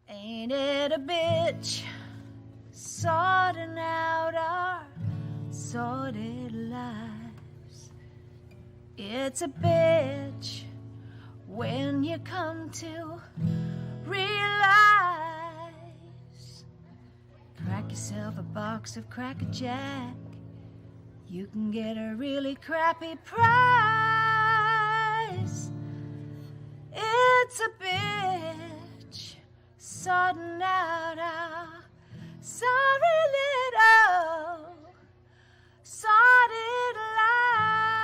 Ain't it a bitch, sorting out our sordid lives? It's a bitch when you come to realize. Crack yourself a box of Cracker Jack, you can get a really crappy price. It's a bitch sorting out our sorry little sordid lives.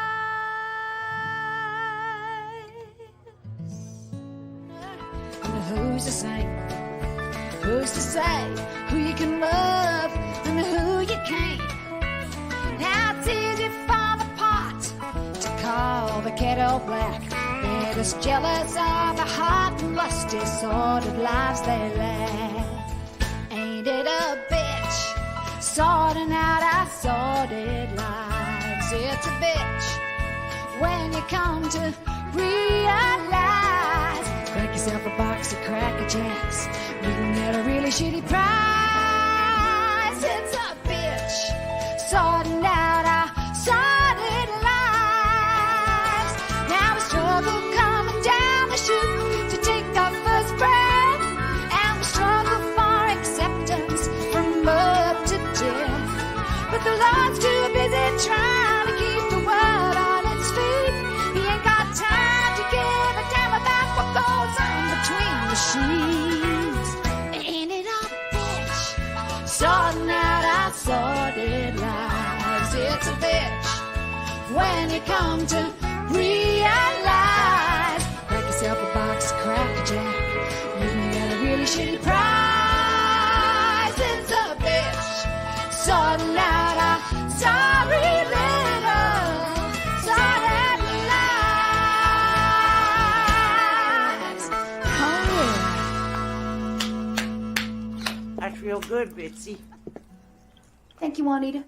And who's to say who you can love and who you can't? Now it's easy for the pot to call the kettle black. They're just jealous of the hot and lusty sordid lives they lead. Ain't it a bitch sorting out our sordid lives? It's a bitch when you come to realize. Crack yourself a box of Cracker Jacks, you can get a really shitty price. It's a bitch sorting out our sordid lives. Now we struggle coming down the chute to take our first breath, and we struggle for acceptance from birth to death. But the Lord's too busy trying to keep the world on its feet. He ain't got time to give a damn about what goes on between the sheets. Ain't it a bitch sorting out our sordid lives? It's a bitch when you come to realize. Crack yourself a box of Cracker Jack, you can get a really shitty price. It's a bitch sorting out our sorry little sordid lives. Oh. That's real good, Bitsy. Thank you, Juanita.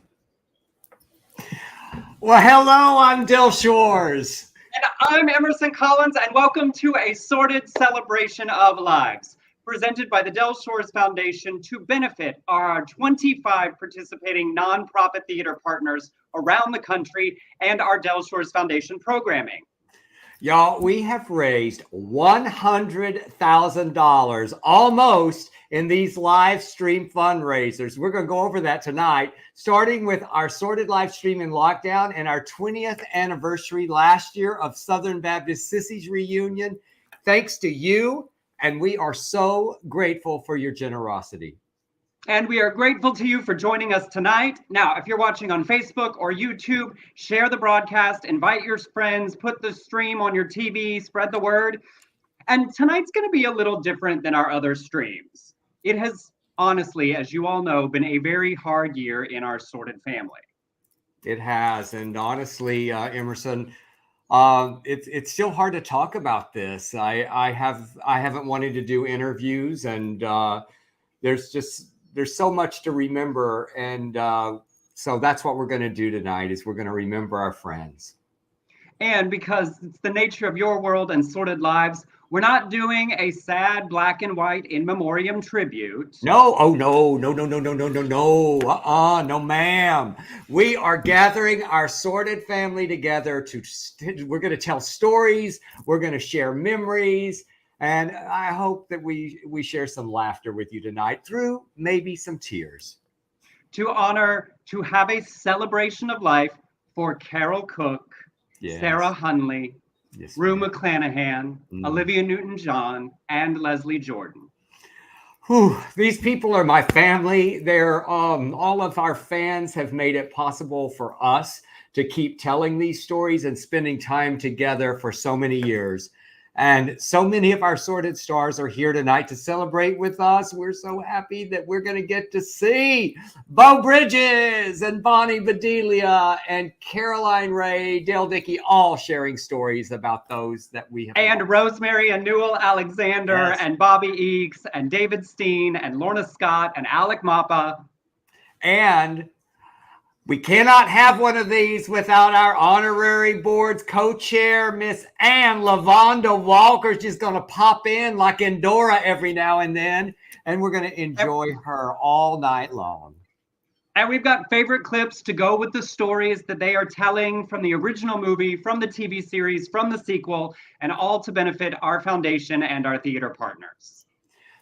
Well, hello, I'm Del Shores. And I'm Emerson Collins, and welcome to a sordid celebration of lives, presented by the Del Shores Foundation to benefit our 25 participating nonprofit theater partners around the country and our Del Shores Foundation programming. Y'all, we have raised $100,000 almost in these live stream fundraisers. We're going to go over that tonight, starting with our Sordid live stream in lockdown and our 20th anniversary last year of Southern Baptist Sissies reunion. Thanks to you, and we are so grateful for your generosity. And we are grateful to you for joining us tonight. Now, if you're watching on Facebook or YouTube, share the broadcast, invite your friends, put the stream on your TV, spread the word. And tonight's going to be a little different than our other streams. It has, honestly, as you all know, been a very hard year in our sordid family. It has, and honestly, Emerson, it's still hard to talk about this. I haven't wanted to do interviews, and there's so much to remember, and so that's what we're going to do tonight. Is we're going to remember our friends. And because it's the nature of your world and sordid lives, we're not doing a sad black and white in memoriam tribute. No, oh no, no, ma'am. We are gathering our sordid family together we're going to tell stories. We're going to share memories. And I hope that we share some laughter with you tonight through maybe some tears. To have a celebration of life for Carole Cook, yes. Sarah Hunley, yes, Rue McClanahan, Olivia Newton-John, and Leslie Jordan. Whew, these people are my family. They're all of our fans have made it possible for us to keep telling these stories and spending time together for so many years. And so many of our sordid stars are here tonight to celebrate with us. We're so happy that we're going to get to see Beau Bridges and Bonnie Bedelia and Caroline Ray, Dale Dickey, all sharing stories about those that we have. And Rosemary and Newell Alexander, yes. And Bobby Eakes and David Steen and Lorna Scott and Alec Mappa. And we cannot have one of these without our honorary board's co-chair, Miss Ann LaVonda Walker. She's going to pop in like Endora every now and then. and we're going to enjoy her all night long. And we've got favorite clips to go with the stories that they are telling from the original movie, from the TV series, from the sequel, and all to benefit our foundation and our theater partners.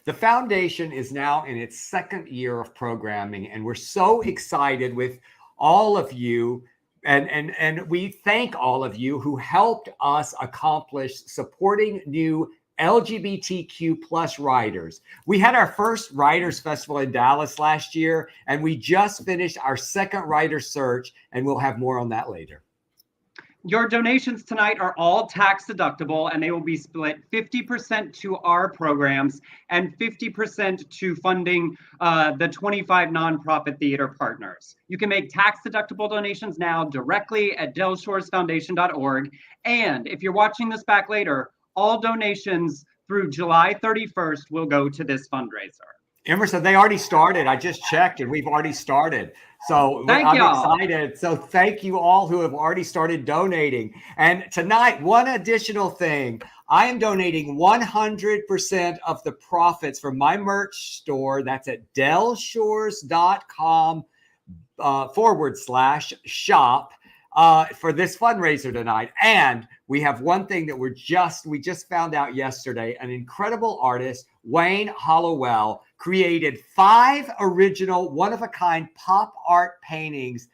The foundation is now in its second year of programming, and we're so excited with all of you. And we thank all of you who helped us accomplish supporting new LGBTQ plus writers. We had our first Writers Festival in Dallas last year, and we just finished our second writer search, and we'll have more on that later. Your donations tonight are all tax deductible, and they will be split 50% to our programs and 50% to funding the 25 nonprofit theater partners. You can make tax deductible donations now directly at delshoresfoundation.org. And if you're watching this back later, all donations through July 31st will go to this fundraiser. Emerson, they already started. I just checked and we've already started. So I'm excited. So thank you all who have already started donating. And tonight, one additional thing, I am donating 100% of the profits from my merch store. That's at delshores.com /shop. For this fundraiser tonight. And we have one thing that we just found out yesterday. An incredible artist, Wayne Hollowell, created 5 original one-of-a-kind pop art paintings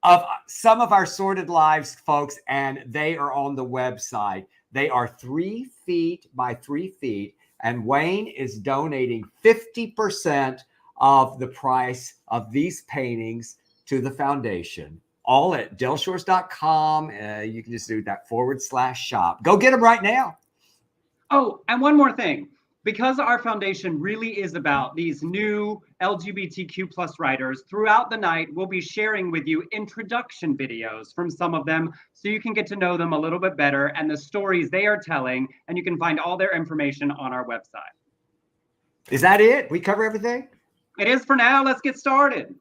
of some of our Sordid Lives folks, and they are on the website. They are 3 feet by 3 feet, and Wayne is donating 50% of the price of these paintings to the foundation. All at delshores.com. You can just do that /shop. Go get them right now. Oh, and one more thing. Because our foundation really is about these new LGBTQ plus writers, throughout the night, we'll be sharing with you introduction videos from some of them so you can get to know them a little bit better and the stories they are telling, and you can find all their information on our website. Is that it? We cover everything? It is for now. Let's get started.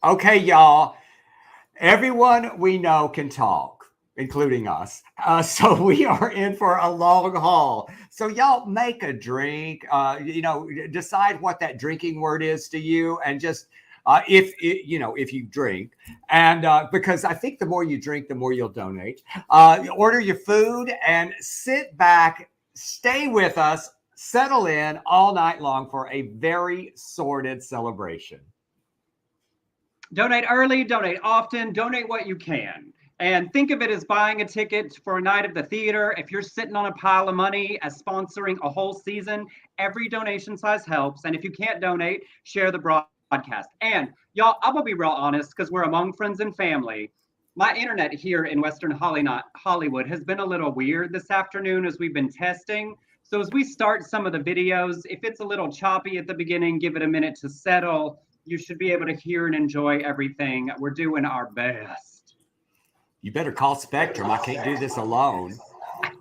Okay, y'all. Everyone we know can talk, including us. So we are in for a long haul. So y'all make a drink, decide what that drinking word is to you. And just if you drink, and because I think the more you drink, the more you'll donate. Order your food and sit back, stay with us, settle in all night long for a very sordid celebration. Donate early, donate often, donate what you can. And think of it as buying a ticket for a night of the theater. If you're sitting on a pile of money as sponsoring a whole season, every donation size helps. And if you can't donate, share the broadcast. And y'all, I'm gonna be real honest, because we're among friends and family. My internet here in Western Hollywood has been a little weird this afternoon as we've been testing. So as we start some of the videos, if it's a little choppy at the beginning, give it a minute to settle. You should be able to hear and enjoy everything. We're doing our best. You better call Spectrum. I can't do this alone.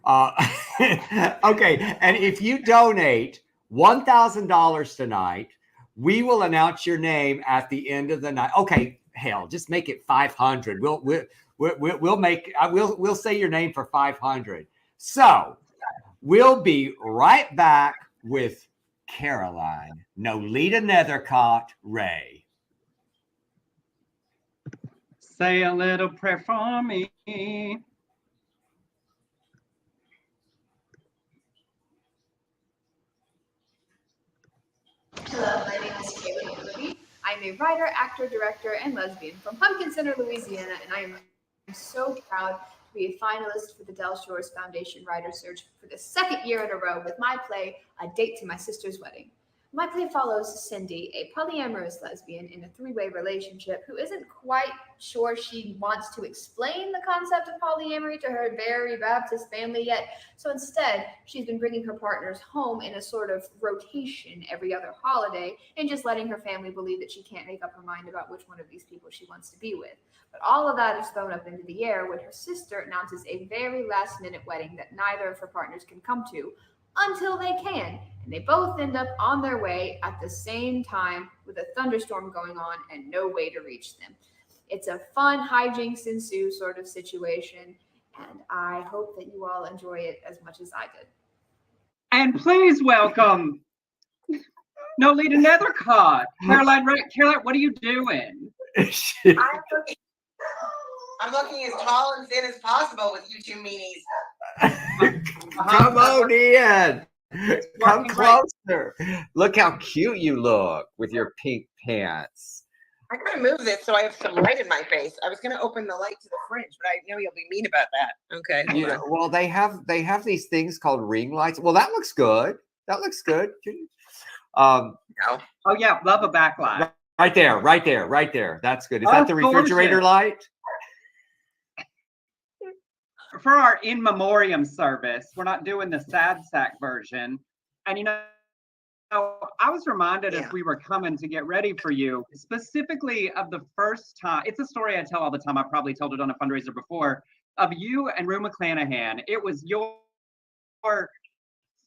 Okay, and if you donate $1,000 tonight, we will announce your name at the end of the night. Okay, hell, just make it 500. We'll say your name for 500. So we'll be right back with Caroline Nolita Nethercott Ray. Say a little prayer for me. Hello, my name is Carole Cook. I'm a writer, actor, director, and lesbian from Pumpkin Center, Louisiana, and I am so proud to be a finalist for the Del Shores Foundation Writer Search for the second year in a row with my play, A Date to My Sister's Wedding. My play follows Cindy, a polyamorous lesbian in a three-way relationship who isn't quite sure she wants to explain the concept of polyamory to her very Baptist family yet. So instead, she's been bringing her partners home in a sort of rotation every other holiday and just letting her family believe that she can't make up her mind about which one of these people she wants to be with. But all of that is thrown up into the air when her sister announces a very last-minute wedding that neither of her partners can come to until they can. And they both end up on their way at the same time with a thunderstorm going on and no way to reach them. It's a fun hijinks ensue sort of situation, and I hope that you all enjoy it as much as I did. And please welcome Nolita Nethercott. Caroline, what are you doing? I'm looking as tall and thin as possible with you two meanies. Come on in. Come closer. Look how cute you look with your pink pants. I gotta move this so I have some light in my face. I was gonna open the light to the fridge, but I know you'll be mean about that. Okay. Well, they have these things called ring lights. Well, that looks good. That looks good. No. Oh yeah, love a backlight. Right there. That's good. Is that the refrigerator light? For our in memoriam service, we're not doing the sad sack version. And I was reminded as we were coming to get ready for you, specifically of the first time. It's a story I tell all the time. I probably told it on a fundraiser before, of you and Rue McClanahan. It was your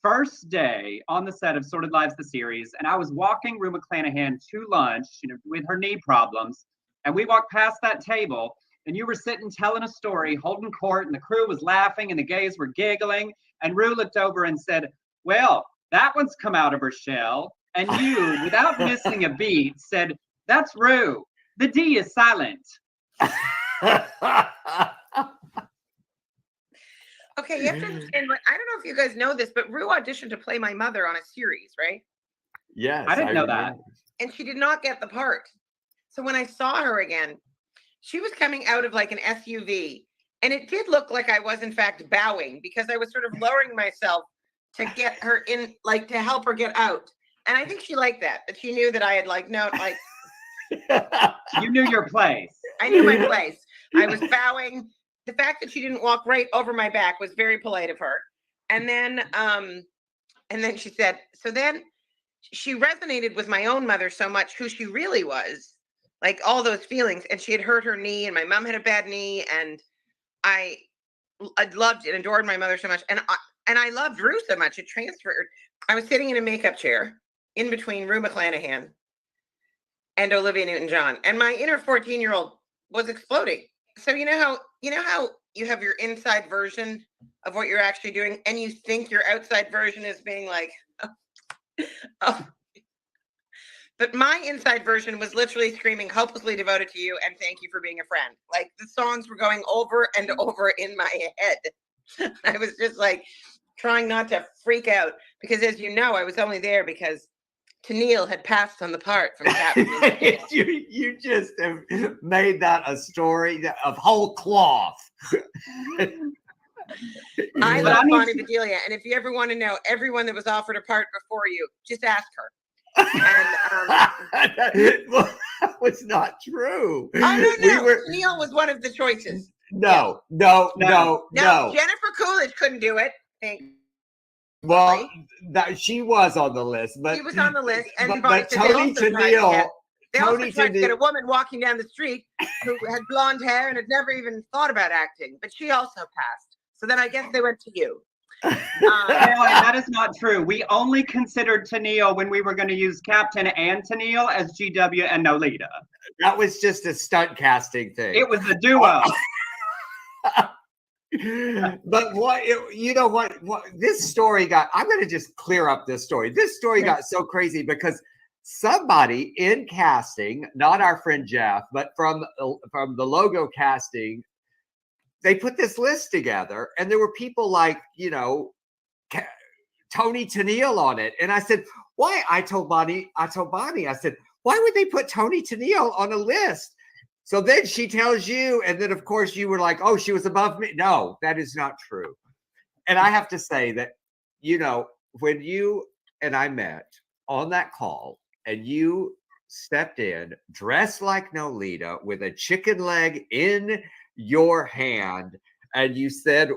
first day on the set of Sordid Lives, the series, and I was walking Rue McClanahan to lunch, with her knee problems, and we walked past that table, and you were sitting telling a story, holding court, and the crew was laughing, and the gays were giggling, and Rue looked over and said, well, that one's come out of her shell, and you, without missing a beat, said, that's Rue. The D is silent. Okay, you have to understand, I don't know if you guys know this, but Rue auditioned to play my mother on a series, right? Yes. I didn't know that. And she did not get the part. So when I saw her again, she was coming out of like an SUV, and it did look like I was in fact bowing because I was sort of lowering myself to get her in, like to help her get out. And I think she liked that she knew that I had You knew your place. I knew my place. I was bowing. The fact that she didn't walk right over my back was very polite of her. And then she said, so then she resonated with my own mother so much, who she really was, like all those feelings. And she had hurt her knee, and my mom had a bad knee, and I loved and adored my mother so much. And I loved Rue so much, it transferred. I was sitting in a makeup chair in between Rue McClanahan and Olivia Newton-John, and my inner 14-year-old was exploding. So you know how you have your inside version of what you're actually doing, and you think your outside version is being like, oh. But my inside version was literally screaming, hopelessly devoted to you, and thank you for being a friend. Like the songs were going over and over in my head. I was just like trying not to freak out because, as you know, I was only there because Tennille had passed on the part from Captain. you just have made that a story of whole cloth. I love Bonnie Bedelia, and if you ever want to know everyone that was offered a part before you, just ask her. And, well, that was not true. Oh no, Tennille was one of the choices. No. Jennifer Coolidge couldn't do it. Well, she was on the list, but she was on the list, and but Tony Tennille. They also tried to get a woman walking down the street who had blonde hair and had never even thought about acting, but she also passed. So then I guess they went to you. That is not true. We only considered Tennille when we were going to use Captain and Tennille as GW and Nolita. That was just a stunt casting thing. It was a duo. But what this story got, I'm going to just clear up this story. This story got so crazy because somebody in casting, not our friend Jeff, but from the logo casting, they put this list together, and there were people like, Tony Tennille on it. And I said, why? I told Bonnie, I said, why would they put Tony Tennille on a list? So then she tells you, and then of course you were like, oh, she was above me. No, that is not true. And I have to say that, when you and I met on that call and you stepped in dressed like Nolita with a chicken leg in your hand, and you said,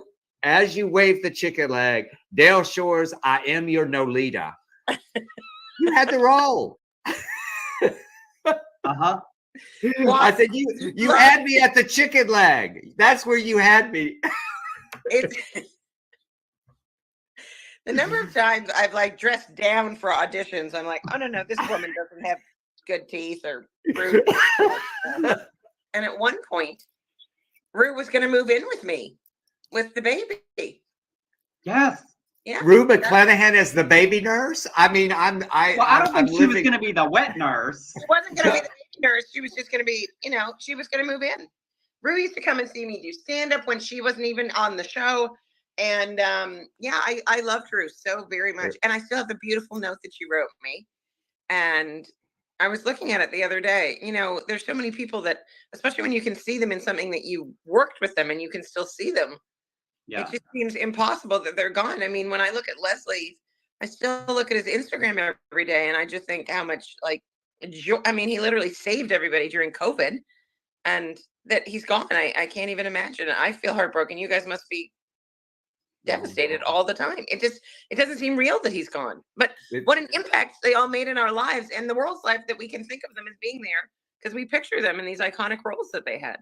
as you waved the chicken leg, Dale Shores, I am your Nolita. You had the role. Uh-huh. I said, you had me at the chicken leg. That's where you had me. The number of times I've dressed down for auditions, I'm like, oh no, this woman doesn't have good teeth or fruit. And at one point, Rue was going to move in with me with the baby. Yes. Yeah. Rue McClanahan as the baby nurse. I mean, Well, I don't think she was going to be the wet nurse. She wasn't going to be the baby nurse. She was just going to be, she was going to move in. Rue used to come and see me do stand-up when she wasn't even on the show. And I loved Rue so very much. And I still have the beautiful note that she wrote me. And I was looking at it the other day. There's so many people that, especially when you can see them in something that you worked with them and you can still see them. Yeah. It just seems impossible that they're gone. I mean, when I look at Leslie, I still look at his Instagram every day and I just think how much he literally saved everybody during COVID and that he's gone. I can't even imagine. I feel heartbroken. You guys must be devastated all the time. It doesn't seem real that he's gone, but what an impact they all made in our lives and the world's life that we can think of them as being there because we picture them in these iconic roles that they had.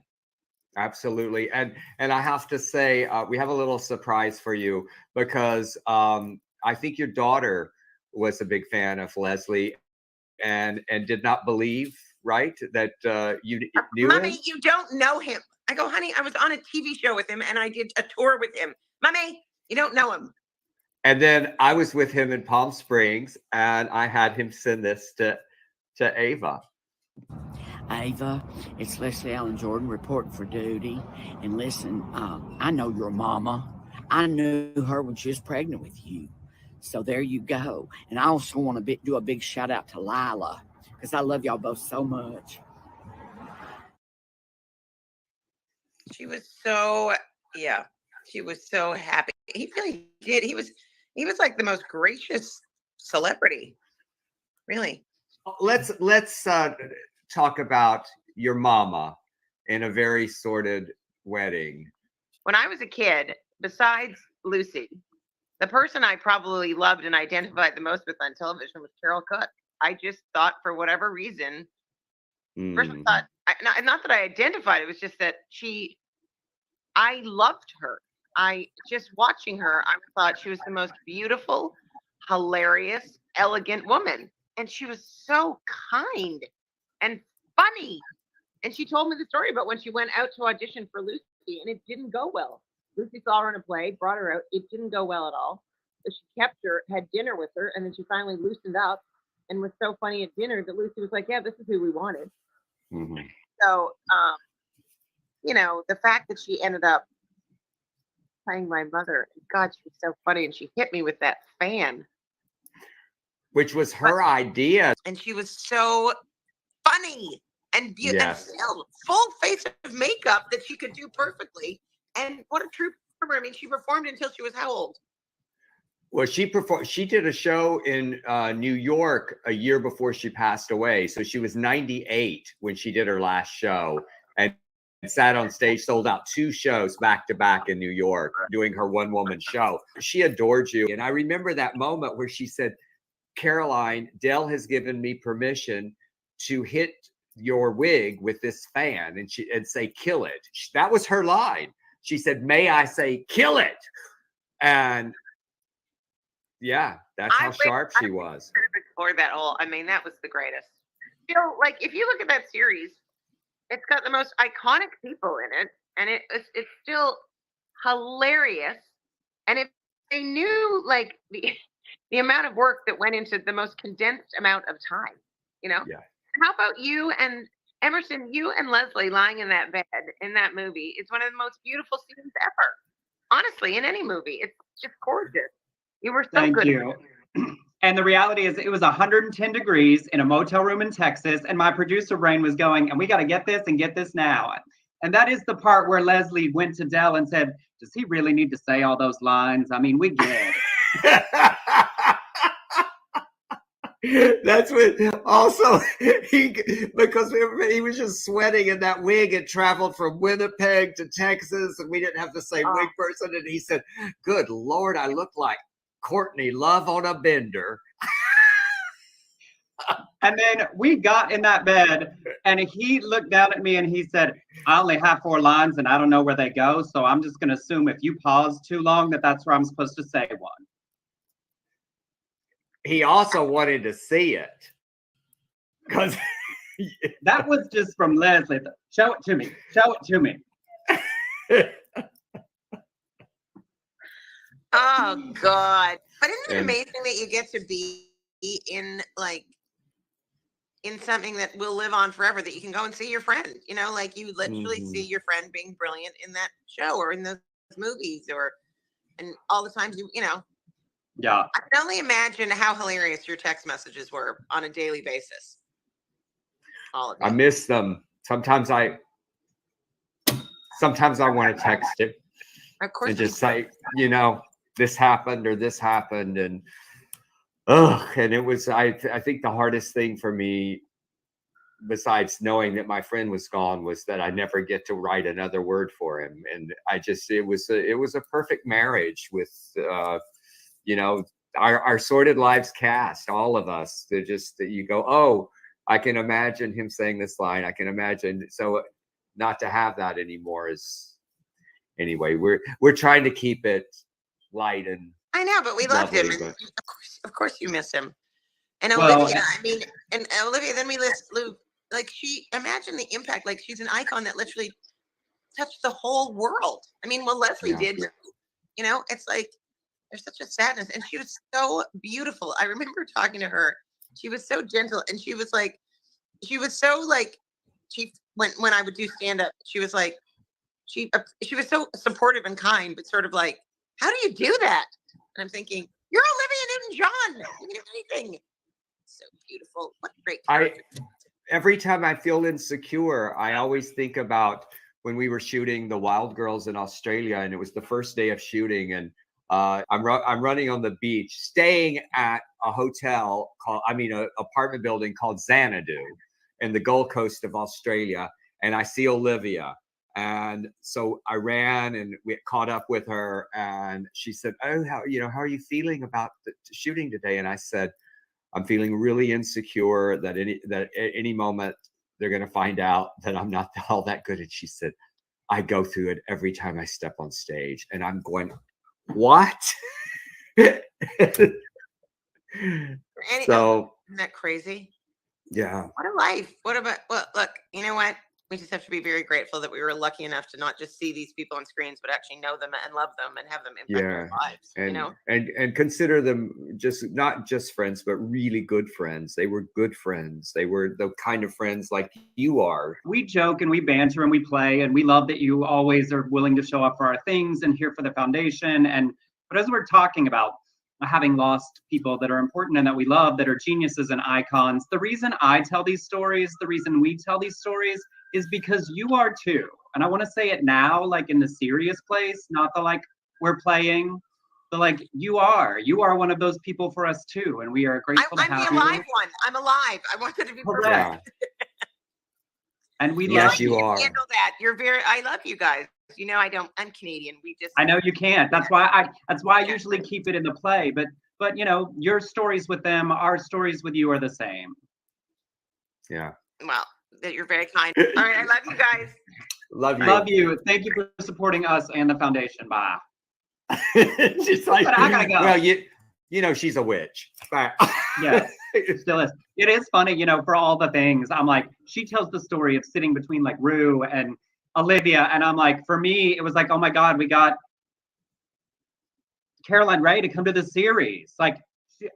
Absolutely. And I have to say, we have a little surprise for you because I think your daughter was a big fan of Leslie and did not believe, right, that you knew Mommy, him? You don't know him. I go, honey, I was on a TV show with him and I did a tour with him. Mommy, you don't know him. And then I was with him in Palm Springs and I had him send this to Ava. Ava, it's Leslie Allen Jordan reporting for duty. And listen, I know your mama. I knew her when she was pregnant with you. So there you go. And I also want to do a big shout out to Lila because I love y'all both so much. She was so happy. He really did. He was like the most gracious celebrity. Really. Let's talk about your mama in a very sordid wedding. When I was a kid, besides Lucy, the person I probably loved and identified the most with on television was Carole Cook. I just thought, for whatever reason, first I thought, not that I identified, it was just that I loved her. Watching her, I thought she was the most beautiful, hilarious, elegant woman. And she was so kind and funny. And she told me the story about when she went out to audition for Lucy and it didn't go well. Lucy saw her in a play, brought her out. It didn't go well at all. So she kept her, had dinner with her, and then she finally loosened up and was so funny at dinner that Lucy was like, yeah, this is who we wanted. Mm-hmm. So, the fact that she ended up playing my mother, God, she was so funny. And she hit me with that fan. Which was her idea. And she was so funny and beautiful, and still full face of makeup that she could do perfectly. And what a true performer. I mean, she performed until she was how old? Well, she did a show in New York a year before she passed away. So she was 98 when she did her last show and sat on stage, sold out 2 shows back to back in New York, doing her one-woman show. She adored you. And I remember that moment where she said, Caroline, Dell has given me permission to hit your wig with this fan and say, kill it. That was her line. She said, may I say, kill it? And yeah, that's how sharp she was. Explore that whole, that was the greatest. Like if you look at that series, it's got the most iconic people in it. And it's still hilarious. And if they knew like the amount of work that went into the most condensed amount of time, Yeah. How about you and Emerson, you and Leslie lying in that bed in that movie? It's one of the most beautiful scenes ever. Honestly, in any movie. It's just gorgeous. You were so good. Thank you. And the reality is it was 110 degrees in a motel room in Texas. And my producer brain was going, and we got to get this now. And that is the part where Leslie went to Dell and said, does he really need to say all those lines? We get it. That's what also because he was just sweating in that wig and traveled from Winnipeg to Texas and we didn't have the same wig person. And he said, good Lord, I look like Courtney Love on a bender. And then we got in that bed and he looked down at me and he said, I only have 4 lines and I don't know where they go. So I'm just going to assume if you pause too long that's where I'm supposed to say one. He also wanted to see it. Because that was just from Leslie. Show it to me. Show it to me. Oh God. But isn't it And- amazing that you get to be in like in something that will live on forever, that you can go and see your friend, you know, like you literally Mhm. see your friend being brilliant in that show or in those movies and all the times you know. Yeah. I can only imagine how hilarious your text messages were on a daily basis. All of I you. miss them. Sometimes I want to text it Of course and you just say, you know, this happened or this happened. And and it was, I think the hardest thing for me, besides knowing that my friend was gone, was that I never get to write another word for him. And I just, it was a perfect marriage with, you know, our Sordid Lives cast, all of us. They're just, that you go, oh, I can imagine him saying this line. I can imagine. So not to have that anymore is, anyway, we're trying to keep it light and I know, but we loved him. lovely, And but of course you miss him. And Well, Olivia, I mean, and Olivia, then we list Lou, like imagine the impact, like she's an icon that literally touched the whole world. I mean, well, Leslie Yeah. did, you know, it's like, there's such a sadness. And she was so beautiful. I remember talking to her. She was so gentle. And she was so like, when I would do stand up, she was like, she was so supportive and kind, but sort of like, how do you do that? And I'm thinking, you're Olivia Newton-John. You can do anything. So beautiful. What a great character. Every time I feel insecure, I always think about when we were shooting The Wild Girls in Australia, and it was the first day of shooting, and I'm running on the beach, staying at a hotel an apartment building called Xanadu in the Gold Coast of Australia, and I see Olivia. And so I ran and we caught up with her, and she said, "Oh, how are you feeling about the shooting today?" And I said, "I'm feeling really insecure that at any moment they're going to find out that I'm not all that good." And she said, "I go through it every time I step on stage." And I'm going, what? So isn't that crazy? yeah. What a life. What about, well, look, you know what? We just have to be very grateful that we were lucky enough to not just see these people on screens, but actually know them and love them and have them impact our lives. And you know, and consider them just not just friends, but really good friends. They were good friends. They were the kind of friends like you are. We joke and we banter and we play, and we love that you always are willing to show up for our things and here for the foundation. But as we're talking about having lost people that are important and that we love, that are geniuses and icons, the reason I tell these stories, the reason we tell these stories, is because you are too. And I want to say it now, like in the serious place, not the like we're playing, but like you are one of those people for us too. And we are grateful to I'm have the you. alive one. I'm alive. I wanted to be perfect. Yeah. And we Yes, love you are. Handle that. I love you guys. You know, I'm Canadian. I know you can't. That's why I usually keep it in the play. But you know, your stories with them, our stories with you are the same. Yeah. Well, that you're very kind. All right, I love you guys. Love you. Love you. Thank you for supporting us and the foundation. Bye. She's like, But I gotta go. Well, you know, she's a witch. Bye. Yes, it still is. It is funny, you know, for all the things. I'm like, she tells the story of sitting between like Rue and Olivia, and I'm like, for me, it was like, oh my God, we got Caroline Ray to come to the series. Like,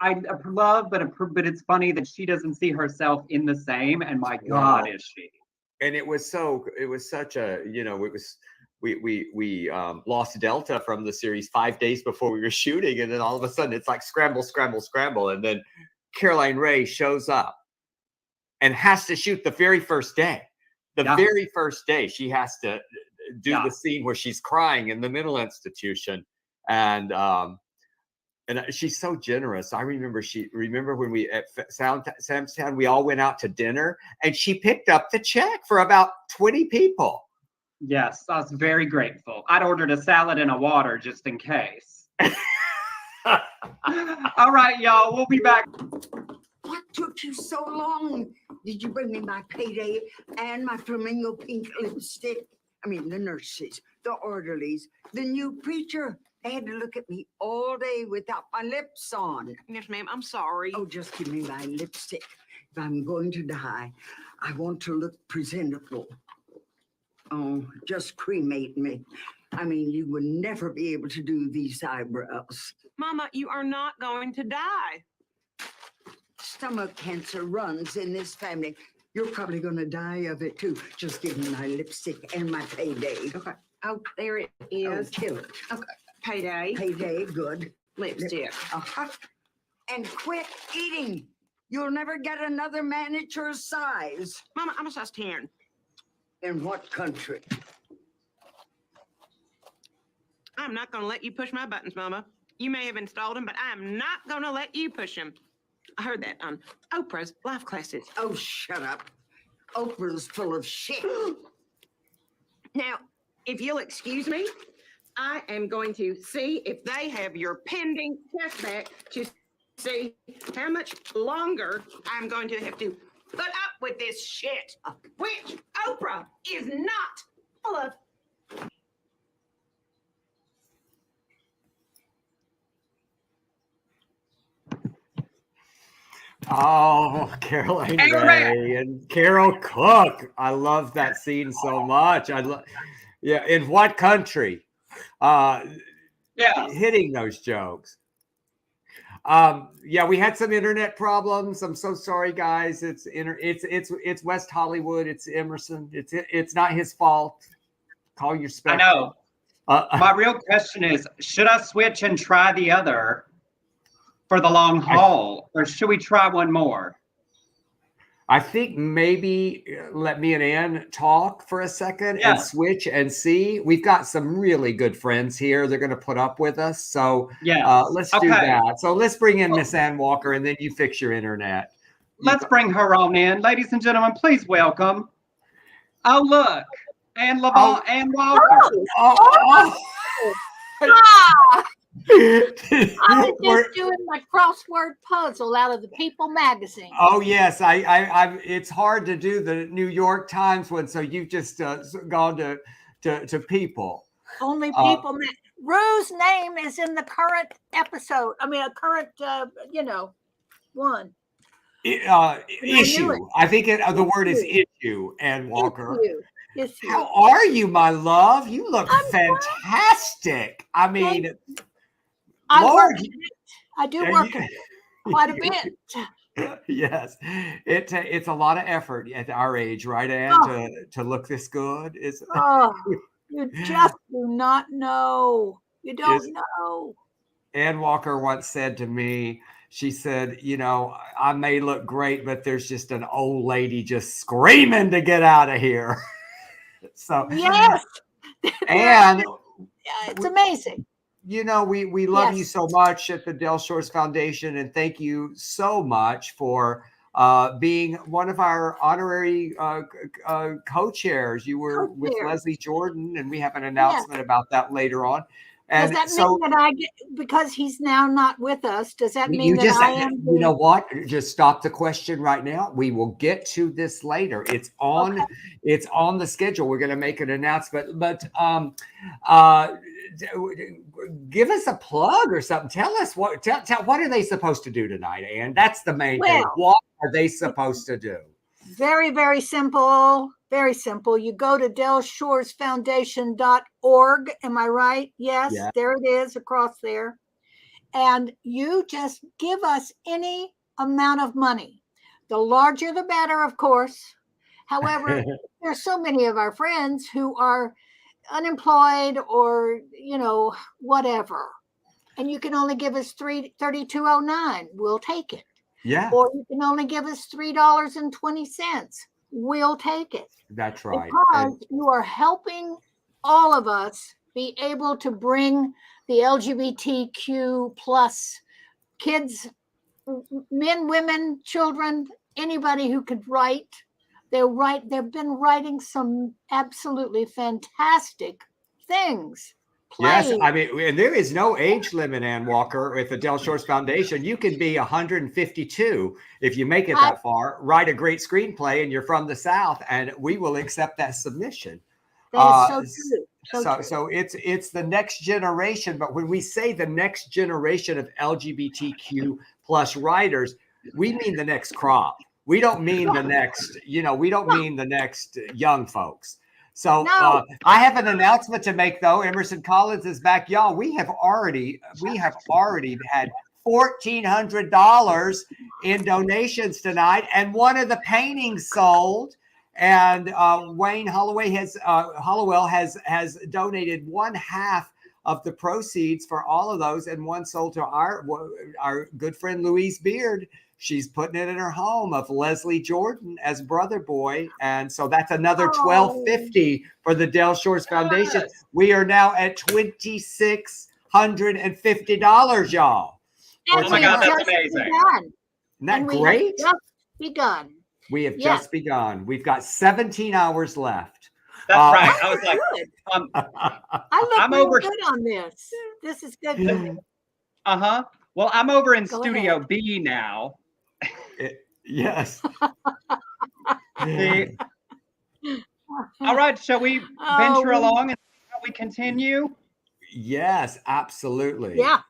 I love, but it's funny that she doesn't see herself in the same. And my God, is she? And it was such a, you know, it was, we lost Delta from the series 5 days before we were shooting, and then all of a sudden it's like scramble, scramble, scramble, and then Caroline Ray shows up and has to shoot the very first day. Very first day, she has to do the scene where she's crying in the mental institution, and she's so generous. I remember when we at Samstown, we all went out to dinner, and she picked up the check for about 20 people. Yes, I was very grateful. I'd ordered a salad and a water just in case. All right, y'all, we'll be back. What took you so long? Did you bring me my payday and my flamingo pink lipstick? I mean, the nurses, the orderlies, the new preacher. They had to look at me all day without my lips on. Yes, ma'am. I'm sorry. Oh, just give me my lipstick. If I'm going to die, I want to look presentable. Oh, just cremate me. I mean, you would never be able to do these eyebrows. Mama, you are not going to die. Stomach cancer runs in this family. You're probably going to die of it too. Just give me my lipstick and my payday. Okay. Oh, there it Oh, is. kill it. Okay. Payday. Payday, good. Lipstick. Uh-huh. And quit eating. You'll never get another man at your size. Mama, I'm a size 10. In what country? I'm not going to let you push my buttons, Mama. You may have installed them, but I'm not going to let you push them. I heard that on Oprah's life classes. Oh, shut up. Oprah's full of shit. Now, if you'll excuse me, I am going to see if they have your pending test back to see how much longer I'm going to have to put up with this shit, which Oprah is not full of. Oh, Caroline Ray and Carole Cook. I love that scene so much. Yeah. In what country? Yeah. Hitting those jokes. Yeah, we had some internet problems. I'm so sorry, guys. It's West Hollywood. It's Emerson. It's not his fault. Call your spec. I know. My real question is, should I switch and try the other for the long haul, or should we try one more? I think maybe let me and Ann talk for a second and switch and see. We've got some really good friends here. They're going to put up with us. So let's do that. So let's bring in Miss Ann Walker, and then you fix your internet. Let's bring her on in. Ladies and gentlemen, please welcome. Oh, look. Ann Walker. I was just doing my crossword puzzle out of the People magazine. Oh yes, I it's hard to do the New York Times one, so you've just gone to People. Only People. Rue's name is in the current episode. I mean, a current, one. Issue. I think the word is issue. Ann Walker. Issue. How are you, my love? You look fantastic. I mean. I do work quite a bit. Yes, it's a lot of effort at our age, right, Ann, to look this good. You just do not know. You don't know. Ann Walker once said to me, she said, I may look great, but there's just an old lady just screaming to get out of here. So yes, and it's amazing. We love you so much at the Del Shores Foundation, and thank you so much for being one of our honorary co-chairs. You were with Leslie Jordan, and we have an announcement about that later on. And does that mean that I get, because he's now not with us, does that mean that I am? You know what? Just stop the question right now. We will get to this later. It's on the schedule. We're going to make an announcement, but give us a plug or something. Tell us what are they supposed to do tonight, Ann? That's the main thing. What are they supposed to do? Very, very simple. Very simple. You go to delshoresfoundation.org. Am I right? Yes, there it is across there. And you just give us any amount of money. The larger, the better, of course. However, there's so many of our friends who are unemployed or, whatever. And you can only give us $32.09. We'll take it. Yeah. Or you can only give us $3.20. We'll take it. That's right. Because you are helping all of us be able to bring the LGBTQ plus kids, men, women, children, anybody who could write. They've been writing some absolutely fantastic things. Yes, I mean, and there is no age limit, Ann Walker, with the Del Shores Foundation. You can be 152 if you make it that far. Write a great screenplay, and you're from the South, and we will accept that submission. That is so true. So it's the next generation. But when we say the next generation of LGBTQ plus writers, we mean the next crop. We don't mean the next. We don't mean the next young folks. So No. I have an announcement to make, though. Emerson Collins is back, y'all. We have already had $1,400 in donations tonight, and one of the paintings sold. And Wayne Hollowell has donated 1/2 of the proceeds for all of those, and one sold to our good friend Louise Beard. She's putting it in her home of Leslie Jordan as brother boy. And so that's another $1,250 for the Del Shores Foundation. Yes. We are now at $2,650, y'all. And Oh my we God, have that's just amazing. begun. Isn't that And we great? have just begun. We have Yeah. just begun. We've got 17 hours left. That's right. I was like, Good. um, I look I'm real over- good on this. This is good for me. uh-huh. Well, I'm over in Go Studio ahead. B now. Yes. All right, shall we Oh, venture we- along and how we continue? Yes, absolutely. Yeah.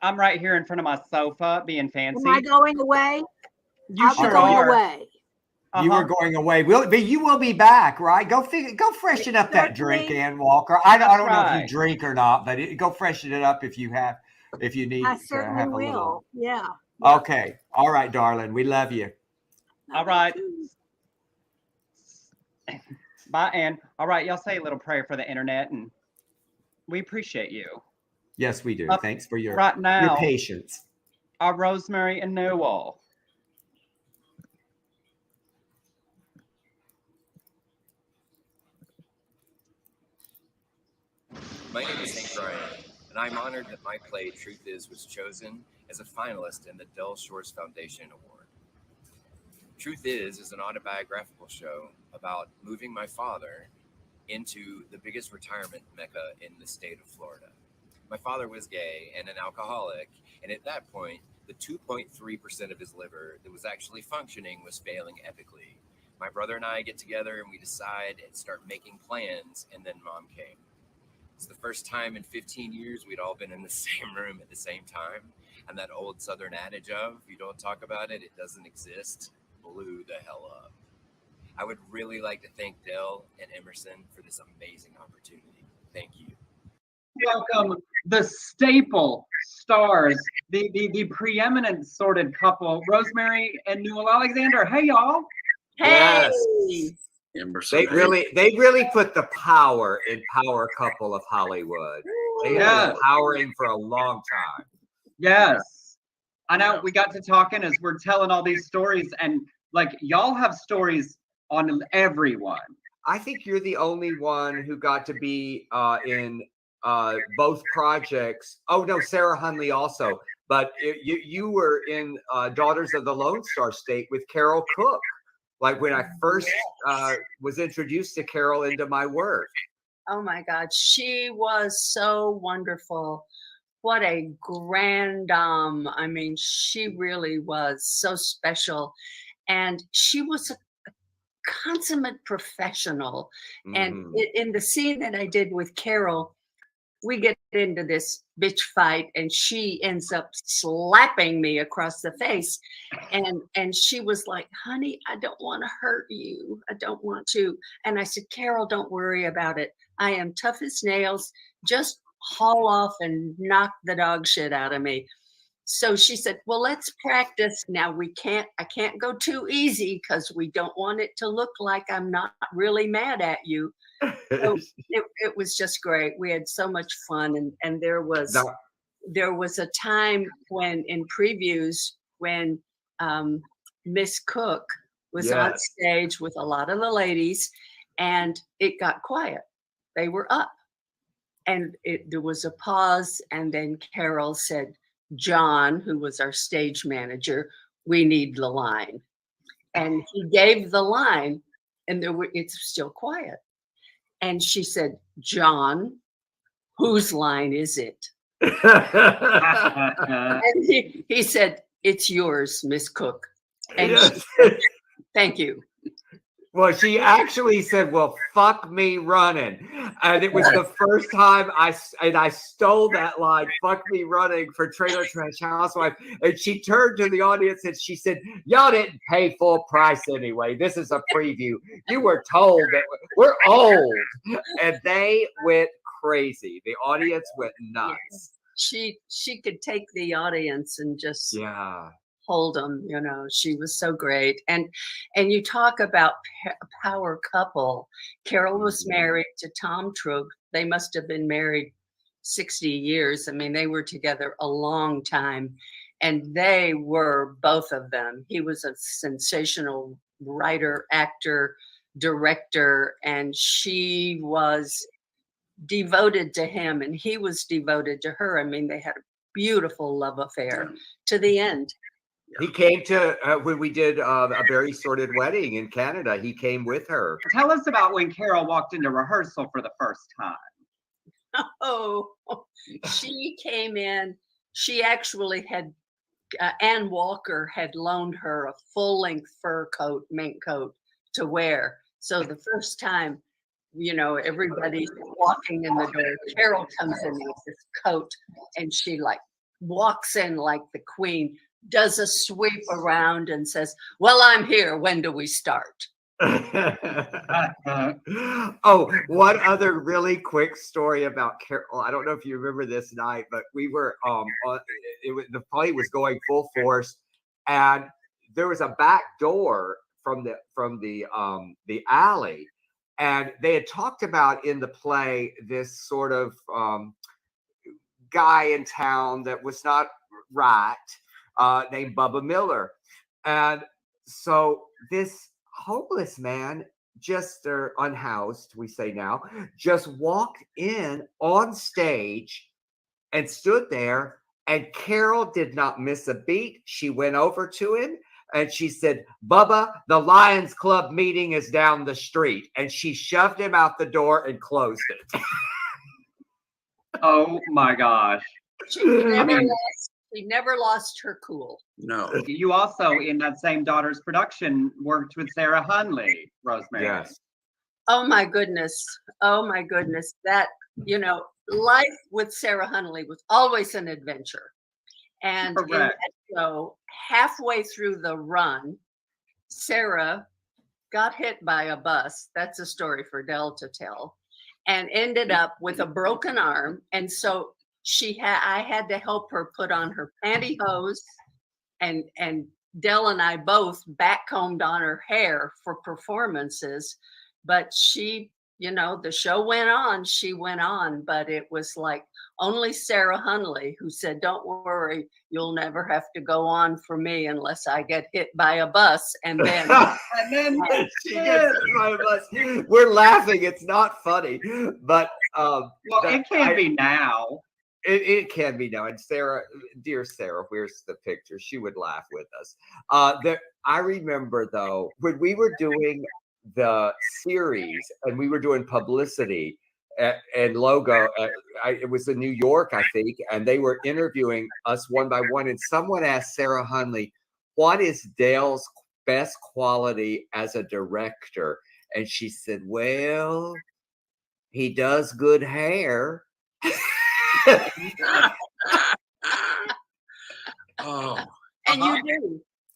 I'm right here in front of my sofa being fancy. Am I going away? You I'll be sure going are. away. You Uh-huh. are going away. But you will be back, right? Go freshen up that drink, Certainly. Ann Walker. I don't know if right. you drink or not, but go freshen it up if you need I to certainly have a will. little. Yeah. Okay. All right, darling. We love you. All right. Bye, Ann. All right, y'all say a little prayer for the internet, and we appreciate you. Yes, we do. Up Thanks for your right now, patience. our Rosemary and Newell. My name is Hank Ryan, and I'm honored that my play Truth Is was chosen as a finalist in the Del Shores Foundation Award. Truth is an autobiographical show about moving my father into the biggest retirement mecca in the state of Florida. My father was gay and an alcoholic, and at that point, the 2.3% of his liver that was actually functioning was failing epically. My brother and I get together and we decide and start making plans, and then Mom came. It's the first time in 15 years we'd all been in the same room at the same time. And that old Southern adage of, you don't talk about it, it doesn't exist, blew the hell up. I would really like to thank Del and Emerson for this amazing opportunity. Thank you. Welcome the staple stars, the preeminent Sordid couple, Rosemary and Newell Alexander. Hey, y'all. Yes. Emerson. They really put the power in Power Couple of Hollywood. They've Yeah. been powering for a long time. Yes. I know we got to talking as we're telling all these stories, and like y'all have stories on everyone. I think you're the only one who got to be in both projects. Oh no, Sarah Hunley also, but you were in Daughters of the Lone Star State with Carole Cook. Like when I first was introduced to Carole into my work. Oh my God, she was so wonderful. What a grand dame. I mean, she really was so special. And she was a consummate professional. And in the scene that I did with Carole, we get into this bitch fight and she ends up slapping me across the face. And she was like, honey, I don't want to hurt you. I don't want to. And I said, Carole, don't worry about it. I am tough as nails. Just haul off and knock the dog shit out of me. So she said, well, let's practice. Now I can't go too easy because we don't want it to look like I'm not really mad at you. So it was just great. We had so much fun, and there was a time when in previews when Miss Cook was on stage with a lot of the ladies, and it got quiet. They were up, and there was a pause, and then Carole said, John, who was our stage manager, we need the line, and he gave the line, and it's still quiet. And she said, John, whose line is it? And he said, it's yours, Miss Cook. And she said, thank you. Well, she actually said, "Well, fuck me running," and it was the first time I stole that line, "Fuck me running" for Trailer Trash Housewife, and she turned to the audience and she said, "Y'all didn't pay full price anyway. This is a preview. You were told that we're old," and they went crazy. The audience went nuts. She could take the audience and just hold them. You know, she was so great. And you talk about power couple. Carole was married to Tom Trug. They must have been married 60 years. I mean, they were together a long time, and they were, both of them. He was a sensational writer, actor, director, and she was devoted to him and he was devoted to her. I mean, they had a beautiful love affair to the end. He came to when we did a Very Sordid Wedding in Canada. He came with her. Tell us about when Carole walked into rehearsal for the first time. Oh, she came in. She actually had, Ann Walker had loaned her a full-length fur coat, mink coat to wear. So the first time, you know, everybody's walking in the door, Carole comes in with this coat and she like walks in like the queen, does a sweep around and says, "Well, I'm here. When do we start?" Oh, one other really quick story about Carole. I don't know if you remember this night, but we were the play was going full force, and there was a back door from the alley, and they had talked about in the play this sort of guy in town that was not right, named Bubba Miller, and so this homeless man, just unhoused, we say now, just walked in on stage and stood there, and Carole did not miss a beat. She went over to him and she said, "Bubba, the Lions Club meeting is down the street," and she shoved him out the door and closed it. Oh my gosh. She never lost her cool. No. You also, in that same Daughters production, worked with Sarah Hunley, Rosemary. Yes. Oh my goodness. Oh my goodness. That, you know, life with Sarah Hunley was always an adventure. And in that show, halfway through the run, Sarah got hit by a bus. That's a story for Del to tell, and ended up with a broken arm. And so I had to help her put on her pantyhose, and Del and I both backcombed on her hair for performances. But she, you know, the show went on, she went on, but it was like only Sarah Hunley who said, "Don't worry, you'll never have to go on for me unless I get hit by a bus." And then, she gets hit by a bus. We're laughing. It's not funny, but well, it can be now. It can be now. And Sarah, dear Sarah, where's the picture? She would laugh with us. I remember though, when we were doing the series and we were doing publicity and logo, it was in New York, I think, and they were interviewing us one by one. And someone asked Sarah Hunley, "What is Dale's best quality as a director?" And she said, "Well, he does good hair." Oh. and you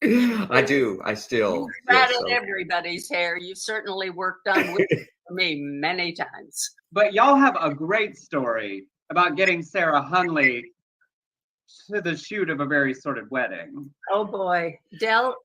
do. I do. I still. You rattled everybody's hair. You certainly worked on with me many times. But y'all have a great story about getting Sarah Hunley to the shoot of A Very Sordid Wedding. Oh boy. Del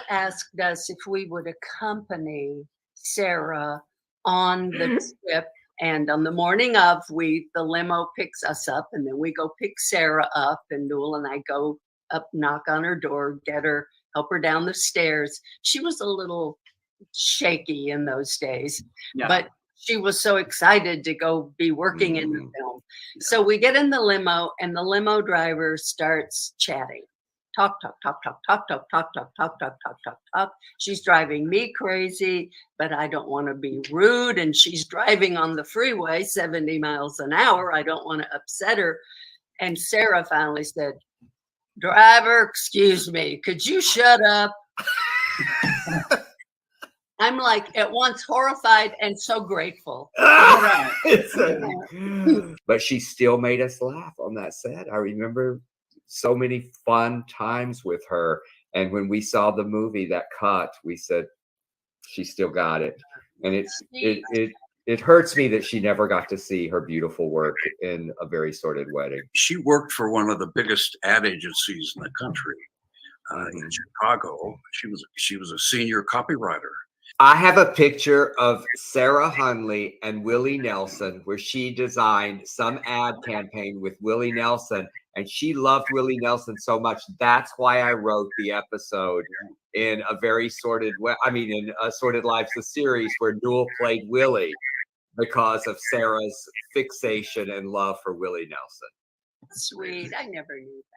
asked us if we would accompany Sarah on the trip. And on the morning of, the limo picks us up, and then we go pick Sarah up, and Newell and I go up, knock on her door, get her, help her down the stairs. She was a little shaky in those days, but she was so excited to go be working in the film. So we get in the limo, and the limo driver starts chatting. Talk. She's driving me crazy, but I don't want to be rude. And she's driving on the freeway 70 miles an hour. I don't want to upset her. And Sarah finally said, "Driver, excuse me, could you shut up?" I'm like at once horrified and so grateful. But she still made us laugh on that set. I remember so many fun times with her. And when we saw the movie, that cut, we said, she still got it. And it hurts me that she never got to see her beautiful work in A Very Sordid Wedding. She worked for one of the biggest ad agencies in the country, in Chicago. She was a senior copywriter. I have a picture of Sarah Hunley and Willie Nelson where she designed some ad campaign with Willie Nelson, and she loved Willie Nelson so much. That's why I wrote the episode in A Very Sordid in Sordid Lives, the series where Newell played Willie, because of Sarah's fixation and love for Willie Nelson. Sweet. I never knew that.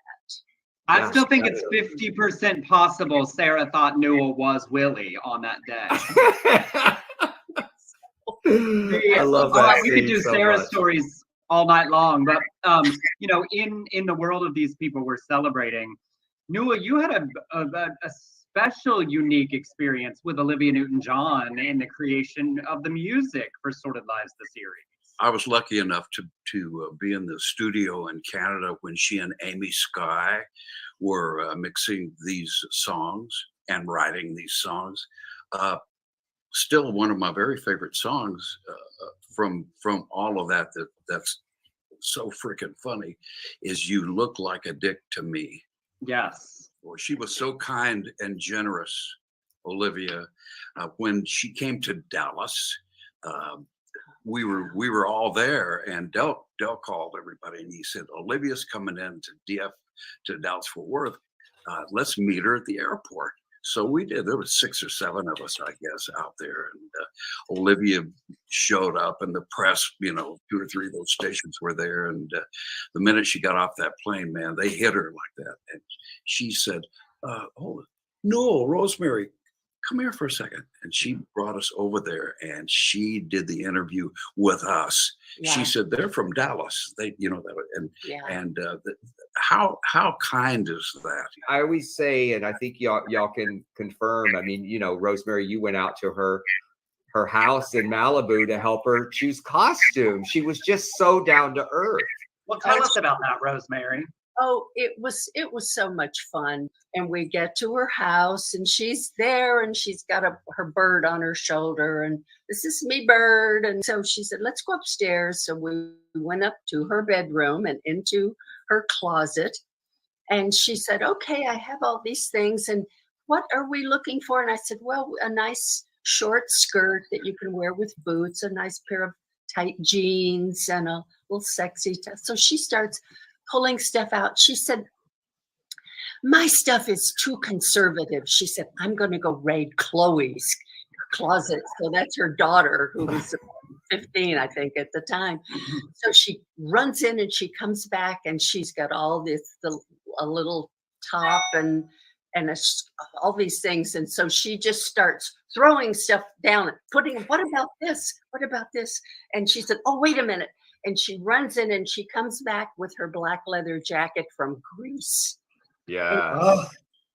I still think it's 50% possible Sarah thought Newell was Willie on that day. I love that. We could do Sarah's stories all night long, but in the world of these people we're celebrating, Newell, you had a special, unique experience with Olivia Newton-John in the creation of the music for Sordid Lives, the series. I was lucky enough to be in the studio in Canada when she and Amy Skye were mixing these songs and writing these songs. Still one of my very favorite songs from all of that's so freaking funny is You Look Like a Dick to Me. Yes. Well, she was so kind and generous, Olivia. When she came to Dallas, we were all there, and Del called everybody, and he said, Olivia's coming in to Dallas Fort Worth. Let's meet her at the airport. So we did. There was 6 or 7 of us, I guess, out there, and Olivia showed up, and the press, 2 or 3 of those stations were there, and the minute she got off that plane, man, they hit her like that, and she said, "Oh, Newell, Rosemary, come here for a second." And she brought us over there, and she did the interview with us. Yeah. She said they're from Dallas. They, how kind is that? I always say, and I think y'all can confirm. I mean, Rosemary, you went out to her house in Malibu to help her choose costumes. She was just so down to earth. Well, tell us about that, Rosemary. Oh, it was so much fun. And we get to her house, and she's there, and she's got her bird on her shoulder, and this is me, bird. And so she said, let's go upstairs. So we went up to her bedroom and into her closet. And she said, okay, I have all these things. And what are we looking for? And I said, well, a nice short skirt that you can wear with boots, a nice pair of tight jeans, and a little sexy top. So she starts pulling stuff out. She said, my stuff is too conservative. She said, I'm going to go raid Chloe's closet. So that's her daughter, who was 15, I think, at the time. So she runs in and she comes back, and she's got all this, a little top and all these things. And so she just starts throwing stuff down, what about this? What about this? And she said, oh, wait a minute. And she runs in and she comes back with her black leather jacket from Greece. Yeah.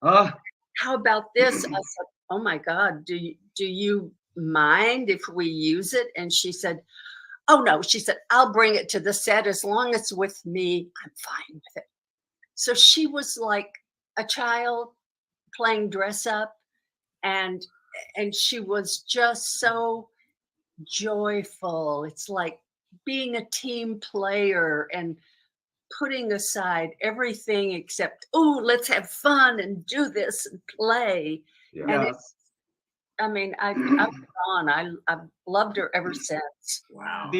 How about this? I said, oh my God, do you mind if we use it? And she said, oh no. She said, I'll bring it to the set as long as it's with me. I'm fine with it. So she was like a child playing dress up, and she was just so joyful. It's like being a team player and putting aside everything except, oh, let's have fun and do this and play. Yes. And I've loved her ever since. Wow.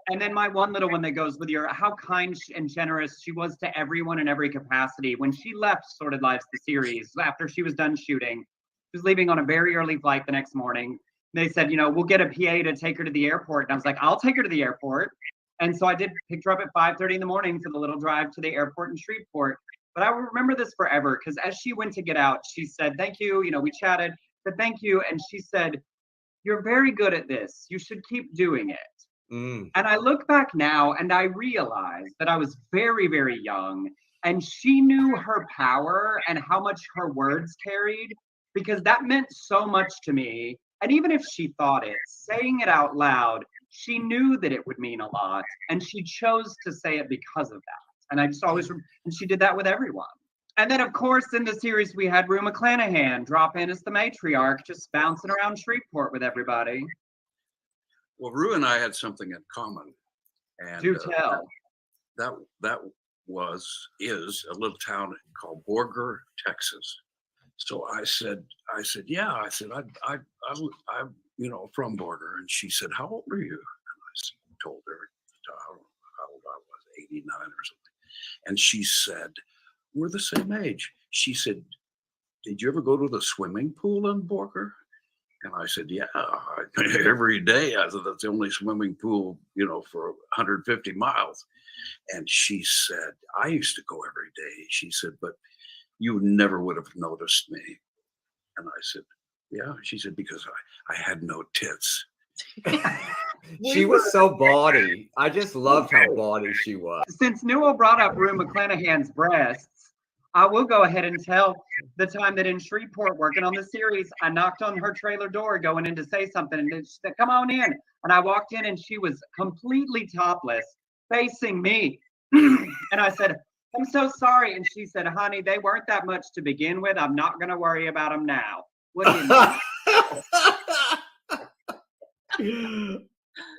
And then my one little one that goes with your, how kind and generous she was to everyone in every capacity. When she left Sordid Lives, the series, after she was done shooting, she was leaving on a very early flight the next morning. They said, we'll get a PA to take her to the airport. And I was like, I'll take her to the airport. And so I did pick her up at 5:30 in the morning for the little drive to the airport in Shreveport. But I will remember this forever, because as she went to get out, she said, thank you. We chatted, said, thank you. And she said, you're very good at this. You should keep doing it. And I look back now and I realize that I was very, very young, and she knew her power and how much her words carried, because that meant so much to me And even if she thought it, saying it out loud, she knew that it would mean a lot. And she chose to say it because of that. And I just always, and she did that with everyone. And then, of course, in the series, we had Rue McClanahan drop in as the matriarch, just bouncing around Shreveport with everybody. Well, Rue and I had something in common. And Do tell. That is a little town called Borger, Texas. So I said, yeah. I said, I'm from Borger. And she said, how old are you? And I told her how old I was, 89 or something. And she said, we're the same age. She said, did you ever go to the swimming pool in Borger? And I said, yeah, every day. I said, that's the only swimming pool, for 150 miles. And she said, I used to go every day. She said, but you never would have noticed me. And I said, yeah. She said, because I had no tits. She was so bawdy. I just loved how bawdy she was. Since Newell brought up Rue McClanahan's breasts, I will go ahead and tell the time that in Shreveport working on the series, I knocked on her trailer door going in to say something, and she said, come on in. And I walked in and she was completely topless, facing me. And I said, I'm so sorry. And she said, honey, they weren't that much to begin with. I'm not going to worry about them now. What do you mean?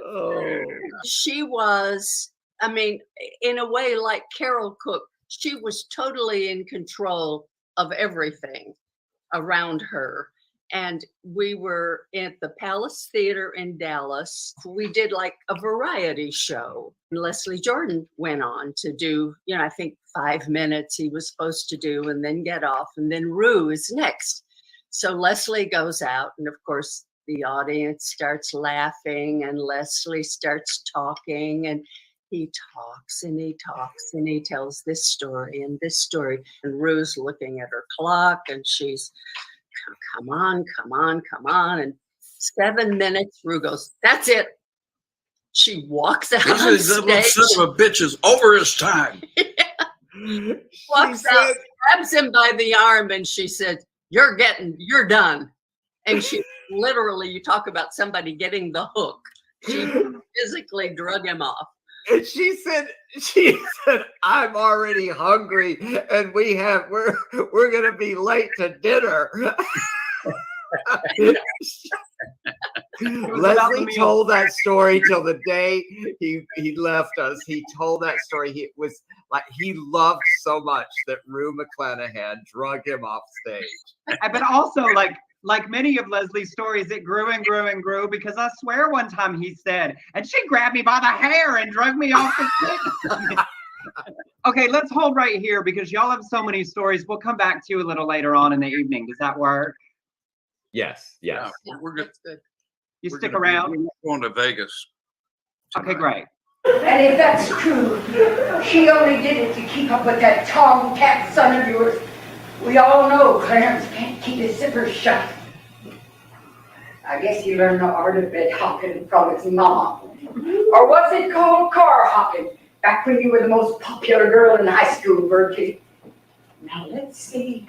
Oh. She was, I mean, in a way like Carole Cook. She was totally in control of everything around her. And we were at the Palace Theater in Dallas. We did like a variety show. Leslie Jordan went on to do, I think 5 minutes he was supposed to do and then get off. And then Rue is next. So Leslie goes out, and of course the audience starts laughing and Leslie starts talking, and he talks and he talks and he tells this story and this story. And Rue's looking at her clock and she's, come on. And 7 minutes, Rue goes, that's it. She walks out on stage. That little son of a bitch is over his time. Walks out, grabs him by the arm, and she said, you're done. And she literally, you talk about somebody getting the hook. She physically drug him off. And she said, I'm already hungry, and we're gonna be late to dinner. Leslie told that story till the day he left us. He told that story. He was like, he loved so much that Rue McClanahan drug him off stage. But also, like many of Leslie's stories, it grew and grew and grew, because I swear one time he said, and she grabbed me by the hair and drug me off the stage. Okay, let's hold right here because y'all have so many stories. We'll come back to you a little later on in the evening. Does that work? Yes. Yeah, we're good. You stick around. We're going to Vegas tonight. Okay, great. And if that's true, she only did it to keep up with that tomcat son of yours. We all know Clarence can't keep his zippers shut. I guess he learned the art of bed hopping from his mama. Or was it called car hopping, back when you were the most popular girl in high school, Bertie? Now let's see.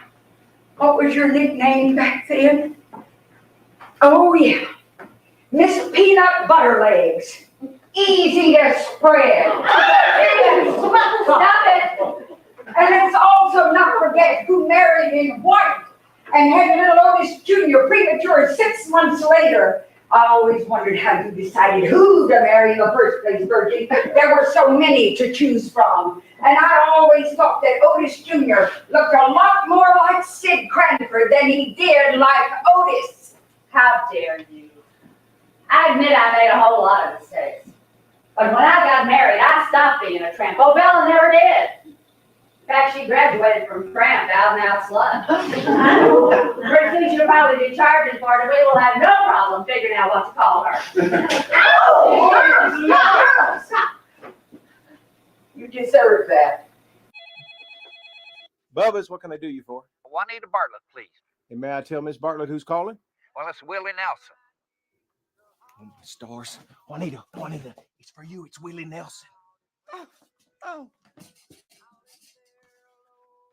What was your nickname back then? Oh yeah, Miss Peanut Butterlegs. Easy to spread. Stop it. And let's also not forget who married in white and had little Otis Jr. premature 6 months later. I always wondered how you decided who to marry in the first place, Bertie. There were so many to choose from. And I always thought that Otis Jr. looked a lot more like Sid Cranford than he did like Otis. How dare you? I admit I made a whole lot of mistakes. But when I got married, I stopped being a tramp. Oh, Bella never did. In fact, she graduated from tramp out and out slut. Pretty soon she'll probably be charging for it, and we will have no problem figuring out what to call her. You deserve that. Bubba's, what can I do you for? Juanita Bartlett, please. And may I tell Miss Bartlett who's calling? Well, it's Willie Nelson. Oh, my stars. Juanita, it's for you. It's Willie Nelson. Oh.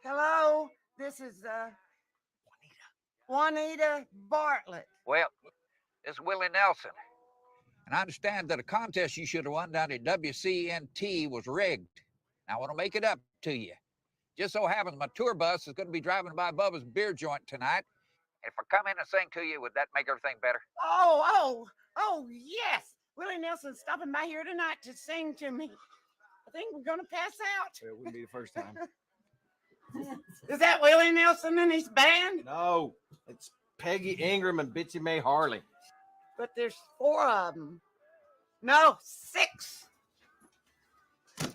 Hello, this is Juanita Bartlett. Well, This is Willie Nelson. And I understand that a contest you should have won down at WCNT was rigged. Now, I want to make it up to you. Just so happens my tour bus is going to be driving by Bubba's beer joint tonight. If I come in and sing to you, would that make everything better? Oh, yes. Willie Nelson's stopping by here tonight to sing to me. I think we're going to pass out. It wouldn't be the first time. Is that Willie Nelson and his band? No, it's Peggy Ingram and Bitsy Mae Harley. But there's 4 of them. No, 6.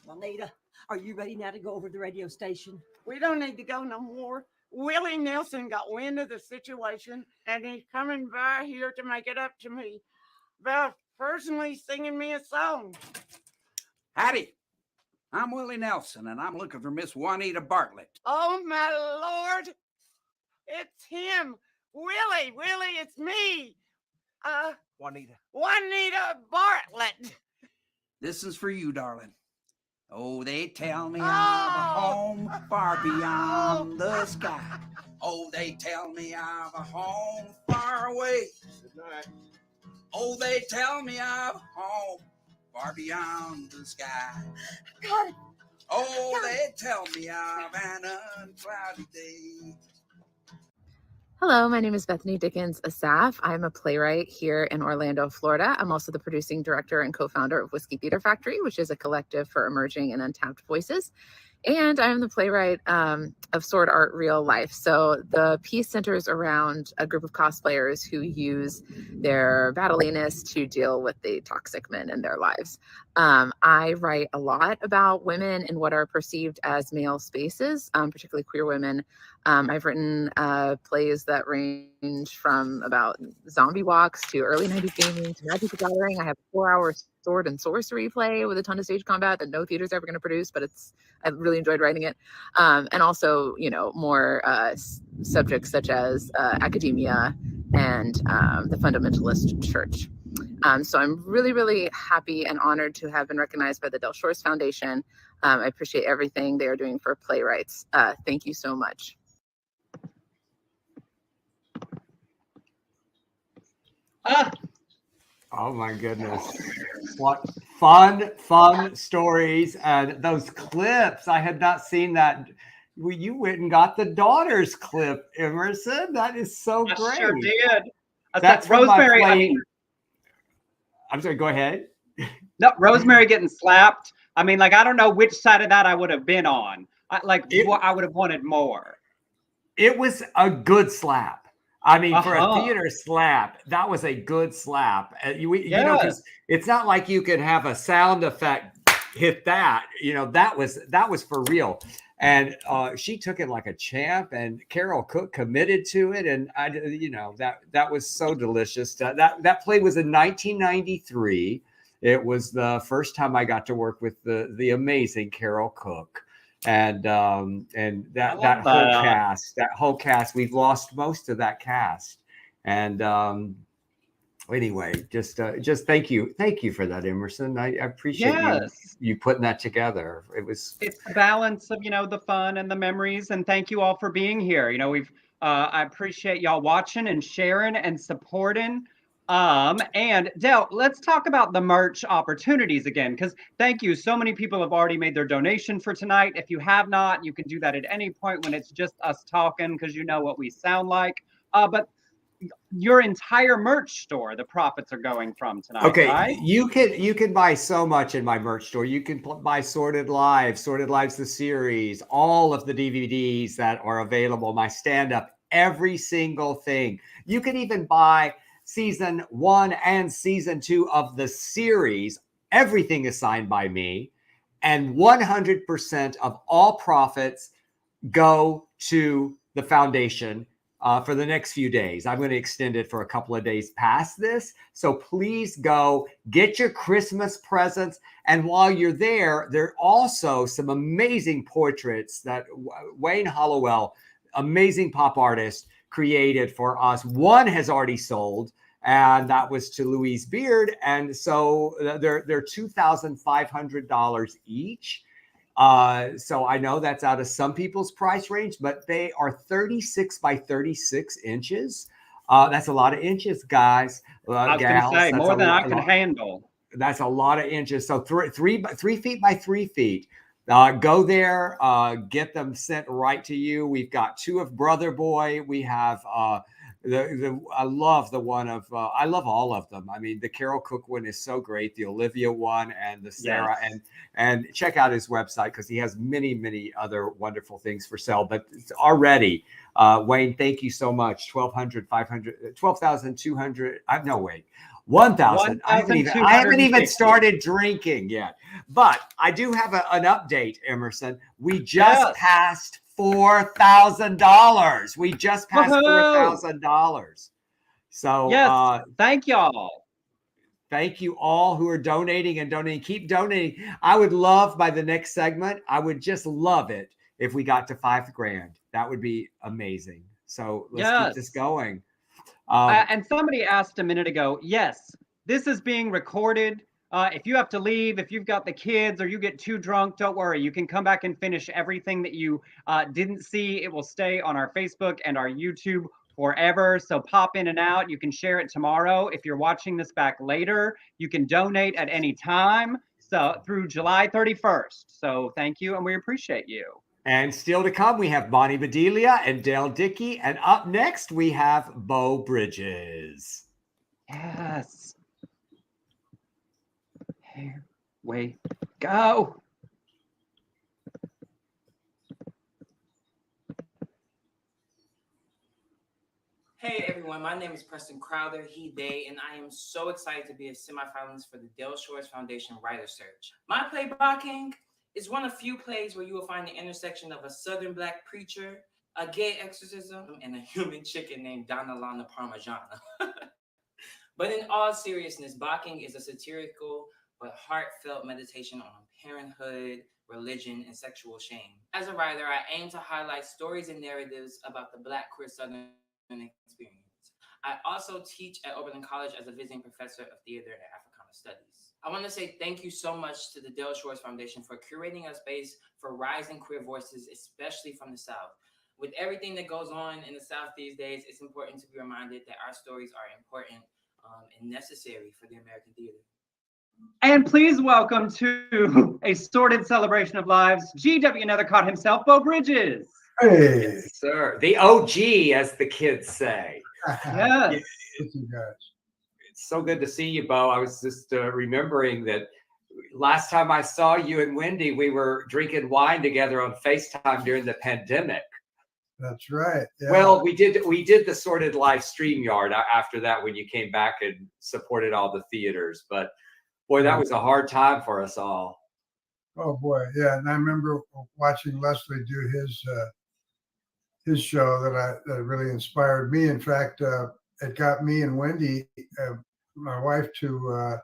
Juanita, are you ready now to go over to the radio station? We don't need to go no more. Willie Nelson got wind of the situation, and he's coming by here to make it up to me about personally singing me a song. Howdy, I'm Willie Nelson, and I'm looking for Miss Juanita Bartlett. Oh, my Lord. It's him. Willie, it's me. Juanita Bartlett. This is for you, darling. Oh, they tell me I'm a home far beyond the sky. Oh, they tell me I'm a home far away. Good night. Oh, they tell me I'm a home far beyond the sky. God. Oh, they tell me I'm an uncloudy day. Hello, my name is Bethany Dickens Asaf. I'm a playwright here in Orlando, Florida. I'm also the producing director and co-founder of Whiskey Theater Factory, which is a collective for emerging and untapped voices. And I'm the playwright of Sword Art Real Life. So the piece centers around a group of cosplayers who use their battliness to deal with the toxic men in their lives. I write a lot about women in what are perceived as male spaces, particularly queer women. I've written plays that range from about zombie walks to early 90s gaming to Magic the Gathering. I have a 4-hour sword and sorcery play with a ton of stage combat that no theater's ever going to produce, but I've really enjoyed writing it. And also, more subjects such as academia and the fundamentalist church. So I'm really, really happy and honored to have been recognized by the Del Shores Foundation. I appreciate everything they are doing for playwrights. Thank you so much. Oh my goodness. What fun stories. And those clips, I had not seen that. Well, you went and got the daughter's clip, Emerson. That is so great. I sure did. That's Rosemary. I'm sorry, go ahead. No, Rosemary getting slapped. I mean, I don't know which side of that I would have been on. I would have wanted more. It was a good slap. I mean, for a theater slap, that was a good slap. You know, because it's not like you could have a sound effect hit that. That was for real. And she took it like a champ, and Carole Cook committed to it. And that was so delicious. That play was in 1993. It was the first time I got to work with the amazing Carole Cook. And that whole cast, we've lost most of that cast. And anyway, just thank you for that, Emerson. I appreciate you putting that together. It's the balance of the fun and the memories. And thank you all for being here. I appreciate y'all watching and sharing and supporting. And Del, let's talk about the merch opportunities again, because thank you. So many people have already made their donation for tonight. If you have not, you can do that at any point when it's just us talking, because you know what we sound like. But your entire merch store, the profits are going from tonight. Okay, right? You can buy so much in my merch store. You can buy Sordid Lives the series, all of the DVDs that are available, my stand-up, every single thing. You can even buy season 1 and season 2 of the series. Everything is signed by me, and 100% of all profits go to the foundation for the next few days. I'm going to extend it for a couple of days past this. So please go get your Christmas presents. And while you're there, there are also some amazing portraits that Wayne Hollowell, amazing pop artist, created for us. One has already sold, and that was to Louise Beard. And so they're $2,500 each. So I know that's out of some people's price range, but they are 36 by 36 inches. That's a lot of inches, guys. I was going to Gals. say That's more a than I lot. can handle. That's a lot of inches. So 3 feet by 3 feet. Go there, get them sent right to you. We've got 2 of Brother Boy. We have I love the one of I love all of them. I mean, the Carole Cook one is so great. The Olivia one and the Sarah and check out his website because he has many other wonderful things for sale. But it's already, Wayne, thank you so much. 12,200. No, wait. 1,000. I haven't even started drinking yet. But I do have an update, Emerson. We just passed $4,000. We just passed $4,000. So thank y'all. Thank you all who are donating and donating. Keep donating. I would love by the next segment, I would just love it if we got to $5,000. That would be amazing. So let's keep this going. And somebody asked a minute ago, yes, this is being recorded. If you have to leave, if you've got the kids or you get too drunk, don't worry. You can come back and finish everything that you didn't see. It will stay on our Facebook and our YouTube forever. So pop in and out. You can share it tomorrow. If you're watching this back later, you can donate at any time. So through July 31st. So thank you. And we appreciate you. And still to come, we have Bonnie Bedelia and Dale Dickey. And up next, we have Beau Bridges. Yes. Here we go. Hey everyone, my name is Preston Crowther, he, they, and I am so excited to be a semifinalist for the Del Shores Foundation Writer Search. My play, Barking, is one of few plays where you will find the intersection of a Southern Black preacher, a gay exorcism, and a human chicken named Donna Lana Parmigiana. But in all seriousness, Barking is a satirical but heartfelt meditation on parenthood, religion, and sexual shame. As a writer, I aim to highlight stories and narratives about the Black queer Southern experience. I also teach at Oberlin College as a visiting professor of theater and Africana studies. I want to say thank you so much to the Del Shores Foundation for curating a space for rising queer voices, especially from the South. With everything that goes on in the South these days, it's important to be reminded that our stories are important and necessary for the American theater. And please welcome to a sordid celebration of lives, G.W. Nethercott himself, Beau Bridges. Hey, yes, sir. The OG, as the kids say. Yes. It's so good to see you, Beau. I was just remembering that last time I saw you and Wendy, we were drinking wine together on FaceTime during the pandemic. That's right. Yeah. Well, we did the Sordid live StreamYard after that when you came back and supported all the theaters. But boy, that was a hard time for us all. Oh boy, yeah. And I remember watching Leslie do his show that really inspired me. In fact, it got me and Wendy, my wife, to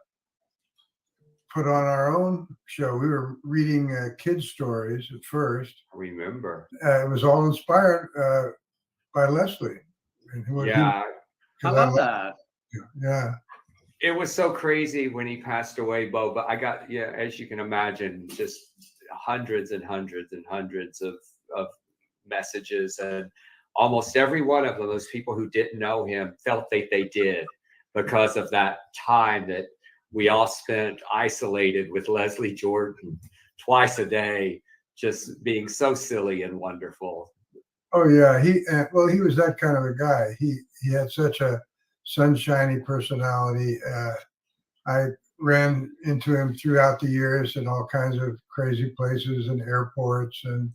put on our own show. We were reading kids' stories at first. I remember. It was all inspired by Leslie. Yeah. I love that. Yeah. It was so crazy when he passed away, Beau, but I got, as you can imagine, just hundreds and hundreds and hundreds of messages, and almost every one of them, those people who didn't know him felt that they did because of that time that we all spent isolated with Leslie Jordan twice a day, just being so silly and wonderful. Oh yeah, he was that kind of a guy. He had such a sunshiny personality. I ran into him throughout the years in all kinds of crazy places and airports and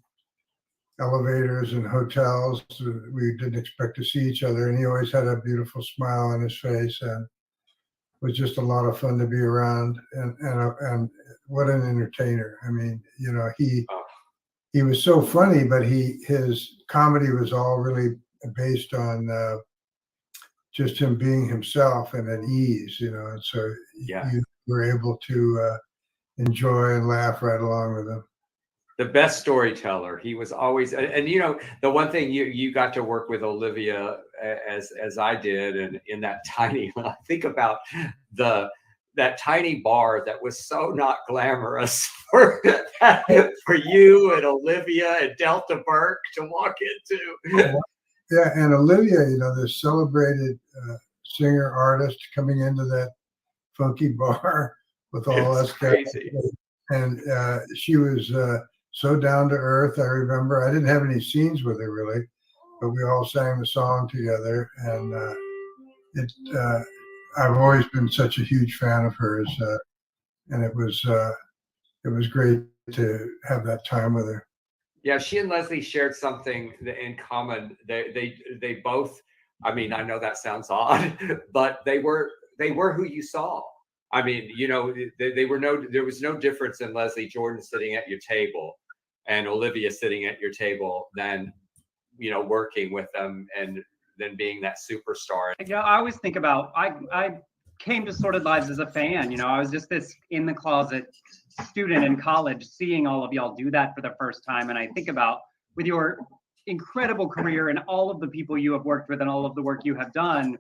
elevators and hotels. We didn't expect to see each other, and he always had a beautiful smile on his face, and was just a lot of fun to be around. And what an entertainer! I mean, he was so funny, but his comedy was all really based on just him being himself and at ease, and so you were able to enjoy and laugh right along with him. The best storyteller. He was always, and the one thing you got to work with Olivia as I did, and in that tiny, when I think about that tiny bar that was so not glamorous for you and Olivia and Delta Burke to walk into. Yeah, and Olivia, this celebrated singer artist coming into that funky bar with all It's us guys, crazy. and she was so down to earth. I remember I didn't have any scenes with her really, but we all sang the song together, and I've always been such a huge fan of hers, and it was great to have that time with her. Yeah, she and Leslie shared something in common. They both. I mean, I know that sounds odd, but they were who you saw. I mean, there was no difference in Leslie Jordan sitting at your table and Olivia sitting at your table than working with them and then being that superstar. I always think about I came to Sordid Lives as a fan. I was just this in the closet student in college, seeing all of y'all do that for the first time, and I think about with your incredible career and all of the people you have worked with and all of the work you have done,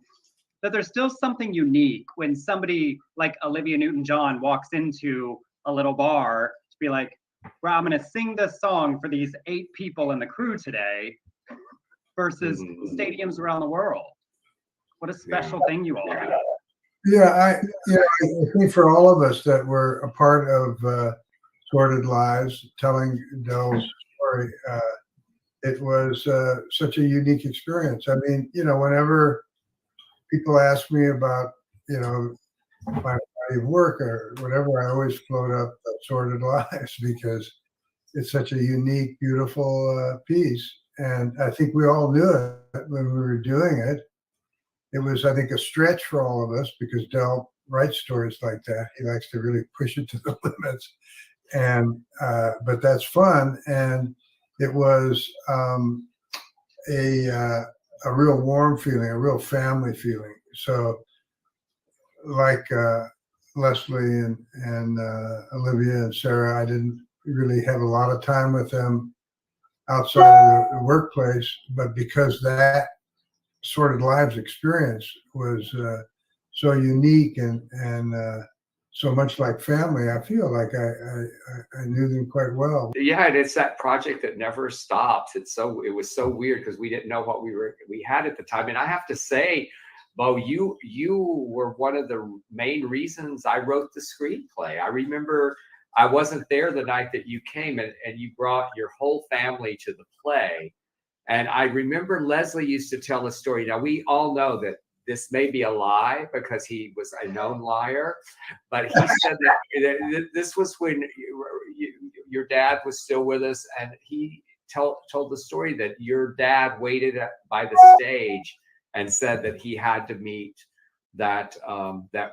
that there's still something unique when somebody like Olivia Newton-John walks into a little bar to be like, well, I'm going to sing this song for these 8 people in the crew today versus stadiums around the world. What a special thing you all do. Yeah, I think for all of us that were a part of Sordid Lives, telling Dell's story, it was such a unique experience. I mean, whenever people ask me about, my body of work or whatever, I always float up Sordid Lives because it's such a unique, beautiful piece. And I think we all knew it when we were doing it. It was, I think, a stretch for all of us because Del writes stories like that. He likes to really push it to the limits. And, but that's fun. And it was a real warm feeling, a real family feeling. So like Leslie and Olivia and Sarah, I didn't really have a lot of time with them outside of the workplace, but because that Sordid Lives experience was so unique and so much like family, I feel like I knew them quite well. Yeah, and it's that project that never stops. It was so weird because we didn't know what we had at the time. And I have to say, Beau, you were one of the main reasons I wrote the screenplay. I remember I wasn't there the night that you came and you brought your whole family to the play. And I remember Leslie used to tell a story. Now, we all know that this may be a lie because he was a known liar, but he said that this was when your dad was still with us, and he told the story that your dad waited by the stage and said that he had to meet that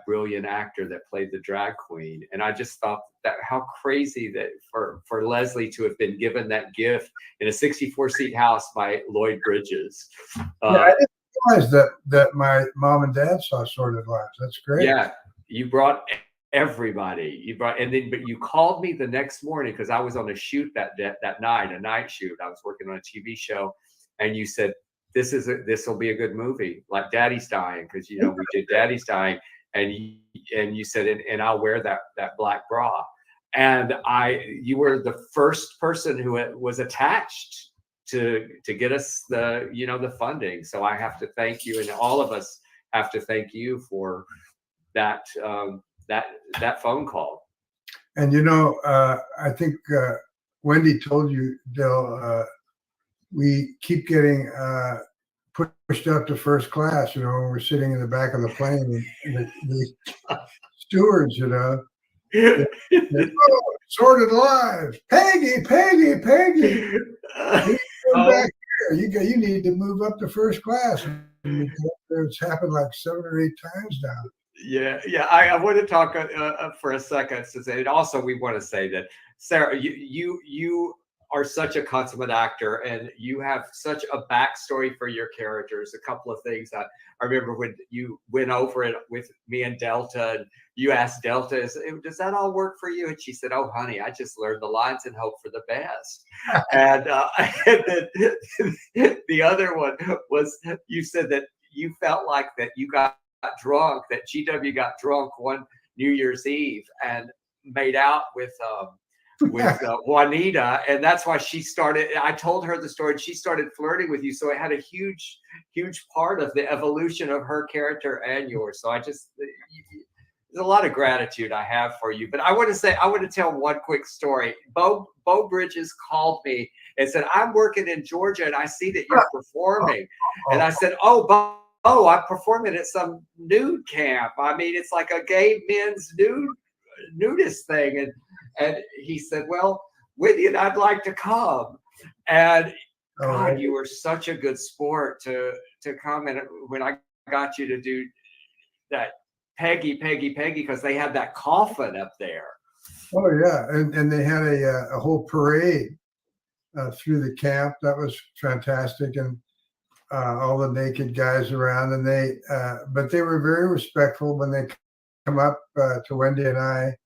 brilliant actor that played the drag queen. And I just thought that how crazy that for Leslie to have been given that gift in a 64-seat house by Lloyd Bridges. I didn't realize that my mom and dad saw Sordid Lives. That's great. Yeah, you brought everybody. But you called me the next morning because I was on a shoot that night, a night shoot. I was working on a TV show, and you said, this will be a good movie, like Daddy's Dying, because we did Daddy's Dying, and you said, and I'll wear that black bra, and you were the first person who was attached to get us the funding. So I have to thank you, and all of us have to thank you for that phone call. And I think Wendy told you, Del, we keep getting pushed up to first class, when we're sitting in the back of the plane, and the stewards, oh, Sordid Lives, Peggy. Back here. You need to move up to first class. It's happened like 7 or 8 times now. Yeah. I want to talk for a second. And also, we want to say that Sarah, you are such a consummate actor, and you have such a backstory for your characters. A couple of things I remember when you went over it with me and Delta, and you asked Delta, does that all work for you? And she said, oh, honey, I just learned the lines and hope for the best. And then the other one was, you said that you felt like that you got drunk, that GW got drunk one New Year's Eve and made out with with Juanita, and that's why she started. I told her the story, and she started flirting with you. So it had a huge part of the evolution of her character and yours. So I just, there's a lot of gratitude I have for you. But I want to tell one quick story. Beau Bridges called me and said, "I'm working in Georgia, and I see that you're performing." And I said, "Oh, Beau, I'm performing at some nude camp. I mean, it's like a gay men's nudist thing." And he said, "Well, Whitney and I'd like to come." And God, you were such a good sport to come. And when I got you to do that Peggy, because they had that coffin up there. Oh yeah, and they had a whole parade through the camp. That was fantastic, and all the naked guys around. And but they were very respectful when they come up to Wendy and I.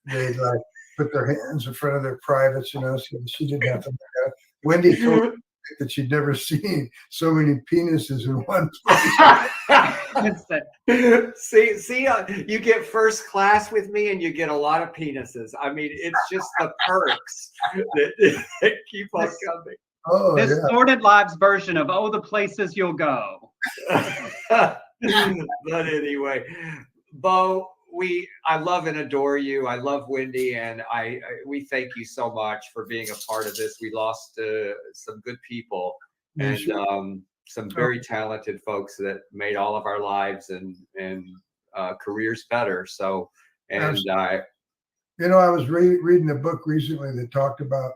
They like put their hands in front of their privates, so she didn't have to look at it. Wendy told me that she'd never seen so many penises in one place. see, you get first class with me, and you get a lot of penises. I mean, it's just the perks that keep on coming. Oh, this yeah. Sordid Lives version of "Oh, the Places You'll Go." But anyway, Beau, I love and adore you. I love Wendy, and we thank you so much for being a part of this. We lost some good people and some very talented folks that made all of our lives and careers better. So, and I was reading a book recently that talked about,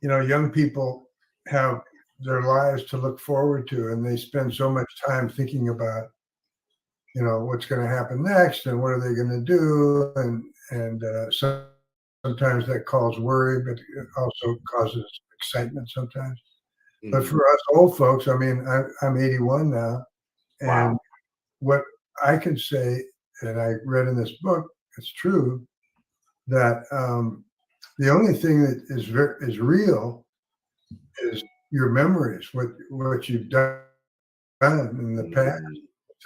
young people have their lives to look forward to, and they spend so much time thinking about what's going to happen next and what are they going to do, and sometimes that causes worry, but it also causes excitement sometimes. But for us old folks, I mean, I'm 81 now, and what I can say, and I read in this book, it's true that the only thing that is real is your memories, what you've done in the past,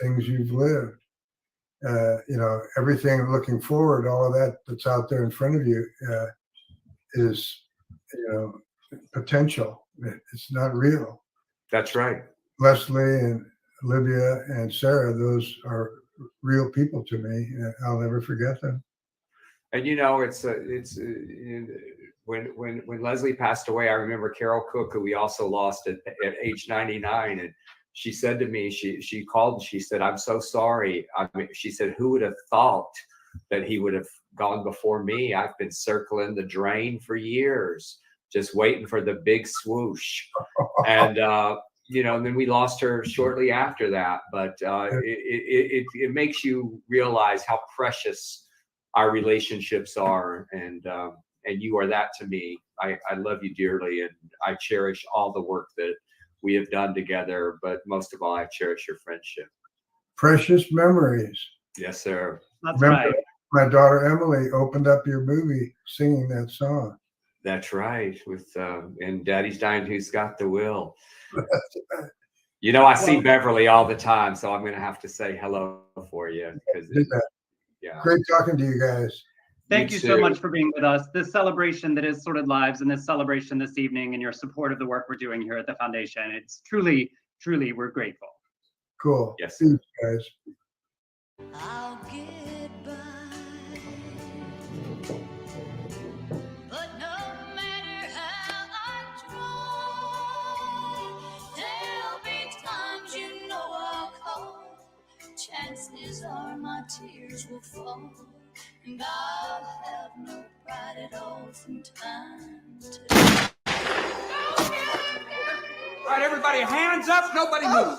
things you've lived. Everything looking forward, all of that's out there in front of you is, potential. It's not real. That's right. Leslie and Olivia and Sarah, those are real people to me. I'll never forget them. And when Leslie passed away, I remember Carole Cook, who we also lost at age 99, and she said to me, she called and she said, "I'm so sorry." She said, "Who would have thought that he would have gone before me? I've been circling the drain for years, just waiting for the big swoosh." And and then we lost her shortly after that. But it makes you realize how precious our relationships are, and you are that to me. I love you dearly, and I cherish all the work that we have done together, but most of all, I cherish your friendship. Precious memories. Yes, sir. That's right. My daughter Emily opened up your movie singing that song. That's right. With and Daddy's Dying, Who's Got the Will? I see Beverly all the time, so I'm going to have to say hello for you because Great talking to you guys. Thank you so much for being with us. This celebration that is Sordid Lives, and this celebration this evening, and your support of the work we're doing here at the foundation. It's truly, we're grateful. Cool. Yes, see you guys. I'll get by, but no matter how I try, there'll be times I'll call. Chances are my tears will fall, and I'll have no pride at all from time to time. All right, everybody, hands up. Nobody move.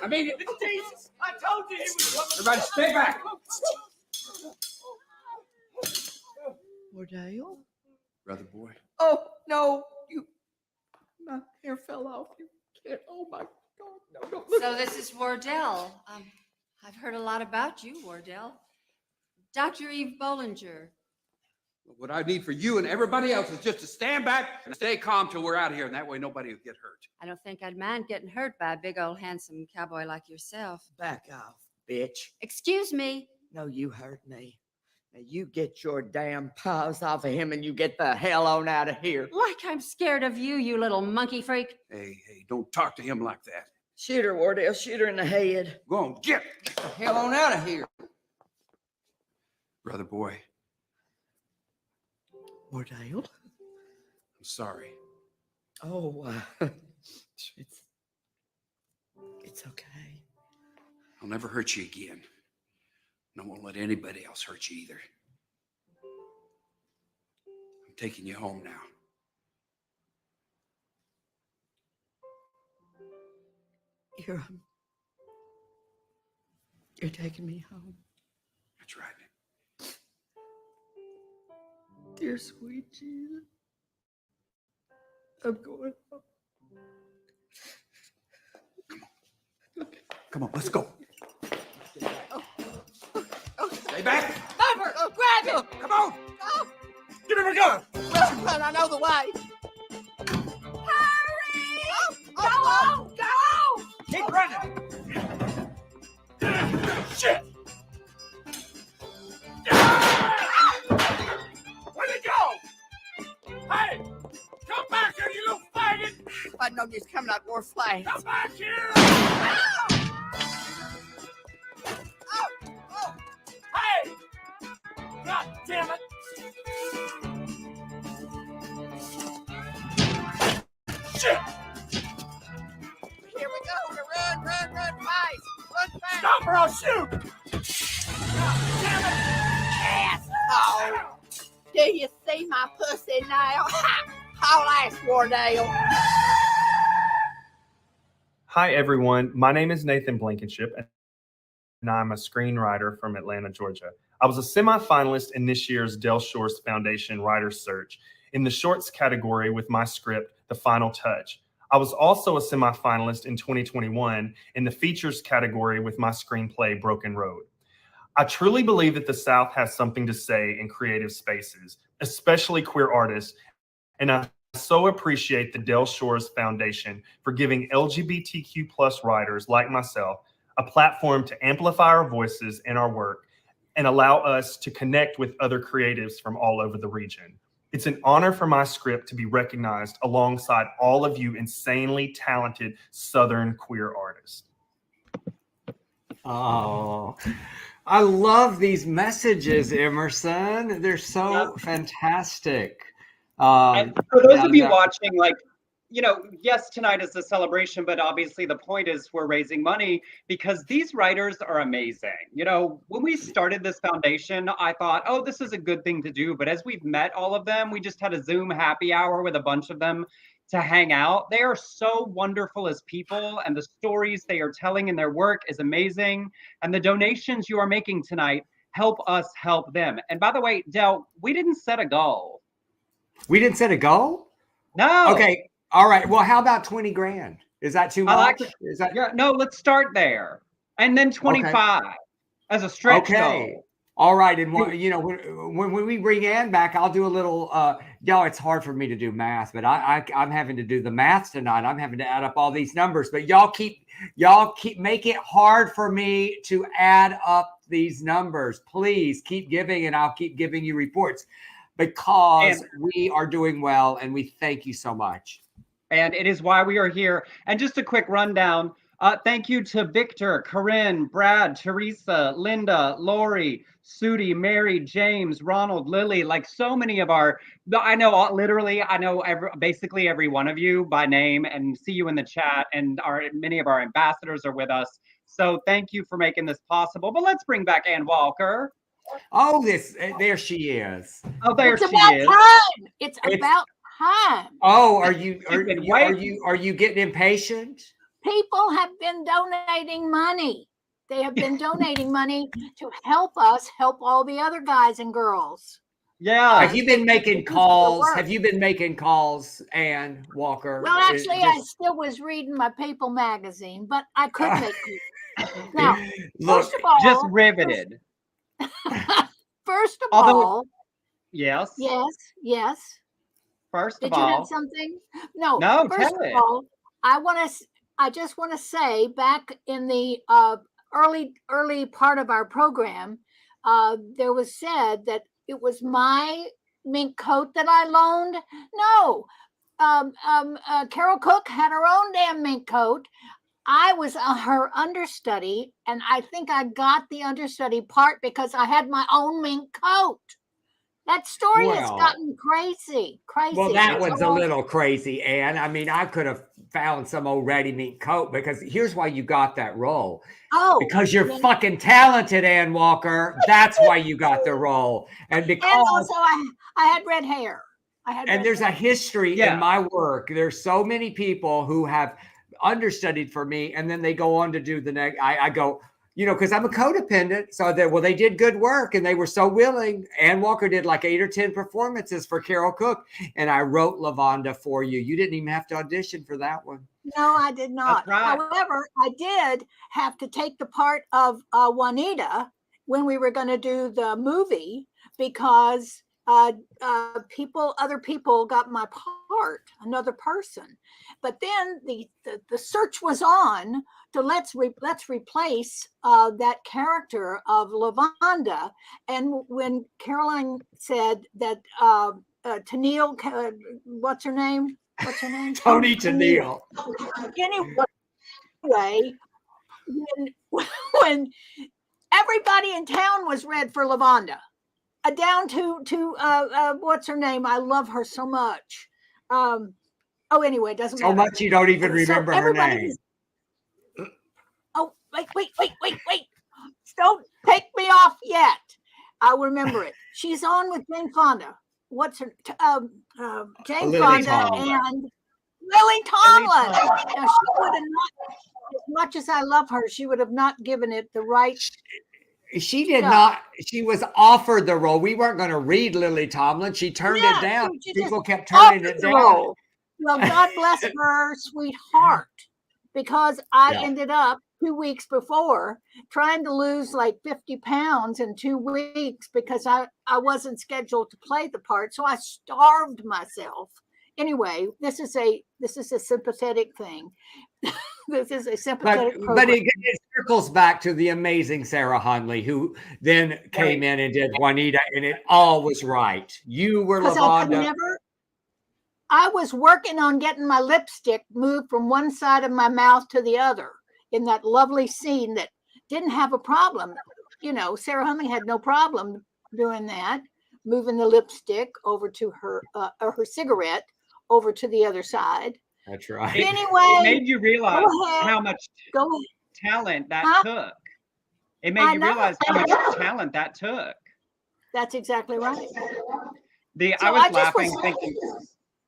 I mean, Jesus, I told you he was coming. everybody stay back. Wardell? Brother boy. Oh, no, my hair fell off. You can't, oh my God, no. So this is Wardell. I've heard a lot about you, Wardell. Dr. Eve Bollinger. What I need for you and everybody else is just to stand back and stay calm till we're out of here, and that way nobody will get hurt. I don't think I'd mind getting hurt by a big old handsome cowboy like yourself. Back off, bitch. Excuse me. No, you heard me. Now you get your damn paws off of him and you get the hell on out of here. Like I'm scared of you, you little monkey freak. Hey, don't talk to him like that. Shoot her, Wardell. Shoot her in the head. Go on, get the hell on out of here. brother boy. Wardell? I'm sorry. Oh, it's okay. I'll never hurt you again. And I won't let anybody else hurt you either. I'm taking you home now. You're taking me home. That's right. Dear sweet Jesus. I'm going home. Come on, let's go. Stay back. Robert, grab him. Come on. Oh. Give him a gun. Run, I know the way. Hurry! Go on, go! Keep running. Shit. Where'd he go? Hey, come back here, you little faggot. If I'd known you was coming out more flags. Come back here. Hey! God damn it! Shit! Here we go. Run fast. Run fast. Stop or I'll shoot! God damn it! Asshole. Do you see my pussy now? I'll ask Wardell. Hi, everyone. My name is Nathan Blankenship, and I'm a screenwriter from Atlanta, Georgia. I was a semifinalist in this year's Del Shores Foundation Writer's Search in the shorts category with my script, The Final Touch. I was also a semifinalist in 2021 in the features category with my screenplay, Broken Road. I truly believe that the South has something to say in creative spaces, especially queer artists, and I so appreciate the Del Shores Foundation for giving LGBTQ+ writers like myself a platform to amplify our voices and our work and allow us to connect with other creatives from all over the region. It's an honor for my script to be recognized alongside all of you insanely talented Southern queer artists. Oh, I love these messages, Emerson. They're so fantastic. And for those of you watching, like, you know, yes, tonight is a celebration, but obviously the point is we're raising money because these writers are amazing. You know, when we started this foundation, I thought, oh, this is a good thing to do. But as we've met all of them, we just had a Zoom happy hour with a bunch of them to hang out. They are so wonderful as people, and the stories they are telling in their work is amazing. And the donations you are making tonight help us help them. And by the way, Del, we didn't set a goal. We didn't set a goal? No. Okay. All right. Well, how about 20 grand? Is that too much? I like it. Is that... Yeah, no, let's start there. And then 25 as a stretch goal. All right. And you know, when we bring Ann back, I'll do a little, y'all, it's hard for me to do math, but I'm having to do the math tonight. I'm having to add up all these numbers, but y'all keep make it hard for me to add up these numbers. Please keep giving and I'll keep giving you reports because we are doing well and we thank you so much. And it is why we are here. And just a quick rundown. Thank you to Victor, Corinne, Brad, Teresa, Linda, Lori, Sudi, Mary, James, Ronald, Lily, like so many of our, I know basically every one of you by name and see you in the chat, and many of our ambassadors are with us. So thank you for making this possible. But let's bring back Ann Walker. Oh, there she is. Oh, there she is. It's about time. Oh, are you getting impatient? People have been donating money. They have been donating money to help us help all the other guys and girls. Yeah. Have you been making calls? Have you been making calls, Ann Walker? Well, actually, I still was reading my People magazine, but I could make you. Now, first of all, just riveted. First of all, yes. First of all, did you have something? No. First tell of it. all, I just want to say, back in the early part of our program, there was said that it was my mink coat that I loaned. No, Carole Cook had her own damn mink coat. I was her understudy, and I think I got the understudy part because I had my own mink coat. That story has gotten crazy. Well, that one's a little crazy, Anne. I mean, I could have found some old ready-made coat because here's why you got that role. Oh, because you're fucking talented, Ann Walker. That's why you got the role. And because also I had red hair. And there's a history in my work. There's so many people who have understudied for me, and then they go on to do the next. I go, because I'm a codependent. So they did good work, and they were so willing. Ann Walker did like 8 or 10 performances for Carole Cook, and I wrote Lavonda for you. You didn't even have to audition for that one. No, I did not. However, I did have to take the part of Juanita when we were going to do the movie because other people got my part, another person. But then the search was on to let's replace that character of Lavonda. And when Caroline said that Tennille, what's her name? Tony Tennille. Anyway, when everybody in town was red for Lavonda, down to what's her name? I love her so much. Anyway, it doesn't matter. So much you don't even remember her name. Oh, wait. Don't take me off yet. I'll remember it. She's on with Jane Fonda. What's her Jane Fonda and Lily Tomlin. Now she would have not, as much as I love her, she would have not given it the right. She did not. She was offered the role. We weren't going to read Lily Tomlin. She turned it down. People kept turning it down. Well, God bless her sweetheart, because I ended up 2 weeks before trying to lose like 50 pounds in 2 weeks because I wasn't scheduled to play the part. So I starved myself. Anyway, this is a sympathetic thing. This is a sympathetic program. But it circles back to the amazing Sarah Hunley, who then came in and did Juanita, and it all was right. You were Lavonda. I was working on getting my lipstick moved from one side of my mouth to the other in that lovely scene that didn't have a problem. Sarah Hunley had no problem doing that, moving the lipstick over to her cigarette over to the other side. That's right. Anyway, it made you realize how much talent that took. It made you realize how much talent that took. That's exactly right. I was laughing, thinking,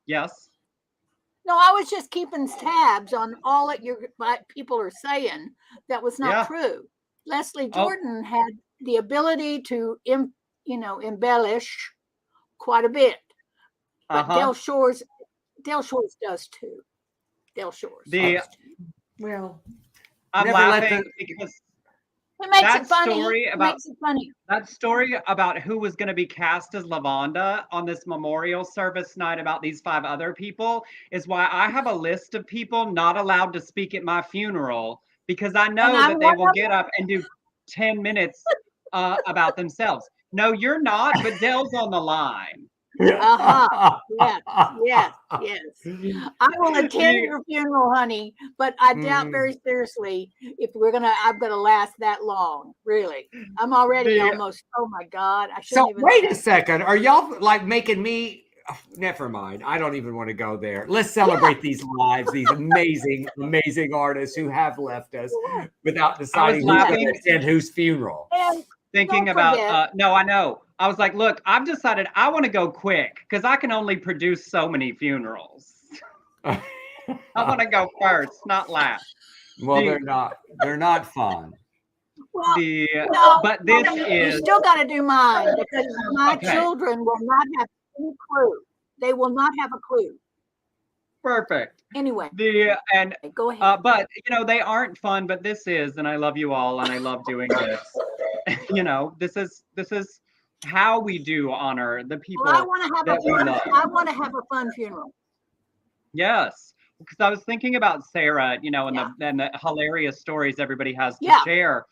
yes. No, I was just keeping tabs on all that people are saying that was not true. Leslie Jordan had the ability to, embellish quite a bit. But Del Shores does too. Del Shores. I'm laughing because it makes it funny. That story about who was going to be cast as Lavonda on this memorial service night about these 5 other people is why I have a list of people not allowed to speak at my funeral, because I know that they will get up and do 10 minutes about themselves. No, you're not, but Dell's on the line. Yes. I will attend your funeral, honey, but I doubt very seriously if I'm gonna last that long. Really, I'm already almost. Oh my God! Wait a second. Are y'all like making me? Never mind. I don't even want to go there. Let's celebrate these lives, these amazing, amazing artists who have left us without deciding who's going to attend whose funeral. Thinking about no, I know. I was like, look, I've decided I want to go quick because I can only produce so many funerals. I want to go first, not last. Well, they're not fun. Well, but this you still got to do mine because my children will not have any clue. They will not have a clue. Perfect. Anyway, go ahead. But they aren't fun, but this is, and I love you all, and I love doing this. This is how we do honor the people that we love. I want to have a fun funeral. Yes, because I was thinking about Sarah, and the hilarious stories everybody has to share.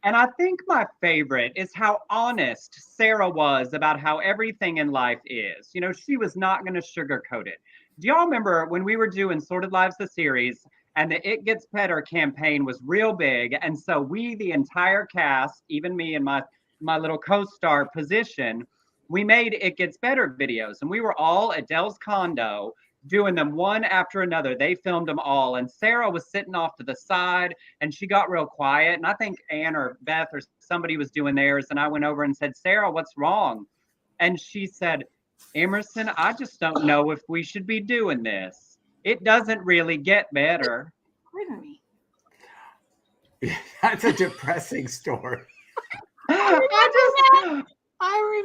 And I think my favorite is how honest Sarah was about how everything in life is. You know, she was not going to sugarcoat it. Do y'all remember when we were doing Sordid Lives, the series, and the It Gets Better campaign was real big? And so we, the entire cast, even me and my little co-star position, we made It Gets Better videos. And we were all at Dell's condo doing them one after another. They filmed them all. And Sarah was sitting off to the side and she got real quiet. And I think Ann or Beth or somebody was doing theirs. And I went over and said, Sarah, what's wrong? And she said, Emerson, I just don't know if we should be doing this. It doesn't really get better. That's a depressing story.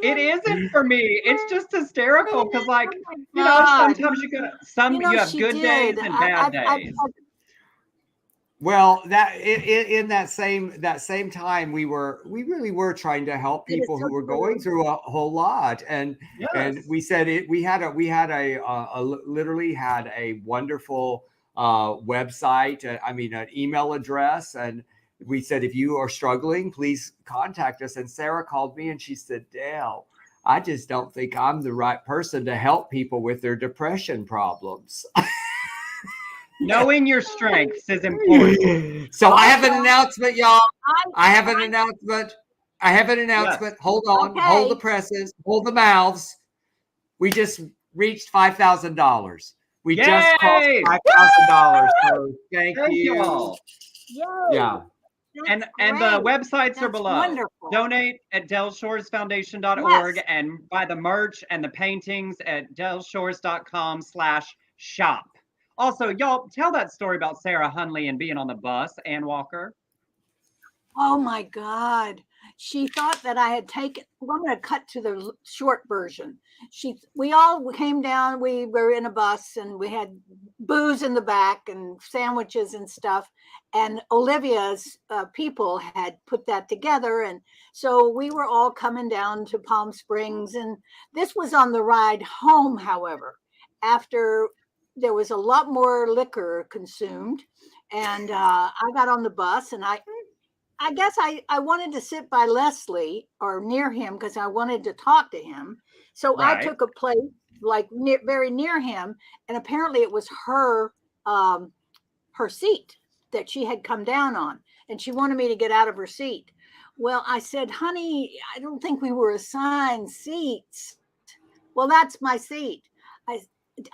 It isn't for me. It's just hysterical because, like, you know, sometimes you have good days and bad days. Well, that in that same time, we really were trying to help people who were going through a whole lot, and we said we literally had a wonderful website. I mean, an email address, and we said, if you are struggling, please contact us. And Sarah called me and she said, Dale, I just don't think I'm the right person to help people with their depression problems. Knowing your strengths is important. So I have an announcement, y'all. I have an announcement. Yes. Hold on. Okay. Hold the presses. Hold the mouths. We just reached $5,000. We Yay! just crossed $5,000. So thank you. All. Yeah. And the websites are below. Wonderful. Donate at delshoresfoundation.org Yes. and buy the merch and the paintings at delshores.com/shop. Also, y'all tell that story about Sarah Hunley and being on the bus, Ann Walker. Oh my God. She thought that I had taken, well, I'm going to cut to the short version. We all came down, we were in a bus and we had booze in the back and sandwiches and stuff. And Olivia's people had put that together. And so we were all coming down to Palm Springs. And this was on the ride home, however, after there was a lot more liquor consumed. And I got on the bus and I guess I wanted to sit by Leslie or near him because I wanted to talk to him. So Right. I took a place like very near him, and apparently it was her seat that she had come down on, and she wanted me to get out of her seat. Well, I said, honey, I don't think we were assigned seats. Well, that's my seat. I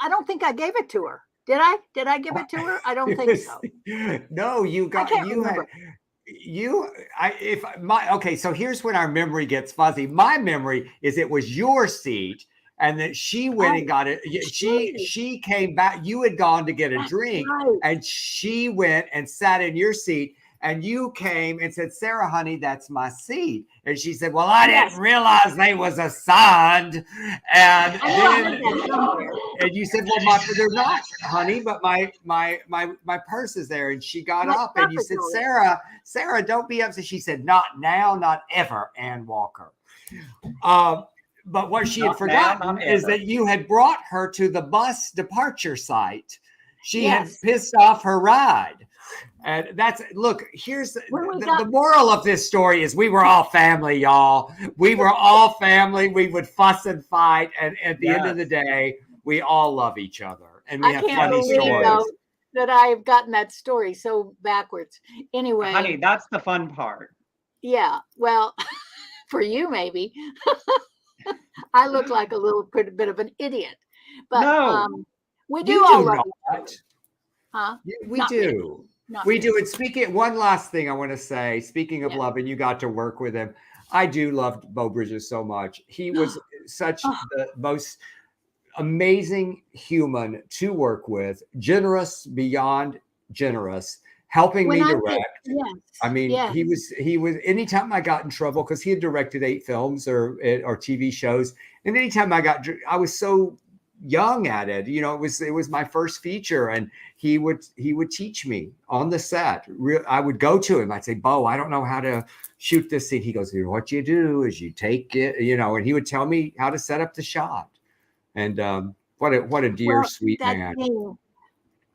don't think I gave it to her. Did I? Did I give it to her? I don't think so. No, you got remember. Okay, so here's when our memory gets fuzzy. My memory is it was your seat and that she went and got it. She came back. You had gone to get a drink and she went and sat in your seat and you came and said, Sarah, honey, that's my seat. And she said, well, I didn't realize they was assigned. And then and you said, well, they're not, honey, but my purse is there. And she got up and you said, Sarah, don't be upset. She said, not now, not ever, Ann Walker. But what she had forgotten is that you had brought her to the bus departure site. She had pissed off her ride. And here's the moral of this story is we were all family, y'all. We were all family. We would fuss and fight. And at the end of the day, we all love each other. And we have funny stories. That I've gotten that story so backwards. Anyway. Honey, that's the fun part. Yeah. Well, for you, maybe. I look like a little bit of an idiot. But we do all love each other. Huh? We do. We do. And one last thing I want to say, speaking of love, and you got to work with him. I do love Beau Bridges so much. He was such the most amazing human to work with, generous beyond generous, helping me direct. I mean, he was anytime I got in trouble, because he had directed 8 films or TV shows. And anytime I was so young at it, you know, it was my first feature, and he would teach me on the set. I would go to him. I'd say, Beau, I don't know how to shoot this scene. He goes, what you do is you take it, you know, and he would tell me how to set up the shot. And what a dear, sweet man.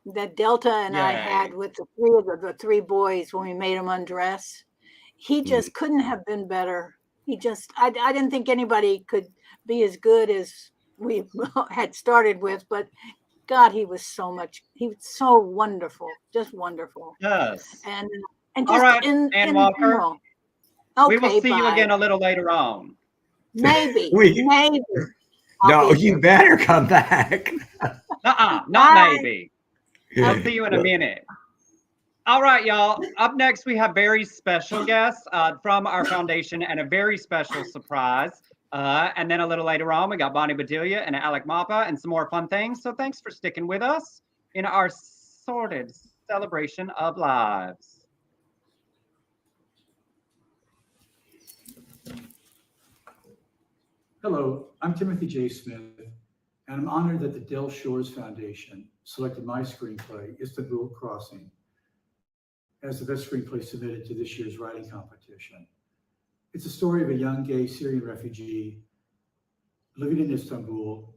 That Delta and I had with the 3 boys when we made them undress, he just couldn't have been better. I didn't think anybody could be as good as we had started with, but God, he was so wonderful, just wonderful. Yes. And All just right, in Ann Walker. general. We will Okay, see you bye. again a little later on. Maybe. No, you better come back. Not Bye. maybe. I'll see you in a minute. All right, y'all. Up next, we have very special guests from our foundation and a very special surprise. And then a little later on, we got Bonnie Bedelia and Alec Mappa and some more fun things. So thanks for sticking with us in our sordid celebration of lives. Hello, I'm Timothy J. Smith, and I'm honored that the Dell Shores Foundation selected my screenplay, Istanbul Crossing, as the best screenplay submitted to this year's writing competition. It's a story of a young gay Syrian refugee living in Istanbul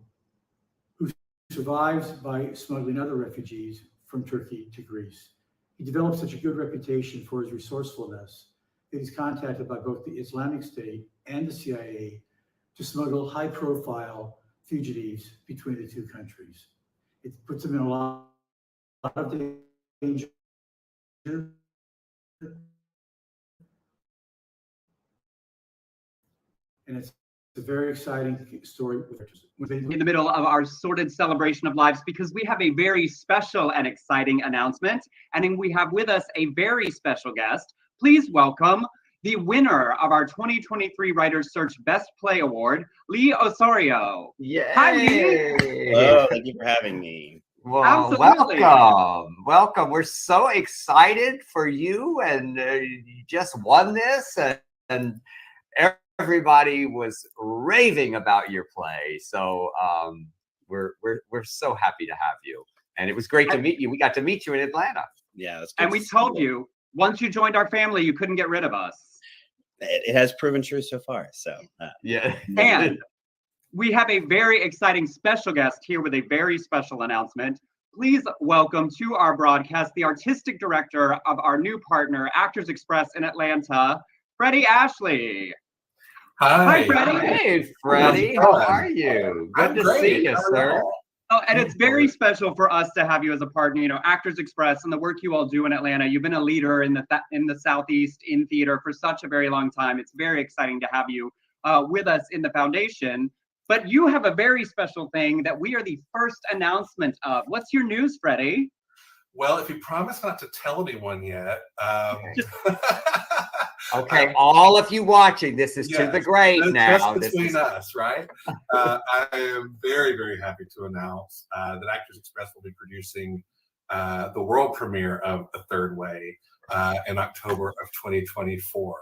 who survives by smuggling other refugees from Turkey to Greece. He developed such a good reputation for his resourcefulness that he's contacted by both the Islamic State and the CIA to smuggle high-profile fugitives between the two countries. It puts them in a lot of danger. And it's a very exciting story. In the middle of our sordid celebration of lives, because we have a very special and exciting announcement. And then we have with us a very special guest. Please welcome the winner of our 2023 Writers Search Best Play Award, Lee Osorio. Yay! Hi, Lee. Hello, thank you for having me. Well, Absolutely. welcome. We're so excited for you, and you just won this, and everybody was raving about your play. So we're so happy to have you, and it was great to meet you. We got to meet you in Atlanta. Yeah, that's and we told you once you joined our family, you couldn't get rid of us. It has proven true so far. So yeah. And we have a very exciting special guest here with a very special announcement. Please welcome to our broadcast the artistic director of our new partner, Actors Express in Atlanta, Freddie Ashley. Hi, Freddie. Hey, Freddie. How are you? Good to see you, sir. Oh, and it's very special for us to have you as a partner. You know, Actors Express and the work you all do in Atlanta. You've been a leader in the Southeast in theater for such a very long time. It's very exciting to have you with us in the foundation. But you have a very special thing that we are the first announcement of. What's your news, Freddie? Well, if you promise not to tell anyone yet. Okay, all of you watching, this is to the grave now. Just between us, right? I am very, very happy to announce that Actors Express will be producing the world premiere of The Third Way in October of 2024,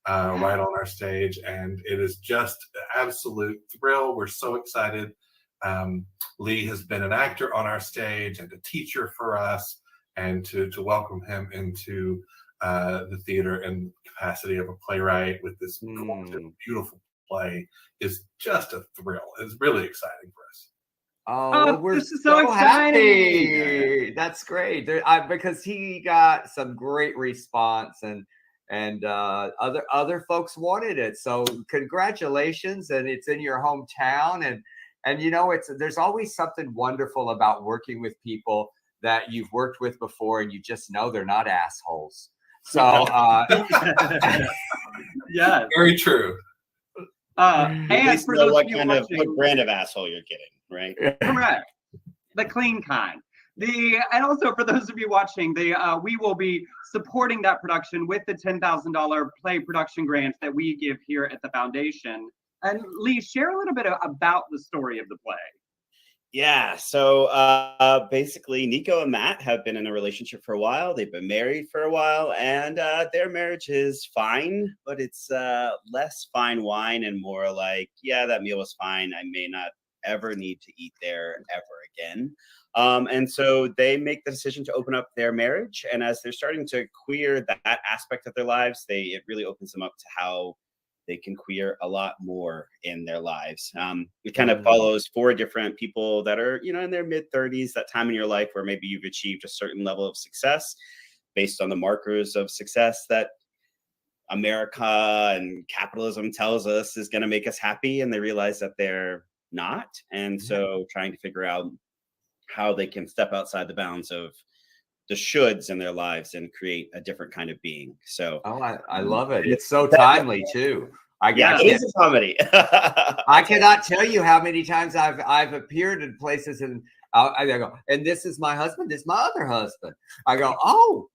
right on our stage. And it is just an absolute thrill. We're so excited. Lee has been an actor on our stage and a teacher for us, and to welcome him into the theater in capacity of a playwright with this beautiful play is just a thrill. It's really exciting for us. Oh, we're this is so happy. That's great. Because he got some great response, and other folks wanted it. So congratulations, and it's in your hometown, and you know there's always something wonderful about working with people that you've worked with before, and you just know they're not assholes. So yeah, very true. And for those what of you kind watching, of what brand of asshole you're getting, right? correct, the clean kind. And also for those of you watching, we will be supporting that production with the $10,000 play production grant that we give here at the foundation. And Lee, share a little bit about the story of the play. Yeah, so basically Nico and Matt have been in a relationship for a while. They've been married for a while, and their marriage is fine, but it's less fine wine and more like, yeah, that meal was fine. I may not ever need to eat there ever again. And so they make the decision to open up their marriage. And as they're starting to queer that aspect of their lives, it really opens them up to how they can queer a lot more in their lives. It kind of follows 4 different people that are, in their mid-30s, that time in your life where maybe you've achieved a certain level of success based on the markers of success that America and capitalism tells us is going to make us happy, and they realize that they're not. And so trying to figure out how they can step outside the bounds of the shoulds in their lives and create a different kind of being. So I love it. It's so timely too. It is a comedy. I cannot tell you how many times I've appeared in places and I go, and this is my husband, this is my other husband. I go, oh,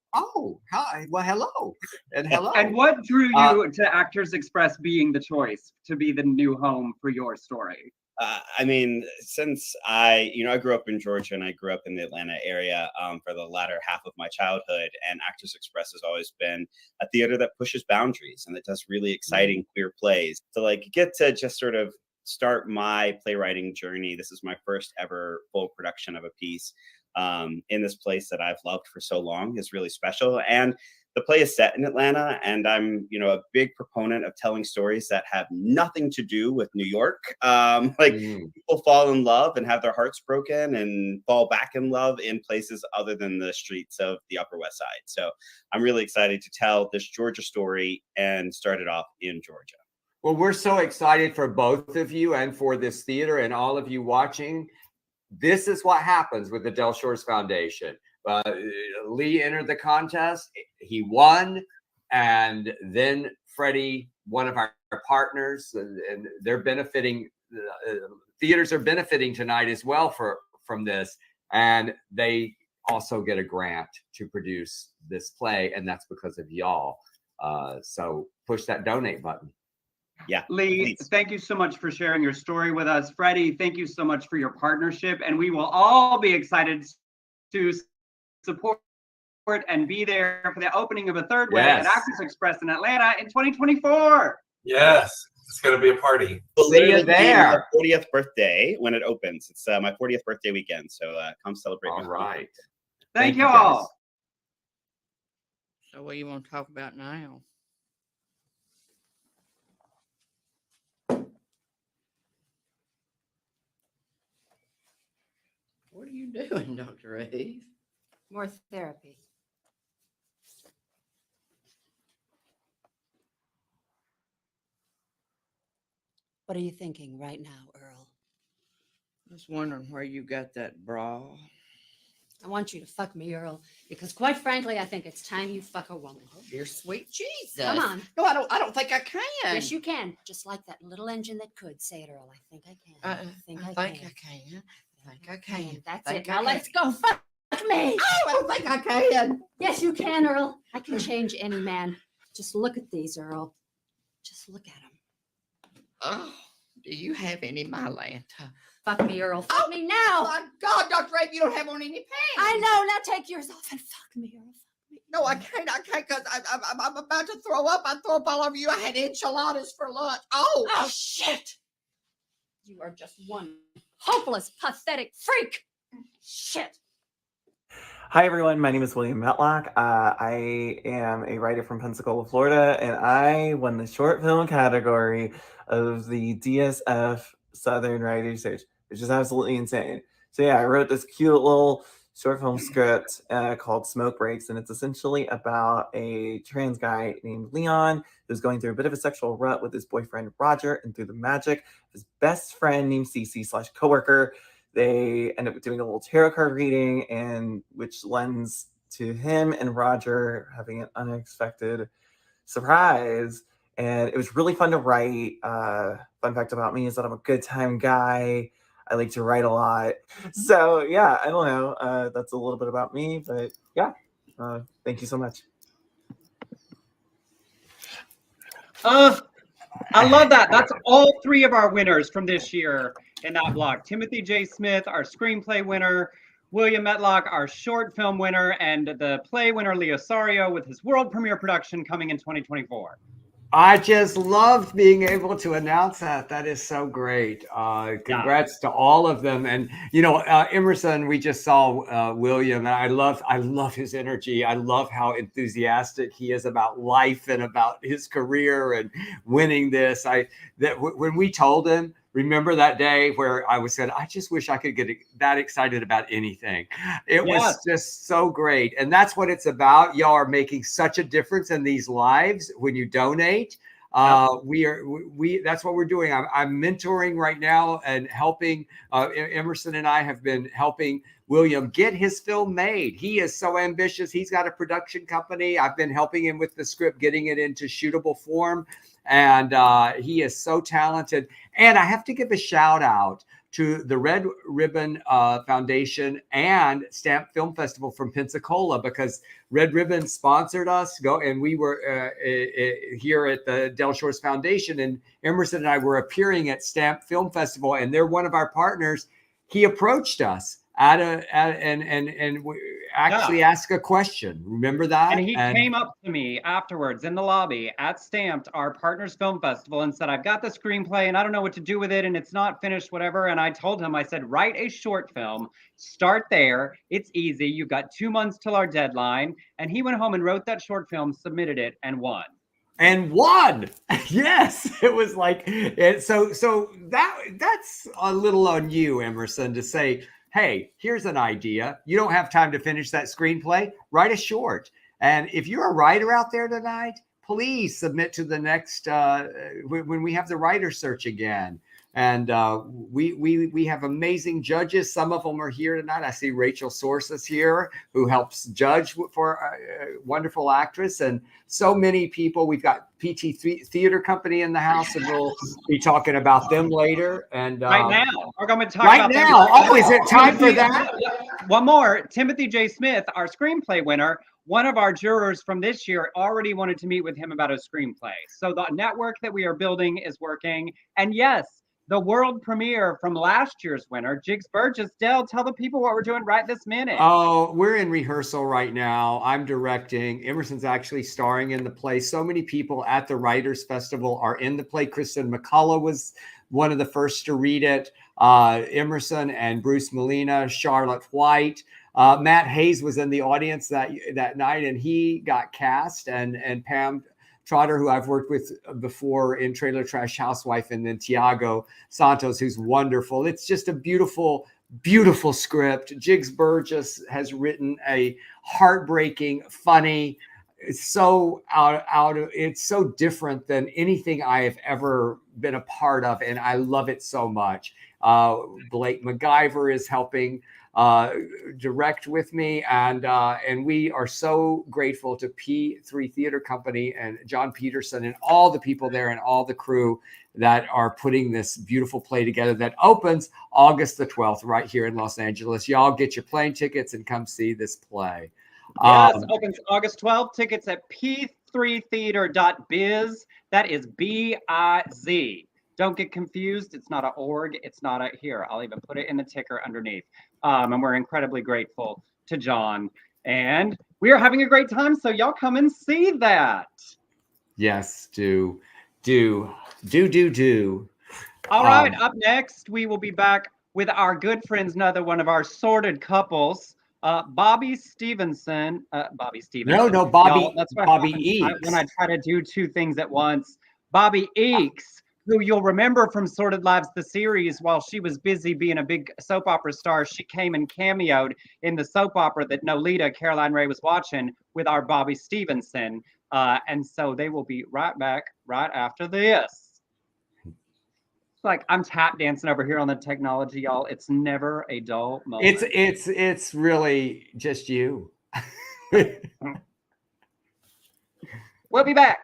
hi, well, hello, and hello. And what drew you to Actors Express being the choice to be the new home for your story? I mean, since I grew up in Georgia and I grew up in the Atlanta area for the latter half of my childhood, and Actors Express has always been a theater that pushes boundaries and that does really exciting queer plays. To like get to just sort of start my playwriting journey. This is my first ever full production of a piece in this place that I've loved for so long is really special. And the play is set in Atlanta, and I'm, a big proponent of telling stories that have nothing to do with New York. People fall in love and have their hearts broken and fall back in love in places other than the streets of the Upper West Side. So I'm really excited to tell this Georgia story and start it off in Georgia. Well, we're so excited for both of you and for this theater and all of you watching. This is what happens with the Del Shores Foundation. Lee entered the contest, he won, and then Freddie, one of our partners, and they're benefiting, theaters are benefiting tonight as well from this, and they also get a grant to produce this play, and that's because of y'all. So push that donate button. Yeah, Lee, thank you so much for sharing your story with us. Freddie, thank you so much for your partnership, and we will all be excited to support and be there for the opening of a third way at Actors Express in Atlanta in 2024. Yes, it's going to be a party. We'll see you there. My 40th birthday when it opens. It's my 40th birthday weekend, so come celebrate. All right. Thank you all. So what do you want to talk about now? What are you doing, Dr. Eve? More therapy. What are you thinking right now, Earl? I was wondering where you got that bra. I want you to fuck me, Earl, because quite frankly, I think it's time you fuck a woman. Oh, dear sweet Jesus. Come on. No, I don't think I can. Yes, you can. Just like that little engine that could. Say it, Earl. I think I can. I think I can. That's it. Now let's go. Fuck me. Oh, I don't think I can. Yes, you can, Earl. I can change any man. Just look at these, Earl. Just look at them. Oh, do you have any, my Lanta? Fuck me, Earl. Fuck me now. My God, Dr. Eve, you don't have on any pants. I know. Now take yours off and fuck me, Earl. No, I can't because I'm about to throw up. I throw up all over you. I had enchiladas for lunch. Oh, shit. You are just one hopeless, pathetic freak. Shit. Hi, everyone. My name is William Metlock. I am a writer from Pensacola, Florida, and I won the short film category of the DSF Southern Writers Search, which is absolutely insane. So yeah, I wrote this cute little short film script called Smoke Breaks, and it's essentially about a trans guy named Leon who's going through a bit of a sexual rut with his boyfriend Roger, and through the magic of his best friend named Cece/coworker, they end up doing a little tarot card reading, and which lends to him and Roger having an unexpected surprise. And it was really fun to write. Fun fact about me is that I'm a good time guy. I like to write a lot. So yeah, I don't know. That's a little bit about me, but yeah. Thank you so much. I love that. That's all three of our winners from this year in that block. Timothy J. Smith, our screenplay winner, William Metlock, our short film winner, and the play winner, Leo Sario, with his world premiere production coming in 2024. I just loved being able to announce that. That is so great. Congrats to all of them. And, Emerson, we just saw William, and I love his energy. I love how enthusiastic he is about life and about his career and winning this. When we told him Remember that day where I said, I just wish I could get that excited about anything. It was just so great. And that's what it's about. Y'all are making such a difference in these lives when you donate. That's what we're doing. I'm mentoring right now and helping. Emerson and I have been helping William get his film made. He is so ambitious. He's got a production company. I've been helping him with the script, getting it into shootable form. And he is so talented. And I have to give a shout out to the Red Ribbon Foundation and Stamp Film Festival from Pensacola, because Red Ribbon sponsored us. And we were here at the Del Shores Foundation, and Emerson and I were appearing at Stamp Film Festival, and they're one of our partners. He approached us and we actually asked a question. Remember that? And he came up to me afterwards in the lobby at Stamped, our Partners Film Festival, and said, I've got the screenplay and I don't know what to do with it and it's not finished, whatever. And I told him, I said, write a short film, start there. It's easy. You've got 2 months till our deadline. And he went home and wrote that short film, submitted it, and won. And won. Yes, it was like so that's a little on you, Emerson, to say, hey, here's an idea. You don't have time to finish that screenplay. Write a short. And if you're a writer out there tonight, please submit to the next when we have the writer search again. And we have amazing judges. Some of them are here tonight. I see Rachel Sources here, who helps judge for a wonderful actress, and so many people. We've got PT Theater Company in the house, and we'll be talking about them later. And right now, we're going to talk right about now. Oh, is it time for that? One more. Timothy J. Smith, our screenplay winner. One of our jurors from this year already wanted to meet with him about a screenplay. So the network that we are building is working. And yes, the world premiere from last year's winner, Jigs Burgess. Del, tell the people what we're doing right this minute. Oh, we're in rehearsal right now. I'm directing. Emerson's actually starring in the play. So many people at the Writers Festival are in the play. Kristen McCullough was one of the first to read it. Emerson and Bruce Molina, Charlotte White. Matt Hayes was in the audience that night, and he got cast. And Pam Trotter, who I've worked with before in Trailer Trash Housewife, and then Tiago Santos, who's wonderful. It's just a beautiful, beautiful script. Jigs Burgess has written a heartbreaking, funny, it's so it's so different than anything I have ever been a part of, and I love it so much. Blake MacGyver is helping direct with me, and we are so grateful to P3 Theater Company and John Peterson and all the people there and all the crew that are putting this beautiful play together that opens August the 12th right here in Los Angeles. Y'all get your plane tickets and come see this play. Yes, opens August 12th. Tickets at p3theater.biz. That is B-I-Z. Don't get confused. It's not an org. It's not a here. I'll even put it in the ticker underneath. And we're incredibly grateful to John. And we are having a great time. So y'all come and see that. Yes, do. All right. Up next, we will be back with our good friends, another one of our Sordid couples. Bobby Stevenson. Bobby Stevenson. No, Bobby. No, that's what Bobby Eakes. When I try to do two things at once. Bobby Eakes, who you'll remember from Sordid Lives, the series, while she was busy being a big soap opera star, she came and cameoed in the soap opera that Nolita, Caroline Ray, was watching with our Bobby Stevenson. And so they will be right back right after this. It's like I'm tap dancing over here on the technology, y'all. It's never a dull moment. It's really just you. We'll be back.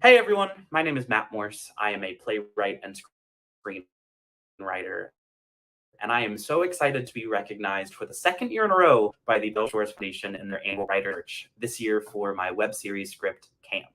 Hey everyone, my name is Matt Morse. I am a playwright and screenwriter, and I am so excited to be recognized for the second year in a row by the Del Shores Foundation in their annual writer search this year for my web series script, Camp.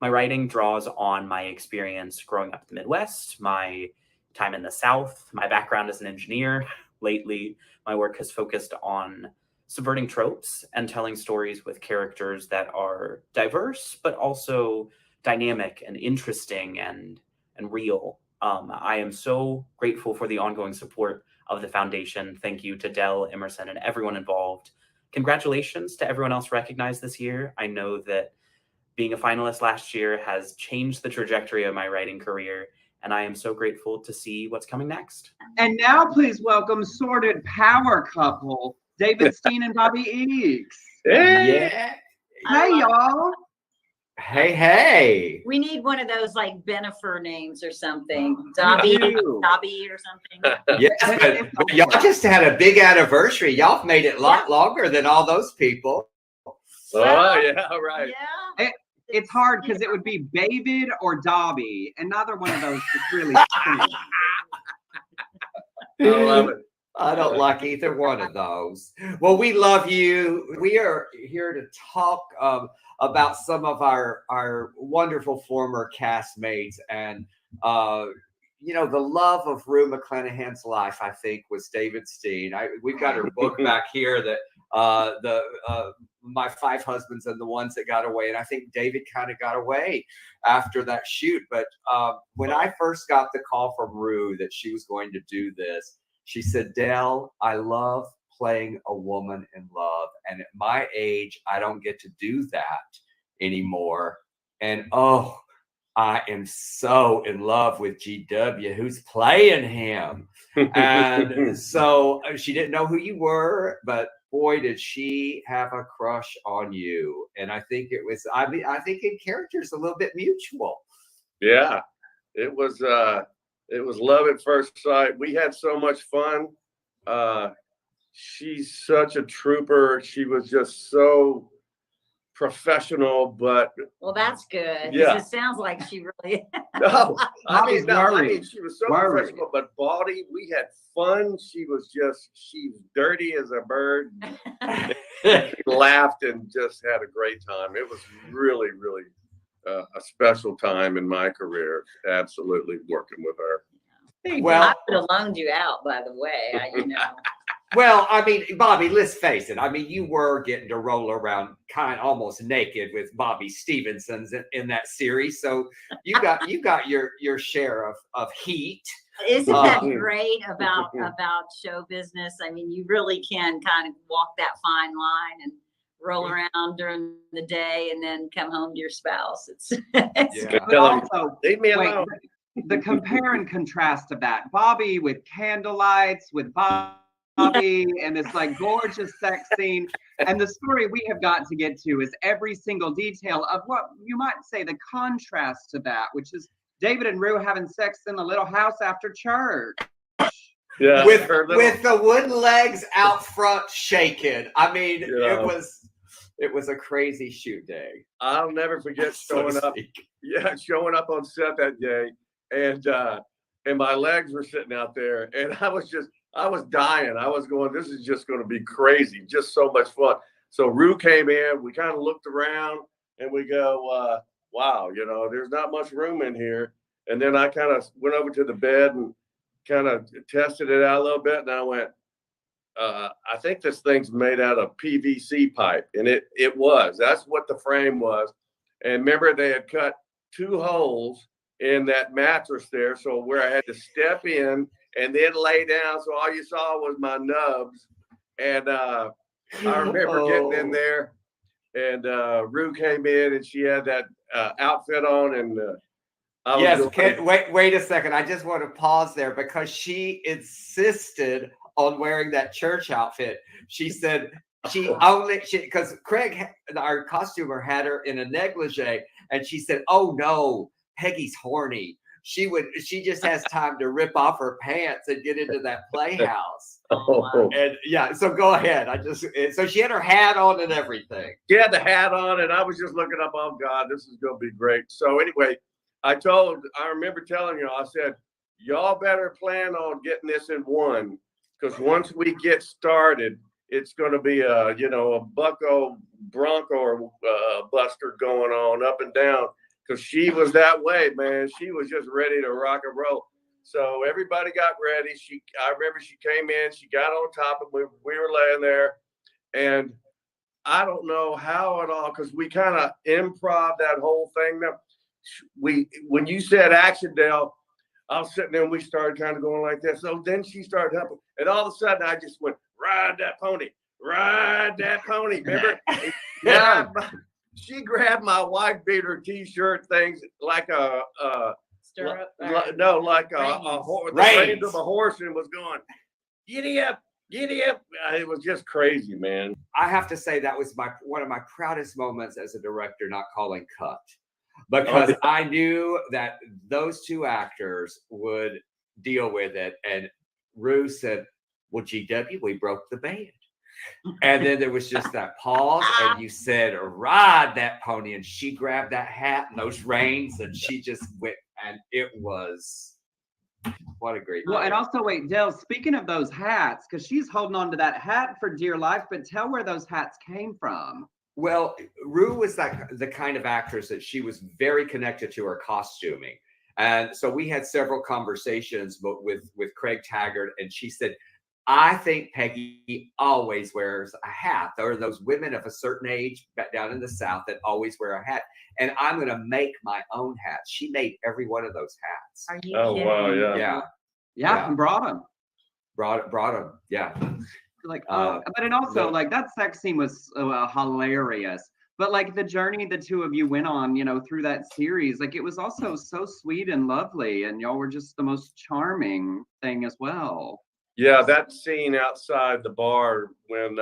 My writing draws on my experience growing up in the Midwest, my time in the South, my background as an engineer. Lately, my work has focused on subverting tropes and telling stories with characters that are diverse, but also dynamic and interesting and real. I am so grateful for the ongoing support of the foundation. Thank you to Dell, Emerson, and everyone involved. Congratulations to everyone else recognized this year. I know that being a finalist last year has changed the trajectory of my writing career, and I am so grateful to see what's coming next. And now please welcome Sordid power couple, David Steen and Bobby Eakes. Yeah. Hey, y'all. Hey. We need one of those like Benifer names or something. Dobby or something. Yes, but y'all just had a big anniversary. Y'all made it a lot longer than all those people. Oh, yeah, right. Yeah. It's hard because it would be David or Dobby, and neither one of those is really funny. I love it. I don't like either one of those. Well, we love you. We are here to talk about some of our wonderful former castmates, and the love of Rue McClanahan's life, I think, was David Steen. We've got her book back here that My 5 Husbands and the Ones That Got Away, and I think David kind of got away after that shoot. But when I first got the call from Rue that she was going to do this, she said, "Del, I love playing a woman in love. And at my age, I don't get to do that anymore. And oh, I am so in love with GW, who's playing him." And so she didn't know who you were, but boy, did she have a crush on you. And I think I think in character is a little bit mutual. Yeah, it was love at first sight. We had so much fun. She's such a trooper. She was just so professional, but well, that's good. Yeah, it sounds like she really. No, I mean, she was so worried. professional, but bawdy. We had fun. She's dirty as a bird. She laughed and just had a great time. It was really, really a special time in my career. Absolutely working with her. Well, I would have loaned you out, by the way. Well, I mean, Bobby, let's face it. I mean, you were getting to roll around almost naked with Bobby Stevenson's in that series, so you got your share of heat. Isn't that great about show business? I mean, you really can kind of walk that fine line and roll around during the day and then come home to your spouse. But also, leave me alone. The compare and contrast of that, Bobby with candlelights, with Bobby and this like gorgeous sex scene, and the story we have got to get to is every single detail of what you might say the contrast to that, which is David and Rue having sex in the little house after church. Yeah, with the wooden legs out front shaking. I mean, it was a crazy shoot day. I'll never forget showing up on set that day, and my legs were sitting out there, and I was dying. I was going, this is just going to be crazy, just so much fun. So Rue came in, we kind of looked around, and we go, wow, there's not much room in here. And then I kind of went over to the bed and kind of tested it out a little bit, and I went, I think this thing's made out of PVC pipe. And it was. That's what the frame was. And remember, they had cut 2 holes in that mattress there, so where I had to step in and then lay down, so all you saw was my nubs. And I remember getting in there, and Rue came in, and she had that outfit on, and wait a second. I just want to pause there because she insisted on wearing that church outfit. She said because Craig, our costumer, had her in a negligee, and she said, "Oh no, Peggy's horny. She just has time to rip off her pants and get into that playhouse." And yeah, so go ahead. So she had her hat on and everything. She had the hat on, and I was just looking up, oh God, this is going to be great. So anyway, I remember telling y'all, I said, y'all better plan on getting this in one, because once we get started, it's going to be a bucko bronco or buster going on up and down, because she was that way, man. She was just ready to rock and roll. So everybody got ready. I remember she came in, she got on top of me. We were laying there, and I don't know how at all, because we kind of improv that whole thing. When you said action, Dale, I was sitting there and we started kind of going like this. So then she started helping. And all of a sudden I just went, ride that pony. Ride that pony. Remember? Yeah. She grabbed my wife beater t-shirt things like a Stirrup. no, like the reins of a horse, and was going, giddy up, giddy up. It was just crazy, man. I have to say that was one of my proudest moments as a director, not calling cut, because I knew that those two actors would deal with it. And Rue said, well, GW, we broke the band. And then there was just that pause, and you said, ride that pony. And she grabbed that hat and those reins, and she just went, and it was, what a great Well, night. and also, wait, Dale, speaking of those hats, because she's holding on to that hat for dear life, but tell where those hats came from. Well, Rue was the kind of actress that she was very connected to her costuming. And so we had several conversations with Craig Taggart, and she said, I think Peggy always wears a hat. There are those women of a certain age back down in the South that always wear a hat. And I'm going to make my own hats. She made every one of those hats. Are you Oh, kidding? wow, yeah. Yeah. Yeah, and brought them. Brought them. Yeah. Like, but and also, like, that sex scene was hilarious. But like the journey the two of you went on, you know, through that series, like it was also so sweet and lovely, and y'all were just the most charming thing as well. Yeah, that scene outside the bar when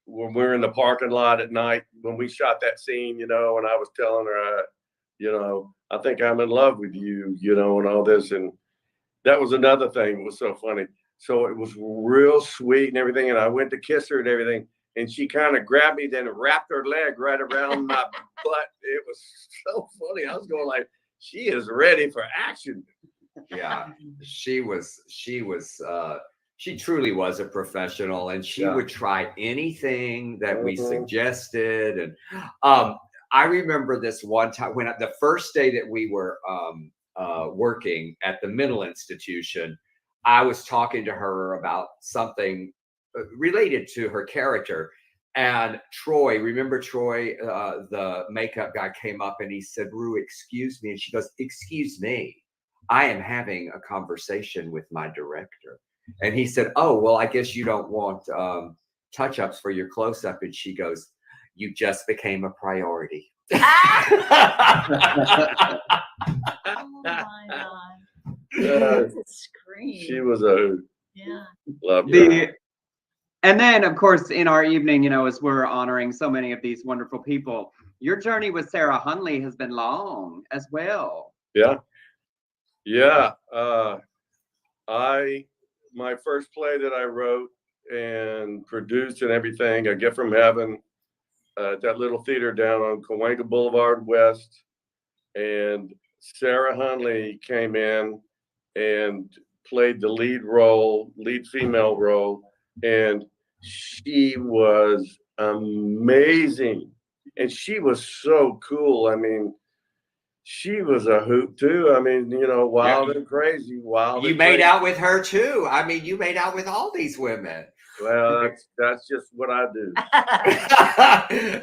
we're in the parking lot at night, when we shot that scene, you know, and I was telling her, you know, I think I'm in love with you, you know, and all this. And that was another thing that was so funny. So it was real sweet and everything. And I went to kiss her and everything. And she kind of grabbed me, then wrapped her leg right around my butt. It was so funny. I was going like, she is ready for action. Yeah, she truly was a professional, and she would try anything that we suggested. And I remember this one time when the first day that we were working at the mental institution, I was talking to her about something related to her character. And Troy, remember Troy, the makeup guy, came up and he said, Rue, excuse me. And she goes, excuse me. I am having a conversation with my director. And he said, oh, well, I guess you don't want touch-ups for your close-up. And she goes, you just became a priority. Oh my God. That's a scream. She was a yeah. Love her. And then, of course, in our evening, you know, as we're honoring so many of these wonderful people, your journey with Sarah Hunley has been long as well. Yeah. Yeah. My first play that I wrote and produced and everything, A Gift from Heaven, that little theater down on Cahuenga Boulevard West. And Sarah Hunley came in and played the lead female role. And she was amazing. And she was so cool. I mean, she was a hoot too. I mean, you know, wild and crazy. You made out with her too. I mean, you made out with all these women. Well, that's just what I do.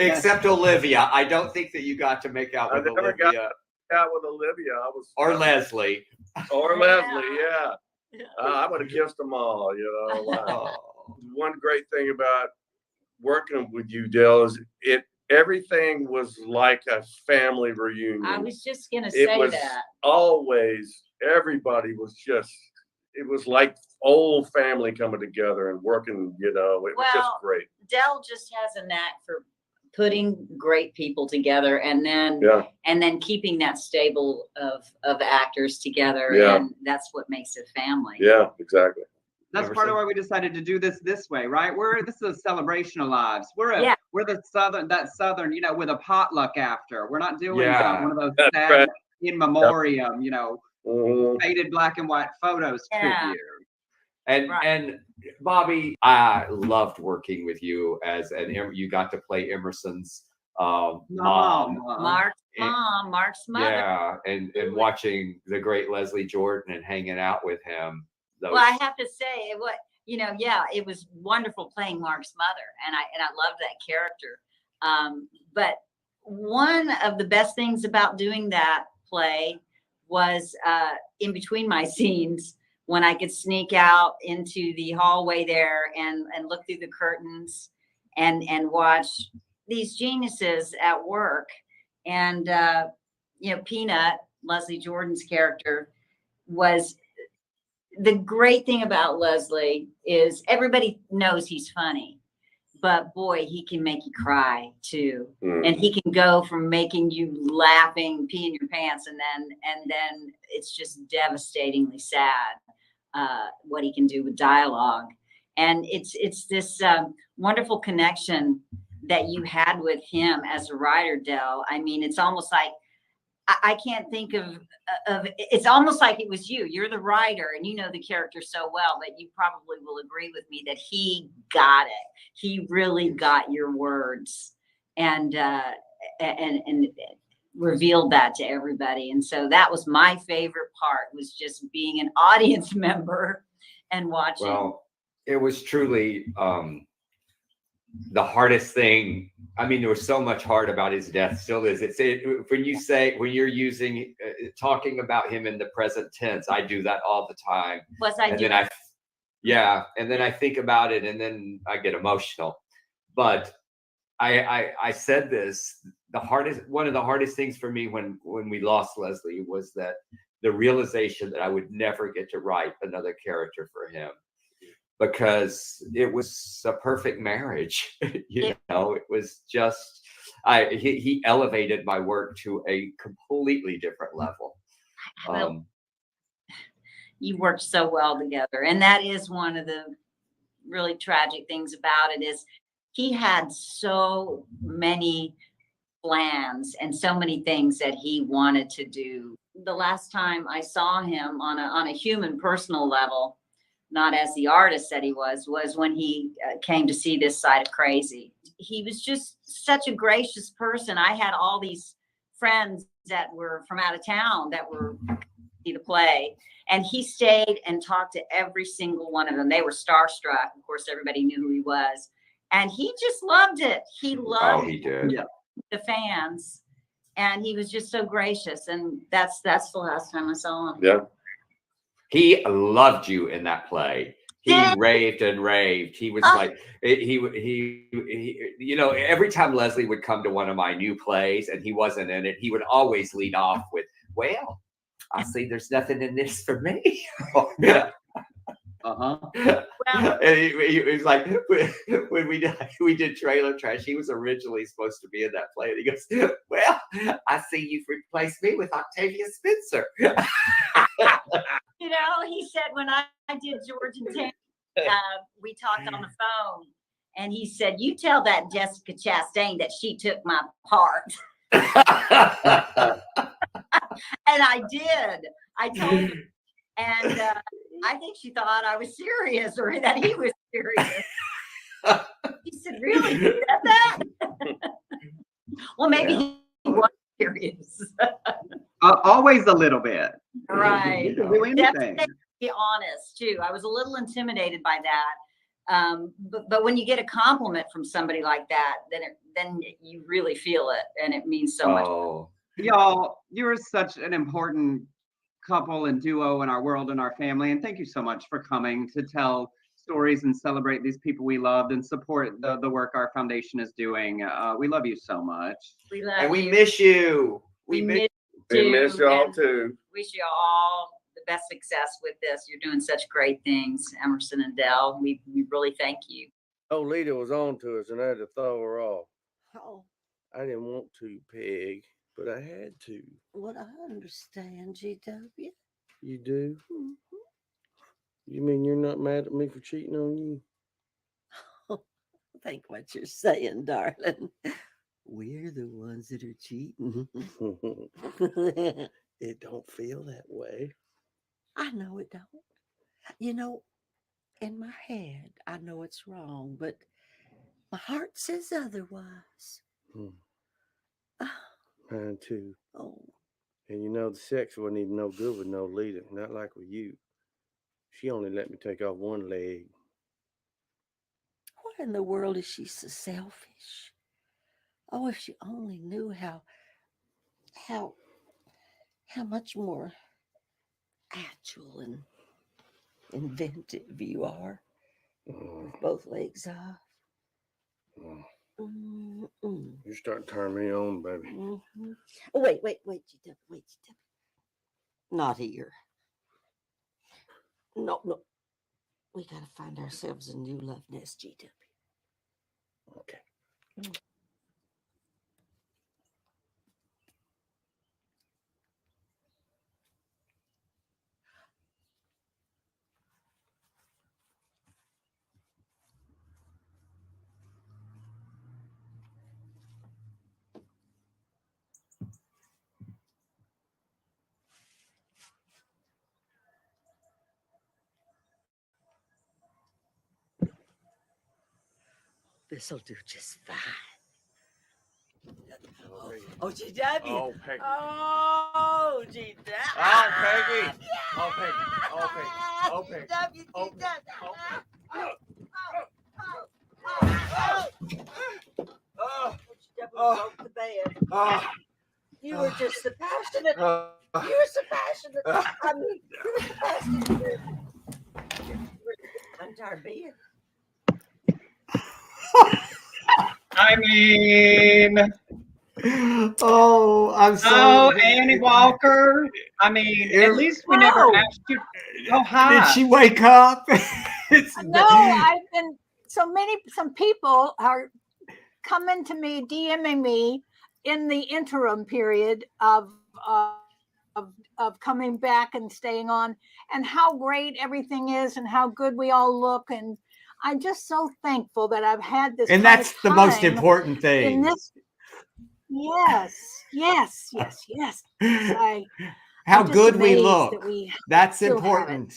Except Olivia. I don't think that you got to make out with I never Olivia. got out with Olivia. Or Leslie. Or Leslie, yeah. I would have kissed them all, you know. Wow. One great thing about working with you, Dale, is everything was like a family reunion. I was just going to say that. Always, everybody was just, it was like old family coming together and working, you know, it was just great. Dell just has a knack for putting great people together and then keeping that stable of actors together. Yeah. And that's what makes it family. Yeah, exactly. That's part of why we decided to do this way, right? This is a celebration of lives. We're the southern, you know, with a potluck after. We're not doing one of those sad in memoriam, you know, faded black and white photos tribute. And Bobby, I loved working with you you got to play Emerson's mom. Mark's mom, Mark's mother. Yeah, and watching the great Leslie Jordan and hanging out with him. Well, I have to say, it was wonderful playing Mark's mother, and I loved that character. But one of the best things about doing that play was in between my scenes when I could sneak out into the hallway there and look through the curtains and watch these geniuses at work. And Peanut, Leslie Jordan's character, was the great thing about Leslie is everybody knows he's funny, but boy, he can make you cry too. And he can go from making you laughing, peeing your pants, and then it's just devastatingly sad what he can do with dialogue. And it's this wonderful connection that you had with him as a writer, Del. I mean, it's almost like I can't think of it's almost like it was you. You're the writer and you know the character so well that you probably will agree with me that he got it. He really got your words and revealed that to everybody. And so that was my favorite part, was just being an audience member and watching. Well, it was truly the hardest thing. I mean, there was so much hard about his death, still is. When you're using, talking about him in the present tense, I do that all the time. And then I think about it and then I get emotional. But I said this, one of the hardest things for me when we lost Leslie was that the realization that I would never get to write another character for him, because it was a perfect marriage. It was just, he elevated my work to a completely different level. You worked so well together. And that is one of the really tragic things about it, is he had so many plans and so many things that he wanted to do. The last time I saw him on a human personal level, not as the artist that he was when he came to see this side of Crazy. He was just such a gracious person. I had all these friends that were from out of town that were see the play, and he stayed and talked to every single one of them. They were starstruck. Of course, everybody knew who he was, and he just loved it. He loved the fans, and he was just so gracious. And that's the last time I saw him. Yeah. He loved you in that play. He raved and raved. He was like, he, every time Leslie would come to one of my new plays and he wasn't in it, he would always lead off with, "Well, I see there's nothing in this for me." And he was like, when we did Trailer Trash, he was originally supposed to be in that play. And he goes, "Well, I see you've replaced me with Octavia Spencer." He said when I did George and Tam, we talked on the phone, and he said, "You tell that Jessica Chastain that she took my part." And I did. I told her, and I think she thought I was serious, or that he was serious. He said, "Really? You said that?" Well, maybe he was serious. Always a little bit. Right. You can do anything. Be honest too. I was a little intimidated by that. But when you get a compliment from somebody like that, then you really feel it, and it means so much. Y'all, you're such an important couple and duo in our world and our family. And thank you so much for coming to tell stories and celebrate these people we loved and support the work our foundation is doing. We love you so much. We love and we miss you. We miss y'all too. Wish you all the best success with this. You're doing such great things, Emerson and Del. We really thank you. Oh, Lita was on to us and I had to throw her off. Oh, I didn't want to, Peg, but I had to. what I understand, GW. You do? Mhm. You mean you're not mad at me for cheating on you? Think what you're saying, darling. We're the ones that are cheating. It don't feel that way. I know it don't. In my head, I know it's wrong, but my heart says otherwise. Mine too. Oh. And the sex wasn't even no good with no Lita, not like with you. She only let me take off one leg. What in the world is she so selfish? Oh, if she only knew how how much more agile and inventive you are with both legs off. Mm-mm. You're starting to turn me on, baby. Mm-hmm. Oh, wait, GW, wait, GW. Not here. No. We gotta find ourselves a new love nest, GW. Okay. This'll do just fine. Oh, GW. Oh, Peggy. Oh, GW. Oh, Peggy. Oh, Peggy. Oh, Peggy. Oh, Peggy. GW, Oh, GW broke the bed. You were just so passionate. You were so passionate. I mean, you were so passionate. I'm tired of being. I mean, Oh, I'm so. oh, Annie Walker. I mean, at least we never No. asked you. Oh, hi. Did she wake up? No, I've been some people are coming to me, DMing me in the interim period of coming back and staying on, and how great everything is and how good we all look. And I'm just so thankful that I've had this. And kind that's of the most time important thing. in this. Yes. How I'm just good we amazed look. that we That's still have it. important.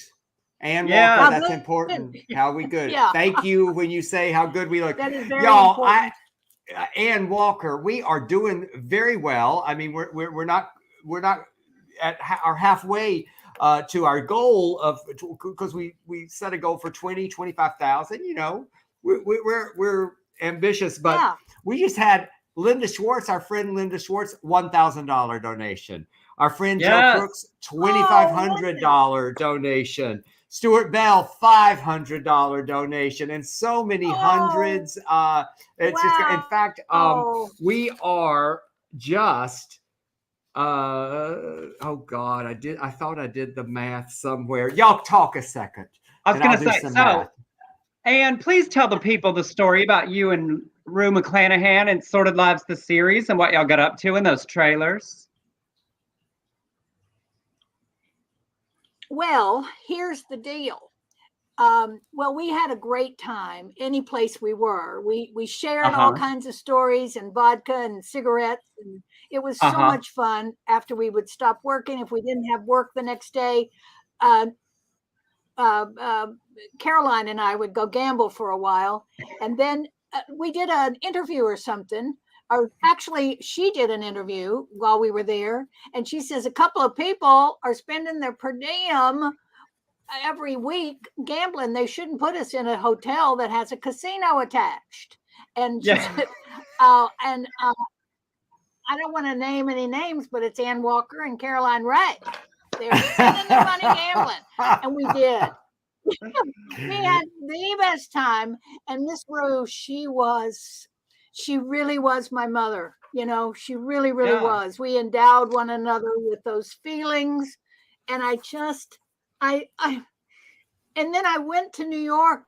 And Yeah. Walker, How that's good- important. How we good. Yeah. Thank you when you say how good we look. That is very Y'all, important. Ann Walker, we are doing very well. I mean, we're not at our halfway to our goal of, because we set a goal for 25,000. You know, we're ambitious, but Yeah. we just had Linda Schwartz, our friend Linda Schwartz, $1,000 donation. Our friend Yes. Joe Crooks, $2,500 donation. Stuart Bell, $500 donation, and so many hundreds. It's just, in fact, we are just. Oh God, I thought I did the math somewhere. Y'all talk a second. I was and I'll going to do say, some so, math. and please tell the people the story about you and Rue McClanahan and Sordid Lives, the series, and what y'all got up to in those trailers. Well, here's the deal. Well, we had a great time any place we were. We shared all kinds of stories and vodka and cigarettes, and it was so much fun. After we would stop working, if we didn't have work the next day, Caroline and I would go gamble for a while, and then we did an interview or something. Or actually, she did an interview while we were there, and she says a couple of people are spending their per diem every week gambling. They shouldn't put us in a hotel that has a casino attached. And she said, I don't want to name any names, but it's Ann Walker and Caroline Ray. They're spending their money gambling, and we did. We had the best time. And Miss Rue, she really was my mother. You know, she really was. We endowed one another with those feelings, and and then I went to New York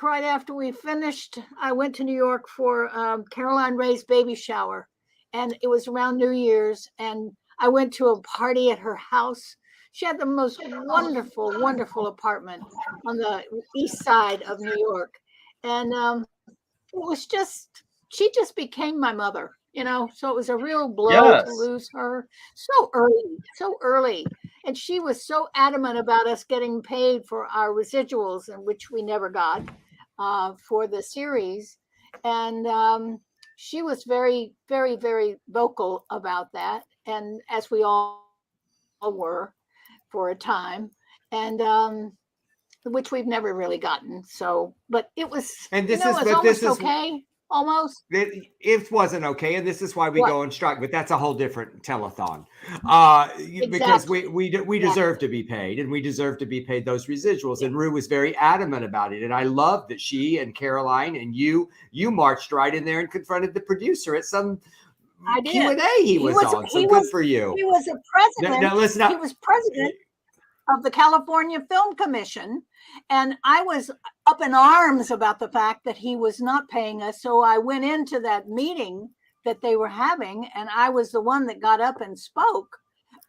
right after we finished. I went to New York for Caroline Ray's baby shower, and it was around New Year's, and I went to a party at her house. She had the most wonderful, wonderful apartment on the east side of New York. And it was she just became my mother, you know, so it was a real blow to lose her so early. And she was so adamant about us getting paid for our residuals, and which we never got for the series. And she was very, very, very vocal about that. And as we all were for a time, and which we've never really gotten. So, but it was, And this you know, is, it was but this almost is okay. almost. It wasn't okay, and this is why we What? go on strike. But that's a whole different telethon, because Exactly. we deserve to be paid, and we deserve to be paid those residuals. And Rue was very adamant about it, and I love that she and Caroline and you marched right in there and confronted the producer at some I did. Q&A he was on. So good for you. He was a president. Now listen, he was president of the California Film Commission, and I was up in arms about the fact that he was not paying us. So I went into that meeting that they were having, and I was the one that got up and spoke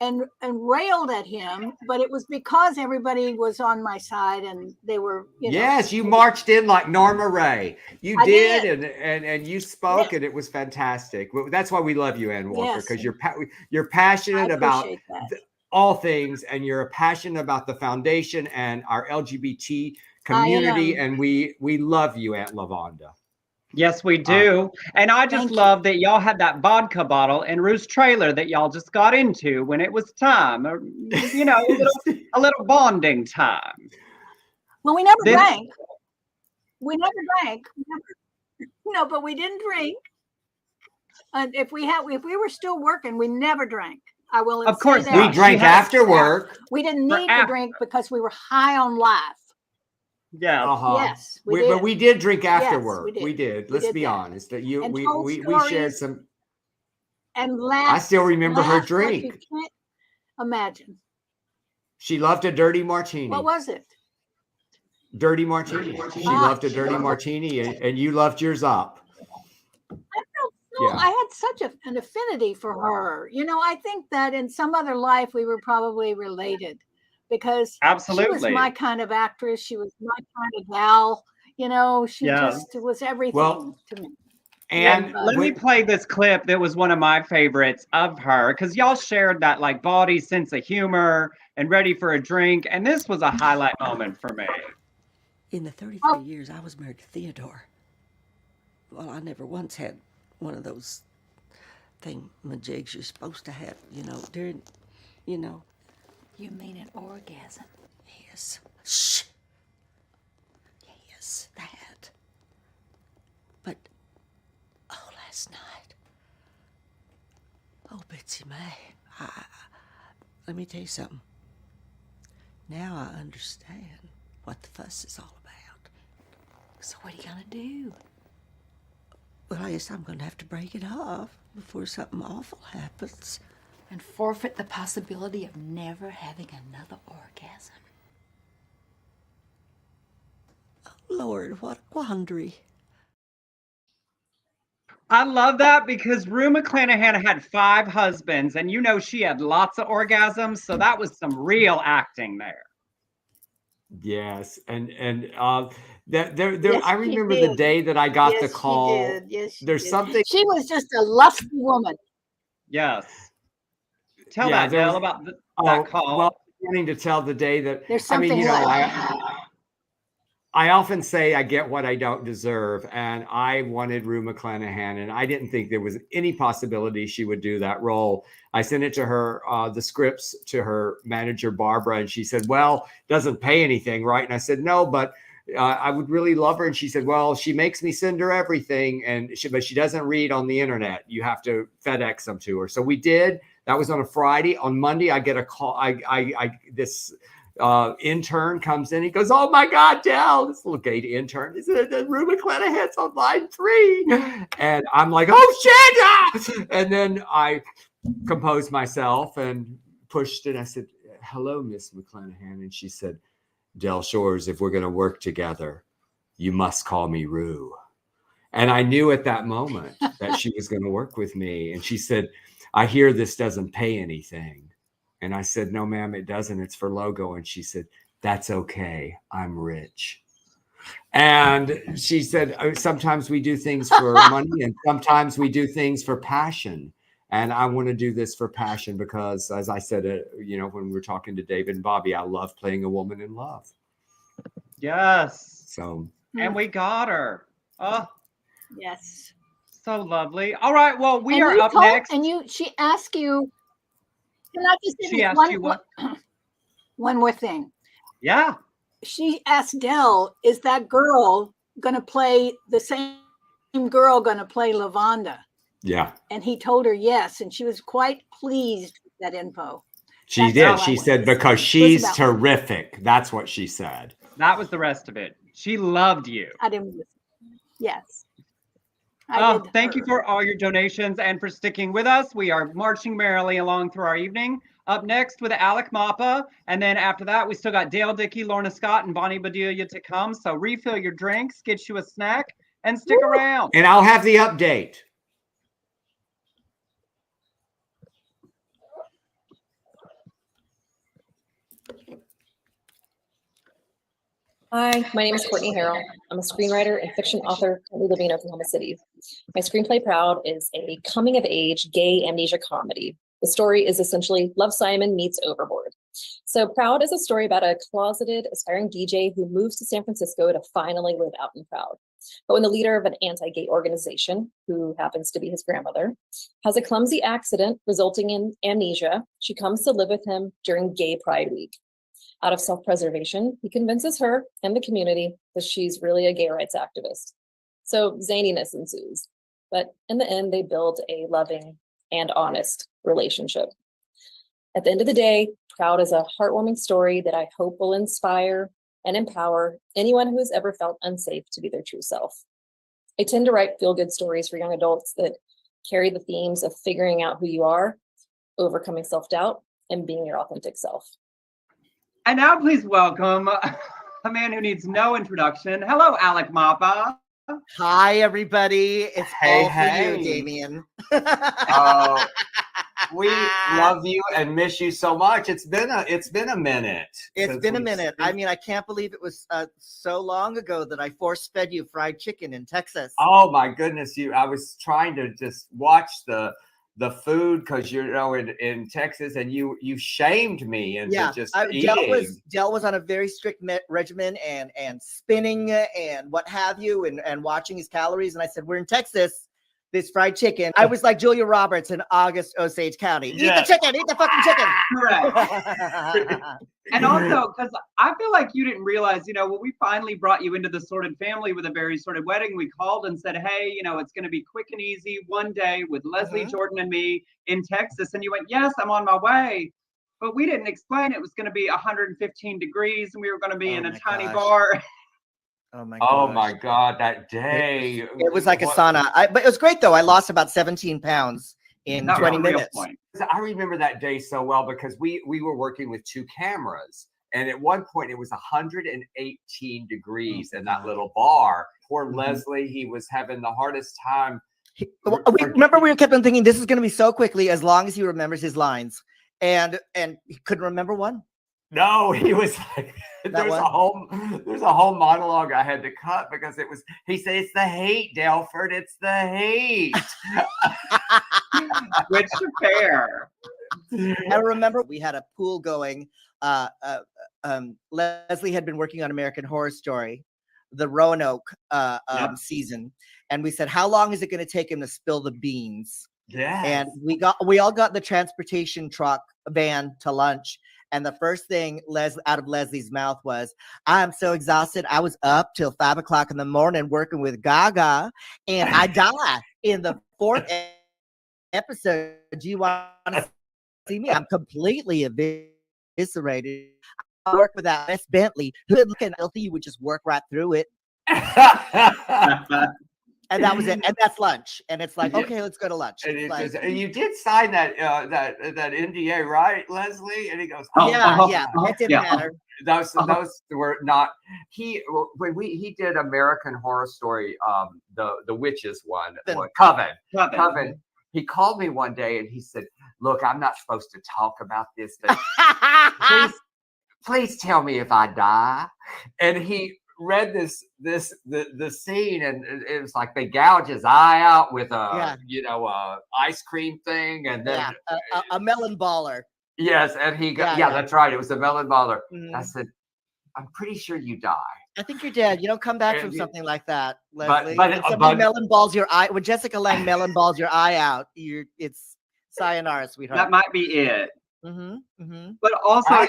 and railed at him. But it was because everybody was on my side, and they were, Yes, you marched in like Norma Ray. You I did, and you spoke, and it was fantastic. That's why we love you, Ann Walker, Yes. because you're passionate about appreciate that. all things, and you're passionate about the foundation and our LGBT community, and we love you, Aunt Lavonda. Yes, we do. And I just love that y'all had that vodka bottle in Rue's trailer that y'all just got into when it was time, or, a little bonding time. Well, we never drank. We never drank. No, but we didn't drink. And if we were still working, we never drank. I will. Of course say we that. drank after work. We didn't need to drink because we were high on life. Yeah. Yes, but we did drink after Yes, work. we did. We Let's did be that. honest. That And we told shared stories some. And laughed. I still remember her laughed like you drink. can't imagine. She loved a dirty martini. What was it? Dirty martini. She loved a dirty martini, and you loved yours up. No, I had such an affinity for her. I think that in some other life we were probably related, because she was Absolutely. my kind of actress. She was my kind of gal. She Yeah. just was everything Well, to me. And let me play this clip that was one of my favorites of her, because y'all shared that like bawdy sense of humor and ready for a drink. And this was a highlight moment for me. In the 33 years I was married to Theodore, well, I never once had one of those thingamajigs you're supposed to have, during, You mean an orgasm? Yes. Shh. Yes, that. But, last night. Oh, Betsy May, let me tell you something. Now I understand what the fuss is all about. So what are you gonna do? Well, I guess I'm going to have to break it off before something awful happens. And forfeit the possibility of never having another orgasm? Lord, what a quandary. I love that, because Rue McClanahan had 5 husbands, and she had lots of orgasms. So that was some real acting there. Yes, and there. Yes, I she remember did. the day that I got Yes, the she call. did. Yes, she There's did. something. She was just a lusty woman. Yes. Tell Yeah, that, there Dale, was- about that call. Well, I'm wanting to tell the day that. There's I mean, something I often say I get what I don't deserve, and I wanted Rue McClanahan, and I didn't think there was any possibility she would do that role. I sent it to her, the scripts to her manager, Barbara, and she said, well, doesn't pay anything, right? And I said, no, but I would really love her. And she said, well, she makes me send her everything, but she doesn't read on the internet. You have to FedEx them to her. So we did. That was on a Friday. On Monday, I get a call. This intern comes in. He goes, oh my God, Del, this little gay intern. He said, Rue McClanahan's on line 3. And I'm like, oh shit. And then I composed myself and pushed it. I said, hello, Miss McClanahan. And she said, Del Shores, if we're going to work together, you must call me Rue. And I knew at that moment that she was going to work with me. And she said, I hear this doesn't pay anything. And I said, no, ma'am, it doesn't. It's for logo. And she said, that's okay. I'm rich. And she said, sometimes we do things for money and sometimes we do things for passion. And I want to do this for passion because, as I said, when we were talking to David and Bobby, I love playing a woman in love. Yes. So. And we got her. Oh. Yes. So lovely. All right. Well, we And are you up told- next. And she asked you. Can I just say She this asked you what? one more thing? Yeah. She asked Del, is that girl going to play the same girl going to play Lavonda? Yeah. And he told her yes, and she was quite pleased with that info. She That's did. all I She wanted said, to say. because It was she's about- terrific. That's what she said. That was the rest of it. She loved you. I didn't listen. Yes. Thank you for all your donations and for sticking with us. We are marching merrily along through our evening. Up next with Alec Mappa. And then after that, we still got Dale Dickey, Lorna Scott, and Bonnie Bedelia to come. So refill your drinks, get you a snack, and stick around. And I'll have the update. Hi, my name is Courtney Harrell. I'm a screenwriter and fiction author currently living in Oklahoma City. My screenplay Proud is a coming-of-age gay amnesia comedy. The story is essentially Love, Simon meets Overboard. So Proud is a story about a closeted, aspiring DJ who moves to San Francisco to finally live out in Proud. But when the leader of an anti-gay organization, who happens to be his grandmother, has a clumsy accident resulting in amnesia, she comes to live with him during Gay Pride Week. Out of self-preservation, he convinces her and the community that she's really a gay rights activist. So zaniness ensues. But in the end, they build a loving and honest relationship. At the end of the day, Proud is a heartwarming story that I hope will inspire and empower anyone who has ever felt unsafe to be their true self. I tend to write feel-good stories for young adults that carry the themes of figuring out who you are, overcoming self-doubt, and being your authentic self. And now please welcome a man who needs no introduction. Hello, Alec Mappa. Hi, everybody. It's all for you, Damien. We love you and miss you so much. It's been a minute. It's been a minute. I mean, I can't believe it was so long ago that I force-fed you fried chicken in Texas. Oh my goodness, I was trying to just watch the food because in Texas, and you shamed me into just eating. Del was on a very strict regimen and spinning and what have you, and watching his calories. And I said, we're in Texas. This fried chicken. I was like Julia Roberts in August Osage County. Eat the chicken. Eat the fucking chicken. Correct. And also, because I feel like you didn't realize, when we finally brought you into the Sordid family with a very Sordid wedding, we called and said, hey, it's going to be quick and easy one day with Leslie, Jordan, and me in Texas. And you went, yes, I'm on my way. But we didn't explain it was going to be 115 degrees and we were going to be in a tiny bar. Oh my God, that day. It was like a sauna. But it was great though. I lost about 17 pounds in 20 minutes. I remember that day so well because we were working with 2 cameras. And at one point it was 118 degrees in that little bar. Poor Leslie, he was having the hardest time. Remember we kept on thinking this is going to be so quickly as long as he remembers his lines. And he couldn't remember one. No, he was like, there's a whole monologue I had to cut because he said, it's the hate, Delford, it's the hate. Which fair. I remember we had a pool going. Leslie had been working on American Horror Story, the Roanoke season. And we said, how long is it going to take him to spill the beans? Yeah. And we all got the transportation truck van to lunch. And the first thing out of Leslie's mouth was, I'm so exhausted. I was up till 5 o'clock in the morning working with Gaga and I die in the 4th episode. Do you want to see me? I'm completely eviscerated. I work with that Miss Bentley, who looking healthy, you would just work right through it. And that was it. And that's lunch. And it's like, okay, let's go to lunch. And you did sign that NDA, right, Leslie? And he goes, it didn't matter. Those were not. When he did American Horror Story, the witches one, Coven. He called me one day and he said, "Look, I'm not supposed to talk about this, but please tell me if I die." And he read the scene, and it was like they gouge his eye out with a ice cream thing, and then a melon baller. Yes, and he got that's right. It was a melon baller. I said, "I'm pretty sure you die." I think you're dead. You don't come back from something like that, Leslie. But when somebody melon balls your eye, when Jessica Lange melon balls your eye out, it's sayonara, sweetheart. That might be it. Mm-hmm. Mm-hmm. But also,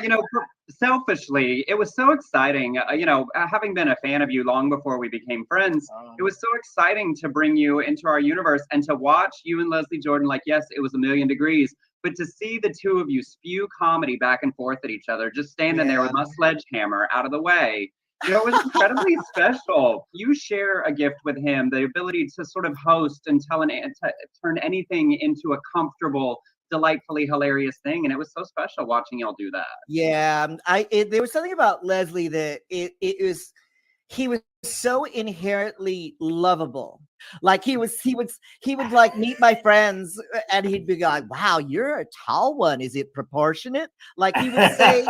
selfishly, it was so exciting. Having been a fan of you long before we became friends, it was so exciting to bring you into our universe and to watch you and Leslie Jordan. Like, yes, it was a million degrees, but to see the two of you spew comedy back and forth at each other, just standing there with my sledgehammer out of the way. It was incredibly special. You share a gift with him, the ability to sort of host and turn anything into a comfortable, delightfully hilarious thing. And it was so special watching y'all do that. Yeah, there was something about Leslie that he was so inherently lovable. Like he would like meet my friends and he'd be like, wow, you're a tall one. Is it proportionate? Like he would say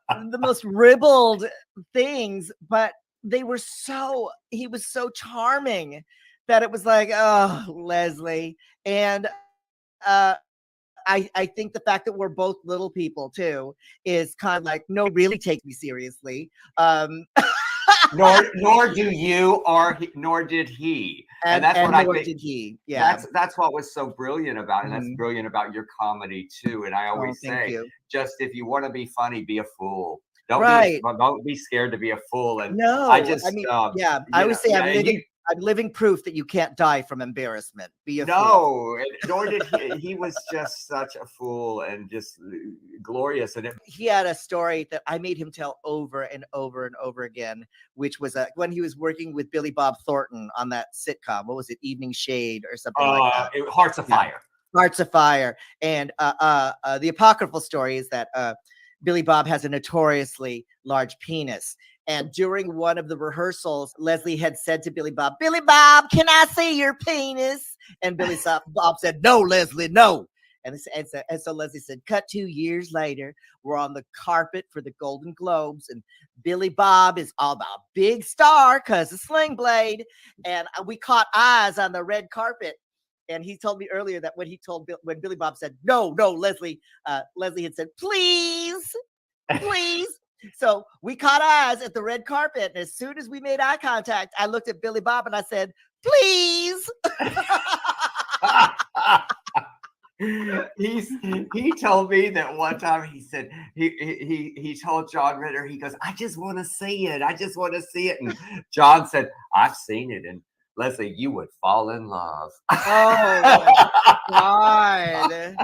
the most ribald things, but he was so charming that it was like, oh, Leslie. And I think the fact that we're both little people too is kind of like, no, really take me seriously. nor do you, nor did he. And that's what I think. Did he. Yeah. That's what was so brilliant about it. That's brilliant about your comedy too. And I always say, just if you want to be funny, be a fool. Don't be scared to be a fool. And I always say I'm living proof that you can't die from embarrassment. Be a fool. Nor did he. He was just such a fool and just glorious. And he had a story that I made him tell over and over and over again, which was when he was working with Billy Bob Thornton on that sitcom. What was it? Evening Shade or something like that. Hearts of Fire. Hearts of Fire. And the apocryphal story is that Billy Bob has a notoriously large penis. And during one of the rehearsals, Leslie had said to Billy Bob, can I see your penis? And Billy Bob said, no, Leslie, no. And so Leslie said, cut 2 years later, we're on the carpet for the Golden Globes. And Billy Bob is all about big star because of Sling Blade. And we caught eyes on the red carpet. And he told me earlier that when Billy Bob said, no, Leslie, Leslie had said, please. So we caught eyes at the red carpet. And as soon as we made eye contact, I looked at Billy Bob and I said, please. He told me that one time he said, he told John Ritter, he goes, I just want to see it. And John said, I've seen it. And Leslie, you would fall in love. Oh, God.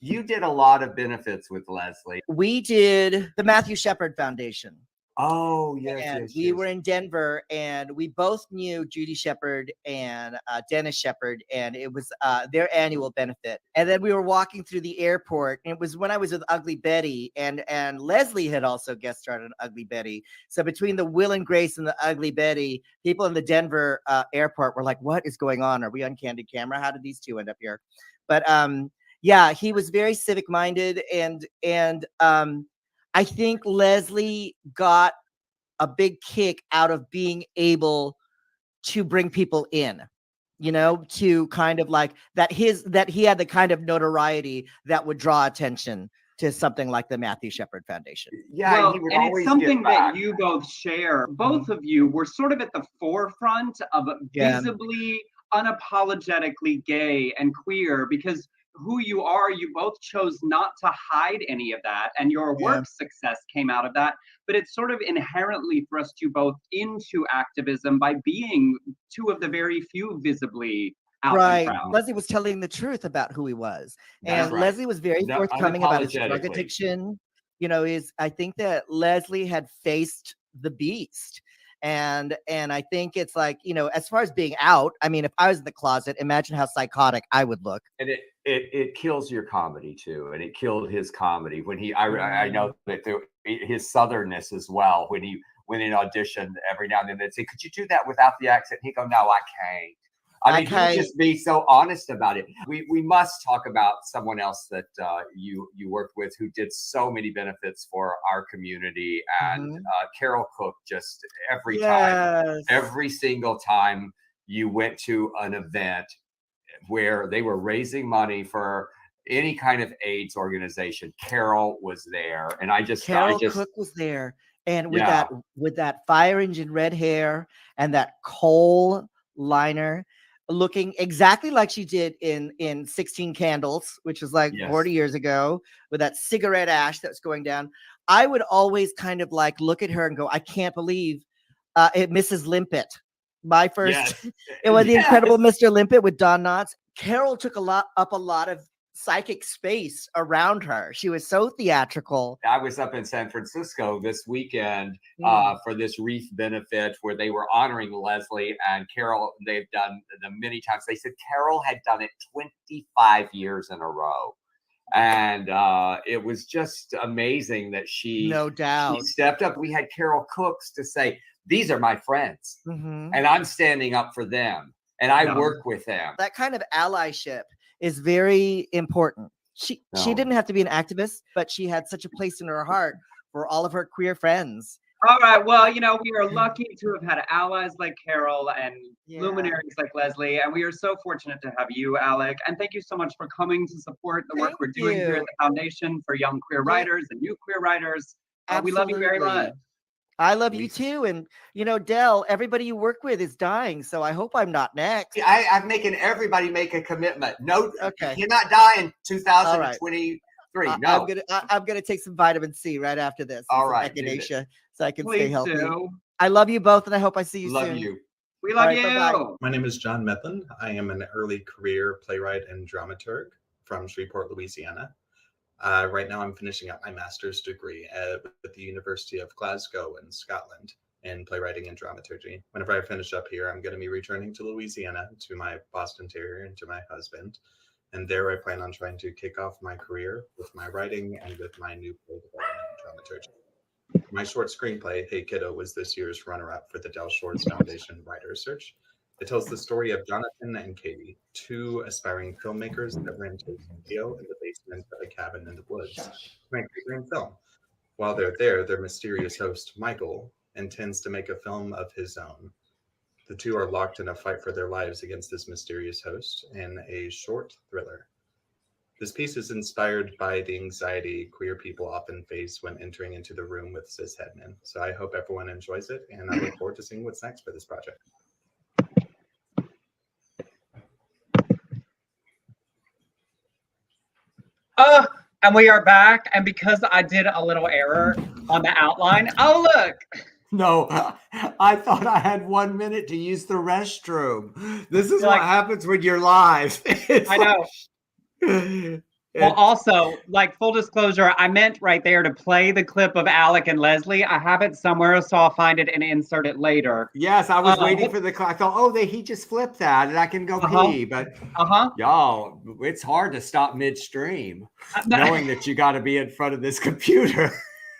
You did a lot of benefits with Leslie. We did the Matthew Shepard Foundation. Oh, yes. And we were in Denver and we both knew Judy Shepard and Dennis Shepard, and it was their annual benefit. And then we were walking through the airport, and it was when I was with Ugly Betty, and Leslie had also guest starred on Ugly Betty. So between the Will and Grace and the Ugly Betty, people in the Denver airport were like, what is going on? Are we on candid camera? How did these two end up here? But yeah, he was very civic minded, and I think Leslie got a big kick out of being able to bring people in, to kind of like that he had the kind of notoriety that would draw attention to something like the Matthew Shepard Foundation. Yeah, well, and it's something that you both share. Both of you were sort of at the forefront of visibly, unapologetically gay and queer, because who you are, you both chose not to hide any of that, and your work success came out of that. But it sort of inherently thrust you both into activism by being two of the very few visibly out and proud. Leslie was telling the truth about who he was, and Leslie was very forthcoming about his drug addiction. I think that Leslie had faced the beast. And I think it's like, as far as being out, I mean, if I was in the closet, imagine how psychotic I would look. And it kills your comedy too. And it killed his comedy when I know that his southernness as well, when he went in audition every now and then, they'd say, could you do that without the accent? He'd go, no, I can't. I mean, he would just be so honest about it. We must talk about someone else that you worked with who did so many benefits for our community, and Carole Cook. Just every single time you went to an event where they were raising money for any kind of AIDS organization, Carole was there, and Carole Cook was there, and with that fire engine red hair and that coal liner, looking exactly like she did in 16 Candles, which was like 40 years ago, with that cigarette ash that was going down. I would always kind of like look at her and go, I can't believe Mrs. Limpet. My first, Yes. it was the Yes. incredible Mr. Limpet with Don Knotts. Carole took a lot of psychic space around her. She was so theatrical. I was up in San Francisco this weekend for this wreath benefit where they were honoring Leslie and Carole. They've done them many times. They said Carole had done it 25 years in a row. And it was just amazing that she stepped up. We had Carole Cooks to say, these are my friends and I'm standing up for them and I work with them. That kind of allyship is very important. She didn't have to be an activist, but she had such a place in her heart for all of her queer friends. All right. Well, we are lucky to have had allies like Carole and luminaries like Leslie. And we are so fortunate to have you, Alec. And thank you so much for coming to support the work we're doing here at the Foundation for Young Queer Writers and New Queer Writers. We love you very much. I love you too. And, Del, everybody you work with is dying. So I hope I'm not next. I'm making everybody make a commitment. No, you're not dying 2023. No. I'm gonna take some vitamin C right after this. All right. Echinacea, so I can stay Please healthy. do. I love you both, and I hope I see you Love soon. you. We love you. Bye-bye. My name is John Methuen. I am an early career playwright and dramaturg from Shreveport, Louisiana. Right now, I'm finishing up my master's degree at the University of Glasgow in Scotland in playwriting and dramaturgy. Whenever I finish up here, I'm going to be returning to Louisiana to my Boston Terrier and to my husband. And there I plan on trying to kick off my career with my writing and with my new play development and dramaturgy. My short screenplay, Hey Kiddo, was this year's runner-up for the Del Shores Foundation Writers Search. It tells the story of Jonathan and Katie, two aspiring filmmakers that rent a studio in the basement of a cabin in the woods to make a dream film. While they're there, their mysterious host, Michael, intends to make a film of his own. The two are locked in a fight for their lives against this mysterious host in a short thriller. This piece is inspired by the anxiety queer people often face when entering into the room with cishet men. So I hope everyone enjoys it, and I look forward to seeing what's next for this project. And we are back. And because I did a little error on the outline, oh, look. No, I thought I had 1 minute to use the restroom. This is what happens when you're live. I know. Well, also, full disclosure, I meant right there to play the clip of Alec and Leslie. I have it somewhere, so I'll find it and insert it later. Yes, I was waiting for the clip. I thought, he just flipped that and I can go pee. But y'all, it's hard to stop midstream, knowing that you got to be in front of this computer.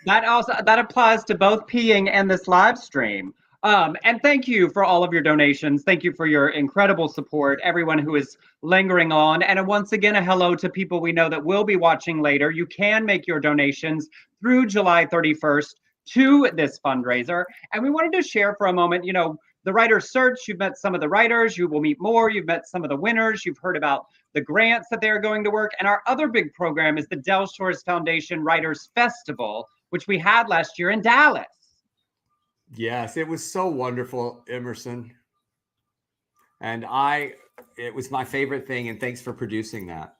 That applies to both peeing and this live stream. And thank you for all of your donations. Thank you for your incredible support, everyone who is lingering on. And once again, a hello to people we know that will be watching later. You can make your donations through July 31st to this fundraiser. And we wanted to share for a moment, the Writer's Search. You've met some of the writers. You will meet more. You've met some of the winners. You've heard about the grants that they're going to work. And our other big program is the Del Shores Foundation Writers Festival, which we had last year in Dallas. Yes, it was so wonderful, Emerson. And it was my favorite thing. And thanks for producing that.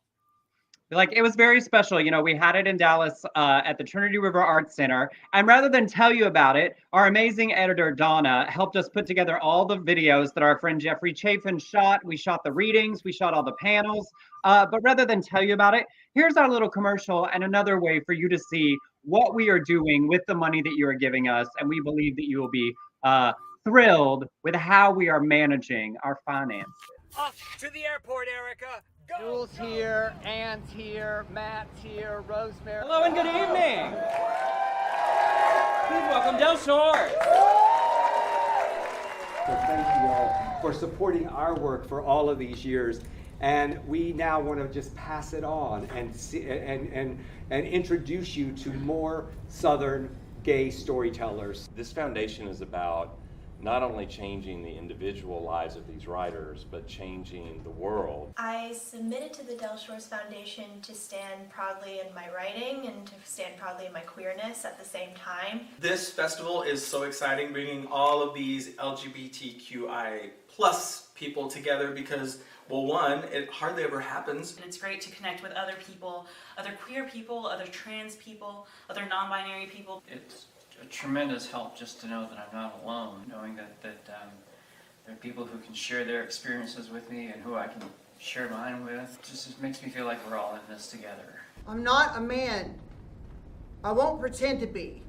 It was very special. We had it in Dallas at the Trinity River Arts Center. And rather than tell you about it, our amazing editor, Donna, helped us put together all the videos that our friend Jeffrey Chafin shot. We shot the readings. We shot all the panels. But rather than tell you about it, here's our little commercial and another way for you to see what we are doing with the money that you are giving us. And we believe that you will be thrilled with how we are managing our finances. Off to the airport, Erica. Newell's here, Ann's here, Matt's here, Rosemary. Hello and good evening. Please welcome Del Shores. So thank you all for supporting our work for all of these years. And we now want to just pass it on and introduce you to more Southern gay storytellers. This foundation is about not only changing the individual lives of these writers, but changing the world. I submitted to the Del Shores Foundation to stand proudly in my writing and to stand proudly in my queerness at the same time. This festival is so exciting, bringing all of these LGBTQI+ people together, because Well, one, it hardly ever happens. And it's great to connect with other people, other queer people, other trans people, other non-binary people. It's a tremendous help just to know that I'm not alone, knowing that there are people who can share their experiences with me and who I can share mine with. It makes me feel like we're all in this together. I'm not a man. I won't pretend to be,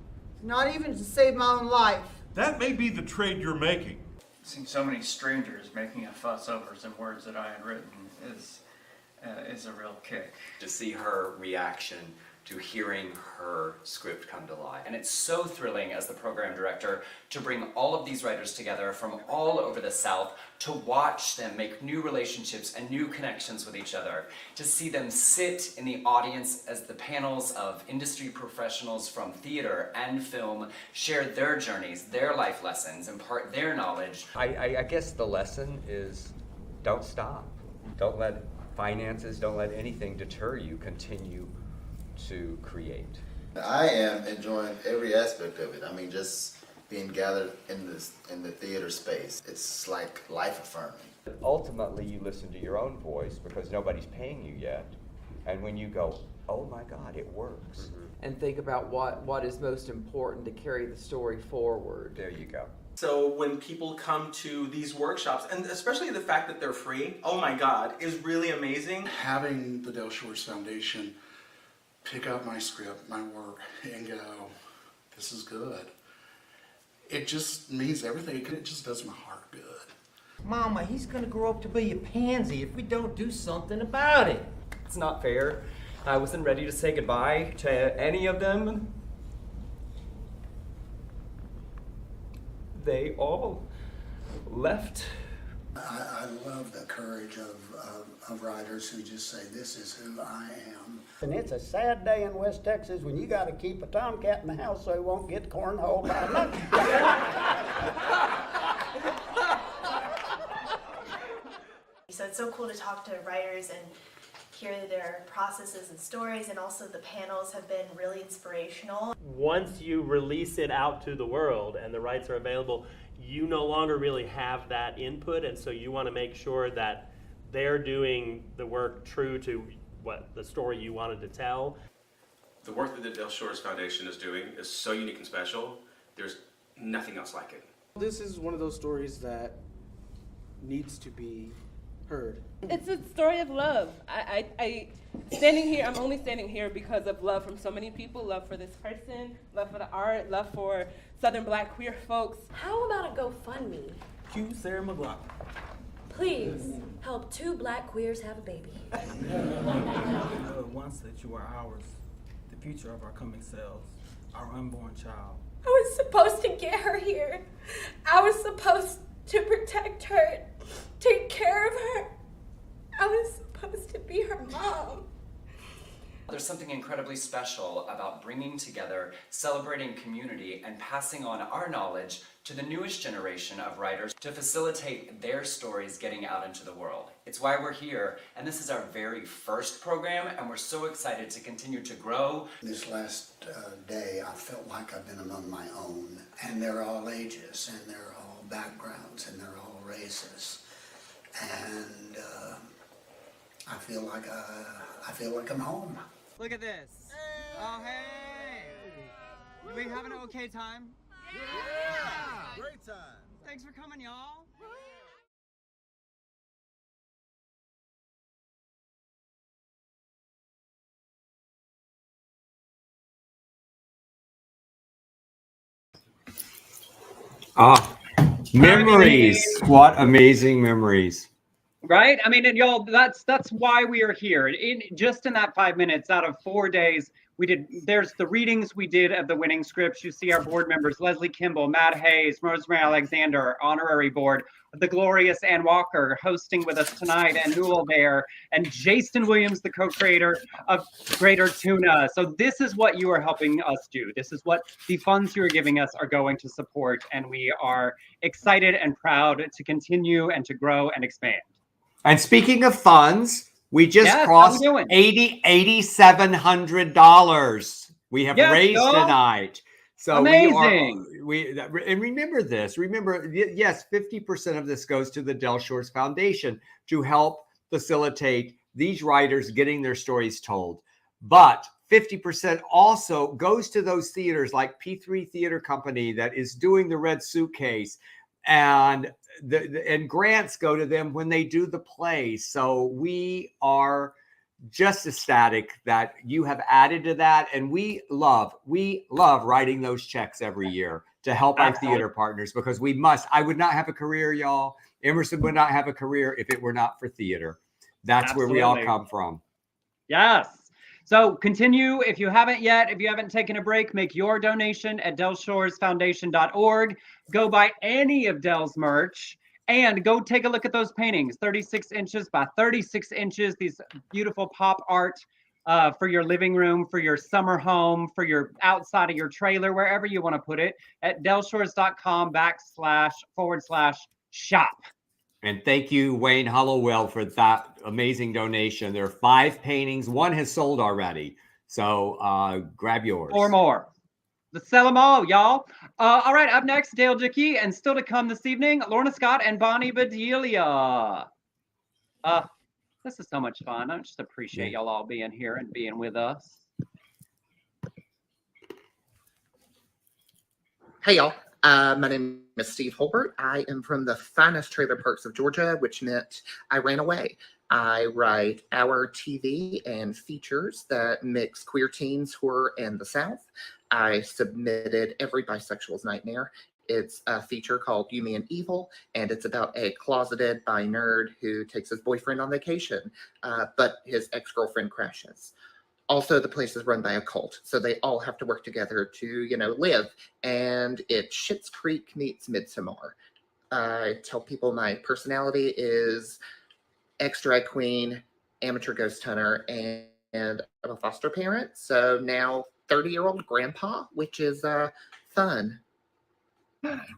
not even to save my own life. That may be the trade you're making. Seeing so many strangers making a fuss over some words that I had written is a real kick. To see her reaction to hearing her script come to life. And it's so thrilling as the program director to bring all of these writers together from all over the South to watch them make new relationships and new connections with each other, to see them sit in the audience as the panels of industry professionals from theater and film share their journeys, their life lessons, impart their knowledge. I guess the lesson is don't stop. Don't let finances, don't let anything deter you. Continue to create. I am enjoying every aspect of it. I mean, just being gathered in the theater space, it's like life affirming. Ultimately, you listen to your own voice because nobody's paying you yet, and when you go, oh my God, it works. And think about what is most important to carry the story forward. There you go. So when people come to these workshops, and especially the fact that they're free, oh my God, is really amazing. Having the Del Shores Foundation pick up my script, my work, and go, this is good. It just means everything. It just does my heart good. Mama, he's gonna grow up to be a pansy if we don't do something about it. It's not fair. I wasn't ready to say goodbye to any of them. They all left. I love the courage of writers who just say, this is who I am. And it's a sad day in West Texas when you got to keep a tomcat in the house so he won't get cornholed by a monkey. So it's so cool to talk to writers and hear their processes and stories, and also the panels have been really inspirational. Once you release it out to the world and the rights are available, you no longer really have that input, and so you want to make sure that they're doing the work true to what the story you wanted to tell. The work that the Del Shores Foundation is doing is so unique and special. There's nothing else like it. This is one of those stories that needs to be heard. It's a story of love. I'm only standing here because of love from so many people, love for this person, love for the art, love for Southern Black queer folks. How about a GoFundMe? Cue Sarah McLachlan. Please help 2 Black queers have a baby. Once that you are ours, the future of our coming selves, our unborn child. I was supposed to get her here. I was supposed to protect her, take care of her. I was supposed to be her mom. There's something incredibly special about bringing together, celebrating community, and passing on our knowledge to the newest generation of writers to facilitate their stories getting out into the world. It's why we're here, and this is our very first program, and we're so excited to continue to grow. This last day, I felt like I've been among my own, and they're all ages, and they're all backgrounds, and they're all races, and I feel like I'm home. Look at this. Oh, hey. You been having an okay time? Yeah! Great time. Thanks for coming, y'all. Memories. What amazing memories. Right? I mean, and y'all, that's why we are here. In that 5 minutes out of 4 days, there's the readings we did of the winning scripts. You see our board members, Leslie Kimball, Matt Hayes, Rosemary Alexander, honorary board, the glorious Ann Walker hosting with us tonight, and Newell there, and Jason Williams, the co-creator of Greater Tuna. So this is what you are helping us do. This is what the funds you are giving us are going to support. And we are excited and proud to continue and to grow and expand. And speaking of funds, we just crossed $8,700. We have raised tonight. So amazing. And remember this. Remember, yes, 50% of this goes to the Del Shores Foundation to help facilitate these writers getting their stories told. But 50% also goes to those theaters like P3 Theater Company that is doing the Red Suitcase, and and grants go to them when they do the plays. So we are just ecstatic that you have added to that, and we love writing those checks every year to help our theater partners, because we must. I would not have a career, y'all. Emerson would not have a career if it were not for theater. That's where we all come from. Yes. So continue. If you haven't yet, if you haven't taken a break, make your donation at delshoresfoundation.org. Go buy any of Del's merch and go take a look at those paintings, 36 inches by 36 inches, these beautiful pop art for your living room, for your summer home, for your outside of your trailer, wherever you want to put it, at delshores.com//shop. And thank you, Wayne Hollowell, for that amazing donation. There are 5 paintings. 1 has sold already. So grab yours. 4 more. Let's sell them all, y'all. All right, up next, Dale Dickey, and still to come this evening, Lorna Scott and Bonnie Bedelia. This is so much fun. I just appreciate y'all all being here and being with us. Hey, y'all. My name is Steve Holbert. I am from the finest trailer parks of Georgia, which meant I ran away. I write hour TV and features that mix queer teens, horror, and the South. I submitted Every Bisexual's Nightmare. It's a feature called You, Me, and Evil, and it's about a closeted bi nerd who takes his boyfriend on vacation, but his ex-girlfriend crashes. Also, the place is run by a cult, so they all have to work together to, live. And it's Schitt's Creek meets Midsommar. I tell people my personality is ex-drag queen, amateur ghost hunter, and I'm a foster parent. So now 30-year-old grandpa, which is fun.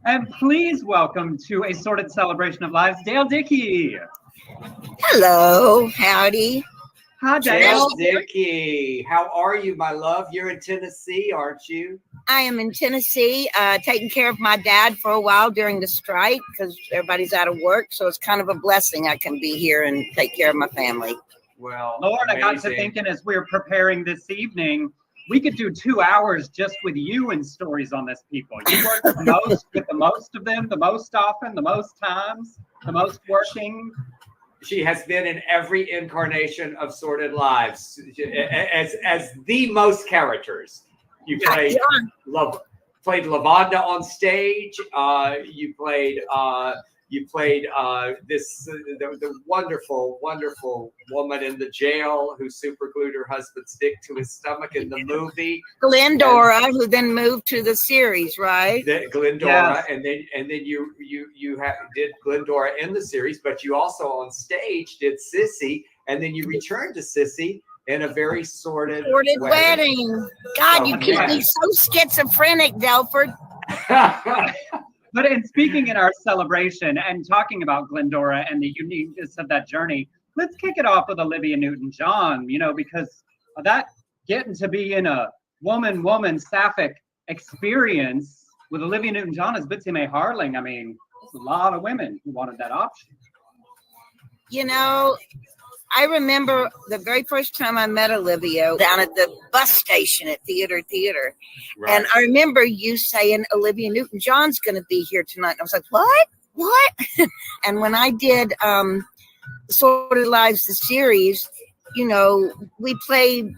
And please welcome to a Sordid Celebration of Lives, Dale Dickey. Hello, howdy. Hi, Dale Dickey. How are you, my love? You're in Tennessee, aren't you? I am in Tennessee, taking care of my dad for a while during the strike because everybody's out of work. So it's kind of a blessing I can be here and take care of my family. Well, Lord, I got to thinking as we were preparing this evening, we could do 2 hours just with you and stories on this people. You work with the most of them, the most often, the most times, the most working. She has been in every incarnation of Sordid Lives as the most characters. You played played Lavonda on stage. You played the wonderful woman in the jail who superglued her husband's dick to his stomach in the movie. Glendora, who then moved to the series, right? Glendora, yes. and then you did Glendora in the series, but you also on stage did Sissy, and then you returned to Sissy in a very sordid wedding. God, you keep me so schizophrenic, Delford. But in speaking in our celebration and talking about Glendora and the uniqueness of that journey, let's kick it off with Olivia Newton-John, because that getting to be in a woman sapphic experience with Olivia Newton-John as Bitsy Mae Harling. I mean, there's a lot of women who wanted that option. I remember the very first time I met Olivia down at the bus station at Theater. Right. And I remember you saying Olivia Newton-John's going to be here tonight. And I was like, what? And when I did Sordid Lives, the series, we played,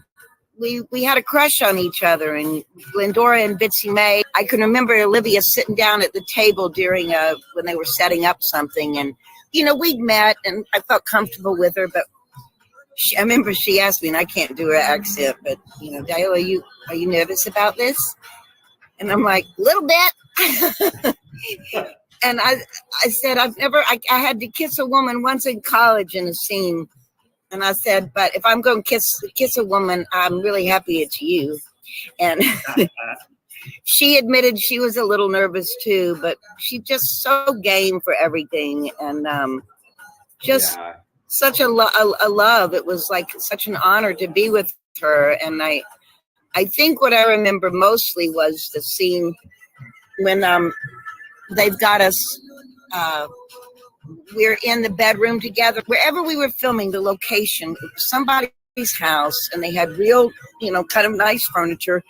we had a crush on each other, and Glendora and Bitsy Mae. I can remember Olivia sitting down at the table during when they were setting up something, and we'd met and I felt comfortable with her, but I remember she asked me, and I can't do her accent, but Dale, are you nervous about this? And I'm like, a little bit. And I said, I had to kiss a woman once in college in a scene. And I said, but if I'm going to kiss a woman, I'm really happy it's you. And she admitted she was a little nervous too, but she just so game for everything. And such a love. It was like such an honor to be with her. And I think what I remember mostly was the scene when they've got us we're in the bedroom together. Wherever we were filming, the location, it was somebody's house, and they had real, kind of nice furniture.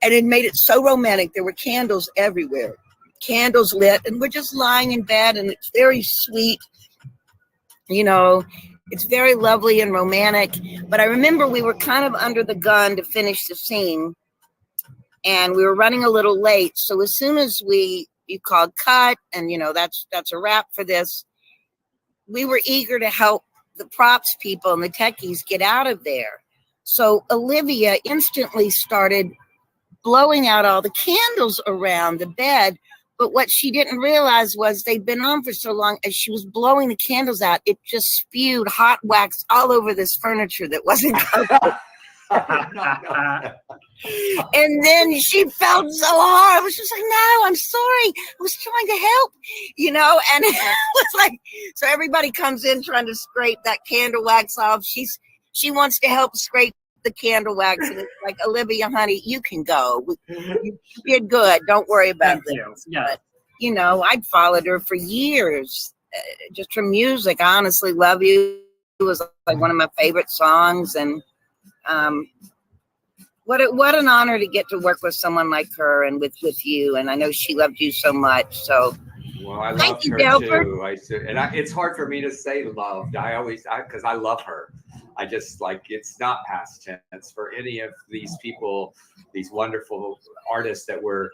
And it made it so romantic. There were candles everywhere, candles lit, and we're just lying in bed, and it's very sweet. It's very lovely and romantic. But I remember we were kind of under the gun to finish the scene, and we were running a little late. So as soon as you called cut, and that's a wrap for this, we were eager to help the props people and the techies get out of there. So Olivia instantly started blowing out all the candles around the bed. But what she didn't realize was they'd been on for so long, as she was blowing the candles out, it just spewed hot wax all over this furniture that wasn't covered. And then she felt so hard. I was just like, no, I'm sorry. I was trying to help, and it was like, so everybody comes in trying to scrape that candle wax off. She wants to help scrape the candle wax, and it's like, Olivia, honey, you can go. You did good. Don't worry about this. But, I'd followed her for years, just her music. I honestly love you. It was like one of my favorite songs, and what an honor to get to work with someone like her and with you. And I know she loved you so much. So well, I thank love you, her Delbert. too. It's hard for me to say loved. Because I love her. I just it's not past tense for any of these people, these wonderful artists that we're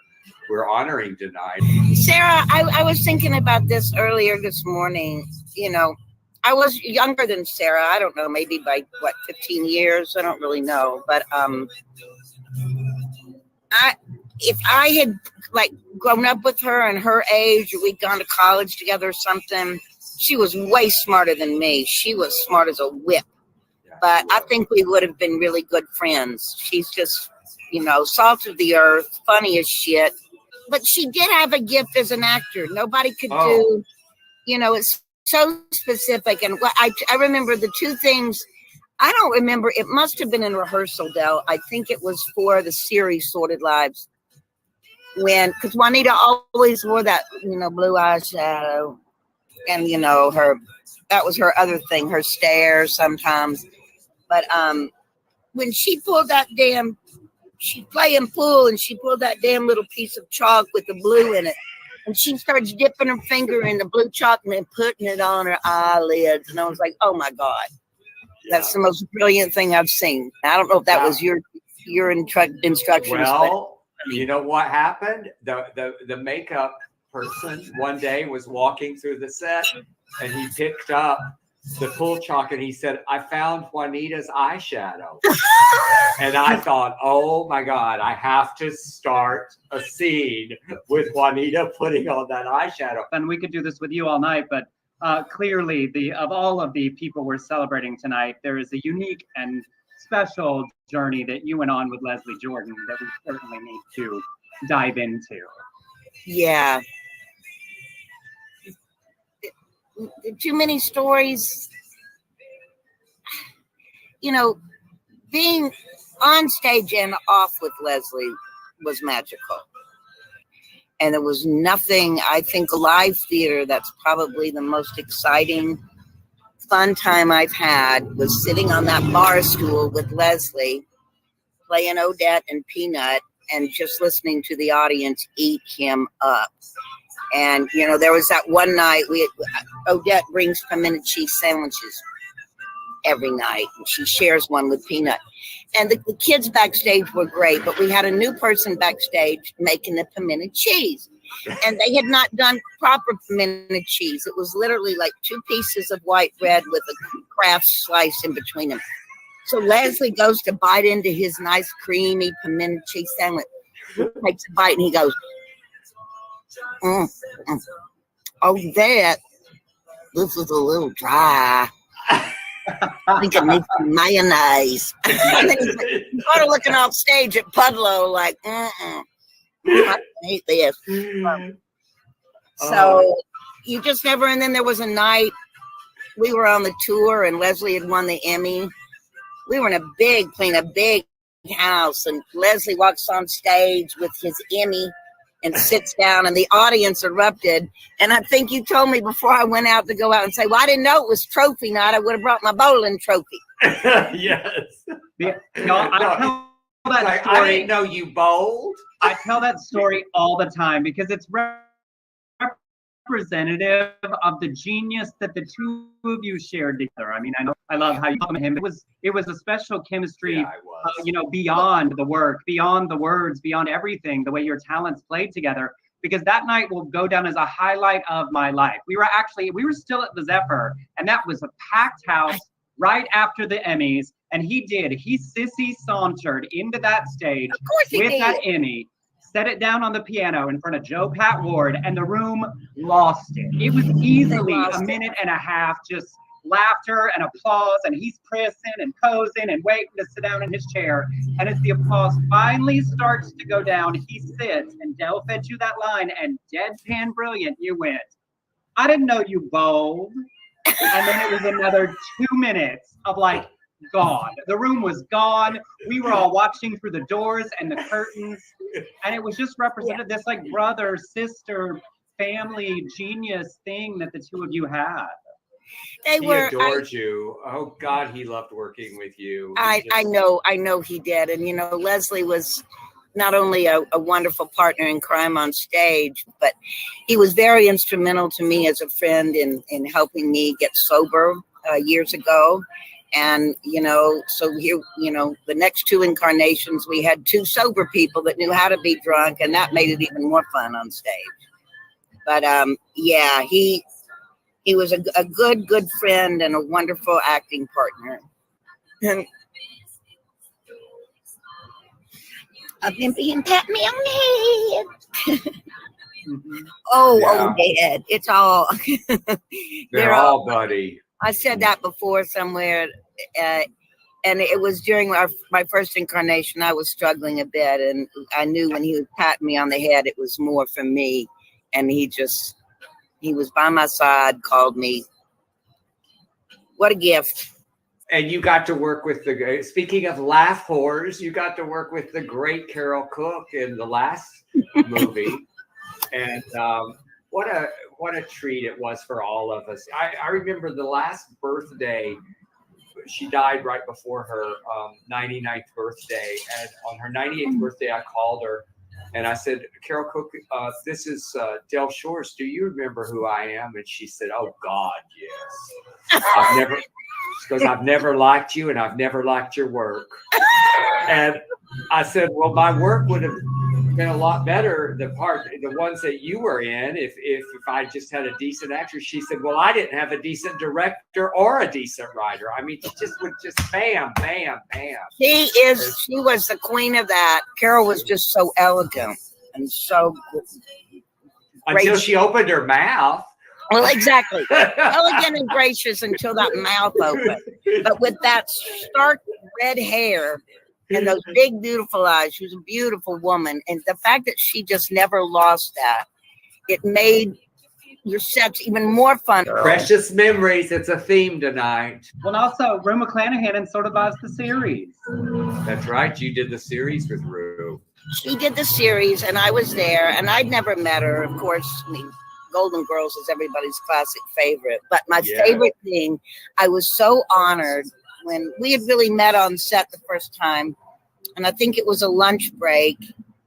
honoring tonight. Sarah, I was thinking about this earlier this morning. I was younger than Sarah. I don't know, maybe by 15 years. I don't really know. But if I had grown up with her and her age, or we'd gone to college together or something, she was way smarter than me. She was smart as a whip. But I think we would have been really good friends. She's just, salt of the earth, funny as shit. But she did have a gift as an actor. Nobody could do, it's so specific. And I remember the two things, I don't remember, it must have been in rehearsal, Del. I think it was for the series Sordid Lives. Because Juanita always wore that, blue eyeshadow. And, that was her other thing, her stare sometimes. But when she pulled that she's playing pool, and she pulled that damn little piece of chalk with the blue in it. And she starts dipping her finger in the blue chalk and then putting it on her eyelids. And I was like, oh my God, that's the most brilliant thing I've seen. I don't know if that was your instructions. Well, you know what happened? The makeup person one day was walking through the set, and he picked up the pool chalk, and he said, I found Juanita's eyeshadow. And I thought, oh my God, I have to start a scene with Juanita putting on that eyeshadow. And we could do this with you all night, but clearly of all of the people we're celebrating tonight, there is a unique and special journey that you went on with Leslie Jordan that we certainly need to dive into. Yeah. Too many stories. Being on stage and off with Leslie was magical. And there was nothing, I think, live theater, that's probably the most exciting, fun time I've had, was sitting on that bar stool with Leslie, playing Odette and Peanut, and just listening to the audience eat him up. And, there was that one night, Odette brings pimento cheese sandwiches every night, and she shares one with Peanut. And the kids backstage were great, but we had a new person backstage making the pimento cheese. And they had not done proper pimento cheese. It was literally like 2 pieces of white bread with a Kraft slice in between them. So Leslie goes to bite into his nice creamy pimento cheese sandwich. He takes a bite and he goes, oh, this is a little dry. I think it needs some mayonnaise. And then he's like, looking off stage at Pudlow like, I hate this. So you just never, and then there was a night we were on the tour and Leslie had won the Emmy. We were playing a big house, and Leslie walks on stage with his Emmy and sits down, and the audience erupted. And I think you told me before I went out to go out and say, well, I didn't know it was trophy night. I would have brought my bowling trophy. Yes. I tell that story. I didn't know you bowled. I tell that story all the time because it's representative of the genius that the two of you shared together. I mean, I love how you talk about him. It was a special chemistry, beyond the work, beyond the words, beyond everything, the way your talents played together, because that night will go down as a highlight of my life. We were still at the Zephyr, and that was a packed house right after the Emmys, and he sissy sauntered into that stage with that Emmy, set it down on the piano in front of Joe Pat Ward, and the room lost it. It was easily a minute and a half, just laughter and applause, and he's pressing and posing and waiting to sit down in his chair. And as the applause finally starts to go down, he sits, and Del fed you that line, and deadpan brilliant, you went, I didn't know you bowled. And then it was another 2 minutes of like, gone. The room was gone. We were all watching through the doors and the curtains, and it was just represented this like brother, sister, family, genius thing that the two of you had. He adored you. Oh God, he loved working with you. I know he did. And you know, Leslie was not only a wonderful partner in crime on stage, but he was very instrumental to me as a friend in helping me get sober years ago. And, you know, so here, you know, the next two incarnations, we had two sober people that knew how to be drunk, and that made it even more fun on stage. But yeah, he was a good friend and a wonderful acting partner. And I've been being pat me on the head. Oh, Dad, it's all. They're all buddy. I said that before somewhere, and it was during my first incarnation. I was struggling a bit, and I knew when he was patting me on the head, it was more for me. And he was by my side, called me. What a gift. And you got to work with speaking of laugh whores, you got to work with the great Carole Cook in the last movie. And what a treat it was for all of us. I remember the last birthday, she died right before her 99th birthday. And on her 98th birthday, I called her and I said, Carole Cook, this is Del Shores. Do you remember who I am? And she said, oh God, yes. I've never liked you and I've never liked your work. And I said, well, my work would have been a lot better, the ones that you were in, if I just had a decent actress. She said, well, I didn't have a decent director or a decent writer. I mean, she just would just bam, bam, bam. She was the queen of that. Carole was just so elegant and so until she opened her mouth. Well, exactly. Elegant and gracious until that mouth opened. But with that stark red hair and those big, beautiful eyes, she was a beautiful woman. And the fact that she just never lost that, it made your sets even more fun. Precious memories. It's a theme tonight. Well, also, Rue McClanahan and Sordid the series. That's right. You did the series with Rue. She did the series, and I was there, and I'd never met her, of course. I mean, Golden Girls is everybody's classic favorite. But my favorite thing, I was so honored when we had really met on set the first time. And I think it was a lunch break.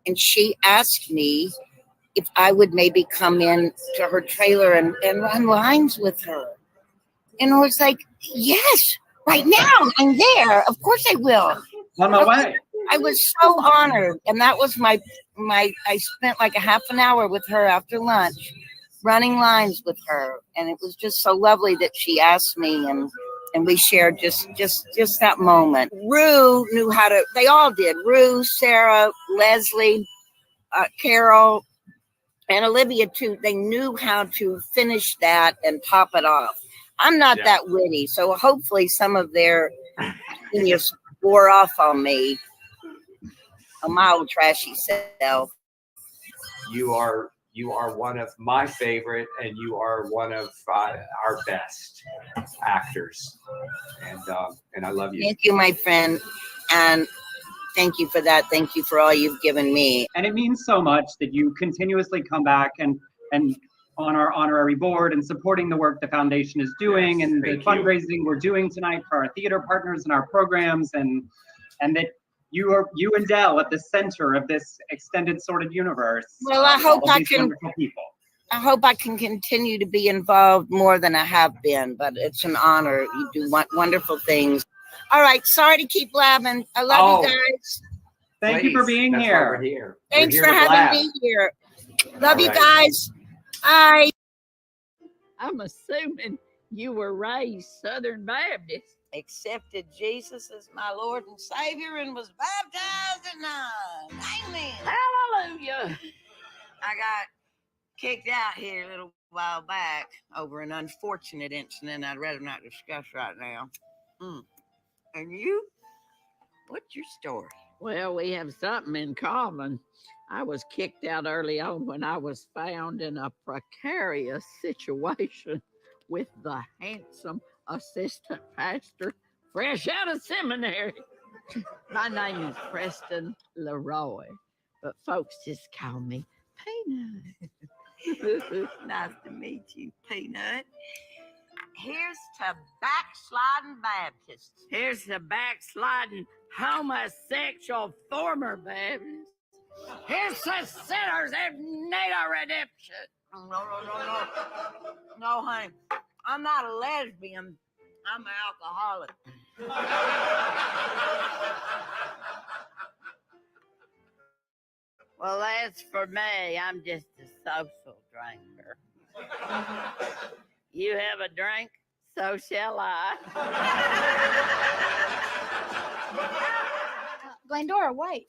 And she asked me if I would maybe come in to her trailer and run lines with her. And I was like, yes, right now. I'm there. Of course I will. On my way. I was so honored. And that was I spent like a half an hour with her after lunch, running lines with her, and it was just so lovely that she asked me, and we shared just that moment. Rue knew how to. They all did. Rue, Sarah, Leslie, Carole, and Olivia too. They knew how to finish that and top it off. I'm not that witty, so hopefully some of their genius wore off on me. A mild trashy self. You are one of my favorite, and you are one of our best actors. And I love you. Thank you, my friend. And Thank you for that. Thank you for all you've given me. And it means so much that you continuously come back and on our honorary board and supporting the work the foundation is doing, and the fundraising we're doing tonight for our theater partners and our programs, and that you and Dell at the center of this extended Sordid universe. Well, I hope I can continue to be involved more than I have been, but it's an honor. You do wonderful things. All right, sorry to keep blabbing. I love you guys. Thank you for being That's here. why we're here. Thanks We're for here to having blab. me here. Love All you right. guys. Bye. I'm assuming you were raised Southern Baptist. Accepted Jesus as my Lord and Savior and was baptized at 9. Amen. Hallelujah. I got kicked out here a little while back over an unfortunate incident I'd rather not discuss right now. And you? What's your story? Well, we have something in common. I was kicked out early on when I was found in a precarious situation with the handsome assistant pastor fresh out of seminary. My name is Preston Leroy, but folks just call me Peanut. Nice to meet you, Peanut. Here's to backsliding Baptists. Here's the backsliding homosexual former Baptist. Here's the sinners that need a redemption. No. No, honey. I'm not a lesbian. I'm an alcoholic. Well, as for me, I'm just a social drinker. You have a drink, so shall I. Glendora, wait.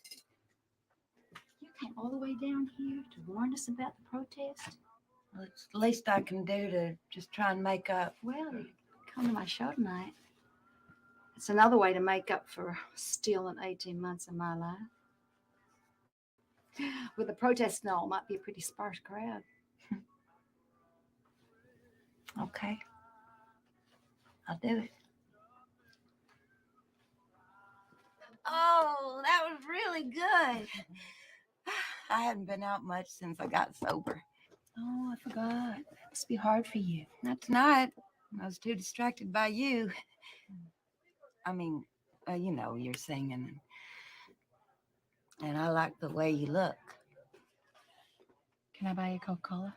You came all the way down here to warn us about the protest? Well, it's the least I can do to just try and make up. Well, you come to my show tonight. It's another way to make up for stealing 18 months of my life. With the protest and all, it might be a pretty sparse crowd. Okay. I'll do it. Oh, that was really good. I hadn't been out much since I got sober. Oh, I forgot. It must be hard for you. Not tonight. I was too distracted by you. I mean, you know, you're singing. And I like the way you look. Can I buy you a Coca-Cola?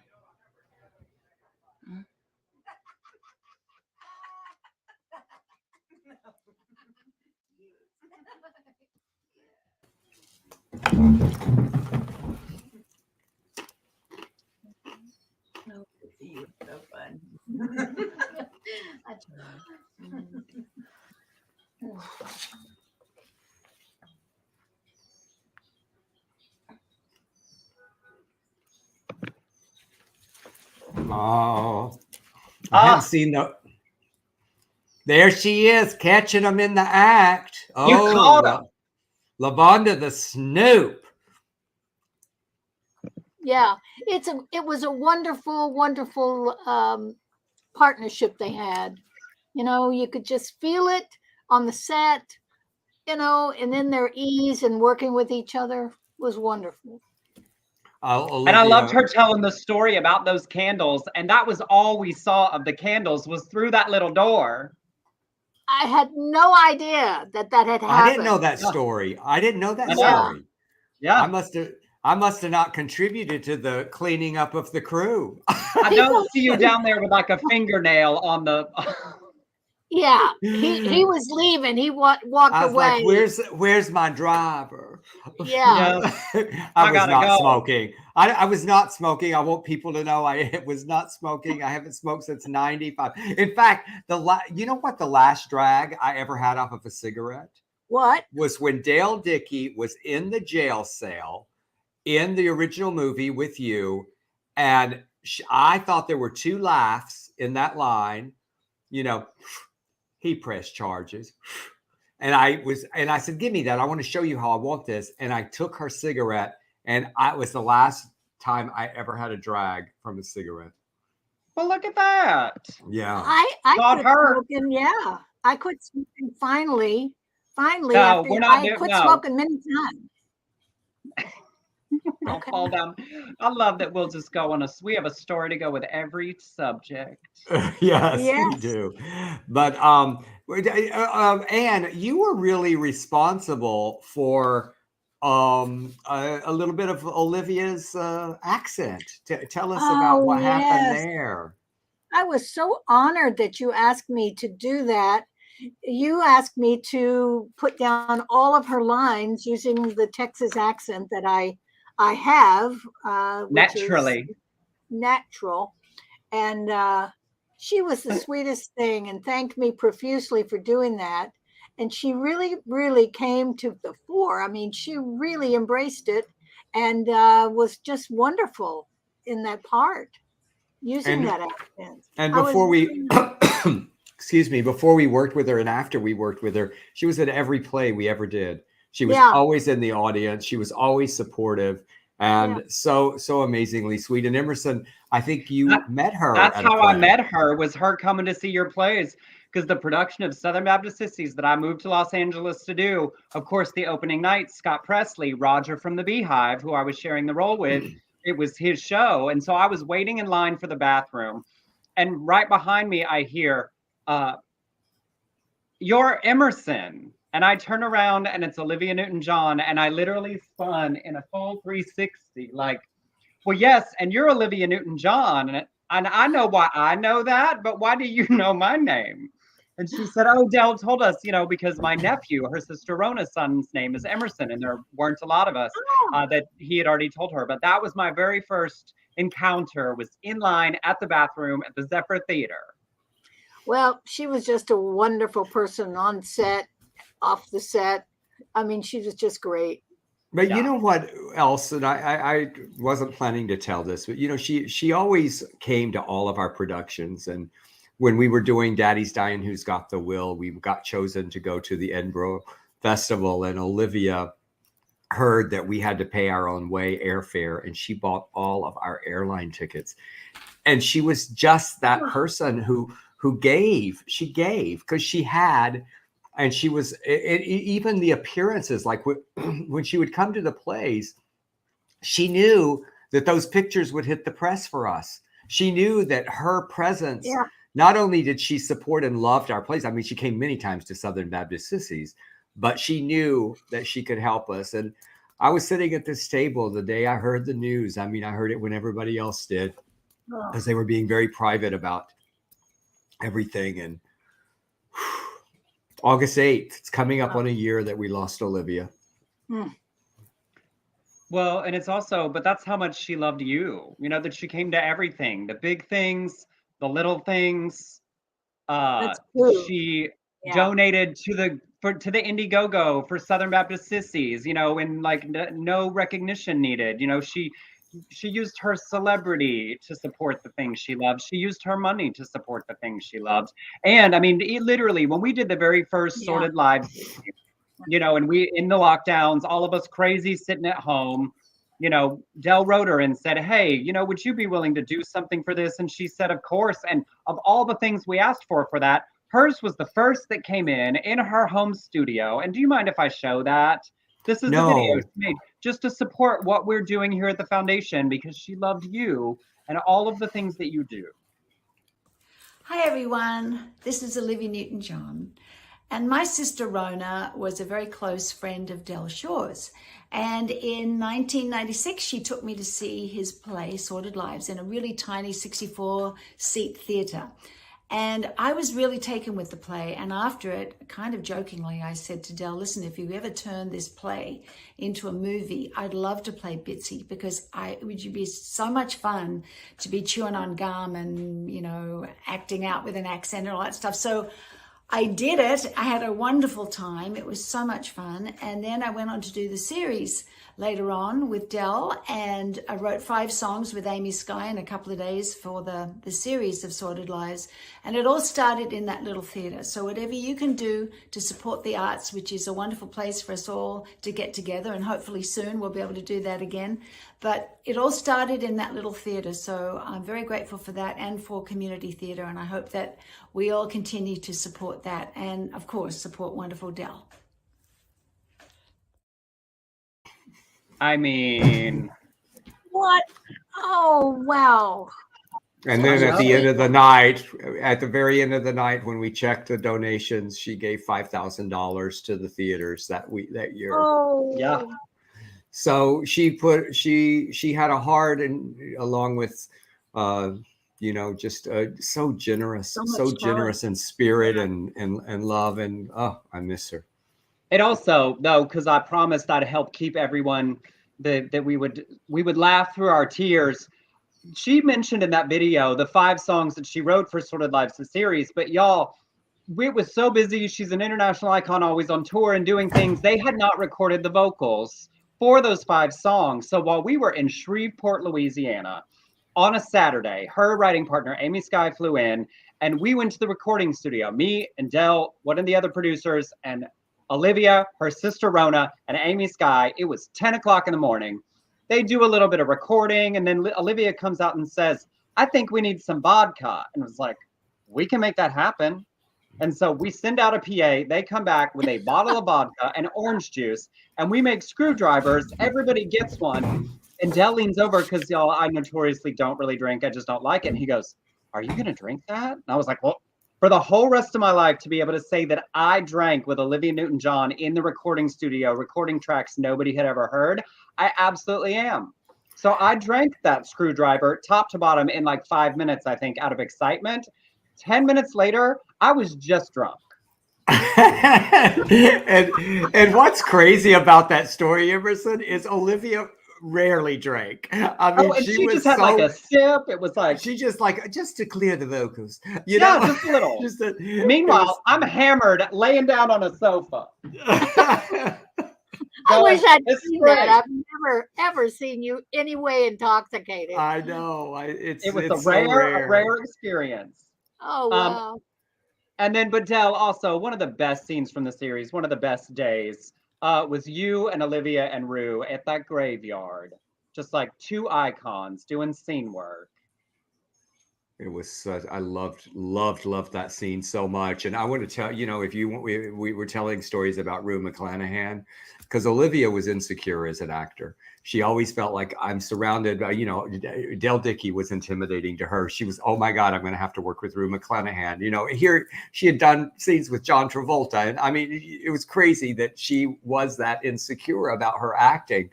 No, you're so fun. Oh, I haven't seen the. There she is, catching them in the act. Oh, You caught him. LaVonda the Snoop. Yeah, it was a wonderful partnership they had. You know, you could just feel it on the set, you know, and then their ease and working with each other was wonderful. And I loved her telling the story about those candles, and that was all we saw of the candles was through that little door. I had no idea that had happened. I didn't know that story. I didn't know that story. Yeah. I must have not contributed to the cleaning up of the crew. I don't see you down there with like a fingernail on the. Yeah, he was leaving. He walked I was away. like, where's my driver? Yeah. I was not smoking. I was not smoking. I want people to know I was not smoking. I haven't smoked since 95. In fact, you know what the last drag I ever had off of a cigarette? What? Was when Dale Dickey was in the jail cell in the original movie with you. And I thought there were 2 laughs in that line, you know. He pressed charges. And I said, give me that. I want to show you how I want this. And I took her cigarette, and it was the last time I ever had a drag from a cigarette. Well, look at that. Yeah. I God quit hurt. smoking. Yeah, I quit smoking finally finally, No, after we're not I doing quit no. smoking many times. I'll fall down. I love that we'll just go on we have a story to go with every subject. Yes, we Yes. do. But Anne, you were really responsible for a little bit of Olivia's accent. Tell us about Oh, what happened yes. there. I was so honored that you asked me to do that. You asked me to put down all of her lines using the Texas accent that I have, which Naturally. is natural. And she was the sweetest thing and thanked me profusely for doing that. And she really, really came to the fore. I mean, she really embraced it and was just wonderful in that part, using that accent. And I was before we, really- excuse me, before we worked with her and after we worked with her, she was in every play we ever did. She was Yeah. always in the audience. She was always supportive and so amazingly sweet. And Emerson, I think you met her. That's at a how I play. met her, was her coming to see your plays. Because the production of Southern Baptist Sissies that I moved to Los Angeles to do, of course, the opening night, Scott Presley, Roger from the Beehive, who I was sharing the role with, it was his show. And so I was waiting in line for the bathroom. And right behind me, I hear, "You're Emerson." And I turn around and it's Olivia Newton-John. And I literally spun in a full 360, like, well, yes, and you're Olivia Newton-John. And I know why I know that, but why do you know my name? And she said, oh, Del told us, because my nephew, her sister Rona's son's name is Emerson. And there weren't a lot of us that he had already told her. But that was my very first encounter, was in line at the bathroom at the Zephyr Theater. Well, she was just a wonderful person on set, off the set. I mean, she was just great. But you know what else? And I wasn't planning to tell this, but she always came to all of our productions. And when we were doing Daddy's Dying, Who's Got the Will, we got chosen to go to the Edinburgh Festival, and Olivia heard that we had to pay our own way airfare, and she bought all of our airline tickets. And she was just that person who gave. She gave because she had. And she was even the appearances, like when she would come to the plays, she knew that those pictures would hit the press for us. She knew that her presence, not only did she support and loved our plays, I mean, she came many times to Southern Baptist Sissies, but she knew that she could help us. And I was sitting at this table the day I heard the news. I mean, I heard it when everybody else did, because they were being very private about everything. And August 8th, it's coming up on a year that we lost Olivia. Well, and it's also, but that's how much she loved you, that she came to everything, the big things, the little things. She donated to the Indiegogo for Southern Baptist Sissies, and like no recognition needed. She used her celebrity to support the things she loved. She used her money to support the things she loved. And I mean, literally, when we did the very first Sordid Live, and we, in the lockdowns, all of us crazy sitting at home, Del wrote her and said, hey, would you be willing to do something for this? And she said, of course. And of all the things we asked for that, hers was the first that came in her home studio. And do you mind if I show that? This is the video she made just to support what we're doing here at the foundation, because she loved you and all of the things that you do. Hi, everyone. This is Olivia Newton-John. And my sister Rona was a very close friend of Del Shores. And in 1996, she took me to see his play, Sordid Lives, in a really tiny 64-seat theater. And I was really taken with the play. And after it, kind of jokingly, I said to Del, listen, if you ever turn this play into a movie, I'd love to play Bitsy, because it would be so much fun to be chewing on gum and, acting out with an accent and all that stuff. So I did it. I had a wonderful time. It was so much fun. And then I went on to do the series later on with Del, and I wrote 5 songs with Amy Sky in a couple of days for the series of Sordid Lives. And it all started in that little theater. So whatever you can do to support the arts, which is a wonderful place for us all to get together, and hopefully soon we'll be able to do that again. But it all started in that little theater. So I'm very grateful for that and for community theater. And I hope that we all continue to support that. And of course, support wonderful Del. I mean, What? Oh, wow. And then at the end of the night, at the very end of the night, when we checked the donations, she gave $5,000 to the theaters that year. Oh, yeah. So she had a heart, and along with, just so generous, so generous in spirit and love, and I miss her. It also, though, because I promised I'd help keep everyone that we would laugh through our tears. She mentioned in that video the 5 songs that she wrote for Sordid Lives, the series, but y'all, we was so busy. She's an international icon, always on tour and doing things. They had not recorded the vocals for those 5 songs. So while we were in Shreveport, Louisiana, on a Saturday, her writing partner, Amy Sky, flew in, and we went to the recording studio. Me and Del, one of the other producers, and Olivia, her sister Rona, and Amy Sky. It was 10 o'clock in the morning. They do a little bit of recording, and then Olivia comes out and says, I think we need some vodka. And it was like, we can make that happen. And so we send out a PA. They come back with a bottle of vodka and orange juice, and we make screwdrivers. Everybody gets one. And Del leans over, because y'all, I notoriously don't really drink. I just don't like it. And he goes, are you going to drink that? And I was like, well, for the whole rest of my life, to be able to say that I drank with Olivia Newton-John in the recording studio, recording tracks nobody had ever heard, I absolutely am. So I drank that screwdriver top to bottom in like 5 minutes, I think, out of excitement. 10 minutes later, I was just drunk. and what's crazy about that story, Emerson, is Olivia rarely drank. I mean, and she just had like a sip. It was like she just to clear the vocals. Just a little. Meanwhile, I'm hammered, laying down on a sofa. I wish I'd seen that. I've never ever seen you any way intoxicated. I know. It was a rare experience. Oh wow. And then Bedell, also one of the best scenes from the series, one of the best days, was you and Olivia and Rue at that graveyard. Just like 2 icons doing scene work. It was I loved that scene so much. And I want to tell, if you want, we were telling stories about Rue McClanahan, because Olivia was insecure as an actor. She always felt like, I'm surrounded by, Del Dickey was intimidating to her. She was, oh my God, I'm going to have to work with Rue McClanahan. Here she had done scenes with John Travolta. And I mean, it was crazy that she was that insecure about her acting.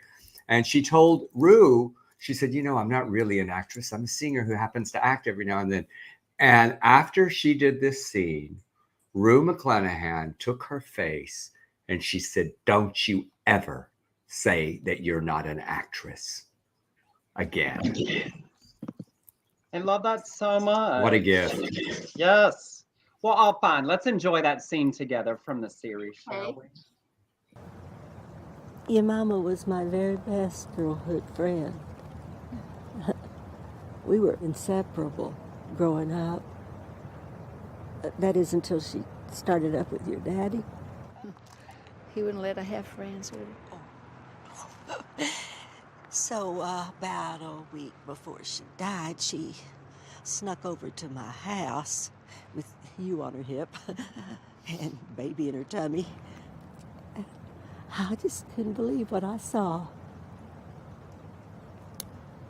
And she told Rue, she said, I'm not really an actress. I'm a singer who happens to act every now and then. And after she did this scene, Rue McClanahan took her face and she said, don't you ever say that you're not an actress again. I love that so much. What a gift. Yes. Well, all fine. Let's enjoy that scene together from the series, shall we? Your mama was my very best girlhood friend. We were inseparable growing up. That is until she started up with your daddy. He wouldn't let her have friends with her. So about a week before she died, she snuck over to my house with you on her hip and baby in her tummy. I just couldn't believe what I saw.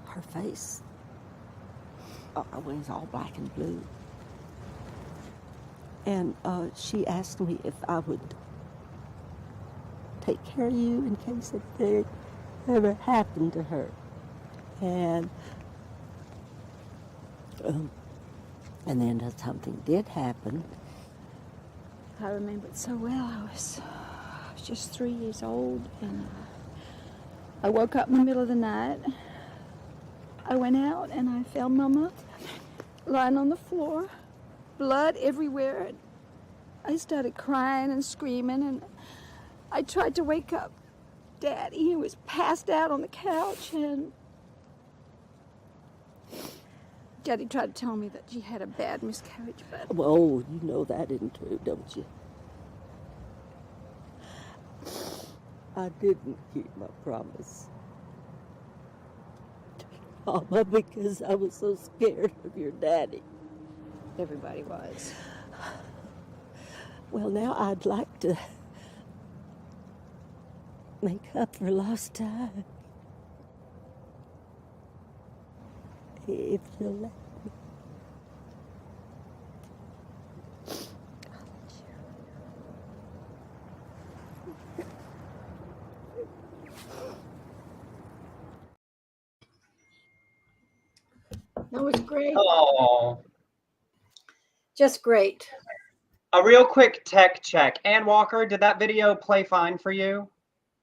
Her face. It was all black and blue. And she asked me if I would take care of you in case it ever happened to her. And then something did happen. I remember it so well. I was just 3 years old, and I woke up in the middle of the night. I went out and I found Mama lying on the floor, blood everywhere. I started crying and screaming, and I tried to wake up Daddy. He was passed out on the couch, and Daddy tried to tell me that she had a bad miscarriage, but... Whoa, you know that isn't true, don't you? I didn't keep my promise to Mama because I was so scared of your daddy. Everybody was. Well, now I'd like to make up for lost time. if you'll let me. That was great. Oh, Just great. a real quick tech check. Ann Walker, did that video play fine for you?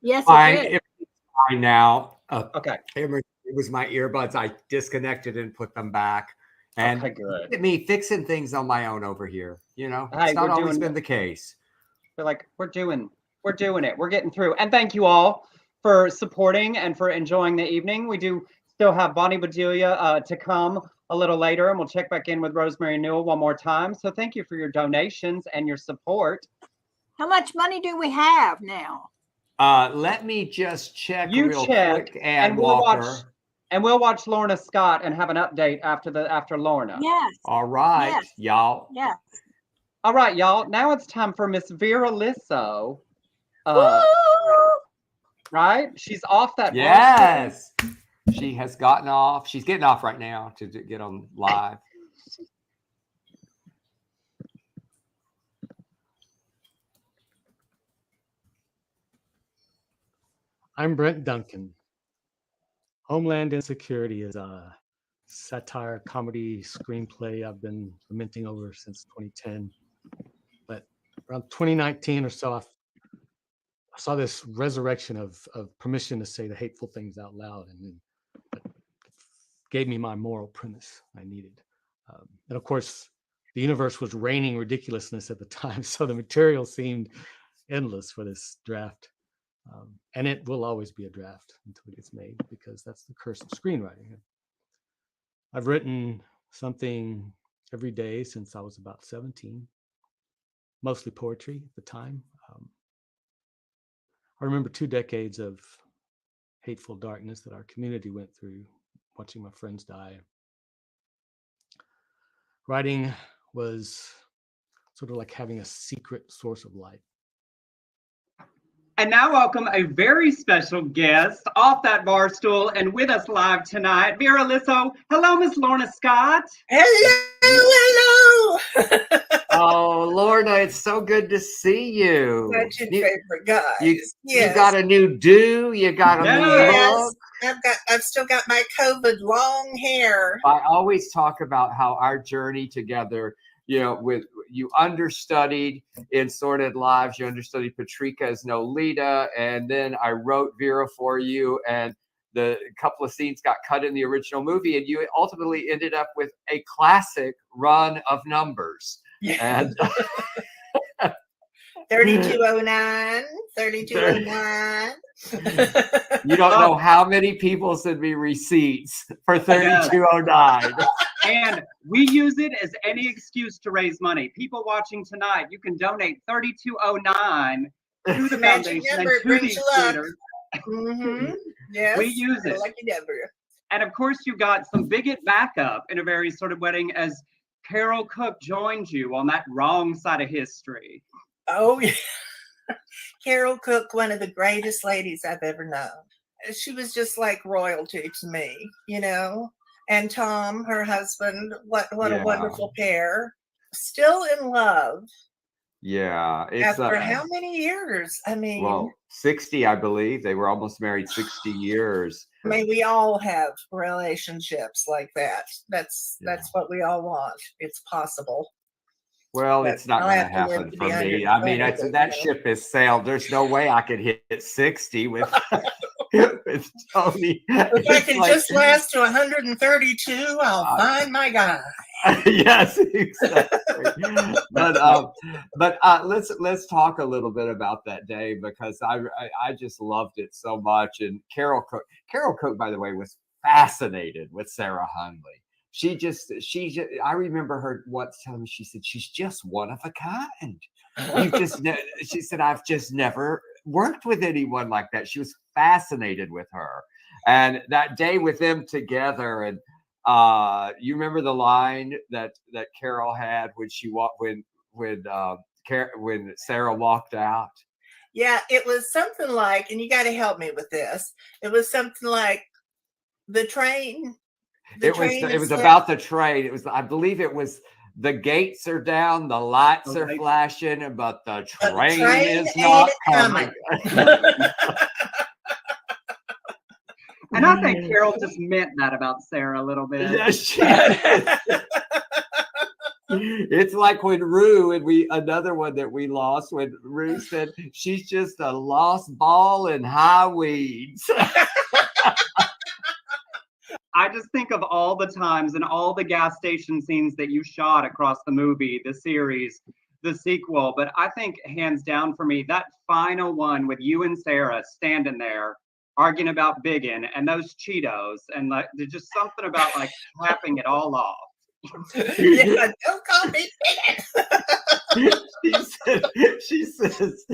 Yes, Fine. it did. It's fine now. Okay. It was my earbuds. I disconnected and put them back. And Okay, good. look at me fixing things on my own over here. You know, Hey, it's not we're always doing- been the case. We're like, we're doing it. We're getting through. And thank you all for supporting and for enjoying the evening. We do still have Bonnie Bedelia to come a little later, and we'll check back in with Rosemary and Newell one more time. So thank you for your donations and your support. How much money do we have now? Let me just check You real check, quick, Ann and we'll Walker. watch Lorna Scott and have an update after Lorna. Yes. All right, Yes. y'all. Yes. All right, y'all. Now it's time for Miss Vera Lisso. Right? She's off that. Yes. She has gotten off. She's getting off right now to get on live. I'm Brent Duncan. Homeland Insecurity is a satire comedy screenplay I've been lamenting over since 2010. But around 2019 or so, I saw this resurrection of permission to say the hateful things out loud, and it gave me my moral premise I needed. And of course, the universe was raining ridiculousness at the time, so the material seemed endless for this draft. And it will always be a draft until it gets made, because that's the curse of screenwriting. I've written something every day since I was about 17, mostly poetry at the time. I remember 2 decades of hateful darkness that our community went through, watching my friends die. Writing was sort of like having a secret source of light. And now welcome a very special guest off that bar stool and with us live tonight, Vera Lisso. Hello, Miss Lorna Scott. Hello. Oh, Lorna, it's so good to see you. Such your favorite guys. You got a new do. You got a new look. I've still got my COVID long hair. I always talk about how our journey together, you know, with you understudied in Sordid Lives, you understudied Patrika as Nolita, and then I wrote Vera for you, and the couple of scenes got cut in the original movie, and you ultimately ended up with a classic run of numbers. And 3209, 3209. you don't know how many people send me receipts for 3209. And we use it as any excuse to raise money. People watching tonight, you can donate 3209 to the Magic foundation and number, to brings these you luck. theaters. Yes, We use it. lucky number. And of course, you got some bigot backup in a very sort of wedding as Carole Cook joined you on that wrong side of history. Oh, yeah. Carole Cook, one of the greatest ladies I've ever known. She was just like royalty to me, you know. And Tom, her husband, what Yeah. a wonderful pair. Still in love Yeah, it's after how many years? I mean, well, 60, I believe. They were almost married 60 years. may we all have relationships like that. That's what we all want. It's possible. Well, But it's not I'll going to have to live happen to for be me. I mean, 120, that you know. ship has sailed. There's no way I could hit 60 with with Tony. If I It's can like- just last to 132, I'll find my guy. Yes, exactly. But let's talk a little bit about that day, because I just loved it so much. And Carole Cook, by the way, was fascinated with Sarah Hunley. She just I remember her once telling me, she said, she's just one of a kind. She said, I've just never worked with anyone like that. She was fascinated with her. And that day with them together, and you remember the line that Carole had when she walked when Sarah walked out? Yeah, it was something like, and you got to help me with this. It was something like, the train It was about the train. It was, I believe it was, the gates are down, the lights are flashing, but the train is not coming. And I think Carole just meant that about Sarah a little bit. Yes, she did. It's like when Rue, and another one that we lost, when Rue said she's just a lost ball in high weeds. I just think of all the times and all the gas station scenes that you shot across the movie, the series, the sequel. But I think hands down for me, that final one with you and Sarah standing there arguing about Biggin and those Cheetos, and like there's just something about like clapping it all off. Yeah, don't call me Biggin. She says,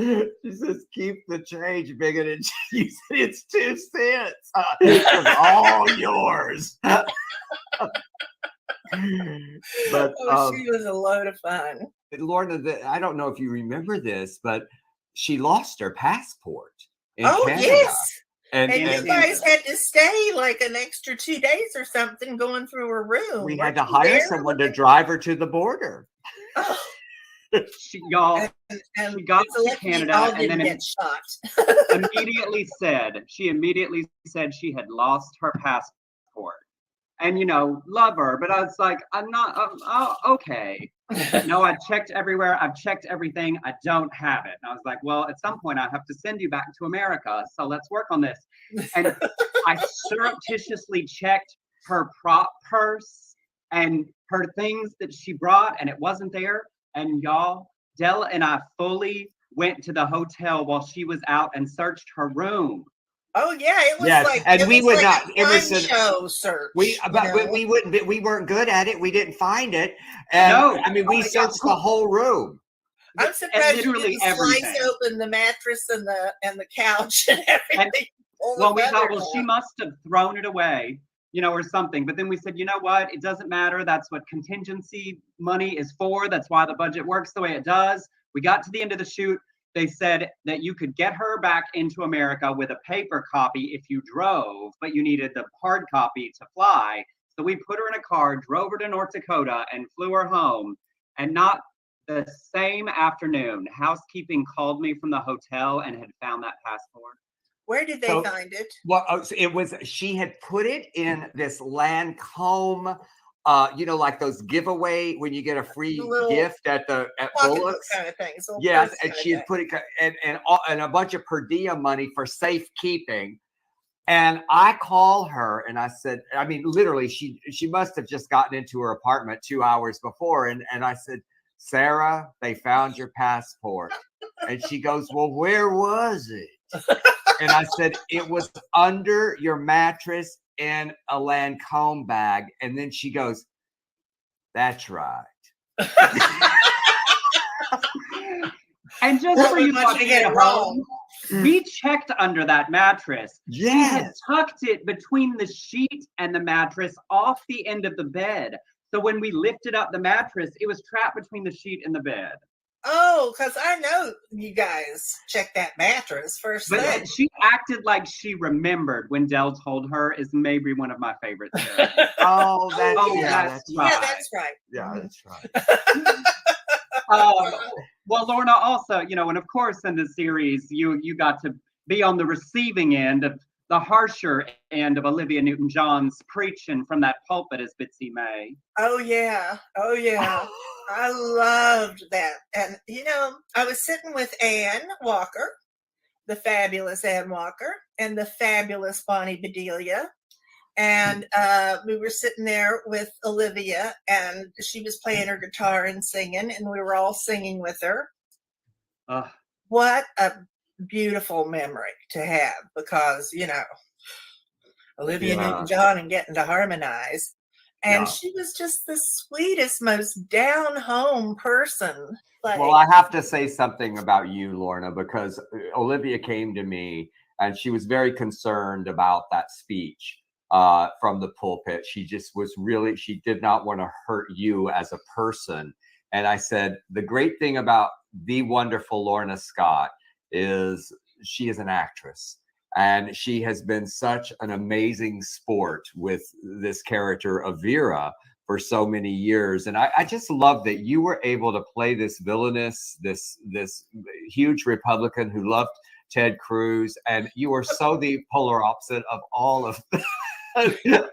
keep the change, Biggin, and she said it's 2 cents. It's all yours. But she was a load of fun. Lorna, I don't know if you remember this, but she lost her passport in Canada. Yes. And you guys had to stay like an extra 2 days or something going through her room. We had to hire someone to drive her to the border. Oh. She got to Canada and then immediately said she had lost her passport. And love her, but I was like, I'm not. Okay. No, I checked everywhere. I've checked everything. I don't have it. And I was like, well, at some point I have to send you back to America. So let's work on this. And I surreptitiously checked her prop purse and her things that she brought, and it wasn't there. And y'all, Della and I fully went to the hotel while she was out and searched her room. Oh yeah, it was like, and we would like not. It was a show search. We wouldn't. We weren't good at it. We didn't find it. And no, I mean, we searched the whole room. I'm surprised you didn't slice open the mattress and the couch and everything. Well, we thought, she must have thrown it away, or something. But then we said, you know what? It doesn't matter. That's what contingency money is for. That's why the budget works the way it does. We got to the end of the shoot. They said that you could get her back into America with a paper copy if you drove, but you needed the hard copy to fly. So we put her in a car, drove her to North Dakota, and flew her home. And not the same afternoon, housekeeping called me from the hotel and had found that passport. Where did they find it? Well, she had put it in this Lancome, like those giveaway when you get a free gift at Bullock's kind of things. Yes, and she had put it and a bunch of per diem money for safekeeping. And I call her and I said, I mean, literally, she must have just gotten into her apartment 2 hours before. And I said, Sarah, they found your passport. And she goes, well, where was it? And I said, it was under your mattress in a Lancome bag. And then she goes, that's right. And just for you watching at home, we checked under that mattress. Yes. She had tucked it between the sheet and the mattress off the end of the bed. So when we lifted up the mattress, it was trapped between the sheet and the bed. Oh, because I know you guys checked that mattress first. But she acted like she remembered when Dell told her is maybe one of my favorites. That's right. Yeah, that's right. Well, Lorna, also, and of course in the series, you got to be on the receiving end of the harsher end of Olivia Newton-John's preaching from that pulpit as Bitsy May. Oh yeah. I loved that. And I was sitting with Ann Walker, the fabulous Ann Walker, and the fabulous Bonnie Bedelia. And we were sitting there with Olivia, and she was playing her guitar and singing, and we were all singing with her. What a beautiful memory to have, because, Olivia Newton-John and getting to harmonize. And she was just the sweetest, most down-home person. Well, I have to say something about you, Lorna, because Olivia came to me and she was very concerned about that speech from the pulpit. She just was she did not want to hurt you as a person. And I said, the great thing about the wonderful Lorna Scott is she is an actress. And she has been such an amazing sport with this character of Vera for so many years. And I just love that you were able to play this villainous, this huge Republican who loved Ted Cruz. And you are so the polar opposite of all of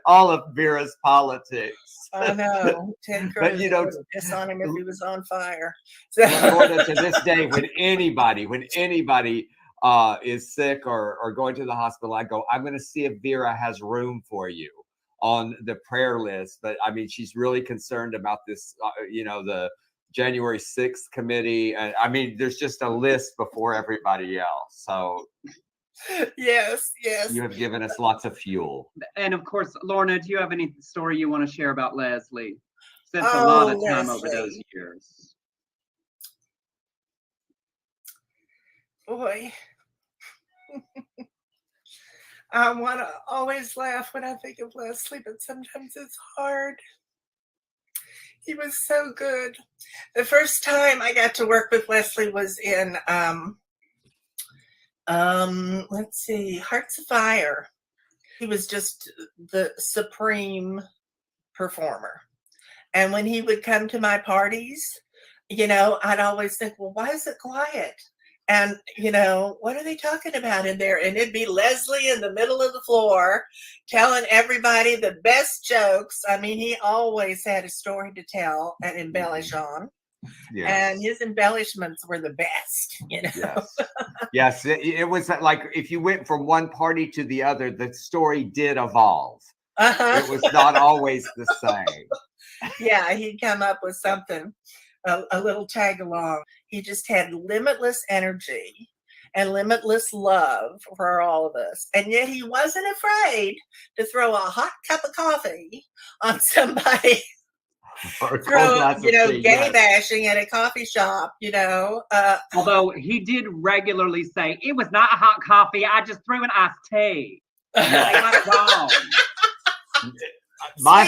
all of Vera's politics. I know. Ted Cruz But you know, would piss on him if he was on fire. So. Lorna, to this day, when anybody is sick or going to the hospital, I go, I'm going to see if Vera has room for you on the prayer list. But I mean, she's really concerned about this, the January 6th committee. And I mean, there's just a list before everybody else. So yes. You have given us lots of fuel. And of course, Lorna, do you have any story you want to share about Leslie? Spent a lot of time over those years. Boy. I want to always laugh when I think of Leslie, but sometimes it's hard. He was so good. The first time I got to work with Leslie was in, let's see, Hearts of Fire. He was just the supreme performer. And when he would come to my parties, I'd always think, well, why is it quiet? And, what are they talking about in there? And it'd be Leslie in the middle of the floor telling everybody the best jokes. I mean, he always had a story to tell and embellish on. Yes. And his embellishments were the best, Yes, it was like if you went from one party to the other, the story did evolve. It was not always the same. Yeah, he'd come up with something. A little tag along. He just had limitless energy and limitless love for all of us. And yet he wasn't afraid to throw a hot cup of coffee on somebody. Gay bashing at a coffee shop, Although he did regularly say, it was not a hot coffee, I just threw an iced tea. I got it wrong. My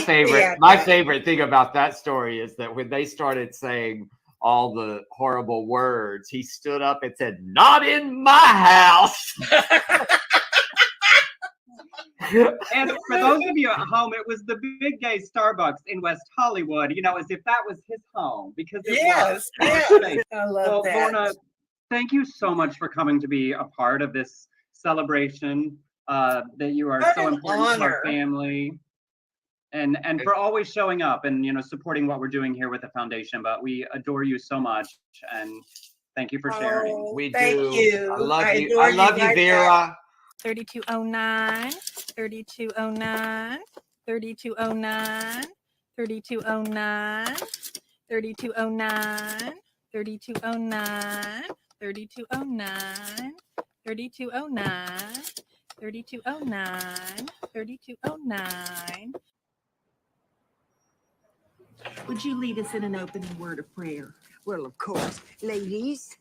favorite thing about that story is that when they started saying all the horrible words, he stood up and said, "Not in my house." And for those of you at home, it was the big gay Starbucks in West Hollywood, as if that was his home. Because yes. I love that. Lorna, thank you so much for coming to be a part of this celebration, that you are so important to our family. And for always showing up and supporting what we're doing here with the foundation. But we adore you so much, and thank you for sharing. We thank do. You. I love you, Vera. 3209, 3209, 3209, 3209, 3209, 3209, 3209, 3209, 3209, 3209. Would you lead us in an opening word of prayer? Well, of course. Ladies,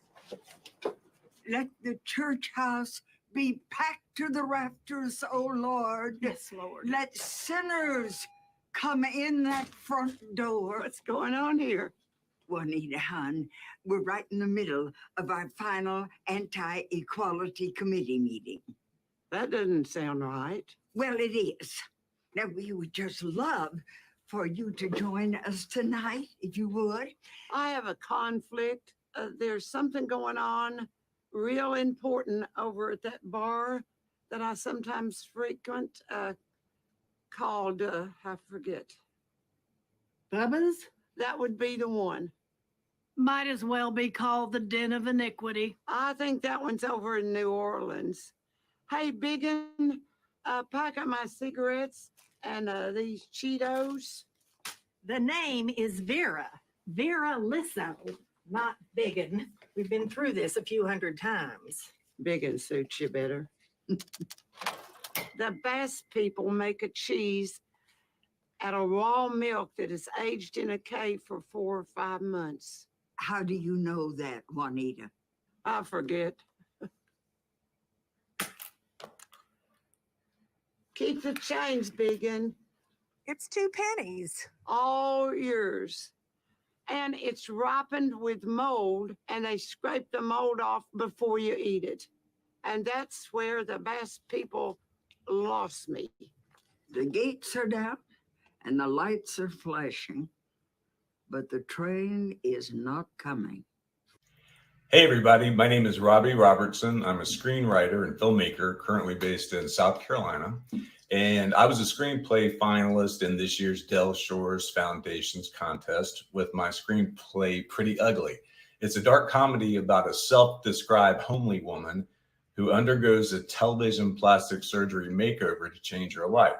let the church house be packed to the rafters, O Lord. Yes, Lord. Let sinners come in that front door. What's going on here? Juanita, hon, we're right in the middle of our final anti-equality committee meeting. That doesn't sound right. Well, it is. Now, we would just love for you to join us tonight, if you would. I have a conflict. There's something going on real important over at that bar that I sometimes frequent, called, I forget. Bubba's? That would be the one. Might as well be called the Den of Iniquity. I think that one's over in New Orleans. Hey, Biggin, pack up my cigarettes and these Cheetos. The name is Vera. Vera Lisso, not Biggin. We've been through this a few hundred times. Biggin suits you better. The best people make a cheese out of raw milk that is aged in a cave for 4 or 5 months. How do you know that, Juanita? I forget. Keep the change, Biggin. It's 2 pennies. All yours. And it's ripened with mold, and they scrape the mold off before you eat it. And that's where the best people lost me. The gates are down and the lights are flashing, but the train is not coming. Hey everybody, my name is Robbie Robertson. I'm a screenwriter and filmmaker currently based in South Carolina. And I was a screenplay finalist in this year's Del Shores Foundation's contest with my screenplay Pretty Ugly. It's a dark comedy about a self-described homely woman who undergoes a television plastic surgery makeover to change her life.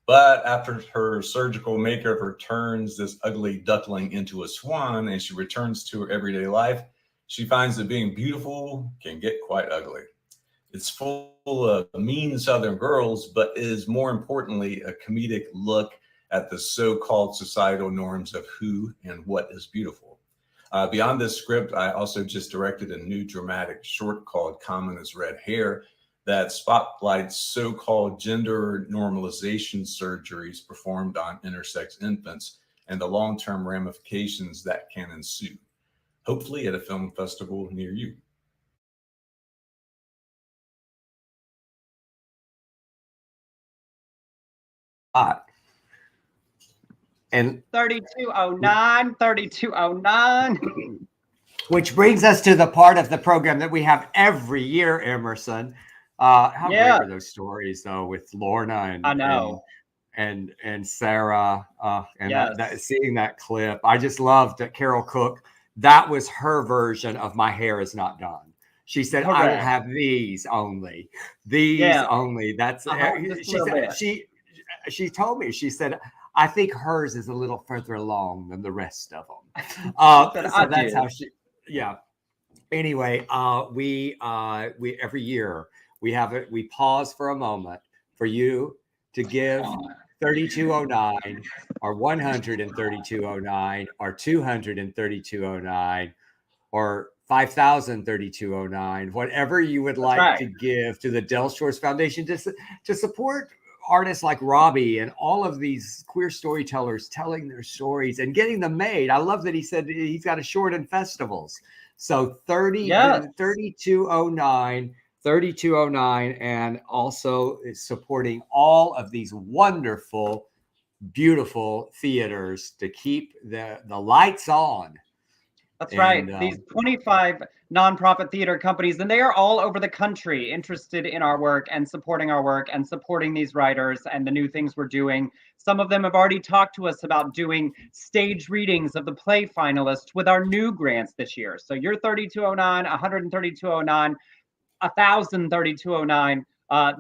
But after her surgical makeover turns this ugly duckling into a swan and she returns to her everyday life, she finds that being beautiful can get quite ugly. It's full of mean Southern girls, but is more importantly a comedic look at the so-called societal norms of who and what is beautiful. Beyond this script, I also just directed a new dramatic short called Common as Red Hair that spotlights so-called gender normalization surgeries performed on intersex infants and the long-term ramifications that can ensue. Hopefully at a film festival near you. And 3209. Which brings us to the part of the program that we have every year, Emerson. How great are those stories, though, with Lorna and Sarah, and seeing that clip. I just loved that Carole Cook. That was her version of "My hair is not done." She said, "I will have these only, only." That's she told me. She said, "I think hers is a little further along than the rest of them." So that's how she. Yeah. Anyway, we every year we have it. We pause for a moment for you to give 3209 or 13209 or 23209 or 5,03209, whatever you would like to give to the Del Shores Foundation to support artists like Robbie and all of these queer storytellers telling their stories and getting them made. I love that he said he's got a short in festivals. So 3209, and also supporting all of these wonderful, beautiful theaters to keep the lights on. That's right. These 25 nonprofit theater companies, and they are all over the country interested in our work and supporting our work and supporting these writers and the new things we're doing. Some of them have already talked to us about doing stage readings of the play finalists with our new grants this year. So you're 3209, 13209, 1,03209.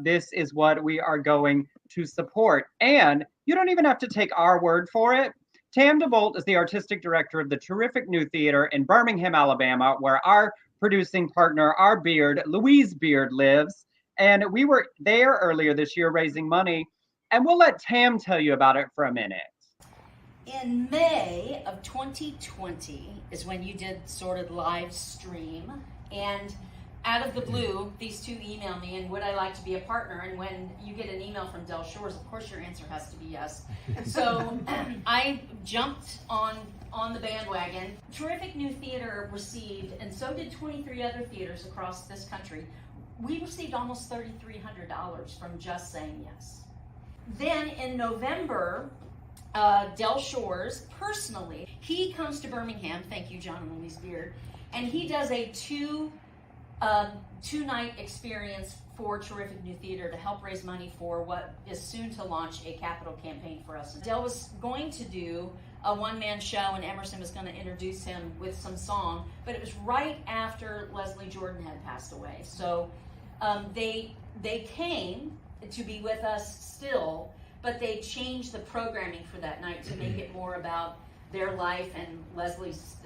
This is what we are going to support. And you don't even have to take our word for it. Tam DeVolt is the artistic director of the terrific new theater in Birmingham, Alabama, where our producing partner, our Beard, Louise Beard, lives. And we were there earlier this year raising money. And we'll let Tam tell you about it for a minute. In May of 2020 is when you did Sordid live stream. And out of the blue, these two emailed me, and would I like to be a partner? And when you get an email from Del Shores, of course your answer has to be yes. So I jumped on the bandwagon. Terrific New Theater received, and so did 23 other theaters across this country. We received almost $3,300 from just saying yes. Then in November, Del Shores, personally, he comes to Birmingham, thank you, John and Louise Beard, and he does a two-night experience for Terrific New Theater to help raise money for what is soon to launch a capital campaign for us. Del was going to do a one-man show, and Emerson was going to introduce him with some song, but it was right after Leslie Jordan had passed away. So they came to be with us still, but they changed the programming for that night to make it more about their life and Leslie's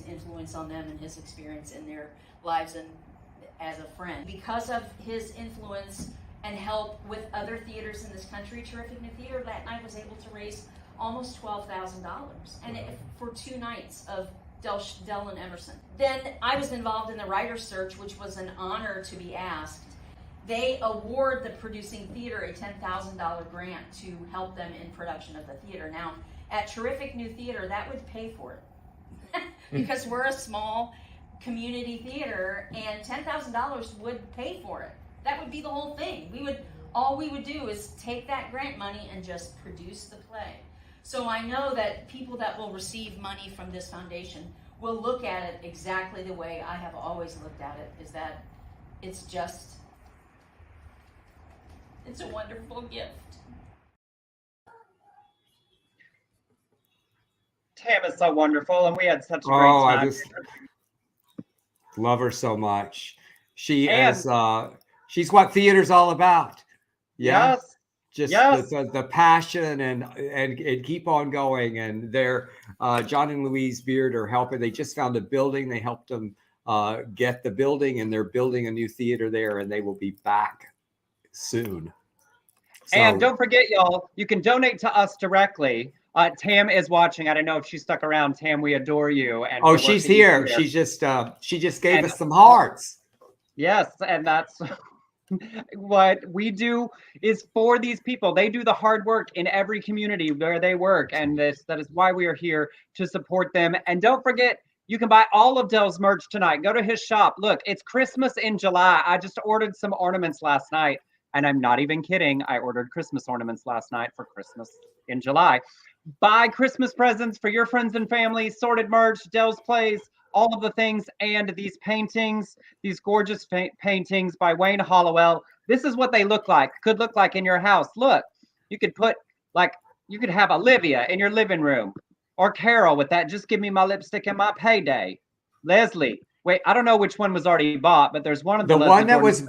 influence on them and his experience in their lives and as a friend. Because of his influence and help with other theaters in this country, Terrific New Theater that night was able to raise almost $12,000, and for 2 nights of Del and Emerson. Then I was involved in the writer's search, which was an honor to be asked. They award the producing theater a $10,000 grant to help them in production of the theater. Now, at Terrific New Theater, that would pay for it because we're a small community theater, and $10,000 would pay for it. That would be the whole thing. All we would do is take that grant money and just produce the play. So I know that people that will receive money from this foundation will look at it exactly the way I have always looked at it, is that it's a wonderful gift. Tam is so wonderful, and we had such a great time. I just love her so much. She's what theater's all about. Yeah? Yes. Just yes. the passion and keep on going. And they're John and Louise Beard are helping. They just found a building. They helped them get the building, and they're building a new theater there, and they will be back soon. So, and don't forget, y'all, you can donate to us directly. Tam is watching. I don't know if she stuck around. Tam, we adore you. And she's here. She just gave us some hearts. Yes, and that's what we do is for these people. They do the hard work in every community where they work, and that is why we are here to support them. And don't forget, you can buy all of Dell's merch tonight. Go to his shop. Look, it's Christmas in July. I just ordered some ornaments last night, and I'm not even kidding. I ordered Christmas ornaments last night for Christmas in July. Buy Christmas presents for your friends and family. Sordid merch, Dell's plays, all of the things, and these paintings, these gorgeous paintings by Wayne Hollowell. This is what they look like, could look like in your house. Look, you could have Olivia in your living room, or Carole with that "just give me my lipstick and my payday." Leslie, wait, I don't know which one was already bought, but there's one of the one that was.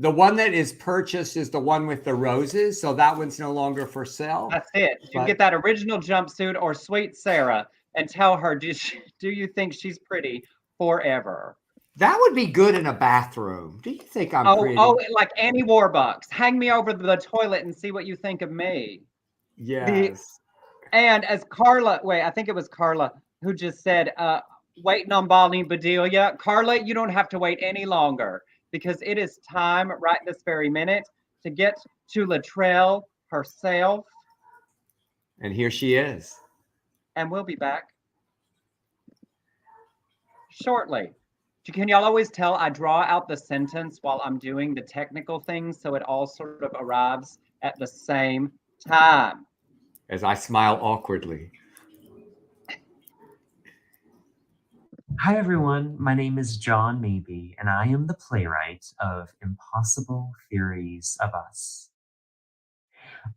The one that is purchased is the one with the roses, so that one's no longer for sale. That's it. You can get that original jumpsuit or Sweet Sarah and tell her, do you think she's pretty forever? That would be good in a bathroom. Do you think I'm pretty? Oh, like Annie Warbucks. Hang me over the toilet and see what you think of me. Yes. And as Carla, I think it was Carla who just said, waiting on Bonnie Bedelia. Carla, you don't have to wait any longer, because it is time right this very minute to get to Latrell herself. And here she is. And we'll be back shortly. Can y'all always tell I draw out the sentence while I'm doing the technical things, so it all sort of arrives at the same time? As I smile awkwardly. Hi, everyone. My name is John Mabey, and I am the playwright of Impossible Theories of Us.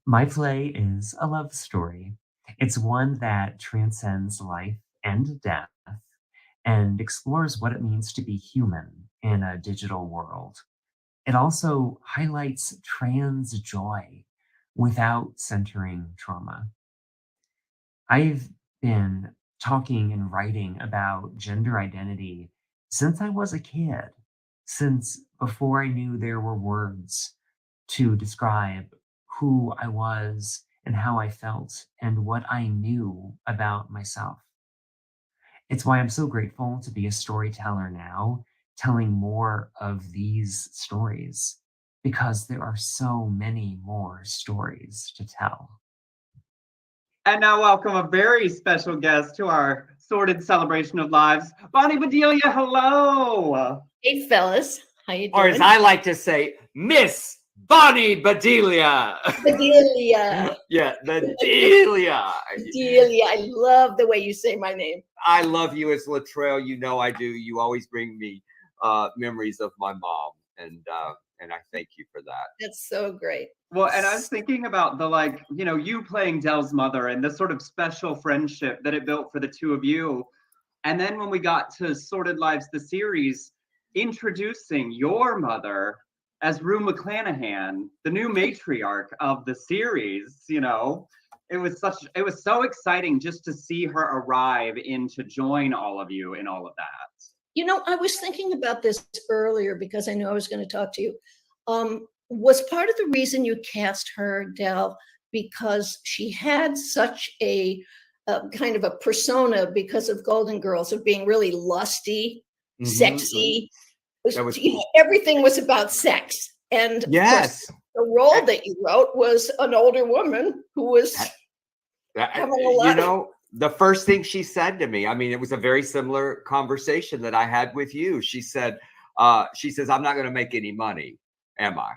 My play is a love story. It's one that transcends life and death and explores what it means to be human in a digital world. It also highlights trans joy without centering trauma. I've been talking and writing about gender identity since I was a kid, since before I knew there were words to describe who I was and how I felt and what I knew about myself. It's why I'm so grateful to be a storyteller now, telling more of these stories, because there are so many more stories to tell. And now welcome a very special guest to our Sordid Celebration of Lives, Bonnie Bedelia. Hello. Hey, fellas. How you doing? Or as I like to say, Miss Bonnie Bedelia. Bedelia. Yeah, Bedelia. Bedelia. I love the way you say my name. I love you as Latrell. You know I do. You always bring me memories of my mom, and I thank you for that. That's so great. Well, and I was thinking about you playing Dell's mother and the sort of special friendship that it built for the two of you. And then when we got to Sordid Lives, the series, introducing your mother as Rue McClanahan, the new matriarch of the series, it was so exciting just to see her arrive in to join all of you in all of that. I was thinking about this earlier because I knew I was going to talk to you. Was part of the reason you cast her, Dell, because she had such a kind of a persona because of Golden Girls of being really lusty, sexy. Everything was about sex. And yes, the role that you wrote was an older woman who was having a lot the first thing she said to me, I mean, it was a very similar conversation that I had with you. She said, she says, I'm not going to make any money, am I?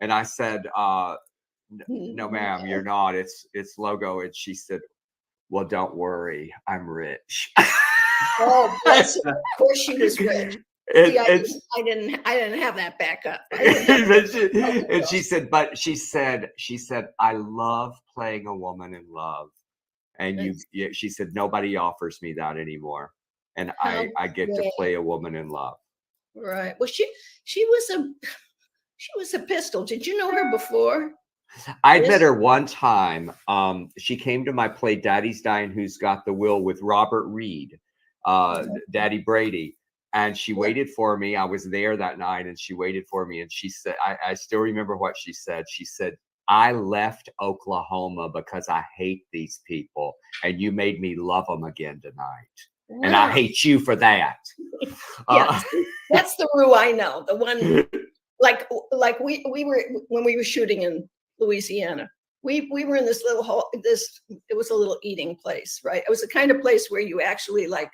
And I said, no, ma'am, you're not. It's logo. And she said, well, don't worry, I'm rich. Oh, bless her. Of course she was rich. See, I didn't have that backup. And she said, but she said, I love playing a woman in love. And she said, nobody offers me that anymore. And I get to play a woman in love. Right. Well, she was a pistol. Did you know her before? I met her one time. She came to my play Daddy's Dying, Who's Got the Will, with Robert Reed, Daddy Brady. And she waited for me. I was there that night and she waited for me. And she said, I still remember what she said. She said, I left Oklahoma because I hate these people. And you made me love them again tonight. Wow. And I hate you for that. Yeah, that's the Rue I know. The one, like we were, when we were shooting in Louisiana, we were in this little hall, it was a little eating place, right? It was the kind of place where you actually like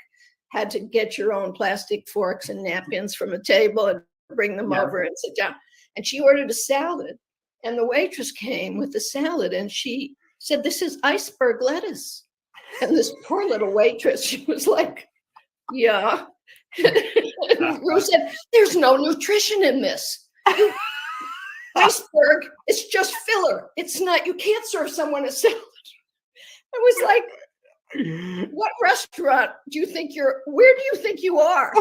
had to get your own plastic forks and napkins from a table and bring them over and sit down. And she ordered a salad, and the waitress came with the salad and she said, this is iceberg lettuce. And this poor little waitress, she was like, yeah. And Rue said, there's no nutrition in this. Iceberg, it's just filler. It's not, you can't serve someone a salad. I was like, what restaurant do you think where do you think you are?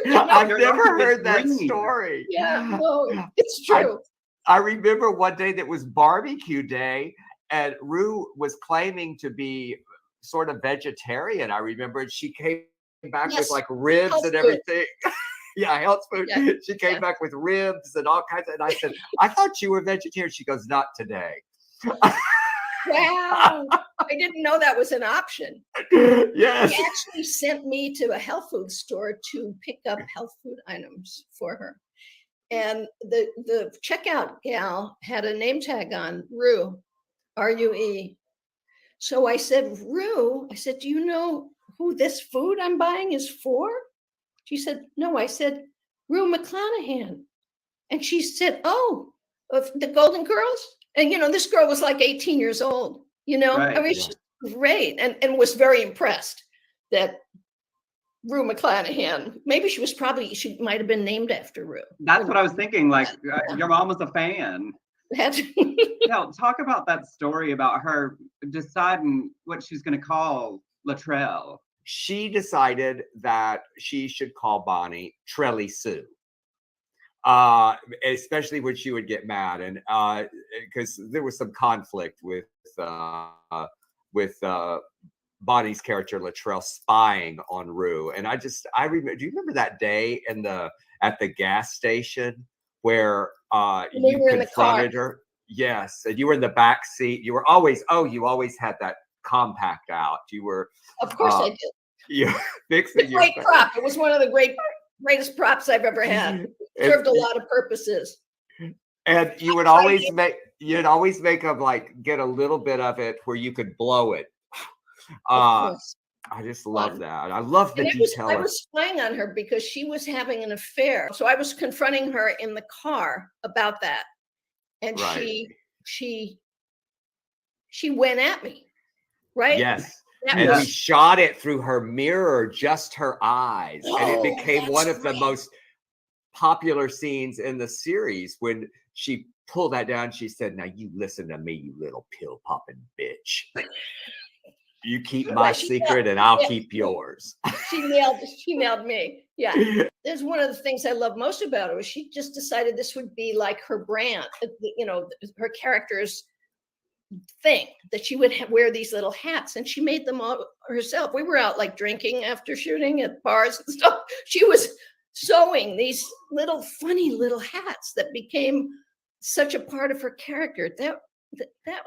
I've never heard that story. Yeah, no, it's true. I remember one day that was barbecue day and Rue was claiming to be sort of vegetarian. I remember, and she came back with like ribs and everything. Yeah, health food. Yeah. She came back with ribs and all kinds of, and I said, I thought you were vegetarian. She goes, not today. Wow, I didn't know that was an option. Yes. She actually sent me to a health food store to pick up health food items for her. And the checkout gal had a name tag on, Rue, R-U-E. So I said, Rue, I said, do you know who this food I'm buying is for? She said, no. I said, Rue McClanahan. And she said, oh, of the Golden Girls? And, this girl was like 18 years old, Right. I mean, she's great and was very impressed that Rue McClanahan, maybe she might have been named after Rue. That's what I was thinking. Like, your mom was a fan. Talk about that story about her deciding what she's going to call Latrell. She decided that she should call Bonnie Trelly Sue. Especially when she would get mad, and because there was some conflict with Bonnie's character Latrell spying on Rue, and I remember. Do you remember that day at the gas station where you confronted her? Yes, and you were in the back seat. You always had that compact out. You were, of course, I did. You fixing your great prop. It was one of the greatest props I've ever had. It served a lot of purposes. And you would always make them like get a little bit of it where you could blow it. I just love that. I love the detail. I was spying on her because she was having an affair. So I was confronting her in the car about that. And she went at me. Right? Yes. And we shot it through her mirror, just her eyes. And it became one of the most popular scenes in the series when she pulled that down. She said, now you listen to me, you little pill popping bitch. You keep my secret and I'll keep yours. She nailed me. Yeah. There's one of the things I love most about her was she just decided this would be like her brand, her character's thing, that she would wear these little hats, and she made them all herself. We were out like drinking after shooting at bars and stuff. She was sewing these little funny little hats that became such a part of her character. That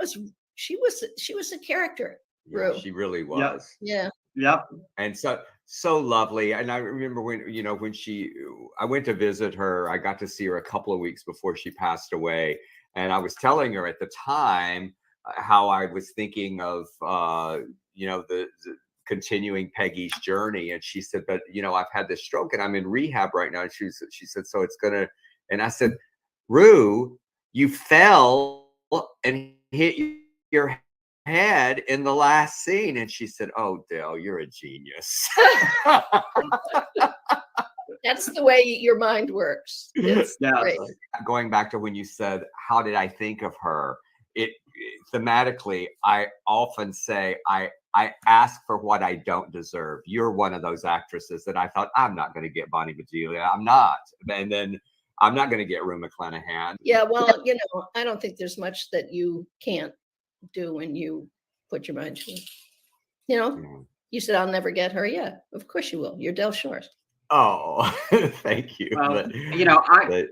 was she was a character. Yeah, she really was. Yeah. Yep. And so lovely. And I remember when I went to visit her. I got to see her a couple of weeks before she passed away, and I was telling her at the time how I was thinking of the continuing Peggy's journey. And she said, but I've had this stroke and I'm in rehab right now. And she said, so it's gonna. And I said, Rue, you fell and hit your head in the last scene. And she said, oh, Dale, you're a genius. That's the way your mind works. It's great. Going back to when you said, how did I think of her? Thematically, I often say, I ask for what I don't deserve. You're one of those actresses that I thought, I'm not going to get Bonnie Bedelia. I'm not. And then I'm not going to get Rue McClanahan. Yeah, well, I don't think there's much that you can't do when you put your mind to it. You said, I'll never get her. Yeah, of course you will. You're Del Shores. Oh, thank you. Well,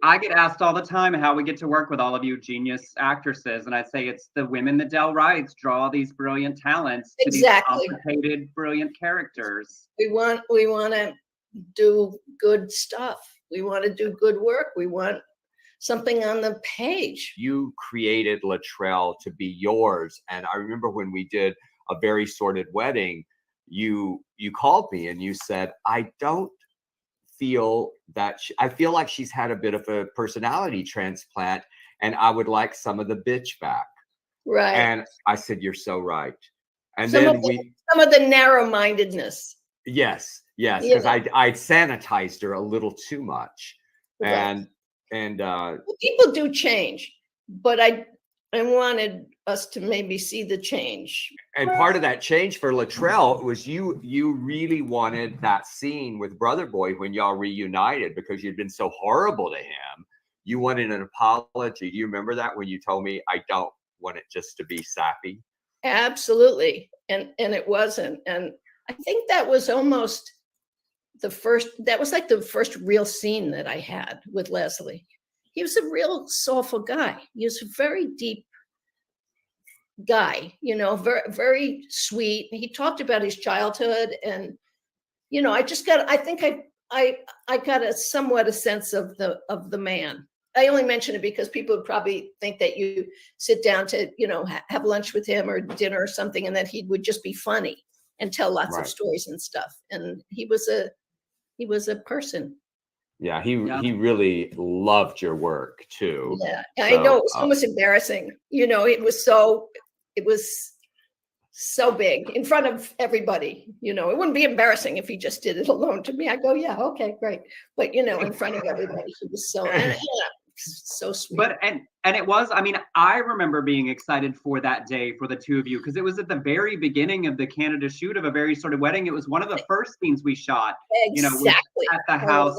I get asked all the time how we get to work with all of you genius actresses, and I say it's the women that Del writes draw these brilliant talents to these complicated, brilliant characters. We want to do good stuff. We want to do good work. We want something on the page. You created Latrell to be yours, and I remember when we did A Very Sordid Wedding, you called me and you said, I don't feel that I feel like she's had a bit of a personality transplant and I would like some of the bitch back. Right. And I said, you're so right. And some then of the narrow-mindedness. Yes, because I sanitized her a little too much. Right. And people do change, but I wanted us to maybe see the change. And part of that change for Latrell was you really wanted that scene with Brother Boy when y'all reunited because you'd been so horrible to him. You wanted an apology. Do you remember that when you told me I don't want it just to be sappy? Absolutely. And it wasn't. And I think that was almost that was like the first real scene that I had with Leslie. He was a real soulful guy. He was a very deep guy, very, very sweet. He talked about his childhood and, I think I got a sense of the man. I only mention it because people would probably think that you sit down to, have lunch with him or dinner or something, and that he would just be funny and tell lots of stories and stuff. And he was a person. Yeah, he really loved your work too. Yeah, I know it was almost embarrassing. It was so big in front of everybody. It wouldn't be embarrassing if he just did it alone to me. I go, yeah, okay, great. But in front of everybody, he was so sweet. But and it was. I mean, I remember being excited for that day for the two of you because it was at the very beginning of the Canada shoot of A Very Sordid Wedding. It was one of the first scenes we shot. Exactly. At the house.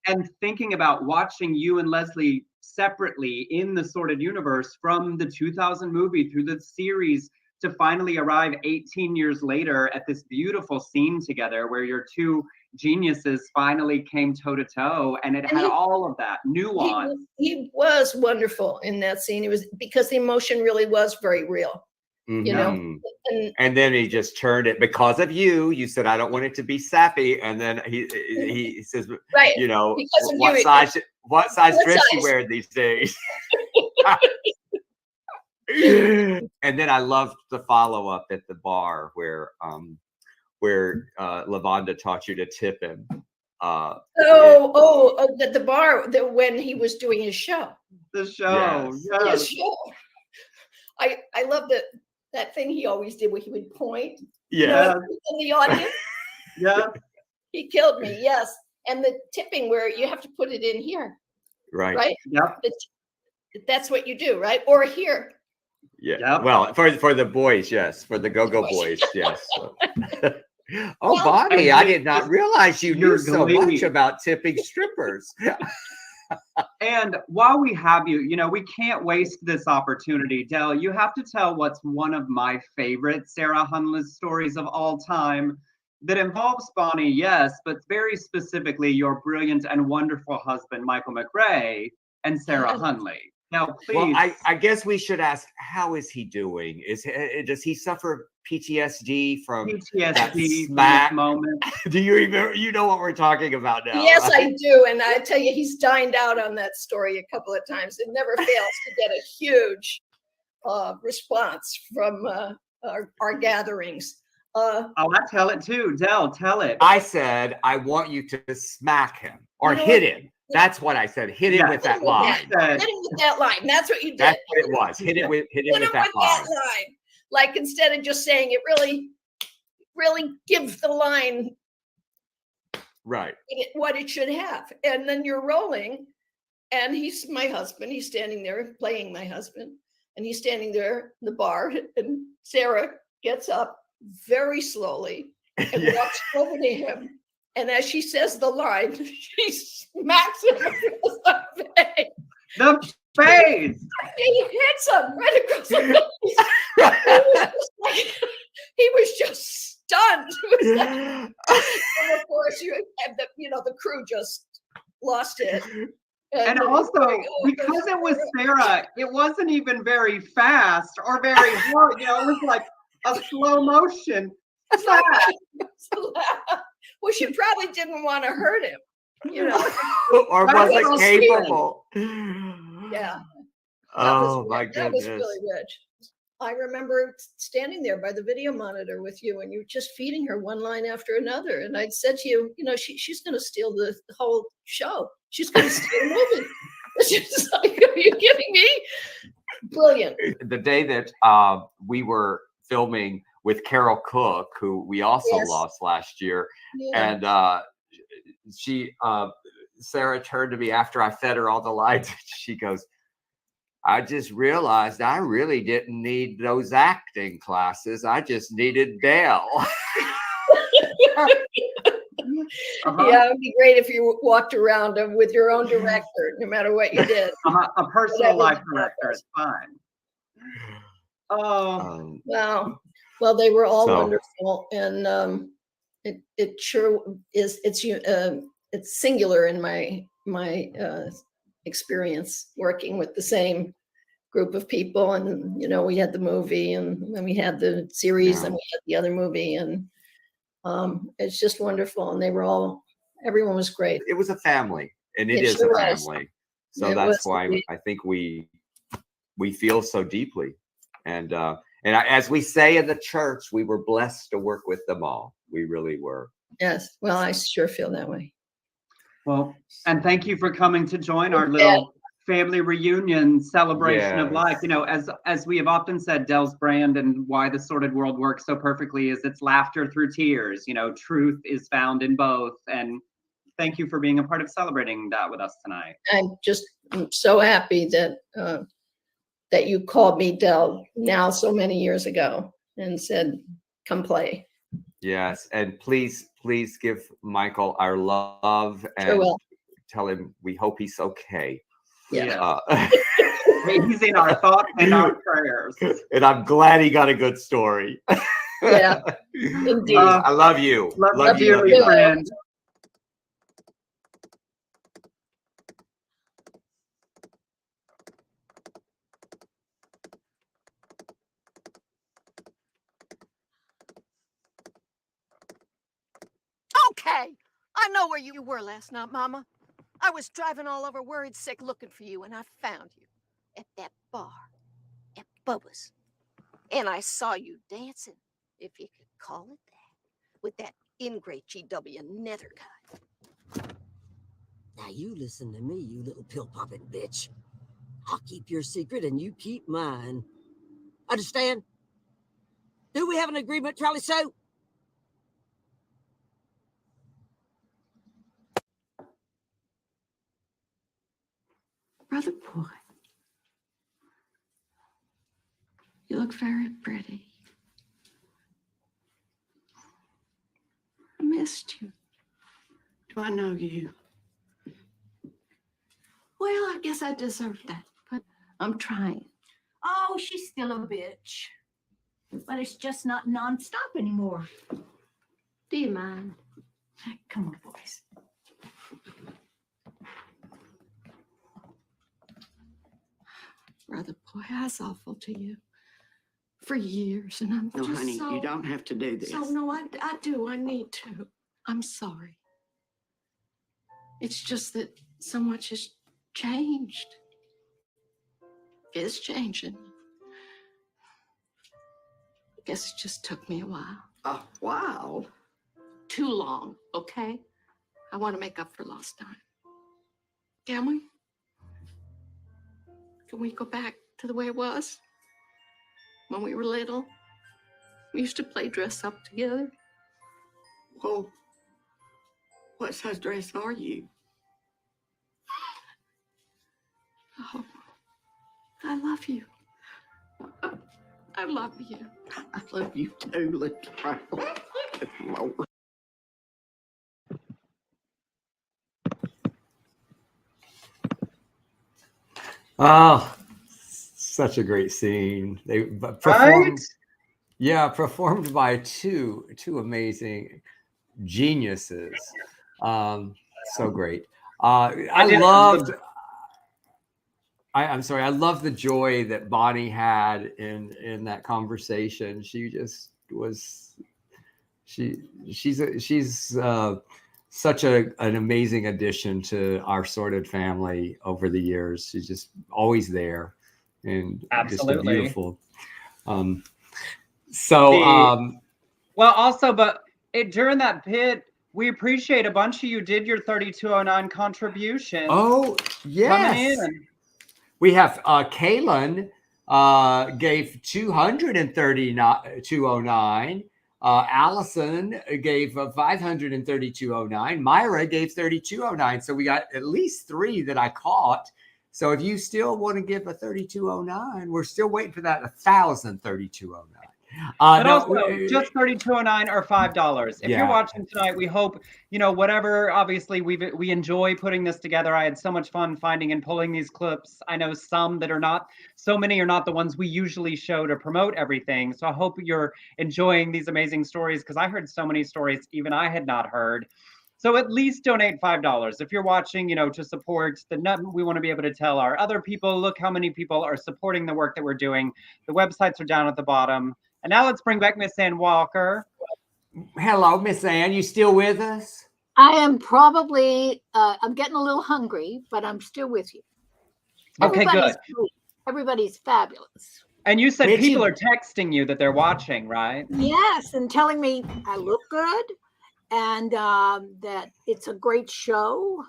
And thinking about watching you and Leslie separately in the Sordid universe from the 2000 movie through the series to finally arrive 18 years later at this beautiful scene together where your two geniuses finally came toe to toe, and it had all of that nuance. He was wonderful in that scene. It was because the emotion really was very real. Mm-hmm. And then he just turned it because of you. You said, I don't want it to be sappy. And then he says, right. What size dress you wear these days? And then I loved the follow-up at the bar where Lavonda taught you to tip him. At the bar when he was doing his show. The show. Yes. His show. I love that thing he always did where he would point. Yeah. In the audience. Yeah. He killed me. Yes. And the tipping where you have to put it in here. Right. Right. Yeah. That's what you do, right? Or here. Yeah. Yep. Well, for the boys, yes. For the go-go boys, yes. Oh, Bonnie, I did not realize you knew so much about tipping strippers. And while we have you, we can't waste this opportunity. Del, you have to tell what's one of my favorite Sarah Hunley stories of all time that involves Bonnie, yes, but very specifically your brilliant and wonderful husband, Michael McRae, and Sarah Hunley. Now, please. Well, I guess we should ask, how is he doing? Does he suffer PTSD from that smack moment? Do you know what we're talking about now? Yes, right? I do. And I tell you, he's dined out on that story a couple of times. It never fails to get a huge response from our gatherings. Oh, I tell it too. Del, tell it. I said, I want you to smack him or You know hit what? him. That's what I said. Hit him with that line. Hit him with that line. That's what you did. That's what it was. Hit him with that line. Like instead of just saying it, really give the line Right. what it should have. And then you're rolling, and he's my husband. He's standing there playing my husband, and he's standing there in the bar. And Sarah gets up very slowly and walks over to him. And as she says the line, she smacks him across the face. The face. He hits him right across the face. He was just stunned. And of course, you had the crew just lost it. And also, because it was Sarah, it wasn't even very fast or very hard. It was like a slow motion. Well, she probably didn't want to hurt him, or wasn't capable. Yeah. Oh my That goodness. was really rich. I remember standing there by the video monitor with you, and you were just feeding her one line after another. And I'd said to you, she's going to steal the whole show. She's going to steal the movie. She's like, are you kidding me? Brilliant. The day that we were filming with Carole Cook, who we also lost last year, and Sarah turned to me after I fed her all the lines. She goes, I just realized I really didn't need those acting classes. I just needed Dale. Yeah, it would be great if you walked around with your own director, no matter what you did. A personal life director is fine. Oh, well, they were all So- wonderful, and it sure is. It's singular in my experience working with the same group of people, and we had the movie, and then we had the series, and we had the other movie, and it's just wonderful. And everyone was great. It was a family, and it It is sure a was. family. So It that's was why indeed. I think we feel so deeply. And as we say in the church, we were blessed to work with them all. We really were. Yes. Well, I sure feel that way. well, and thank you for coming to join our little family reunion celebration of life. As we have often said, Del's brand and why the Sordid World works so perfectly is it's laughter through tears. Truth is found in both. And thank you for being a part of celebrating that with us tonight. I'm so happy that you called me Del now so many years ago and said, come play. Yes, and please give Michael our love and will. tell him we hope he's okay. Yeah. He's in our thoughts and our prayers. And I'm glad he got a good story. Yeah, indeed. I love you. Love you, friend. Okay, I know where you were last night, Mama. I was driving all over worried sick looking for you, and I found you at that bar at Bubba's. And I saw you dancing, if you could call it that, with that ingrate GW nether guy. Now you listen to me, you little pill-popping bitch. I'll keep your secret and you keep mine. Understand? Do we have an agreement, Charlie Sue? Brother boy, you look very pretty. I missed you. Do I know you? Well, I guess I deserve that, but I'm trying. Oh, she's still a bitch. But it's just not nonstop anymore. Do you mind? Come on, boys. Brother boy, I was awful to you for years, and I'm No, just honey, so, you don't have to do this. So, no, I do. I need to. I'm sorry. It's just that so much has changed. It's changing. I guess it just took me a while. a while too long, okay? I want to make up for lost time. Can we? Can we go back to the way it was when we were little? We used to play dress up together. Well, what size dress are you? Oh, I love you. I love you. I love you too, little child. Lord. Oh, such a great scene. They performed, Right? yeah, performed by two amazing geniuses. So great. I did loved. I'm sorry. I love the joy that Bonnie had in that conversation. She just was. She's such an amazing addition to our Sordid family over the years. She's just always there, and just a Absolutely. beautiful. Well, also, but during that bit, we appreciate a bunch of you did your 3209 contributions. Oh, Coming yes. in. We have Kaylin gave 23209. Allison gave 53209. Myra gave 3209. So we got at least 3 that I caught. So if you still want to give a 3209, we're still waiting for that 1,03209. But also, just 3209 or $5. If Yeah. you're watching tonight, we hope, whatever. Obviously, we enjoy putting this together. I had so much fun finding and pulling these clips. I know some that are not, so many are not the ones we usually show to promote everything. So I hope you're enjoying these amazing stories, because I heard so many stories even I had not heard. So at least donate $5 if you're watching, to support we want to be able to tell our other people, look how many people are supporting the work that we're doing. The websites are down at the bottom. And now let's bring back Miss Ann Walker. Hello, Miss Ann. You still with us? I am probably, I'm getting a little hungry, but I'm still with you. Okay, Everybody's good. great. Everybody's fabulous. And you said Did people you- are texting you that they're watching, right? Yes, and telling me I look good and that it's a great show.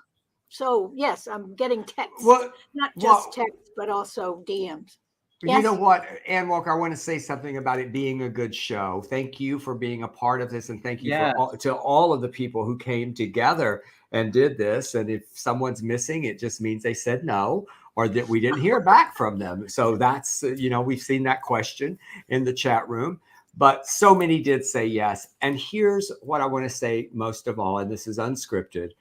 So, yes, I'm getting texts. Not just texts, but also DMs. You know what, Ann Walker, I want to say something about it being a good show. Thank you for being a part of this, and thank you Yes. to all of the people who came together and did this. And if someone's missing, it just means they said no, or that we didn't hear back from them. So that's, we've seen that question in the chat room, but so many did say yes. And here's what I want to say most of all, and this is unscripted.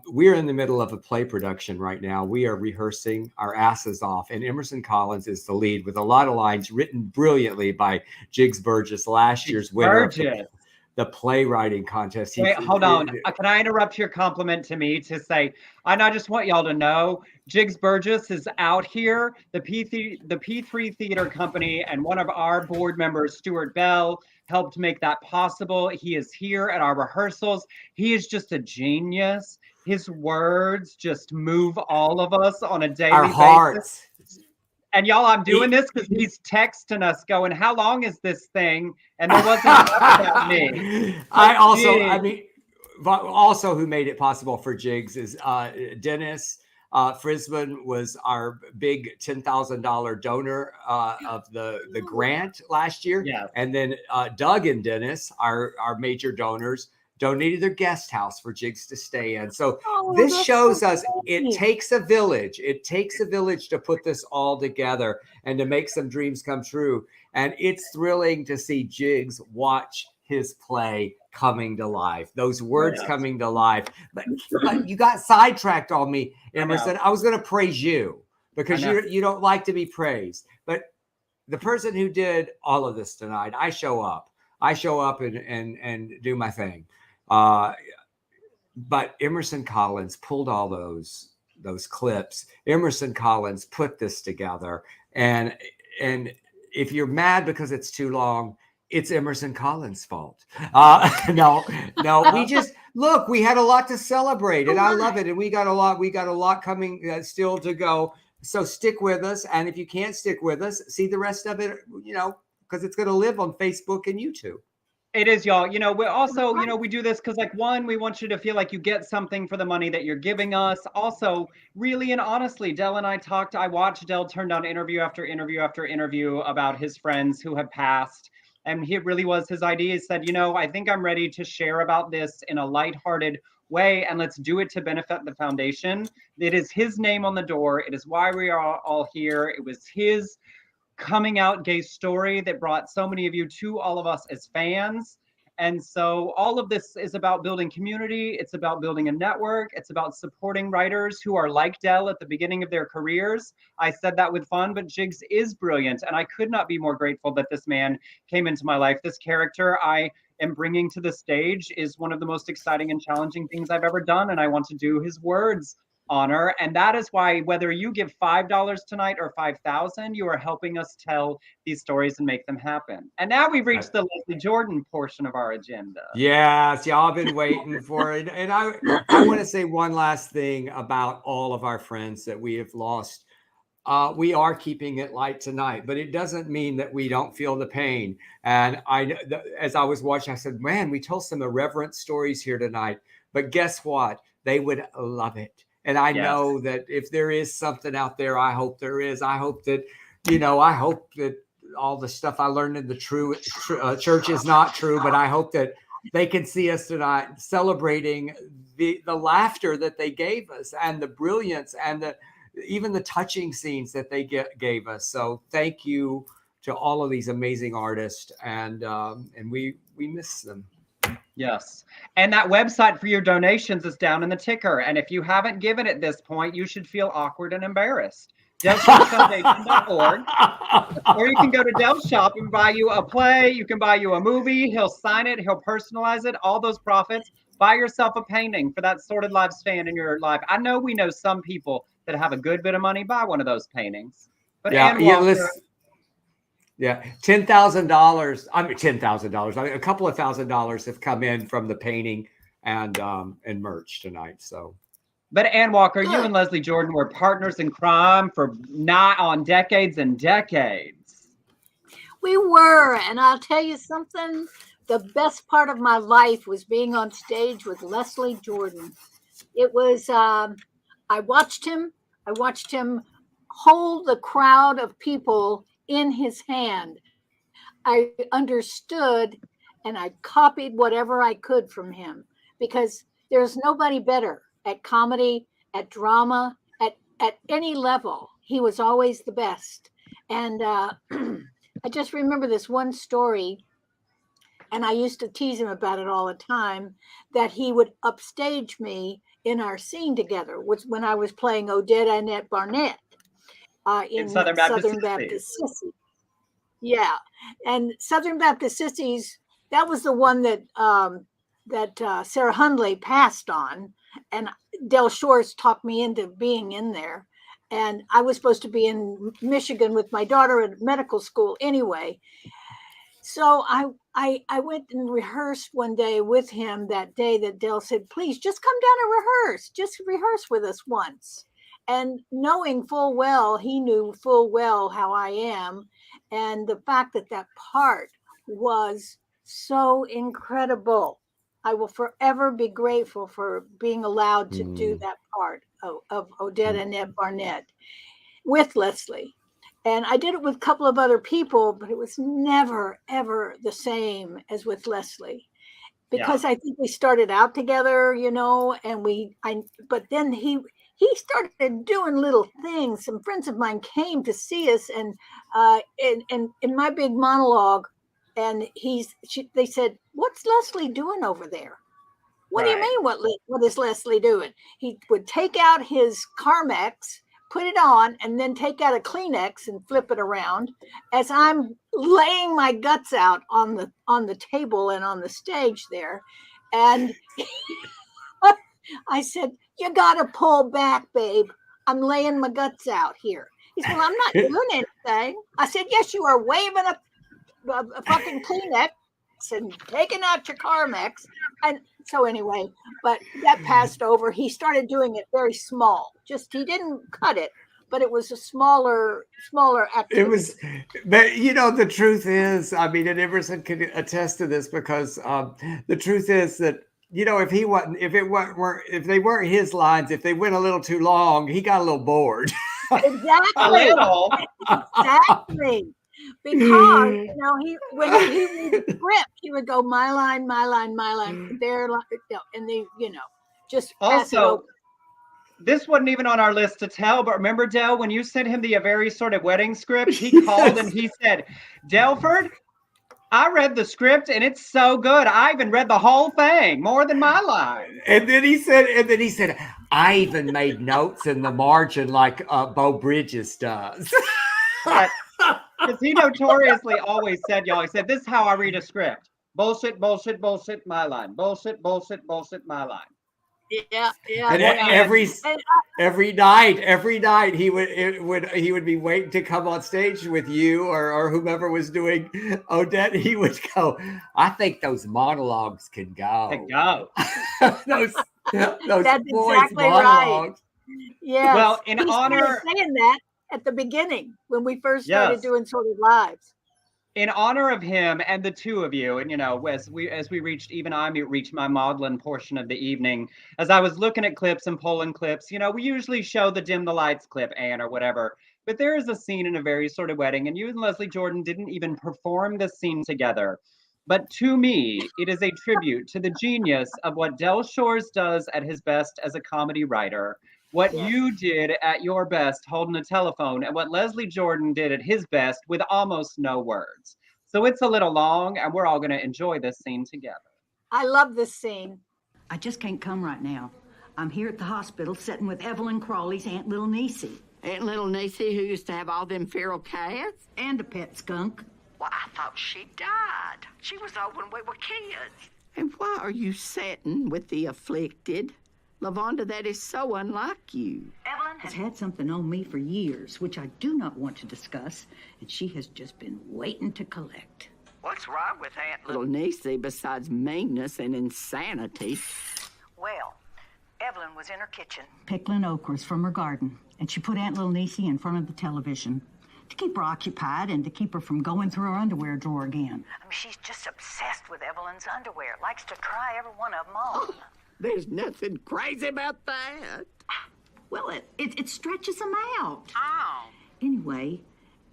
We're in the middle of a play production right now. We are rehearsing our asses off, and Emerson Collins is the lead with a lot of lines written brilliantly by Jiggs Burgess, last year's winner of the playwriting contest. Wait, hold on. Can I interrupt your compliment to me to say, I just want y'all to know, Jiggs Burgess is out here, the P3 Theater Company, and one of our board members, Stuart Bell, helped make that possible. He is here at our rehearsals. He is just a genius. His words just move all of us on a daily basis. Hearts. And y'all, I'm doing this because he's texting us going, how long is this thing? And there wasn't enough about me. Also who made it possible for Jiggs is Dennis Frisman was our big $10,000 donor of the grant last year. Yes. And then Doug and Dennis, our major donors, donated their guest house for Jiggs to stay in. So this shows us it takes a village. It takes a village to put this all together and to make some dreams come true. And it's thrilling to see Jiggs watch his play coming to life, those words coming to life. But you got sidetracked on me, Emerson. I was going to praise you because you don't like to be praised. But the person who did all of this tonight, I show up and do my thing. But Emerson Collins pulled all those clips. Emerson Collins put this together. And if you're mad because it's too long, it's Emerson Collins' fault. No, we just look, we had a lot to celebrate and I love it. And we got a lot coming still to go. So stick with us. And if you can't stick with us, see the rest of it, because it's going to live on Facebook and YouTube. It is, y'all. You know, we also, you know, we do this because, like, one, we want you to feel like you get something for the money that you're giving us. Also, really and honestly, Del and I talked. I watched Del turn down interview after interview after interview about his friends who have passed. And he really was his idea. He said, you know, I think I'm ready to share about this in a lighthearted way, and let's do it to benefit the foundation. It is his name on the door. It is why we are all here. It was his coming out gay story that brought so many of you to all of us as fans. And so all of this is about building community. It's about building a network. It's about supporting writers who are like Del at the beginning of their careers. I said that with fun, but Jigs is brilliant. And I could not be more grateful that this man came into my life. This character I am bringing to the stage is one of the most exciting and challenging things I've ever done. And I want to do his words honor. And that is why whether you give $5 tonight or $5,000, you are helping us tell these stories and make them happen. And now we've reached the Leslie Jordan portion of our agenda. Yes, y'all been waiting for it. And I want to say one last thing about all of our friends that we have lost. We are keeping it light tonight, but it doesn't mean that we don't feel the pain. And as I was watching, I said, man, we told some irreverent stories here tonight, but guess what? They would love it. And I know that if there is something out there, I hope there is. I hope that, you know, I hope that all the stuff I learned in the church is not true, but I hope that they can see us tonight celebrating the laughter that they gave us and the brilliance and even the touching scenes that they gave us. So thank you to all of these amazing artists, and we miss them. Yes. And that website for your donations is down in the ticker. And if you haven't given at this point, you should feel awkward and embarrassed. DelShopFoundation.org. Or you can go to Del Shop and buy you a play. You can buy you a movie. He'll sign it. He'll personalize it. All those profits. Buy yourself a painting for that Sordid Lives fan in your life. I know we know some people that have a good bit of money. Buy one of those paintings. But yeah, $10,000. I mean, $10,000. I mean, a couple of $1,000s have come in from the painting and merch tonight. So, but Ann Walker, you and Leslie Jordan were partners in crime for nigh on decades and decades. We were, and I'll tell you something. The best part of my life was being on stage with Leslie Jordan. It was. I watched him hold the crowd of people in his hand. I understood and I copied whatever I could from him, because there's nobody better at comedy, at drama, at any level. He was always the best. And I just remember this one story, and I used to tease him about it all the time, that he would upstage me in our scene together, which when I was playing Odette Annette Barnett in Southern Baptist Sissies. Yeah, and Southern Baptist Sissies, that was the one that Sarah Hunley passed on, and Del Shores talked me into being in there. And I was supposed to be in Michigan with my daughter at medical school anyway. So I went and rehearsed one day with him that day that Del said, please just come down and rehearse. Just rehearse with us once. And knowing full well, he knew full well how I am. And the fact that that part was so incredible. I will forever be grateful for being allowed to do that part of Odette Annette Barnett with Leslie. And I did it with a couple of other people, but it was never, ever the same as with Leslie. Because I think we started out together, you know, and but then he started doing little things. Some friends of mine came to see us, and in my big monologue, and they said, what's Leslie doing over there? What do you mean, what is Leslie doing? He would take out his Carmex, put it on, and then take out a Kleenex and flip it around as I'm laying my guts out on the table and on the stage there. And I said, you got to pull back, babe. I'm laying my guts out here. He said, well, I'm not doing anything. I said, yes, you are waving a fucking Kleenex and taking out your Carmex. And so anyway, but that passed over. He started doing it very small. He didn't cut it, but it was a smaller activity. It was, but you know, the truth is, I mean, and Emerson can attest to this because the truth is that, you know, if they weren't his lines, if they went a little too long, he got a little bored. Exactly. Exactly. Because, you know, when he read the script, he would go, my line, their line, and they, you know, just pass it Also, over. this wasn't even on our list to tell, but remember, Del, when you sent him the A Very Sordid Wedding script, he called and he said, Delford, I read the script and it's so good. I even read the whole thing, more than my line. And then he said, I even made notes in the margin like Beau Bridges does. Because he notoriously always said, y'all, he said, this is how I read a script. Bullshit, bullshit, bullshit, my line. Bullshit, bullshit, bullshit, my line. Yeah. And every night he would be waiting to come on stage with you or whomever was doing Odette. He would go, I think those monologues can go. those That's boys' exactly monologues. right. Yes. Well, in he honor, started saying that at the beginning when we first started doing Sordid Lives. In honor of him and the two of you, and you know, as we reached, even I reached my maudlin portion of the evening, as I was looking at clips and pulling clips, you know, we usually show the dim the lights clip, Anne, or whatever. But there is a scene in A Very Sordid Wedding, and you and Leslie Jordan didn't even perform the scene together. But to me, it is a tribute to the genius of what Del Shores does at his best as a comedy writer, what you did at your best holding a telephone, and what Leslie Jordan did at his best with almost no words. So it's a little long, and we're all going to enjoy this scene together. I love this scene. I just can't come right now. I'm here at the hospital sitting with Evelyn Crawley's Aunt Little Niecy. Aunt Little Niecy, who used to have all them feral cats? And a pet skunk. Well, I thought she died. She was old when we were kids. And why are you sitting with the afflicted? Lavonda, that is so unlike you. Evelyn has had something on me for years, which I do not want to discuss, and she has just been waiting to collect. What's wrong with Aunt Little Niecy besides meanness and insanity? Well, Evelyn was in her kitchen pickling okras from her garden, and she put Aunt Little Niecy in front of the television to keep her occupied and to keep her from going through her underwear drawer again. I mean, she's just obsessed with Evelyn's underwear, likes to try every one of them on. There's nothing crazy about that. Well, it stretches them out. Oh. Anyway,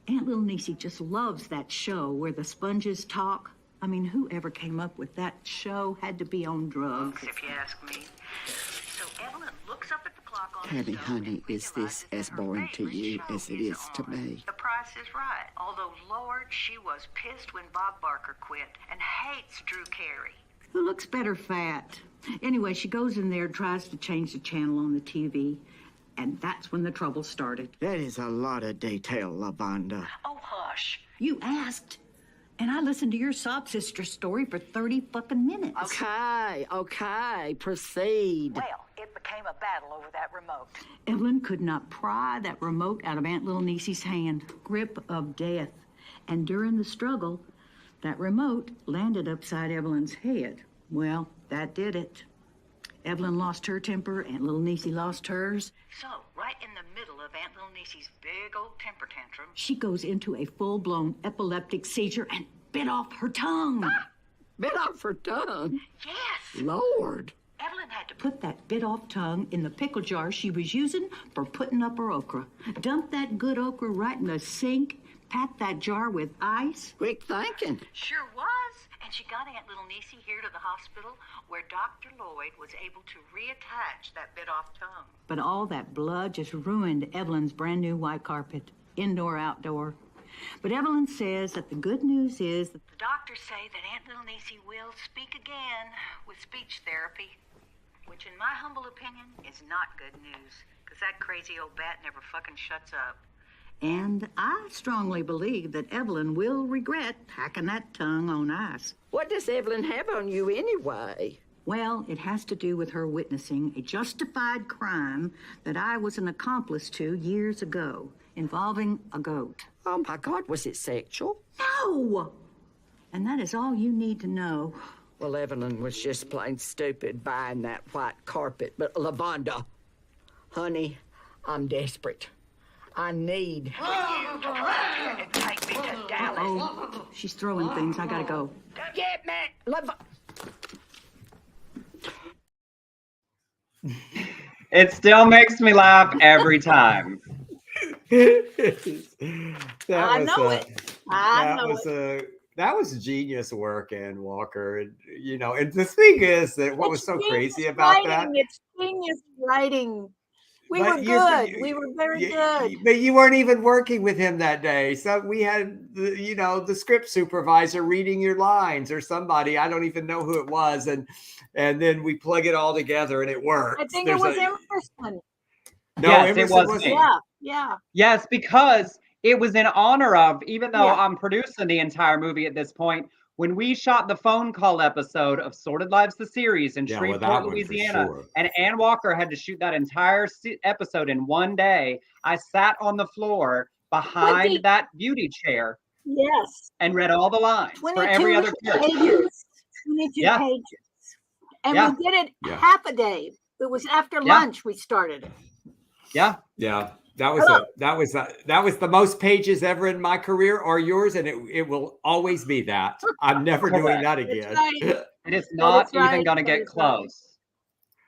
Aunt Little Niecy just loves that show where the sponges talk. I mean, whoever came up with that show had to be on drugs. If you ask me. So Evelyn looks up at the clock on Tabby, the stove honey, is this as boring to you as it is to me? The price is right. Although, Lord, she was pissed when Bob Barker quit and hates Drew Carey. Who looks better fat? Anyway, she goes in there, tries to change the channel on the TV, and that's when the trouble started. That is a lot of detail, Lavonda. Oh, hush. You asked, and I listened to your sob sister story for 30 fucking minutes. Okay, proceed. Well, it became a battle over that remote. Evelyn could not pry that remote out of Aunt Little Niecy's hand, grip of death. And during the struggle, that remote landed upside Evelyn's head. Well, that did it. Evelyn lost her temper, Aunt Little Niecy lost hers. So, right in the middle of Aunt Little Niecy's big old temper tantrum, She goes into a full-blown epileptic seizure and bit off her tongue. Bit off her tongue? Yes. Lord. Evelyn had to Put that bit-off tongue in the pickle jar she was using for putting up her okra. Dump that good okra right in the sink. Pat that jar with ice. Quick thinking. Sure was. And she got Aunt Little Niecy here to the hospital where Dr. Lloyd was able to reattach that bit off tongue. But all that blood just ruined Evelyn's brand new white carpet, indoor, outdoor. But Evelyn says that the good news is that The doctors say that Aunt Little Niecy will speak again with speech therapy, which in my humble opinion is not good news, because that crazy old bat never fucking shuts up. And I strongly believe that Evelyn will regret packing that tongue on ice. What does Evelyn have on you anyway? Well, it has to do with her witnessing a justified crime that I was an accomplice to years ago, involving a goat. Oh my God, was it sexual? No! And that is all you need to know. Well, Evelyn was just plain stupid buying that white carpet. But Lavonda, honey, I'm desperate. I need. Take me to Dallas. Oh, she's throwing things. I gotta go. Get me. It still makes me laugh every time. That was genius work, Ann Walker. And and the thing is that what was so crazy about that. It's genius writing. We But were you- good. you- We were very you- good. But you weren't even working with him that day. So we had the script supervisor reading your lines or somebody. I don't even know who it was. And then we plug it all together and it works. I think it was Emerson. No, Yes, Emerson it was wasn't. me. Yeah. Yes, because it was in honor of, even though Yeah. I'm producing the entire movie at this point, when we shot the phone call episode of Sordid Lives, the series in Yeah, well, that Shreveport, one for Louisiana, sure. and Ann Walker had to shoot that entire episode in one day, I sat on the floor behind that beauty chair Yes. and read all the lines for 22 every other character. pages. 22 Yeah. pages. And Yeah. we did it Yeah. half a day. It was after Yeah. lunch we started it. Yeah. Yeah. That was the most pages ever in my career or yours, and it will always be that. I'm never doing that again. It is not That is right. even going to That get is right. close.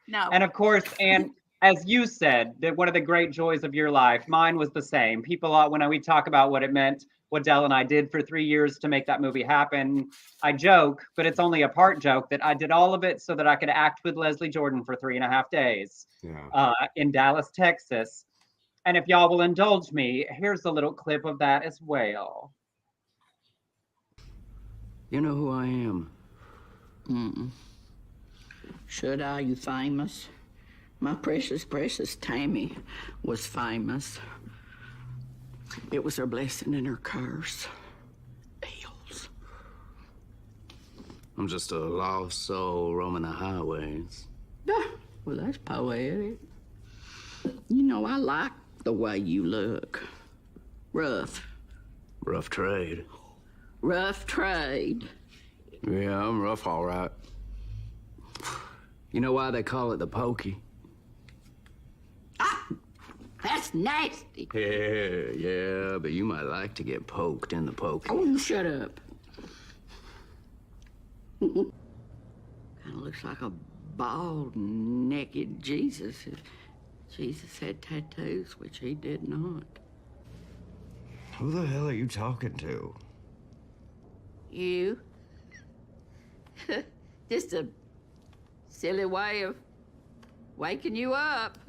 No. And of course, and as you said, that one of the great joys of your life, mine was the same. People, when we talk about what it meant, what Del and I did for 3 years to make that movie happen, I joke, but it's only a part joke, that I did all of it so that I could act with Leslie Jordan for 3.5 days in Dallas, Texas. And if y'all will indulge me, here's a little clip of that as well. You know who I am? Mm-mm. Should I? You famous? My precious, precious Tammy was famous. It was her blessing and her curse. Eels. I'm just a lost soul roaming the highways. Well, that's poetic. You know, I like the way you look. Rough. Rough trade. Rough trade. Yeah, I'm rough, all right. You know why they call it the pokey? That's nasty. Yeah, but you might like to get poked in the pokey. Oh, you shut up. Kind of looks like a bald, naked Jesus. Jesus had tattoos, which he did not. Who the hell are you talking to? You? Just a silly way of waking you up.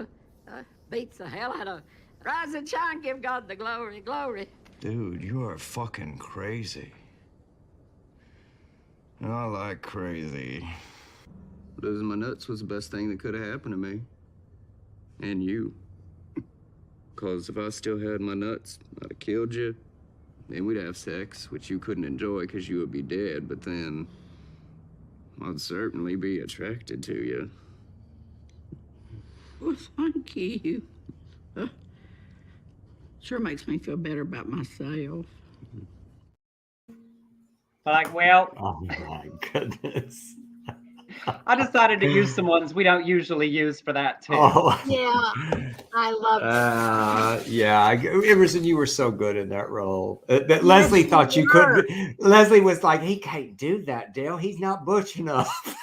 Beats the hell out of. Rise and shine, give God the glory, glory. Dude, you are fucking crazy. I like crazy. Losing my nuts was the best thing that could have happened to me. And you. Because if I still had my nuts, I'd have killed you. Then we'd have sex, which you couldn't enjoy because you would be dead. But then I'd certainly be attracted to you. Well, thank you. Sure makes me feel better about myself. Like, well, oh my goodness. I decided to use some ones we don't usually use for that too. Oh. Yeah, I love it. Yeah, Emerson, you were so good in that role. That Leslie thought you could. Leslie was like, he can't do that, Dale. He's not butch enough.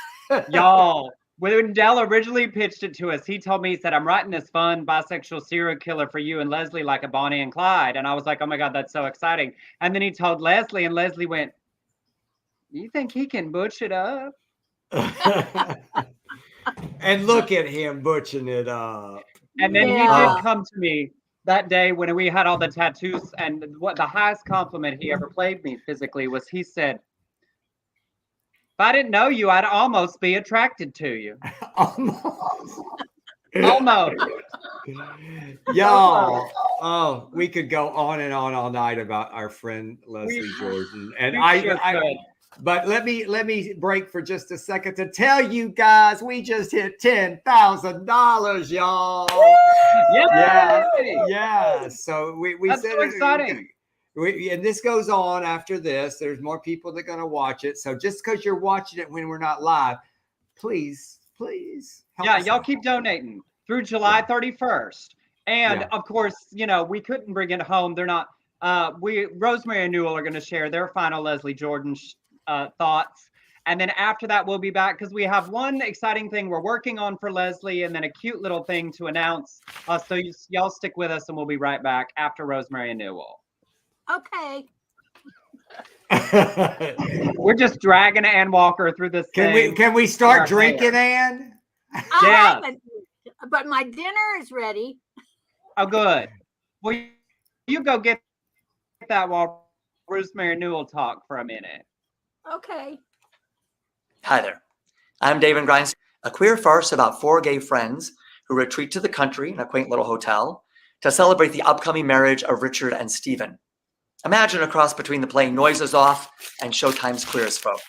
Y'all, when Del originally pitched it to us, he told me, he said, I'm writing this fun bisexual serial killer for you and Leslie like a Bonnie and Clyde. And I was like, oh my God, that's so exciting. And then he told Leslie, and Leslie went, you think he can butch it up? And look at him butching it up. And then he did come to me that day when we had all the tattoos. And what the highest compliment he ever played me physically was, he said, if I didn't know you, I'd almost be attracted to you. Almost. Y'all, oh, we could go on and on all night about our friend Leslie Jordan. And but let me break for just a second to tell you guys, we just hit $10,000, y'all. Yeah. So we That's said so exciting. And this goes on after this. There's more people that are going to watch it. So just because you're watching it when we're not live, please help us y'all out. keep donating through July 31st. And of course, you know, we couldn't bring it home. They're not, Rosemary and Newell are going to share their final Leslie Jordan thoughts. And then after that, we'll be back because we have one exciting thing we're working on for Leslie and then a cute little thing to announce. So y'all stick with us and we'll be right back after Rosemary and Newell. Okay. We're just dragging Ann Walker through this thing. Can we start drinking, Ann? Yeah. But my dinner is ready. Oh, good. Well, you go get that while Rosemary and Newell talk for a minute. Okay. Hi there. I'm David Grimes, a queer farce about 4 gay friends who retreat to the country in a quaint little hotel to celebrate the upcoming marriage of Richard and Stephen. Imagine a cross between the play Noises Off and Showtime's Queer as Folk.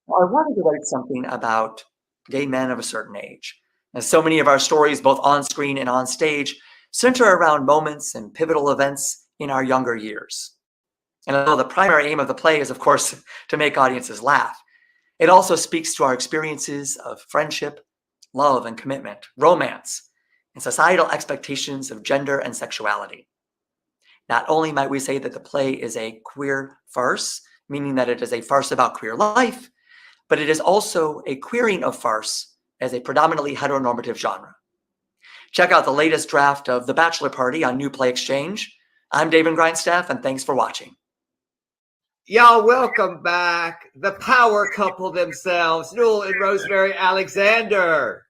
I wanted to write something about gay men of a certain age, as so many of our stories, both on screen and on stage, center around moments and pivotal events in our younger years. And although the primary aim of the play is, of course, to make audiences laugh, it also speaks to our experiences of friendship, love and commitment, romance, and societal expectations of gender and sexuality. Not only might we say that the play is a queer farce, meaning that it is a farce about queer life, but it is also a queering of farce as a predominantly heteronormative genre. Check out the latest draft of The Bachelor Party on New Play Exchange. I'm David Grindstaff, and thanks for watching. Y'all, welcome back. The power couple themselves, Newell and Rosemary Alexander.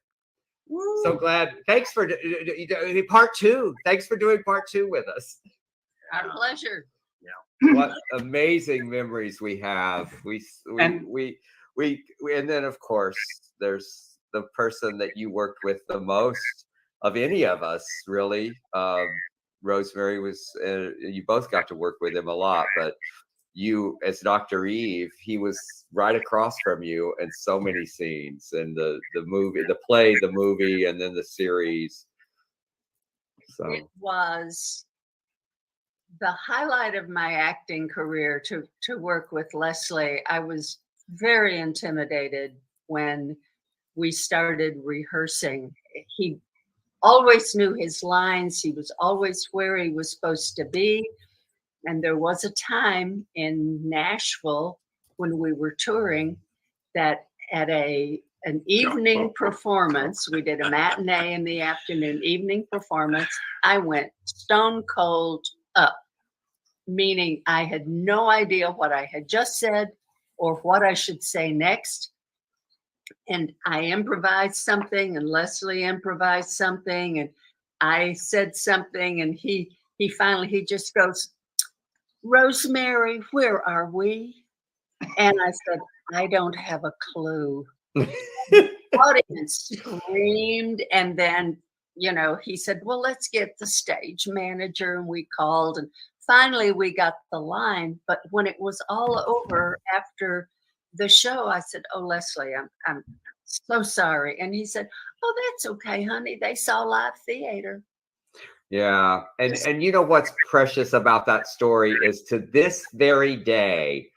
Woo. So glad. Thanks for part 2. Thanks for doing part 2 with us. Our pleasure. Yeah. What amazing memories we have. And then of course there's the person that you worked with the most of any of us, really. Rosemary was. You both got to work with him a lot, but you as Dr. Eve, he was right across from you in so many scenes, and the movie, the play, the movie, and then the series. So it was the highlight of my acting career to work with Leslie. I was very intimidated when we started rehearsing. He always knew his lines. He was always where he was supposed to be. And there was a time in Nashville when we were touring that at an evening performance, we did a matinee in the afternoon, evening performance, I went stone cold up, meaning I had no idea what I had just said or what I should say next. And I improvised something and Leslie improvised something and I said something and he just goes, Rosemary, where are we? And I said, I don't have a clue. The audience screamed. And then, he said, well, let's get the stage manager. And we called and finally we got the line. But when it was all over after the show, I said, oh, Leslie, I'm so sorry. And he said, oh, that's okay, honey. They saw live theater. Yeah. And you know what's precious about that story is to this very day,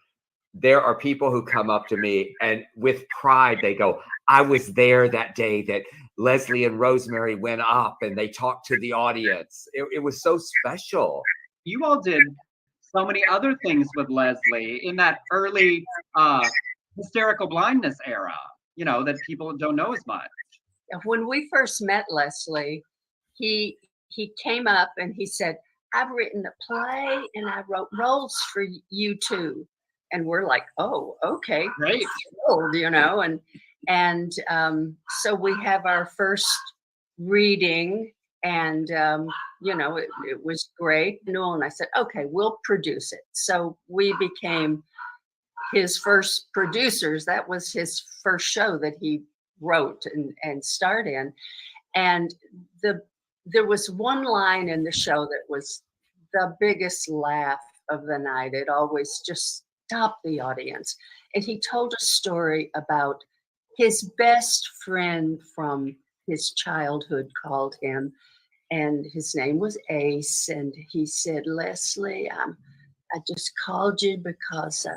there are people who come up to me and with pride, they go, I was there that day that Leslie and Rosemary went up and they talked to the audience. It was so special. You all did so many other things with Leslie in that early hysterical blindness era, that people don't know as much. When we first met Leslie, he came up and he said, I've written a play and I wrote roles for you too. And we're like, oh, okay, great. And so we have our first reading and, it was great. Newell and I said, okay, we'll produce it. So we became his first producers. That was his first show that he wrote and starred in. And there was one line in the show that was the biggest laugh of the night. It always just stopped the audience. And he told a story about his best friend from his childhood called him, and his name was Ace. And he said, Leslie, I just called you because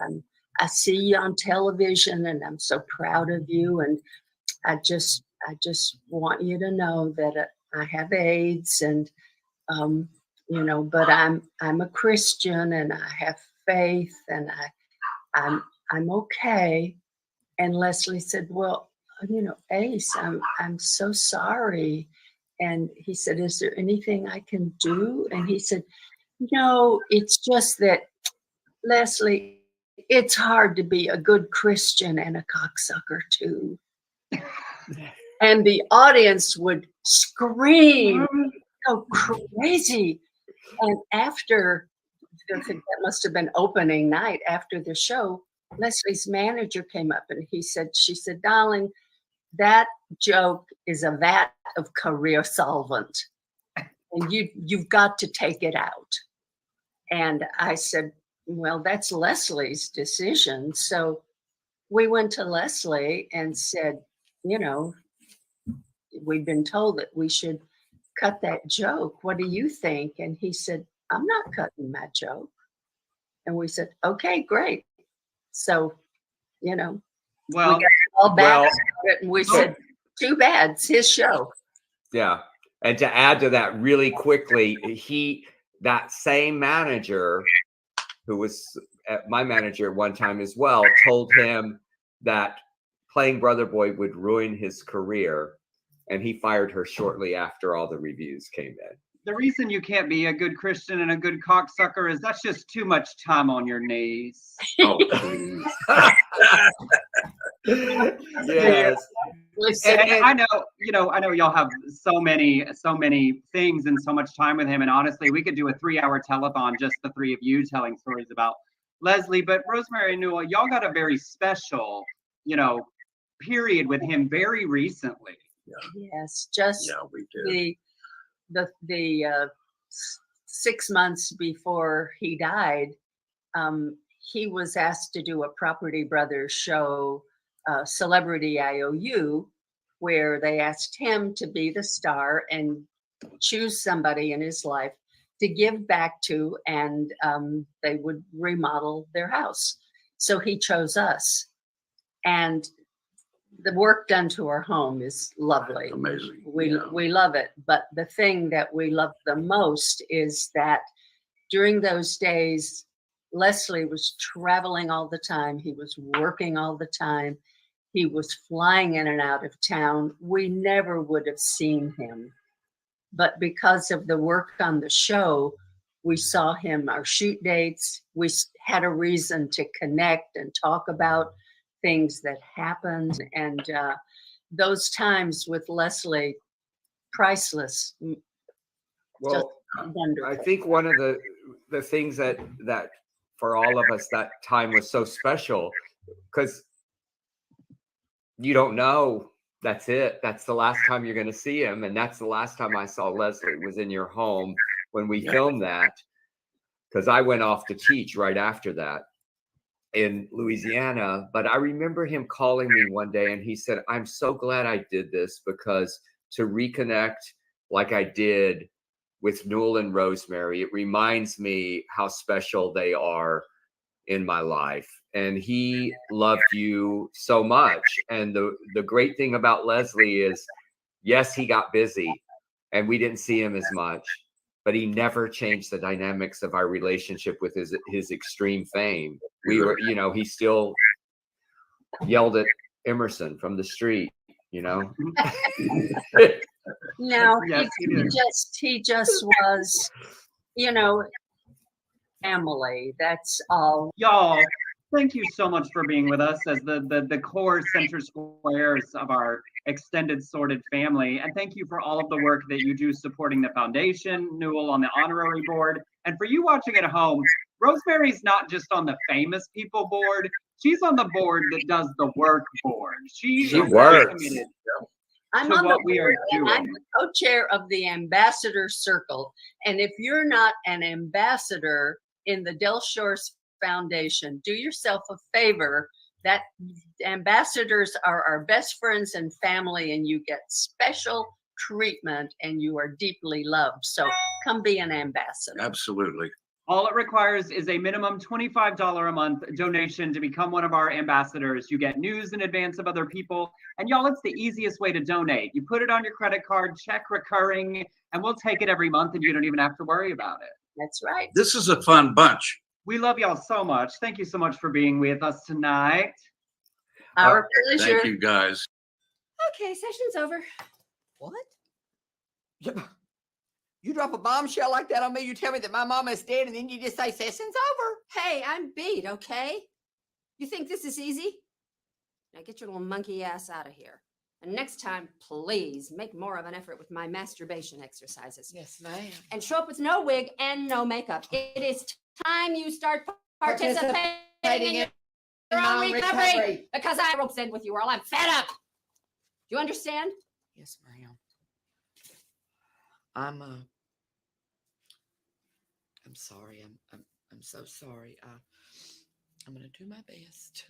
I see you on television and I'm so proud of you. And I just want you to know that I have AIDS, and you know, but I'm a Christian, and I have faith, and I'm okay. And Leslie said, well, you know, Ace, I'm so sorry. And he said, is there anything I can do? And he said, no, it's just that, Leslie, it's hard to be a good Christian and a cocksucker too. And the audience would scream, go crazy. And after, that must have been opening night, after the show, Leslie's manager came up and she said, darling, that joke is a vat of career solvent, and you've got to take it out. And I said, well, that's Leslie's decision. So we went to Leslie and said, you know, we've been told that we should cut that joke. What do you think? And he said, I'm not cutting that joke. And we said, okay, great. So, you know, well, we got all back about it, and we said, too bad, it's his show. Yeah. And to add to that really quickly, that same manager who was my manager at one time as well, told him that playing Brother Boy would ruin his career. And he fired her shortly after all the reviews came in. The reason you can't be a good Christian and a good cocksucker is that's just too much time on your knees. Oh, yes. And I know y'all have so many things and so much time with him. And honestly, we could do a 3-hour telethon, just the three of you telling stories about Leslie. But Rosemary and Newell, y'all got a very special, period with him very recently. Yeah. Yes, just we did. The 6 months before he died, he was asked to do a Property Brothers show, Celebrity IOU, where they asked him to be the star and choose somebody in his life to give back to, and they would remodel their house. So he chose us. And the work done to our home is lovely. Amazing. We love it. But the thing that we love the most is that during those days, Leslie was traveling all the time. He was working all the time. He was flying in and out of town. We never would have seen him. But because of the work on the show, we saw him, our shoot dates. We had a reason to connect and talk about things that happened, and those times with Leslie, priceless. Well, I think one of the things that for all of us that time was so special, because you don't know, that's it. That's the last time you're going to see him, and that's the last time I saw Leslie was in your home when we filmed that, because I went off to teach right after that in Louisiana. But I remember him calling me one day and he said, I'm so glad I did this, because to reconnect like I did with Newell and Rosemary, it reminds me how special they are in my life. And he loved you so much. And the great thing about Leslie is, yes, he got busy and we didn't see him as much, but he never changed the dynamics of our relationship with his extreme fame. We were, he still yelled at Emerson from the street, No, yes, he just was, family. That's all. Y'all, thank you so much for being with us as the core center squares of our extended Sordid family. And thank you for all of the work that you do supporting the foundation, Newell on the honorary board. And for you watching at home, Rosemary's not just on the famous people board, she's on the board that does the work board. She works. Committed I'm to on what the we are board, and doing. I'm the co-chair of the Ambassador Circle. And if you're not an ambassador in the Del Shores Foundation, do yourself a favor. That ambassadors are our best friends and family, and you get special treatment and you are deeply loved. So come be an ambassador. Absolutely. All it requires is a minimum $25 a month donation to become one of our ambassadors. You get news in advance of other people. And y'all, it's the easiest way to donate. You put it on your credit card, check recurring, and we'll take it every month and you don't even have to worry about it. That's right. This is a fun bunch. We love y'all so much. Thank you so much for being with us tonight. Our pleasure. Thank you, guys. Okay, session's over. What? You drop a bombshell like that on me, you tell me that my mama is dead, and then you just say session's over. Hey, I'm beat, okay? You think this is easy? Now get your little monkey ass out of here. And next time, please make more of an effort with my masturbation exercises. Yes, ma'am. And show up with no wig and no makeup. It is time you start participating in your own recovery. Because I ropes in with you, Earl. I'm fed up. Do you understand? Yes, ma'am. I'm sorry. I'm so sorry. I'm gonna do my best.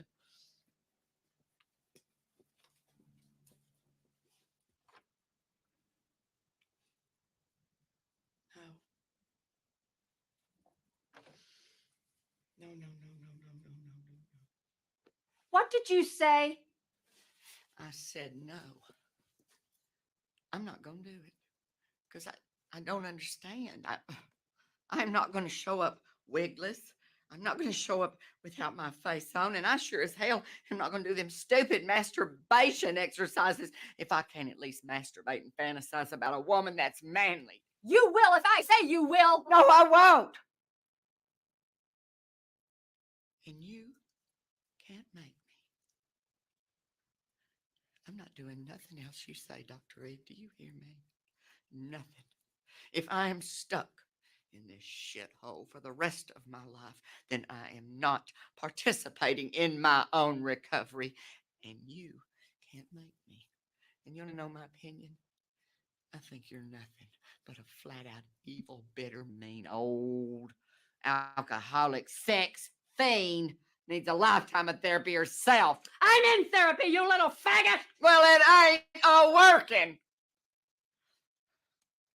No. No. What did you say? I said no. I'm not gonna do it because I don't understand. I'm not gonna show up wigless. I'm not gonna show up without my face on, and I sure as hell am not gonna do them stupid masturbation exercises if I can't at least masturbate and fantasize about a woman that's manly. You will if I say you will. No, I won't. And you can't make me. I'm not doing nothing else you say, Dr. Eve. Do you hear me? Nothing. If I am stuck in this shithole for the rest of my life, then I am not participating in my own recovery. And you can't make me. And you want to know my opinion? I think you're nothing but a flat-out evil, bitter, mean, old, alcoholic, sex fiend. Needs a lifetime of therapy herself. I'm in therapy, you little faggot. Well, it ain't a-working.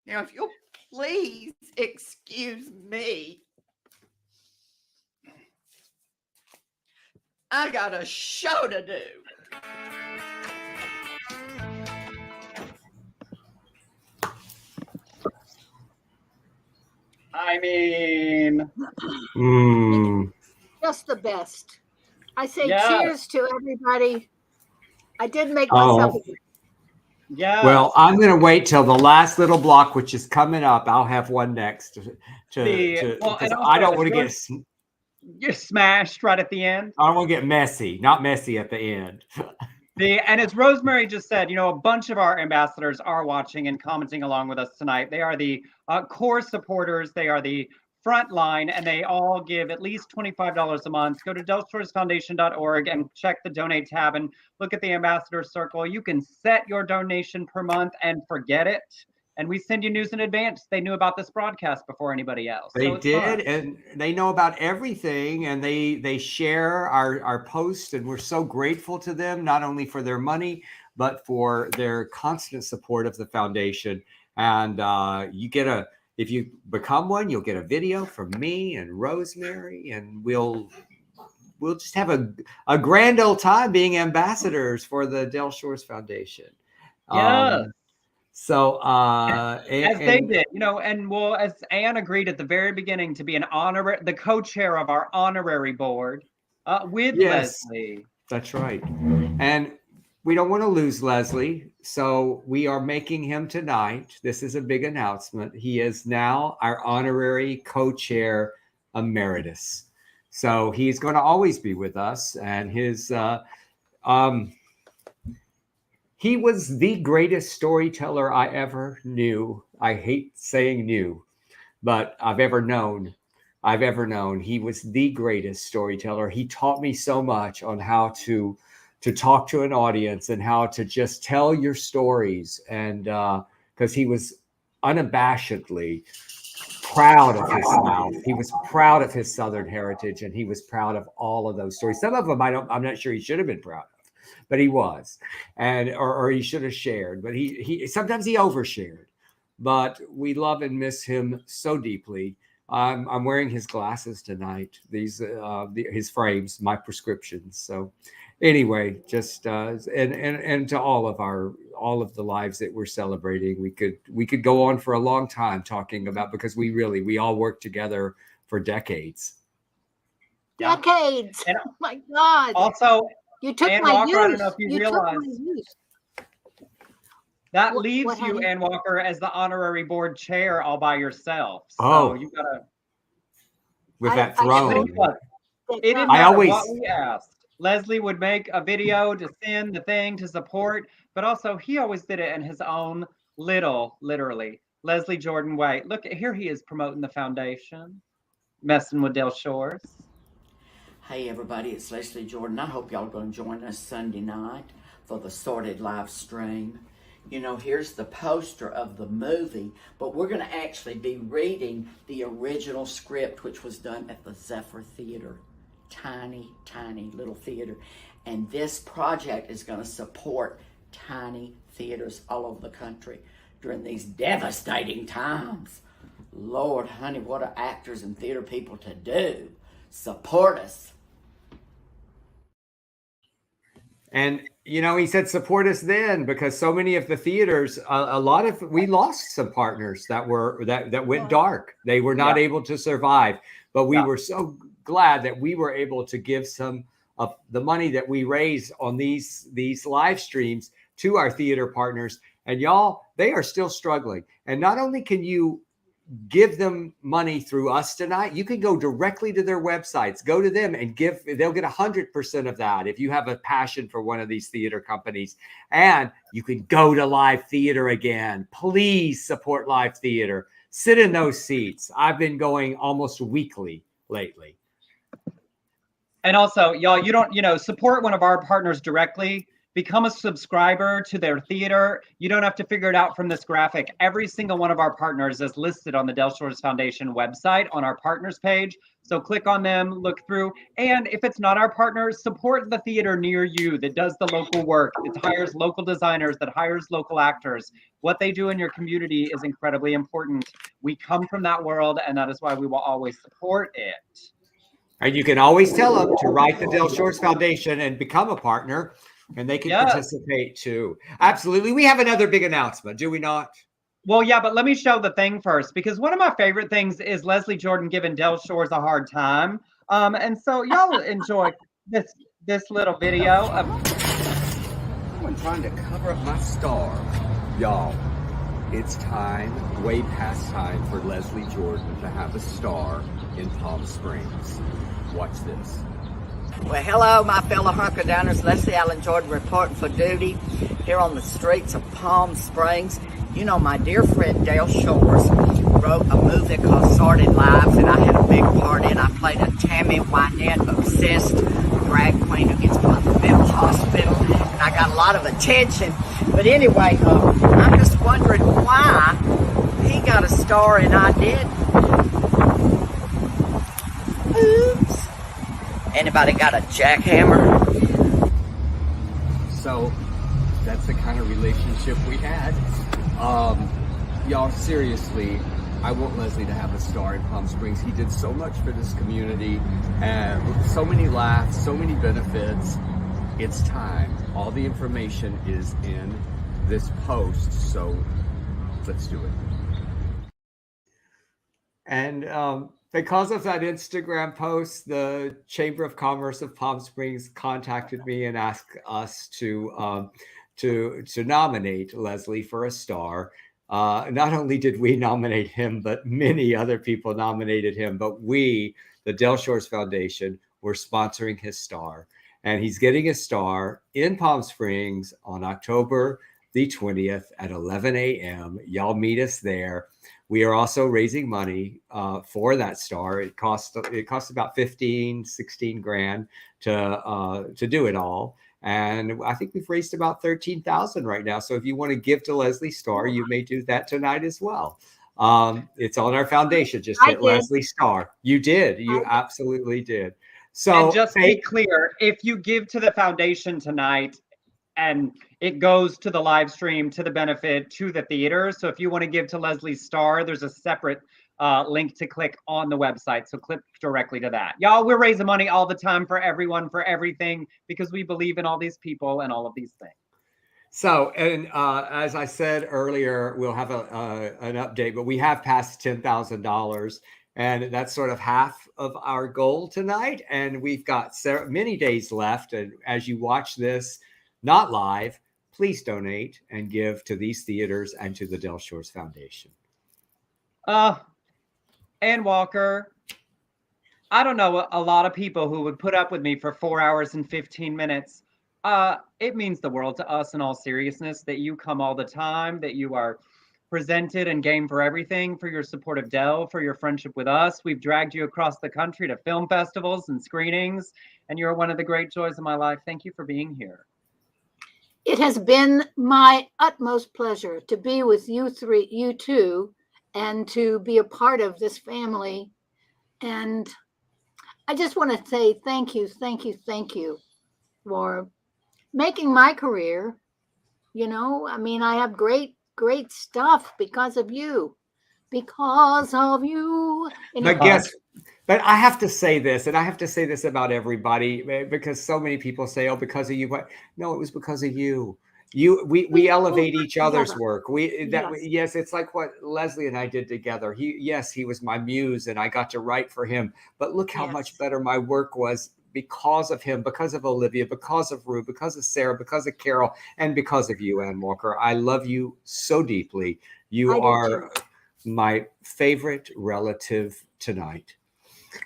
Now, if you'll please excuse me. I got a show to do. I mean, Just the best. I say Yeah. cheers to everybody. I did make myself. Yeah. Well, I'm going to wait till the last little block, which is coming up. I'll have one next because I don't want to get. You're smashed right at the end. I don't want to get messy. Not messy at the end. And as Rosemary just said, a bunch of our ambassadors are watching and commenting along with us tonight. They are the core supporters. They are the front line, and they all give at least $25 a month. Go to delshoresfoundation.org and check the donate tab and look at the ambassador circle. You can set your donation per month and forget it. And we send you news in advance. They knew about this broadcast before anybody else. They So it's did, fun. and they know about everything, and they share our posts, and we're so grateful to them, not only for their money, but for their constant support of the foundation. And if you become one, you'll get a video from me and Rosemary, and we'll just have a grand old time being ambassadors for the Del Shores Foundation. Yeah. As they did, and as Anne agreed at the very beginning to be the co-chair of our honorary board with Leslie. That's right. And we don't want to lose Leslie, so we are making him tonight. This is a big announcement. He is now our honorary co-chair emeritus. So he's going to always be with us, and he was the greatest storyteller I ever knew. I hate saying knew, but I've ever known. He was the greatest storyteller. He taught me so much on how to talk to an audience and how to just tell your stories. And because he was unabashedly proud of his South. He was proud of his Southern heritage, and he was proud of all of those stories. Some of them I'm not sure he should have been proud of, but he was, or he should have shared. But he sometimes he overshared. But we love and miss him so deeply. I'm wearing his glasses tonight. These his frames, my prescriptions. So anyway, just and to all of the lives that we're celebrating, we could go on for a long time talking about, because we all worked together for decades. Decades. And oh my God. Also, you took Ann my Walker, youth. I don't know if you took realize my youth. that What- leaves what, you, honey? Ann Walker, as the honorary board chair all by yourself. So Oh. you gotta. With that But throne. it didn't I matter always- what we asked. Leslie would make a video to send the thing to support, but also he always did it in his own literally, Leslie Jordan way. Look, here he is promoting the foundation, messing with Del Shores. Hey everybody, it's Leslie Jordan. I hope y'all are going to join us Sunday night for the Sordid live stream. You know, here's the poster of the movie, but we're going to actually be reading the original script, which was done at the Zephyr Theater. Tiny little theater. And this project is going to support tiny theaters all over the country during these devastating times. Lord, honey, what are actors and theater people to do? Support us. And, you know, he said, support us then, because so many of the theaters, we lost some partners that went dark. They were not able to survive, but we were so glad that we were able to give some of the money that we raised on these live streams to our theater partners. And y'all, they are still struggling. And not only can you give them money through us tonight, you can go directly to their websites, go to them and they'll get 100% of that if you have a passion for one of these theater companies. And you can go to live theater again. Please support live theater. Sit in those seats. I've been going almost weekly lately. And also, y'all, you don't, support one of our partners directly. Become a subscriber to their theater. You don't have to figure it out from this graphic. Every single one of our partners is listed on the Del Shores Foundation website on our partners page. So click on them, look through. And if it's not our partners, support the theater near you that does the local work. It hires local designers, that hires local actors. What they do in your community is incredibly important. We come from that world, and that is why we will always support it. And you can always tell them to write the Del Shores Foundation and become a partner, and they can participate too. Absolutely. We have another big announcement, do we not? Well, yeah, but let me show the thing first, because one of my favorite things is Leslie Jordan giving Del Shores a hard time. And so y'all enjoy this little video of someone trying to cover up my star. Y'all, it's time, way past time, for Leslie Jordan to have a star in Palm Springs. Watch this. Well, hello, my fellow hunker-downers. Leslie Allen Jordan reporting for duty here on the streets of Palm Springs. You know, my dear friend Del Shores wrote a movie called Sordid Lives, and I had a big part in. I played a Tammy Wynette-obsessed drag queen who gets put in the mental hospital, and I got a lot of attention. But anyway, I'm just wondering why he got a star and I didn't. Oops. Anybody got a jackhammer? So that's the kind of relationship we had. Y'all, seriously, I want Leslie to have a star in Palm Springs. He did so much for this community, and so many laughs, so many benefits. It's time. All the information is in this post, so let's do it. And because of that Instagram post, the Chamber of Commerce of Palm Springs contacted me and asked us to nominate Leslie for a star. Not only did we nominate him, but many other people nominated him. But we, the Del Shores Foundation, were sponsoring his star. And he's getting a star in Palm Springs on October the 20th at 11 a.m. Y'all meet us there. We are also raising money for that star. It costs about 16 grand to do it all. And I think we've raised about 13,000 right now. So if you want to give to Leslie Star, you may do that tonight as well. It's on our foundation. Just hit Leslie Star. You did. You absolutely did. So and just be clear, if you give to the foundation tonight and it goes to the live stream, to the benefit, to the theater. So if you want to give to Leslie Star, there's a separate link to click on the website. So click directly to that. Y'all, we're raising money all the time for everyone, for everything, because we believe in all these people and all of these things. So, and as I said earlier, we'll have an update, but we have passed $10,000, and that's sort of half of our goal tonight. And we've got many days left. And as you watch this, not live, please donate and give to these theaters and to the Del Shores Foundation. Ann Walker, I don't know a lot of people who would put up with me for 4 hours and 15 minutes. It means the world to us in all seriousness that you come all the time, that you are presented and game for everything, for your support of Del, for your friendship with us. We've dragged you across the country to film festivals and screenings, and you're one of the great joys of my life. Thank you for being here. It has been my utmost pleasure to be with you two, and to be a part of this family. And I just want to say thank you for making my career. You know, I mean, I have great stuff because of you. Because of you. But I have to say this, and I have to say this about everybody, because so many people say, oh, because of you. But no, it was because of you. We elevate each other's work. Yes, it's like what Leslie and I did together. He was my muse, and I got to write for him. But look how much better my work was because of him, because of Olivia, because of Rue, because of Sarah, because of Carole, and because of you, Ann Walker. I love you so deeply. You are my favorite relative tonight.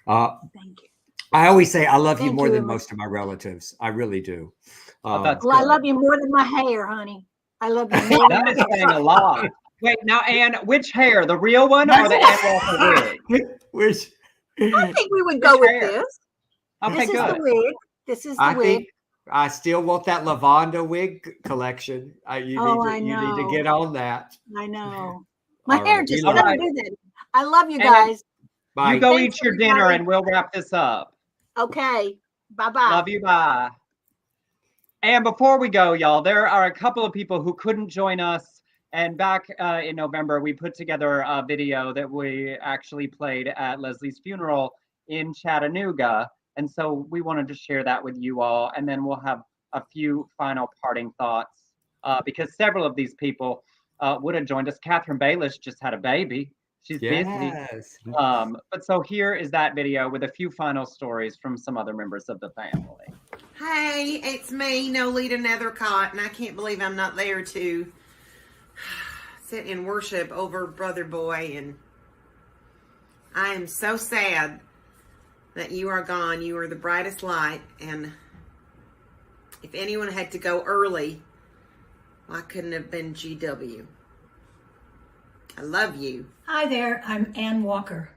Thank you. I always say I love you more than most of my relatives. I really do. Well, I love you more than my hair, honey. I love you more than That is saying a lot. Wait, now, Ann, which hair? The real one or the Ann Walker wig? Which? I think we would go with this. Okay, this is good. the wig. This is the wig. Think I still want that lavanda wig collection. You need to get on that. I know. My All hair right. just We doesn't love do that. I love you Ann, guys. Bye. You go Thanks, eat your dinner everybody. and we'll wrap this up. Okay. Bye-bye. Love you. Bye. And before we go, y'all, there are a couple of people who couldn't join us. And back in November, we put together a video that we actually played at Leslie's funeral in Chattanooga. And so we wanted to share that with you all. And then we'll have a few final parting thoughts because several of these people would have joined us. Catherine Baelish just had a baby. She's busy. But so here is that video with a few final stories from some other members of the family. Hey, it's me, Nolita Nethercott, and I can't believe I'm not there to sit in worship over Brother Boy, and I am so sad that you are gone. You are the brightest light, and if anyone had to go early, why couldn't it have been GW? I love you. Hi there, I'm Ann Walker.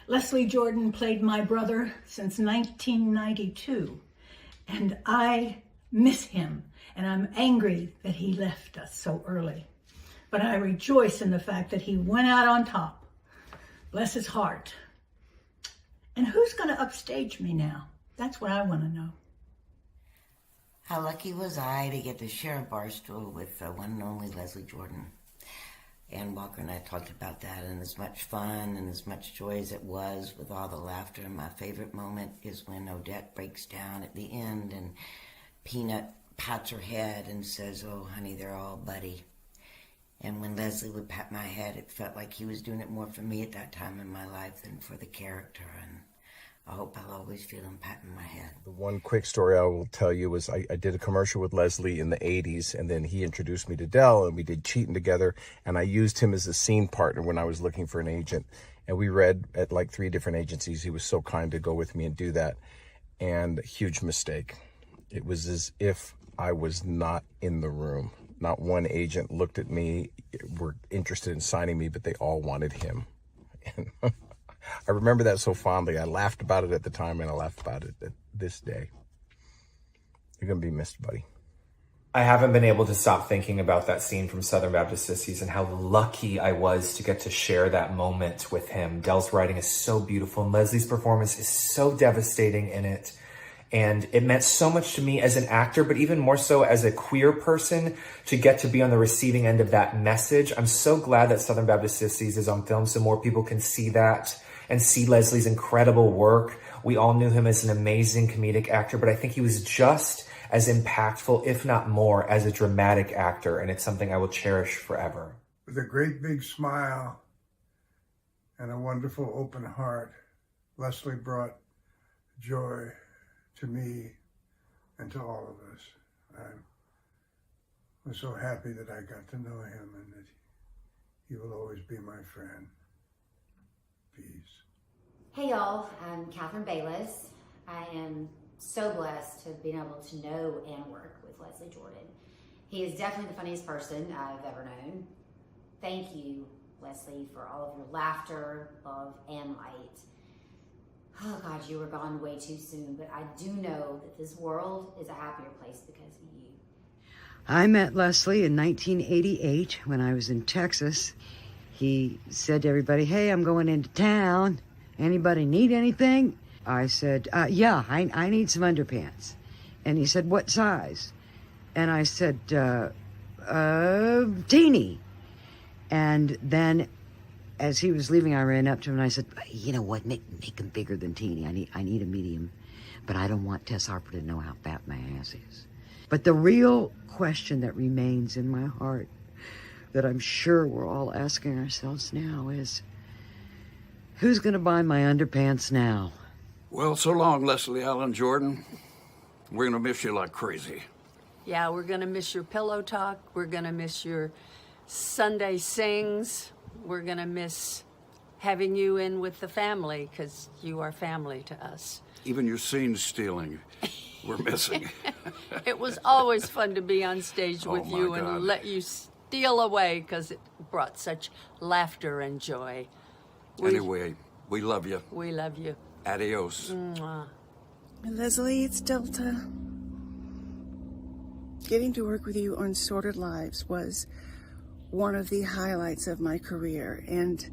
Leslie Jordan played my brother since 1992, and I miss him, and I'm angry that he left us so early. But I rejoice in the fact that he went out on top. Bless his heart. And who's going to upstage me now? That's what I want to know. How lucky was I to get to share a bar stool with the one and only Leslie Jordan. Ann Walker and I talked about that, and as much fun and as much joy as it was with all the laughter. My favorite moment is when Odette breaks down at the end and Peanut pats her head and says, "Oh, honey, they're all buddy." And when Leslie would pat my head, it felt like he was doing it more for me at that time in my life than for the character. And I hope I'll always feel him patting my head. The one quick story I will tell you is I did a commercial with Leslie in the 80s, and then he introduced me to Del, and we did Cheating together, and I used him as a scene partner when I was looking for an agent. And we read at like 3 different agencies. He was so kind to go with me and do that. And huge mistake. It was as if I was not in the room. Not one agent looked at me, were interested in signing me, but they all wanted him. And I remember that so fondly. I laughed about it at the time, and I laughed about it this day. You're going to be missed, buddy. I haven't been able to stop thinking about that scene from Southern Baptist Sissies and how lucky I was to get to share that moment with him. Del's writing is so beautiful, and Leslie's performance is so devastating in it. And it meant so much to me as an actor, but even more so as a queer person, to get to be on the receiving end of that message. I'm so glad that Southern Baptist Sissies is on film so more people can see that and see Leslie's incredible work. We all knew him as an amazing comedic actor, but I think he was just as impactful, if not more, as a dramatic actor. And it's something I will cherish forever. With a great big smile and a wonderful open heart, Leslie brought joy to me and to all of us. I was so happy that I got to know him and that he will always be my friend. Peace. Hey y'all, I'm Catherine Bayless. I am so blessed to have been able to know and work with Leslie Jordan. He is definitely the funniest person I've ever known. Thank you, Leslie, for all of your laughter, love, and light. Oh God, you were gone way too soon, but I do know that this world is a happier place because of you. I met Leslie in 1988 when I was in Texas. He said to everybody, "Hey, I'm going into town. Anybody need anything?" I said, yeah, I need some underpants. And he said, "What size?" And I said, teeny. And then as he was leaving, I ran up to him and I said, "You know what, make them bigger than teeny. I need a medium, but I don't want Tess Harper to know how fat my ass is." But the real question that remains in my heart, that I'm sure we're all asking ourselves now, is who's going to buy my underpants now? Well, so long, Leslie Allen Jordan. We're going to miss you like crazy. Yeah, we're going to miss your pillow talk. We're going to miss your Sunday sings. We're going to miss having you in with the family because you are family to us. Even your scene stealing, we're missing. It was always fun to be on stage with Oh, you my God. and let you steal away because it brought such laughter and joy. Anyway, we love you. We love you. Adios. Mwah. Leslie, it's Delta. Getting to work with you on Sordid Lives was one of the highlights of my career, and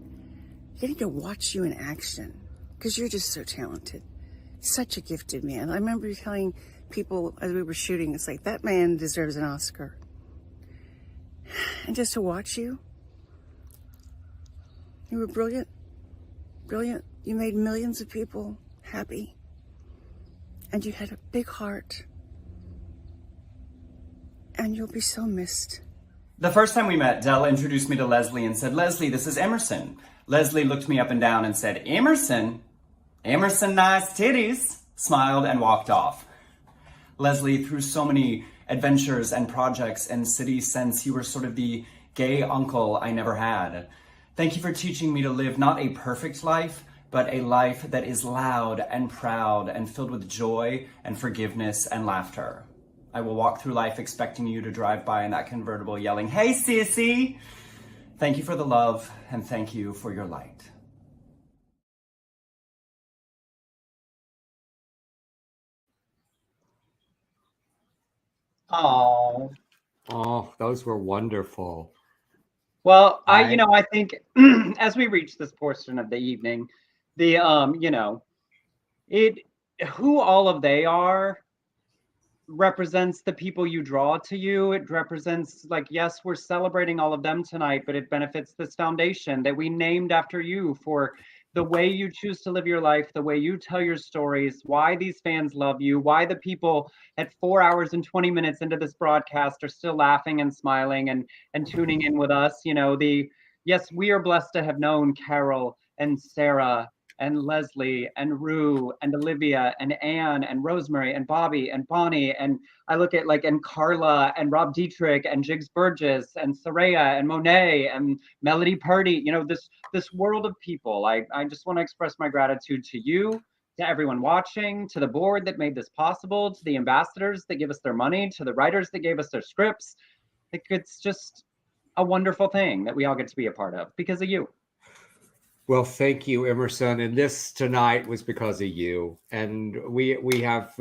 getting to watch you in action, because you're just so talented. Such a gifted man. I remember telling people as we were shooting, it's like, that man deserves an Oscar. And just to watch you, you were brilliant. Brilliant. You made millions of people happy. And you had a big heart. And you'll be so missed. The first time we met, Dell introduced me to Leslie and said, "Leslie, this is Emerson." Leslie looked me up and down and said, "Emerson? Emerson, nice titties," smiled and walked off. Leslie, through so many adventures and projects and cities since, you were sort of the gay uncle I never had. Thank you for teaching me to live not a perfect life, but a life that is loud and proud and filled with joy and forgiveness and laughter. I will walk through life expecting you to drive by in that convertible yelling, "Hey, sissy!" Thank you for the love, and thank you for your light. Oh. Oh, those were wonderful. Well, I think as we reach this portion of the evening, the who all of they are represents the people you draw to you. It represents, like, yes, we're celebrating all of them tonight, but it benefits this foundation that we named after you for the way you choose to live your life, the way you tell your stories, why these fans love you, why the people at 4 hours and 20 minutes into this broadcast are still laughing and smiling and tuning in with us. Yes, we are blessed to have known Carole and Sarah and Leslie and Rue and Olivia and Anne and Rosemary and Bobby and Bonnie, and I look at and Carla and Rob Dietrich and Jigs Burgess and Soraya and Monet and Melody Purdy, this world of people. I just want to express my gratitude to you, to everyone watching, to the board that made this possible, to the ambassadors that give us their money, to the writers that gave us their scripts. It's just a wonderful thing that we all get to be a part of because of you. Well, thank you, Emerson. And this tonight was because of you. And we have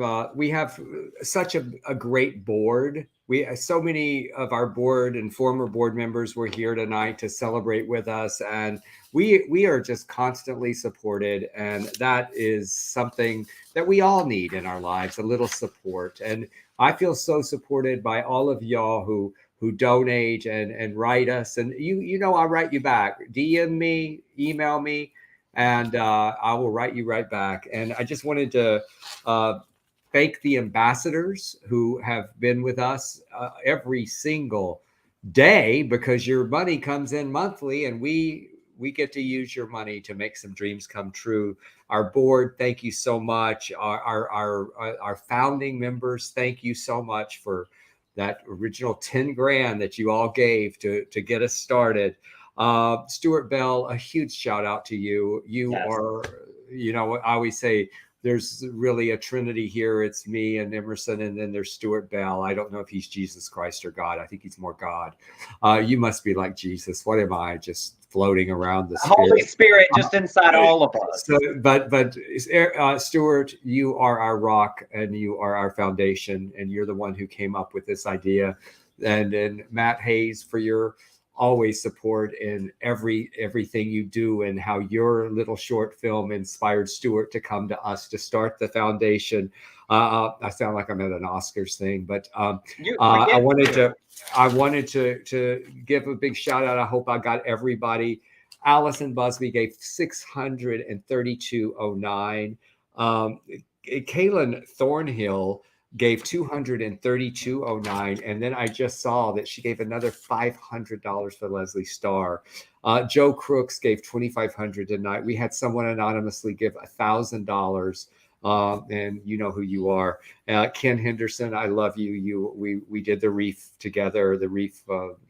such a great board so many of our board and former board members were here tonight to celebrate with us, and we are just constantly supported, and that is something that we all need in our lives, a little support. And I feel so supported by all of y'all who donate and write us, and I'll write you back. DM me, email me, and I will write you right back. And I just wanted to thank the ambassadors who have been with us every single day, because your money comes in monthly, and we get to use your money to make some dreams come true. Our board, thank you so much. Our founding members, thank you so much for that original 10 grand that you all gave to get us started. Stuart Bell, a huge shout out to you. You are, I always say, there's really a trinity here. It's me and Emerson, and then there's Stuart Bell. I don't know if he's Jesus Christ or God. I think he's more God. You must be like Jesus. What am I? Just floating around the Spirit. Holy Spirit just inside all of us. So, but Stuart, you are our rock, and you are our foundation, and you're the one who came up with this idea. And Matt Hayes, for your always support in everything you do, and how your little short film inspired Stuart to come to us to start the foundation. I sound like I'm at an Oscars thing, but I wanted to give a big shout out. I hope I got everybody. Allison Busby gave $632.09. Kaylin Thornhill gave $232.09, and then I just saw that she gave another $500 for Leslie Starr. Joe Crooks gave $2,500 tonight. We had someone anonymously give $1,000, and you know who you are. Ken Henderson, I love you. We did the Reef together, the Reef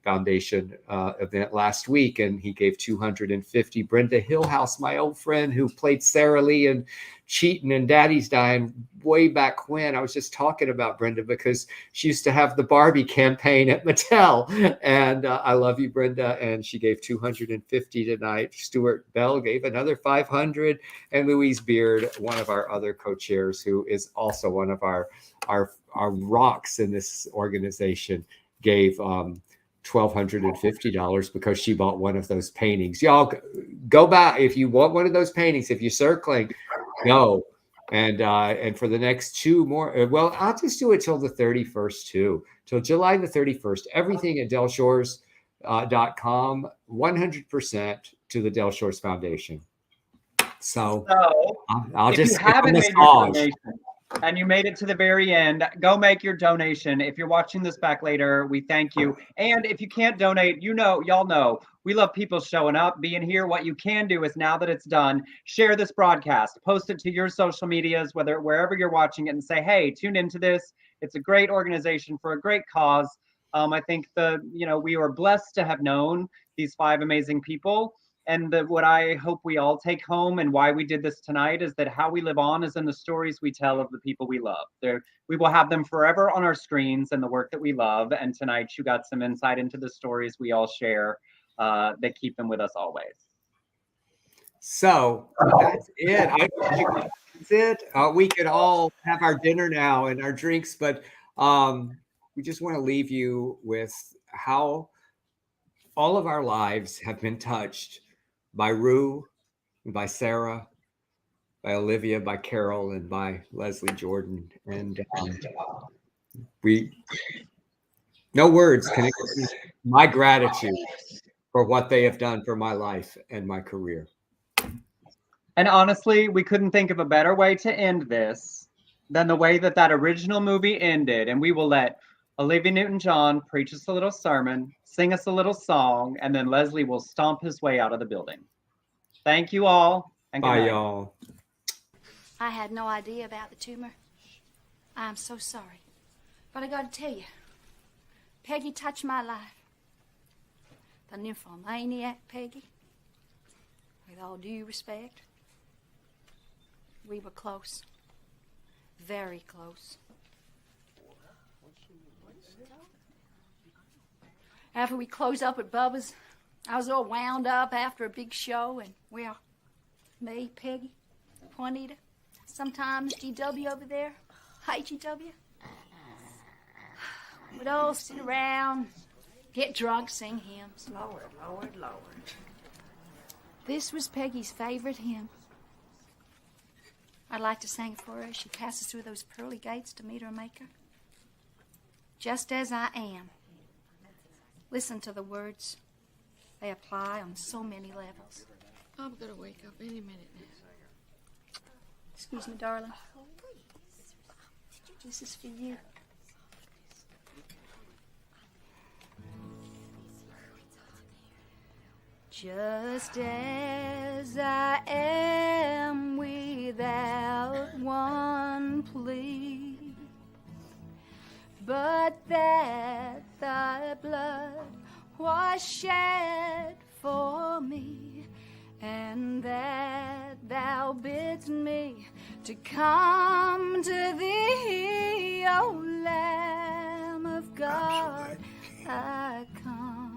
Foundation event last week, and he gave $250. Brenda Hillhouse, my old friend who played Sarah Lee and Cheating and Daddy's Dying way back when. I was just talking about Brenda because she used to have the Barbie campaign at Mattel, and I love you, Brenda. And she gave $250 tonight. Stuart Bell gave another $500, and Louise Beard, one of our other co-chairs, who is also one of our rocks in this organization, gave $1,250 because she bought one of those paintings. Y'all go back if you want one of those paintings. If you're circling, go. And for the next two more, well, I'll just do it till the 31st too, till July the 31st. Everything at delshores.com, 100% to the Del Shores Foundation. So I'll just, if you haven't made your donation and you made it to the very end, go make your donation. If you're watching this back later, we thank you. And if you can't donate, y'all know we love people showing up, being here. What you can do is, now that it's done, share this broadcast, post it to your social medias, wherever you're watching it, and say, hey, tune into this. It's a great organization for a great cause. I think we are blessed to have known these 5 amazing people. And what I hope we all take home, and why we did this tonight, is that how we live on is in the stories we tell of the people we love. We will have them forever on our screens and the work that we love. And tonight you got some insight into the stories we all share that keep them with us always. So that's it. That's it. We could all have our dinner now and our drinks, but we just want to leave you with how all of our lives have been touched by Rue, by Sarah, by Olivia, by Carole, and by Leslie Jordan. And no words can express my gratitude for what they have done for my life and my career. And honestly, we couldn't think of a better way to end this than the way that original movie ended. And we will let Olivia Newton-John preach us a little sermon, sing us a little song, and then Leslie will stomp his way out of the building. Thank you all. And good bye, night. y'all. I had no idea about the tumor. I'm so sorry. But I got to tell you, Peggy touched my life. The nymphomaniac Peggy, with all due respect, we were close. Very close. After we closed up at Bubba's, I was all wound up after a big show, and me, Peggy, Juanita, sometimes GW over there. Hi, GW. We'd all sit around, get drunk, sing hymns. Lord, Lord, Lord. This was Peggy's favorite hymn. I'd like to sing it for her as she passes through those pearly gates to meet her Maker. Just as I am. Listen to the words. They apply on so many levels. I'm gonna wake up any minute now. Excuse me, darling. This is for you. Just as I am without one plea, but that thy blood was shed for me, and that thou bidst me to come to thee, O Lamb of God. I come.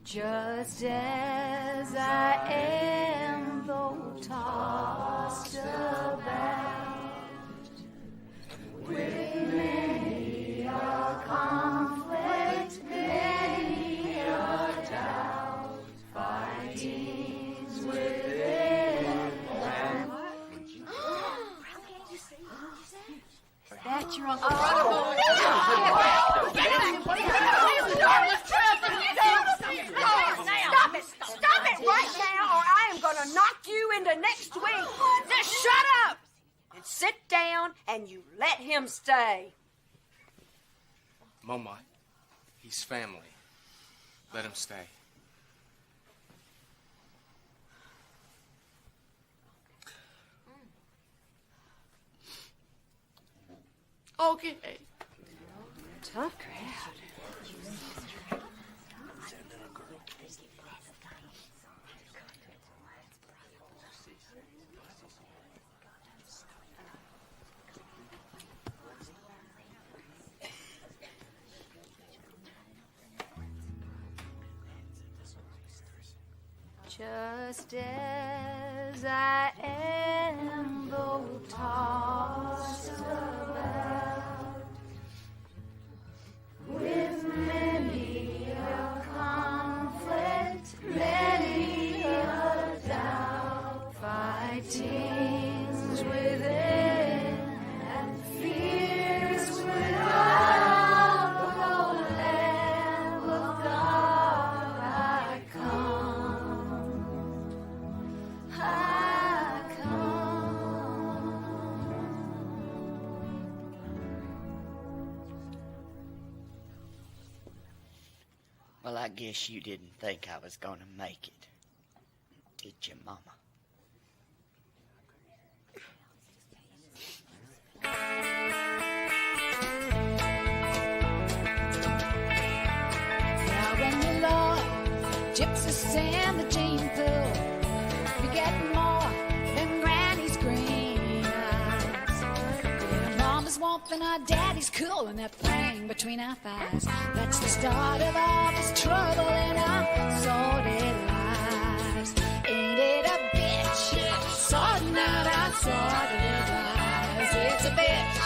Just as I am, though tossed about with many a conflict, many a doubt, fightings within. That's your Uncle Oh, Stop it right now, or I am going to knock you into next week. Just shut up and sit down, and you let him stay. Mama, he's family. Let him stay. Okay. Tough crowd. Just as I am, though tossed about with many a conflict, many a doubt, fightings within and fears without, O Lamb of God, I come. I come. Well, I guess you didn't think I was going to make it, did you, Mama? Now when the Lord gypsies and the gene pool, we get more than Granny's green eyes. Yeah, Mama's warmth and our daddy's cool, and they're playing between our thighs. That's the start of all this trouble in our sordid lives. Ain't it a bitch? Sorting out our sordid lives. It's a bitch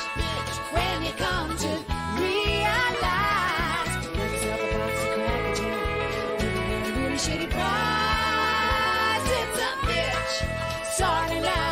when you come to realize there's a box of Cracker Jack with a really shitty price. It's a bitch sorting out